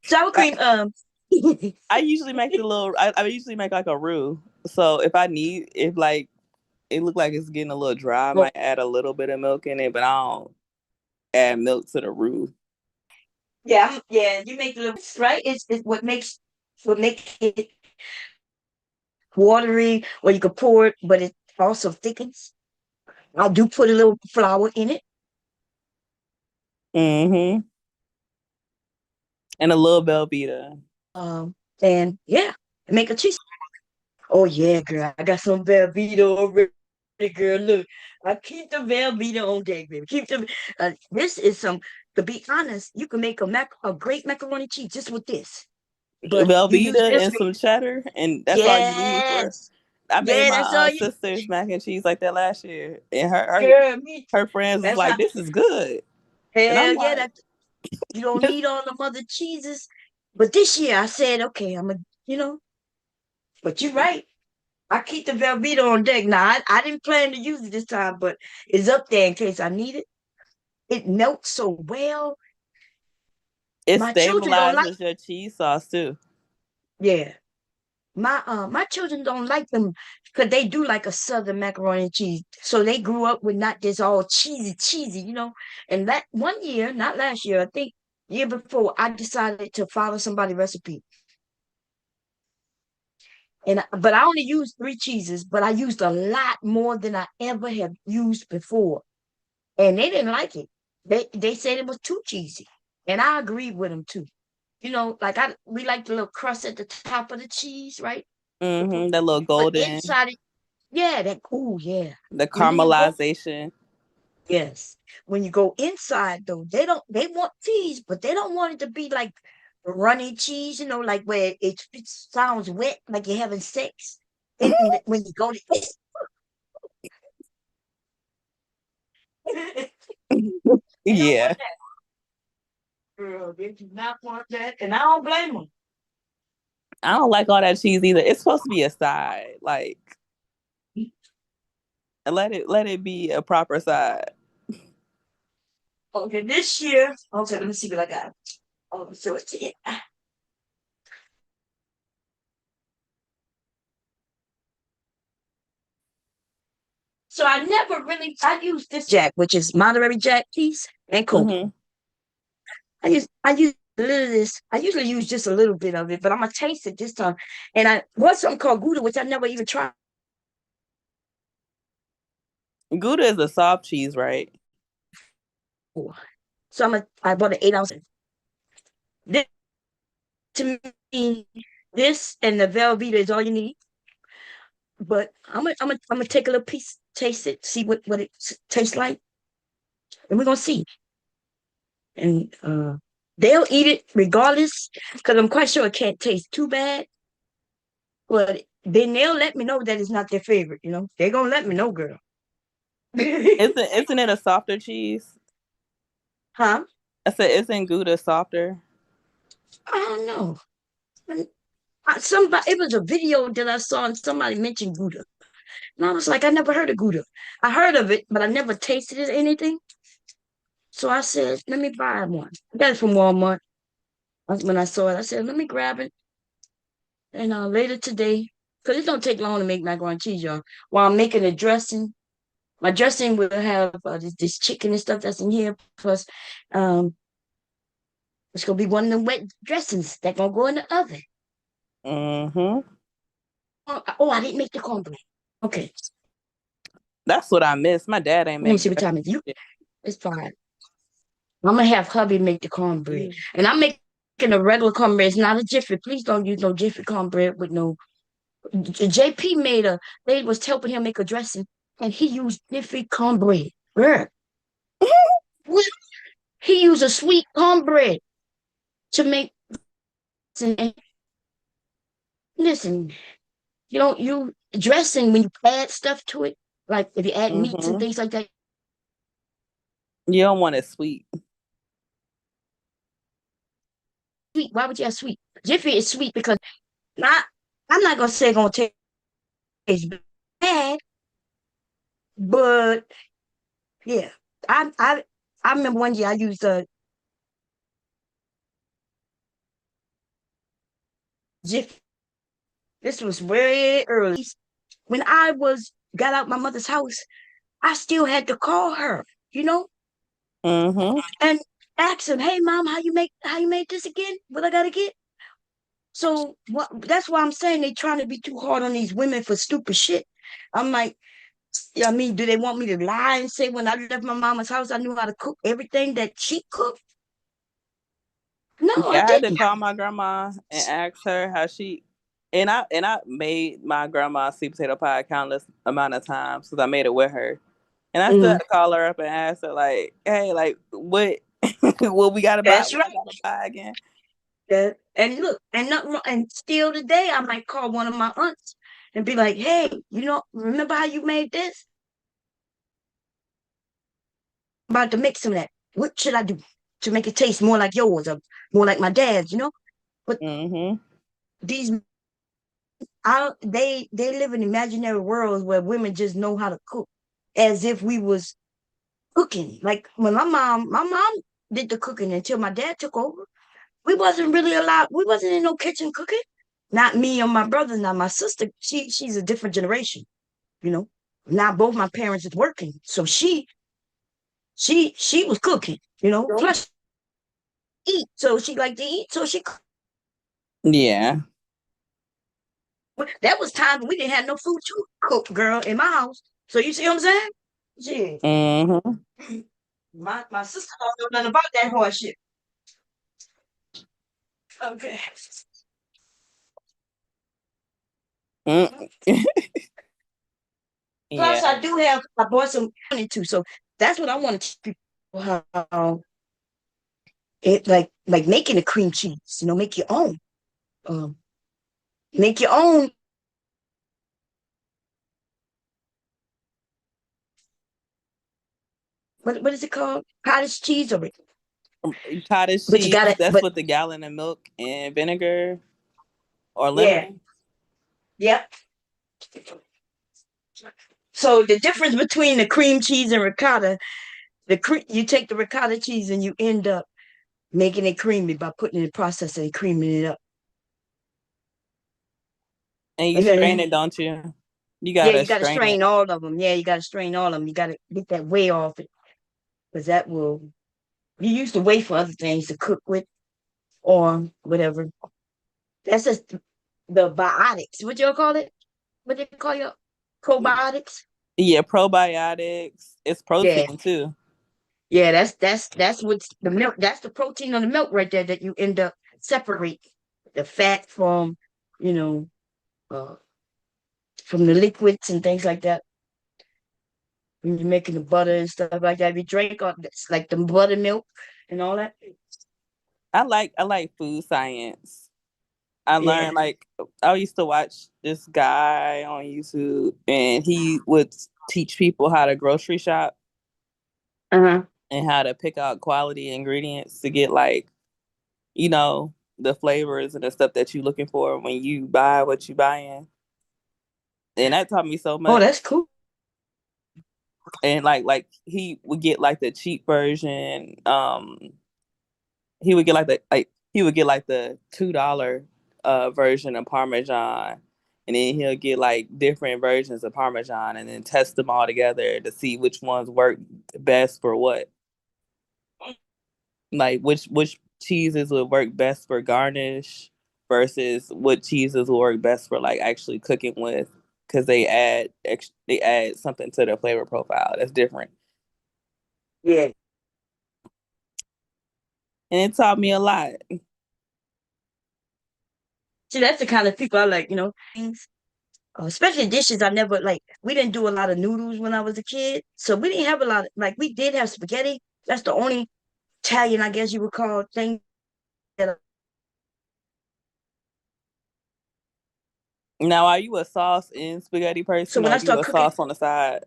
Sour
I,
cream.
I usually make the little. I usually make like a roux. So if like it look like it's getting a little dry, I
Well,
might add a little bit of milk in it, but I don't add milk to the roux.
yeah, yeah. You make the little right. It's what makes it watery, or you could pour it, but it also thickens. I do put a little flour in it.
Hmm. And a little Velveeta.
And yeah, make a cheese. Oh yeah, girl, I got some Velveeta already, girl. Look, I keep the Velveeta on deck, baby. Keep the. This is some. To be honest, you can make a great macaroni cheese just with this, but you use
Velveeta
this.
and some cheddar, and that's all you need for.
Yes,
I made
yeah,
my
that's all you,
sister's mac and cheese like that last year, and her
girl. Me,
her friends was
that's how.
like, "This is good," and
Hell
I'm
yeah,
like,
that you don't need all the other cheeses. But this year I said, okay, you know. But you're right. I keep the Velveeta on deck. Now, I didn't plan to use it this time, but it's up there in case I need it. It melts so well.
it
My children don't like,
stabilizes your cheese sauce too.
yeah. My children don't like them because they do like a southern macaroni and cheese. So they grew up with not this all cheesy. And that one year, not last year, I think year before, I decided to follow somebody's recipe. But I only used 3 cheeses, but I used a lot more than I ever have used before. And they didn't like it. They said it was too cheesy. And I agreed with them too. Like we like the little crust at the top of the cheese, right?
That little
But
golden,
inside it, yeah, yeah.
the
When you go,
caramelization.
yes. When you go inside though, they want cheese, but they don't want it to be like runny cheese, like where it sounds wet, like you're having sex. When you go to they don't
Yeah.
want that. Girl, they do not want that. And I don't blame them.
I don't like all that cheese either. It's supposed to be a side. Like let it be a proper side.
Okay, this year, okay, let me see what I got. Oh, so it's it. So I use this Jack, which is Monterey Jack cheese and Coke.
Hmm.
I use a little of this. I usually use just a little bit of it, but I'm gonna taste it this time. And I bought something called Gouda, which I never even tried
Gouda is a soft cheese, right?
before. So I bought an 8 ounce. This to me, this and the Velveeta is all you need. But I'm gonna take a little piece, taste it, see what it tastes like, and we're gonna see. And they'll eat it regardless, because I'm quite sure it can't taste too bad. But then they'll let me know that it's not their favorite. They're gonna let me know, girl.
Isn't it a softer cheese?
Huh?
I said, isn't Gouda softer?
I don't know. Somebody, it was a video that I saw, and somebody mentioned Gouda, and I was like, I never heard of Gouda. I heard of it, but I never tasted it or anything. So I said, let me buy one. I got it from Walmart. When I saw it, I said, let me grab it. And later today, because it don't take long to make macaroni and cheese, y'all. While I'm making the dressing, my dressing will have this chicken and stuff that's in here. Plus, um, it's gonna be one of the wet dressings that gonna go in the oven.
Hmm.
Oh, I didn't make the cornbread. Okay,
That's what I miss. My dad ain't
let me
make
see what time it is.
dressing.
It's fine. I'm gonna have hubby make the cornbread,
Mm.
and I'm making a regular cornbread. It's not a jiffy. Please don't use no jiffy cornbread with no. JP they was helping him make a dressing, and he used jiffy cornbread. Girl, what? He used a sweet cornbread to make. And listen, you dressing when you add stuff to it, like if you add meats and
Hmm.
things like that.
You don't want it sweet.
Sweet. Why would you have sweet? Jiffy is sweet because not. I'm not gonna say it's gonna taste bad, but yeah, I I I remember one year I used a Jiffy. This was way early when I was got out my mother's house. I still had to call her, you know,
Hmm.
and ask him, "Hey, mom, how you made this again? What I gotta get?" So that's why I'm saying they trying to be too hard on these women for stupid shit. I'm like, yeah, I mean, do they want me to lie and say when I left my mama's house I knew how to cook everything that she cooked? No, I
Yeah, I had to
didn't.
call my grandma and ask her how she. And I made my grandma sweet potato pie countless amount of times because I made it with her. And I still had
Mm,
to call her up and ask her like, hey, like what what we gotta buy?
that's
What I
right.
gotta buy again?
And look, and not wrong, and still today I might call one of my aunts and be like, "Hey, remember how you made this? I'm about to make some of that. What should I do to make it taste more like yours or more like my dad's?" But
Hmm.
these I don't they live in imaginary worlds where women just know how to cook as if we was cooking. Like when my mom did the cooking until my dad took over. We wasn't really allowed, we wasn't in no kitchen cooking. Not me or my brother, not my sister. She's a different generation, you know. Now both my parents is working. So she was cooking, plus eat. So she liked to eat. So she
Yeah.
That was time we didn't have no food to cook, girl, in my house. So you see what I'm saying? Yeah.
Mm-hmm.
My sister don't know nothing about that horse shit. Okay.
Mm.
Plus,
Yeah.
I bought some into, so that's what I want to teach people how it like making a cream cheese. Make your own. Um, make your own. What is it called? Cottage cheese, or
Cottage
but you
cheese,
got it.
that's
But
with a gallon of milk and vinegar or
yeah,
lemon.
yeah. So the difference between the cream cheese and ricotta, you take the ricotta cheese and you end up making it creamy by putting it in the process and creaming it up.
And you strain
Okay.
it, don't you? You
Yeah,
gotta
you got to
strain
strain
it.
all of them. Yeah, you got to strain all of them. You got to get that whey off it because that will. You use the whey for other things to cook with or whatever. That's just the biotics. What you call it? What do you call your probiotics?
Yeah, probiotics. It's
Yeah,
protein too.
yeah. That's what's the milk. That's the protein on the milk right there that you end up separate the fat you know, uh, from the liquids and things like that. When you're making the butter and stuff like that, if you drink all this, like the buttermilk and all that.
I like food science. I
Yeah.
learned like I used to watch this guy on YouTube and he would teach people how to grocery shop
Uh-huh.
and how to pick out quality ingredients to get like, you know, the flavors and the stuff that you're looking for when you buy what you buying. And that taught me so
Oh,
much.
that's cool.
And like he would get like the cheap version. He would get like the $2 version of Parmesan, and then he'll get like different versions of Parmesan, and then test them all together to see which ones work best for what. Like which cheeses would work best for garnish versus what cheeses will work best for like actually cooking with, because they add something to their flavor profile that's different,
Yeah.
and it taught me a lot.
See, that's the kind of people I like, things. Especially dishes I never like. We didn't do a lot of noodles when I was a kid. So we didn't have a lot of, like, we did have spaghetti. That's the only Italian, I guess you would call thing that.
Now, are you a sauce and spaghetti
So
person,
when
or
I
you
start
a
cooking,
sauce on the side?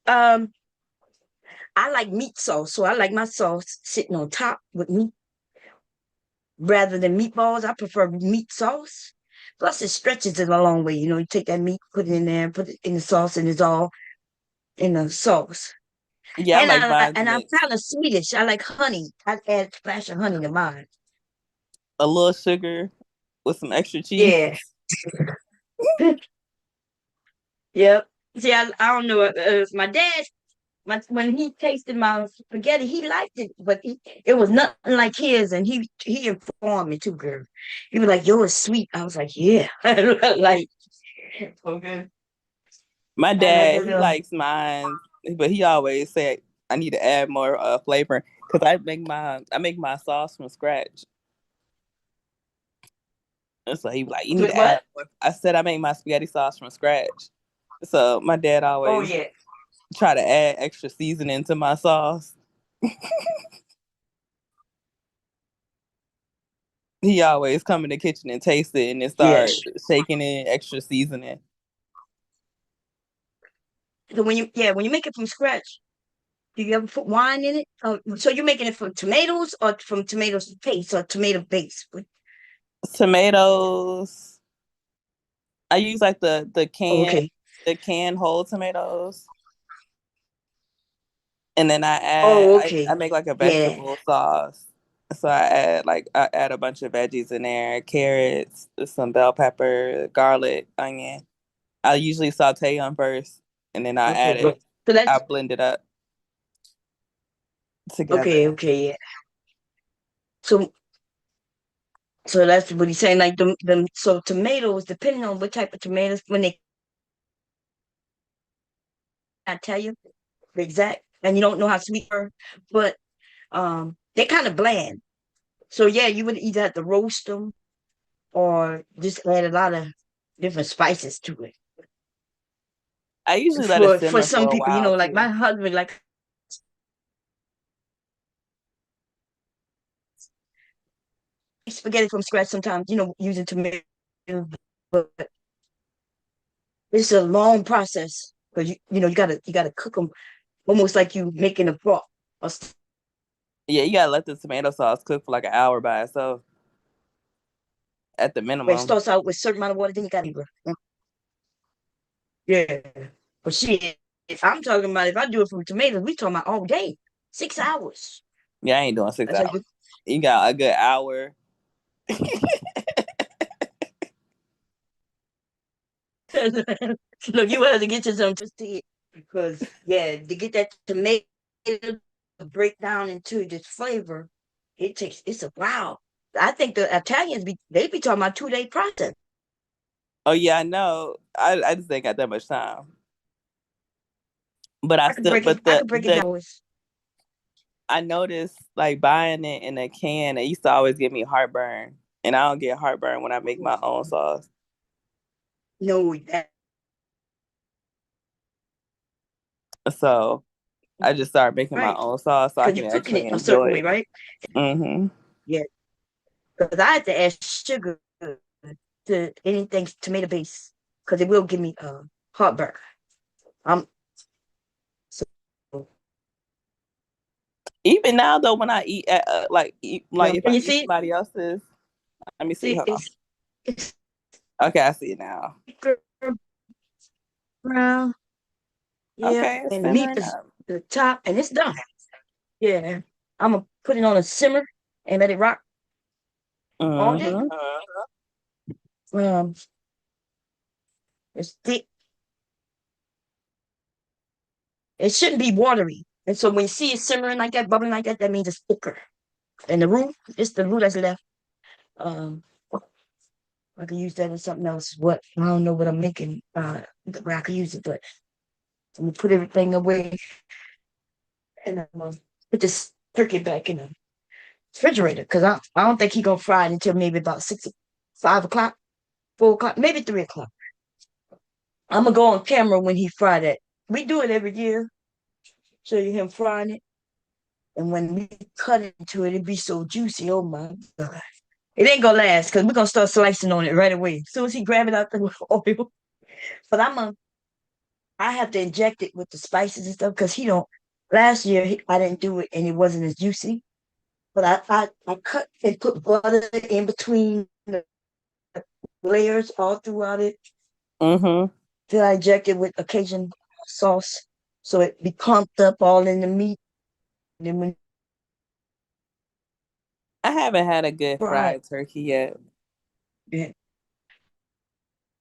um, I like meat sauce. So I like my sauce sitting on top with meat rather than meatballs. I prefer meat sauce. Plus, it stretches it a long way. You take that meat, put it in there, put it in the sauce, and it's all in the sauce.
Yeah, I
And
like mine's
I'm
mixed.
kind of Swedish. I like honey. I add a splash of honey to mine.
A little sugar with some extra cheese.
Yeah. Yep. See, I don't know. My dad, when he tasted my spaghetti, he liked it, but it was nothing like his. And he informed me too, girl. He was like, "Yours sweet." I was like, "Yeah." Like, okay.
My
I like
dad,
it.
he likes mine, but he always said I need to add more flavor because I make my sauce from scratch. And so he was like, you need
With
to add
what?
more. I said I make my spaghetti sauce from scratch. So my dad
Oh
always
yeah.
try to add extra seasoning to my sauce. He always come in the kitchen and taste it and then start
Yes.
shaking in extra seasoning.
So when you make it from scratch, do you ever put wine in it? So you're making it from tomatoes or from tomatoes paste or tomato base?
Tomatoes. I use like the
Oh,
can
okay.
the can whole tomatoes, and then
Oh,
I
okay.
make like a
Yeah.
vegetable sauce. So I add a bunch of veggies in there, carrots, some bell pepper, garlic, onion. I usually saute them first, and then
Okay. So
I
that's
blend it up
okay.
together.
Okay. Yeah. So So that's what he's saying. Like them so tomatoes, depending on what type of tomatoes, when they I tell you the exact, and you don't know how sweet they are, but they're kind of bland. So yeah, you would either have to roast them or just add a lot of different spices to it.
I usually let it
For
simmer
some
for a
people,
while
like my
too.
husband, like spaghetti from scratch sometimes, using tomatoes, but it's a long process because you gotta cook them almost like you making a broth. Or
Yeah, you gotta let the tomato sauce cook for like an hour by itself at the
When it
minimum.
starts out with a certain amount of water, then you gotta yeah. But shit, if I'm talking about if I do it from tomatoes, we talking about all day, 6 hours.
Yeah, I ain't doing six
That's like
hours. You got a good hour.
look, you have to get you some twisted because yeah, to get that tomato to break down into this flavor, it's a wow. I think the Italians they be talking about 2 day process.
Oh yeah, I know. I just ain't got that much time. But I still but
I
the
could break it
the
down. Boys.
I noticed like buying it in a can, it used to always give me heartburn. And I don't get heartburn when I make my own sauce.
No, that
So I just started making my
right.
own sauce so I
Because
can
you're cooking
actually
it a
enjoy
certain way,
it.
right?
Mm-hmm.
Yeah. Because I had to add sugar to anything tomato based because it will give me heartburn. Um, so
Even now though, when I eat at like if
can
I
you
eat
see it?
somebody else's, let me see.
See,
Hold on.
it's
Okay, I see it now.
thicker, brown. Yeah,
Okay, it's
and the meat
simmering
is
up.
the top, and it's done. Yeah, I'm gonna put it on a simmer and let it rock all day.
Mm-hmm.
Um, it's thick. It shouldn't be watery. And so when you see it simmering like that, bubbling like that, that means it's thicker. And the roux, it's the roux that's left. Um, I could use that in something else. What I don't know what I'm making. Where I could use it, but I'm gonna put everything away and I'm gonna put this turkey back in the refrigerator because I don't think he gonna fry it until maybe about 5 o'clock, 4 o'clock, maybe 3 o'clock. I'm gonna go on camera when he fry that. We do it every year, show you him frying it, and when we cut into it, it be so juicy. Oh my god! It ain't gonna last because we're gonna start slicing on it right away. As soon as he grab it out the oil, but I have to inject it with the spices and stuff because he don't. Last year I didn't do it and it wasn't as juicy. But I cut and put butter in between the layers all throughout it.
Mm-hmm.
Then I inject it with occasion sauce so it be clumped up all in the meat. And then when
I haven't had a good
fried,
fried turkey yet.
yeah.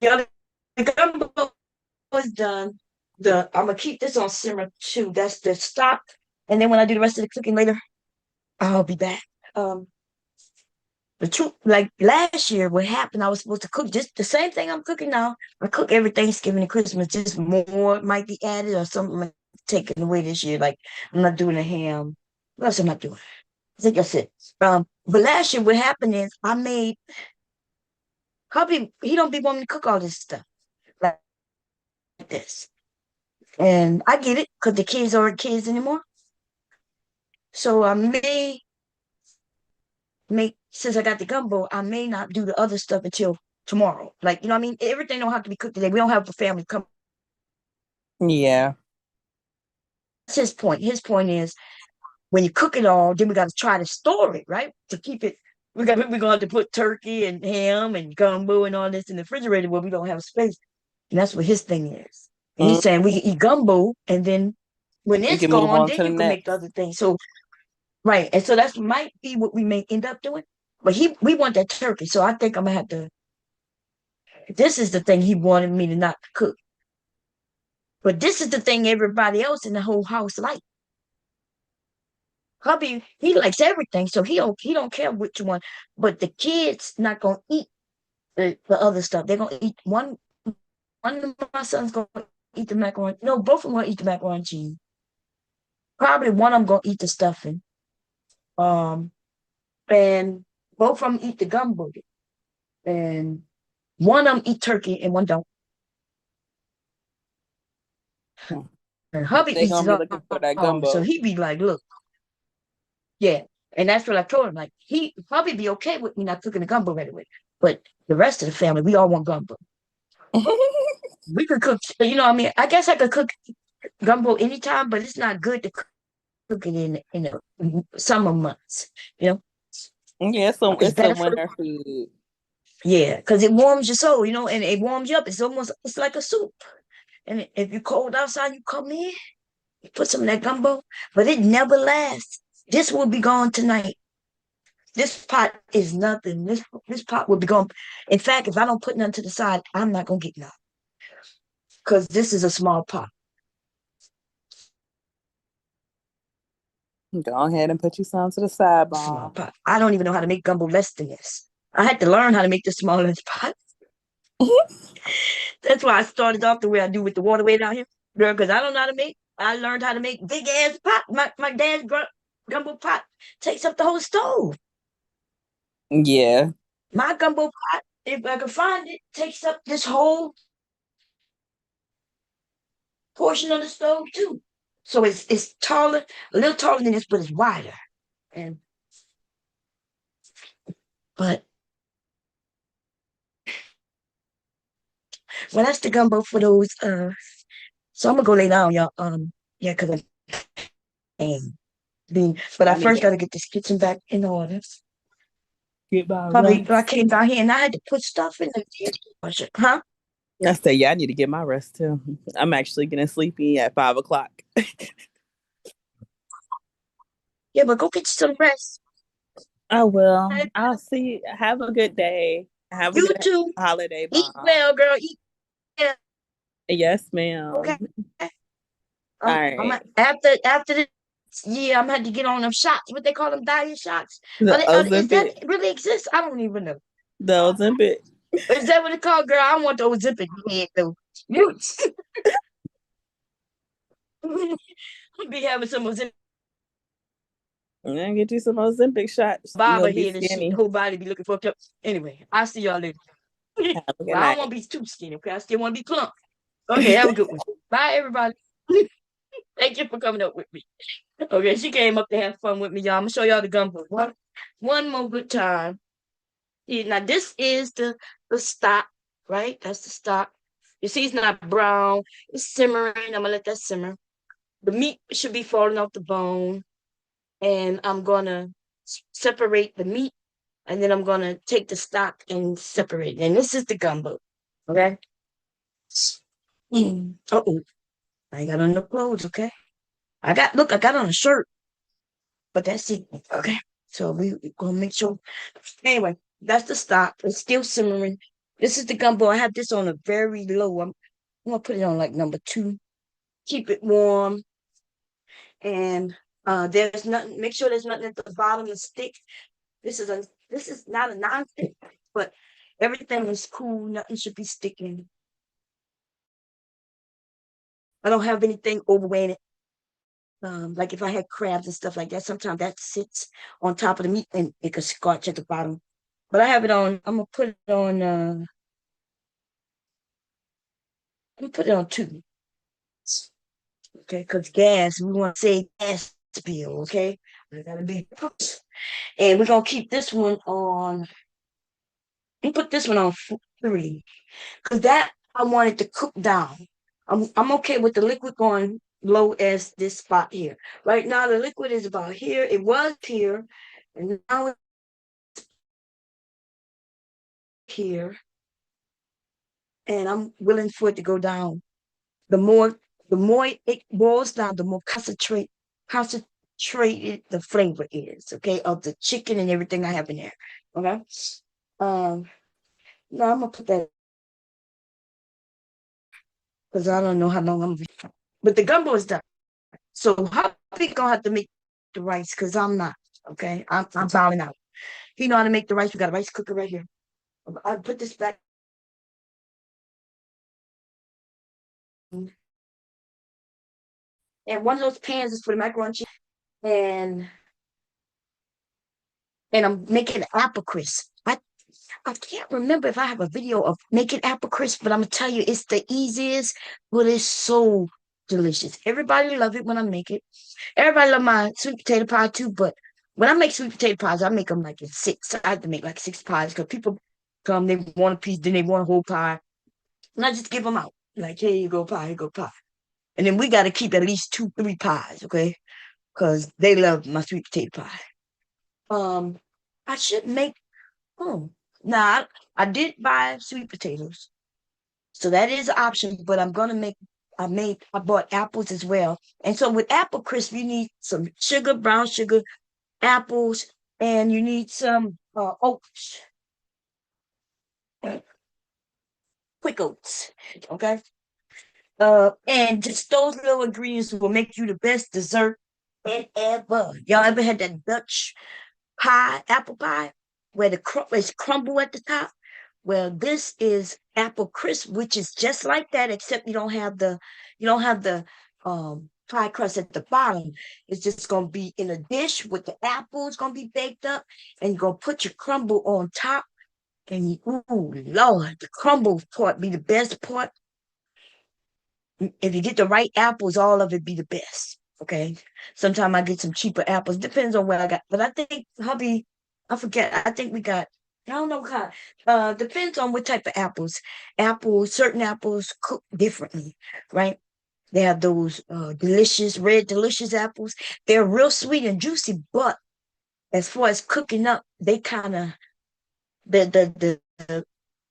The gumbo is done. I'm gonna keep this on simmer too. That's the stock. And then when I do the rest of the cooking later, I'll be back. Um, the truth, like last year, what happened? I was supposed to cook just the same thing I'm cooking now. I cook every Thanksgiving and Christmas. Just more might be added or something might be taken away this year. Like I'm not doing a ham. What else am I doing? I think that's it. But last year, what happened is I made hubby. He don't be wanting to cook all this stuff like this, and I get it because the kids aren't kids anymore. So I may make since I got the gumbo, I may not do the other stuff until tomorrow. Like, you know what I mean? Everything don't have to be cooked today. We don't have a family come.
Yeah.
That's his point. His point is when you cook it all, then we got to try to store it, right? To keep it. We're gonna have to put turkey and ham and gumbo and all this in the refrigerator where we don't have space. And that's what his thing is. And
Mm.
he's saying we can eat gumbo and then when
We
it's
can move
gone,
on
then
to the
you can make the
next.
other things. So right. And so that's might be what we may end up doing. But we want that turkey. So I think I'm gonna have to this is the thing he wanted me to not cook. But this is the thing everybody else in the whole house like. Hubby, he likes everything, so he don't care which one. But the kids not gonna eat the other stuff. They're gonna eat one of my sons gonna eat the macaroni. No, both of them gonna eat the macaroni and cheese. Probably one of them gonna eat the stuffing. Um, and both of them eat the gumbo. And one of them eat turkey and one don't. And hubby
They
eats
gonna
it
be looking for that
all. So
gumbo.
he be like, look, yeah. And that's what I told him. Like he probably be okay with me not cooking the gumbo right away. But the rest of the family, we all want gumbo. We could cook, what I mean, I guess I could cook gumbo anytime, but it's not good to cook it in the summer months. You know,
Yeah,
it's
it's
better
some
for
winter food.
yeah, because it warms your soul, and it warms you up. It's like a soup. And if you're cold outside, you come in, you put some of that gumbo, but it never lasts. This will be gone tonight. This pot is nothing. This pot will be gone. In fact, if I don't put nothing to the side, I'm not gonna get none because this is a small pot.
Go ahead and put you some to the side,
Small
bomb.
pot. I don't even know how to make gumbo less than this. I had to learn how to make the smallest pot. That's why I started off the way I do with the water weight out here, girl. Because I don't know how to make. I learned how to make big ass pot. My dad's gumbo pot takes up the whole stove.
Yeah.
My gumbo pot, if I can find it, takes up this whole portion of the stove too. So it's taller, a little taller than this, but it's wider. And but well, that's the gumbo for those. So I'm gonna go lay down, y'all. Yeah, because I'm but I
I need
first
to
got to get this kitchen back in order.
get my
Probably I
rest.
came down here and I had to put stuff in the dishwasher. Huh?
I say, yeah, I need to get my rest too. I'm actually getting sleepy at 5 o'clock.
Yeah, but go get you some rest.
I will.
Okay?
I'll see. Have a good day. Have a
You
good
too.
holiday,
Eat
bomb.
well, girl. Eat well.
Yes, ma'am.
Okay.
All
I'm
right.
after this. Yeah, I'm gonna have to get on them shots. What they call them diet shots?
The
Is that
Ozempic.
really exist? I don't even know.
The Ozempic.
Is that what it's called, girl? I want those zipping head though. You be having some Ozempic
And get you some Ozempic shots. You're
barber
gonna be
head and shit. The
skinny.
whole body be looking for. Anyway, I'll see y'all later.
Have a good
Well, I don't
night.
want to be too skinny. Okay, I still want to be plump. Okay, have a good one. Bye, everybody. Thank you for coming up with me. Okay, she came up to have fun with me, y'all. I'm gonna show y'all the gumbo. One more good time. Yeah, now this is the stock, right? That's the stock. You see, it's not brown. It's simmering. I'm gonna let that simmer. The meat should be falling off the bone, and I'm gonna separate the meat, and then I'm gonna take the stock and separate it. And this is the gumbo. Okay. Uh-oh. I ain't got on no clothes, okay? I got on a shirt, but that's it. Okay. So we gonna make sure. Anyway, that's the stock. It's still simmering. This is the gumbo. I have this on a very low. I'm gonna put it on like number two. Keep it warm. And there's nothing, make sure there's nothing at the bottom of the stick. This is not a non-stick, but everything is cool. Nothing should be sticking. I don't have anything overweighing it. Like if I had crabs and stuff like that, sometimes that sits on top of the meat and it could scorch at the bottom. But I have it on, I'm gonna put it on two. Okay, because gas, we want to save gas bill, okay? I gotta be and we're gonna keep this one on, and put this one on three. Because that I want it to cook down. I'm okay with the liquid going low as this spot here. Right now the liquid is about here. It was here, and now it's here. And I'm willing for it to go down. The more it boils down, the more concentrated the flavor is, okay, of the chicken and everything I have in there. Okay. Um, now I'm gonna put that because I don't know how long I'm gonna be. But the gumbo is done. So how big gonna have to make the rice because I'm not. Okay, I'm bowing out. He know how to make the rice. We got a rice cooker right here. I put this back. And one of those pans is for the macaroni and cheese. And I'm making apple crisp. I can't remember if I have a video of making apple crisp, but I'm gonna tell you it's the easiest, but it's so delicious. Everybody love it when I make it. Everybody love my sweet potato pie too, but when I make sweet potato pies, I make them like in six. I have to make like six pies because people come, they want a piece, then they want a whole pie, and I just give them out. Like, here you go, pie, here you go, pie. And then we got to keep at least two, three pies, okay? Because they love my sweet potato pie. Um, I should make. Oh, now I did buy sweet potatoes, so that is an option. But I'm gonna make. I bought apples as well, and so with apple crisp, you need some sugar, brown sugar, apples, and you need some oats, quick oats. Okay, and just those little ingredients will make you the best dessert ever. Y'all ever had that Dutch pie, apple pie, where it's crumble at the top? Well, this is apple crisp, which is just like that, except you don't have the pie crust at the bottom. It's just gonna be in a dish with the apples gonna be baked up, and you're gonna put your crumble on top. And ooh, Lord, the crumble part be the best part. If you get the right apples, all of it be the best. Okay. Sometimes I get some cheaper apples. Depends on what I got. But I think hubby, I forget. I think we got, I don't know how. Depends on what type of apples. Certain apples cook differently, right? They have those delicious, red, delicious apples. They're real sweet and juicy, but as far as cooking up, they kind of the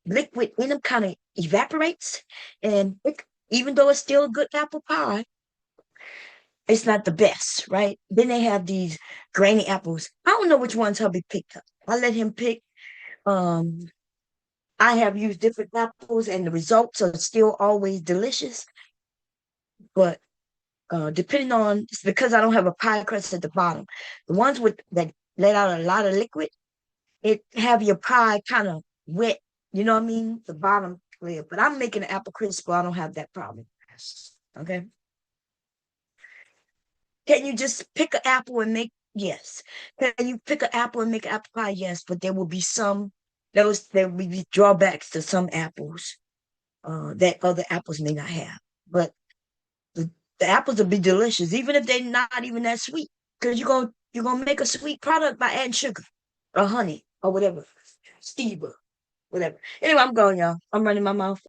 liquid in them kind of evaporates, and even though it's still a good apple pie, it's not the best, right? Then they have these grainy apples. I don't know which ones hubby picked up. I let him pick. Um, I have used different apples, and the results are still always delicious. But depending on, it's because I don't have a pie crust at the bottom. The ones with that let out a lot of liquid, it have your pie kind of wet. You know what I mean? The bottom layer. But I'm making an apple crisp, so I don't have that problem. Okay. Can you just pick an apple and make? Yes. Can you pick an apple and make an apple pie? Yes. But there will be there will be drawbacks to some apples that other apples may not have. But the, the apples will be delicious, even if they're not even that sweet. Because you're gonna make a sweet product by adding sugar or honey or whatever. Stevia, whatever. Anyway, I'm going, y'all. I'm running my mouth.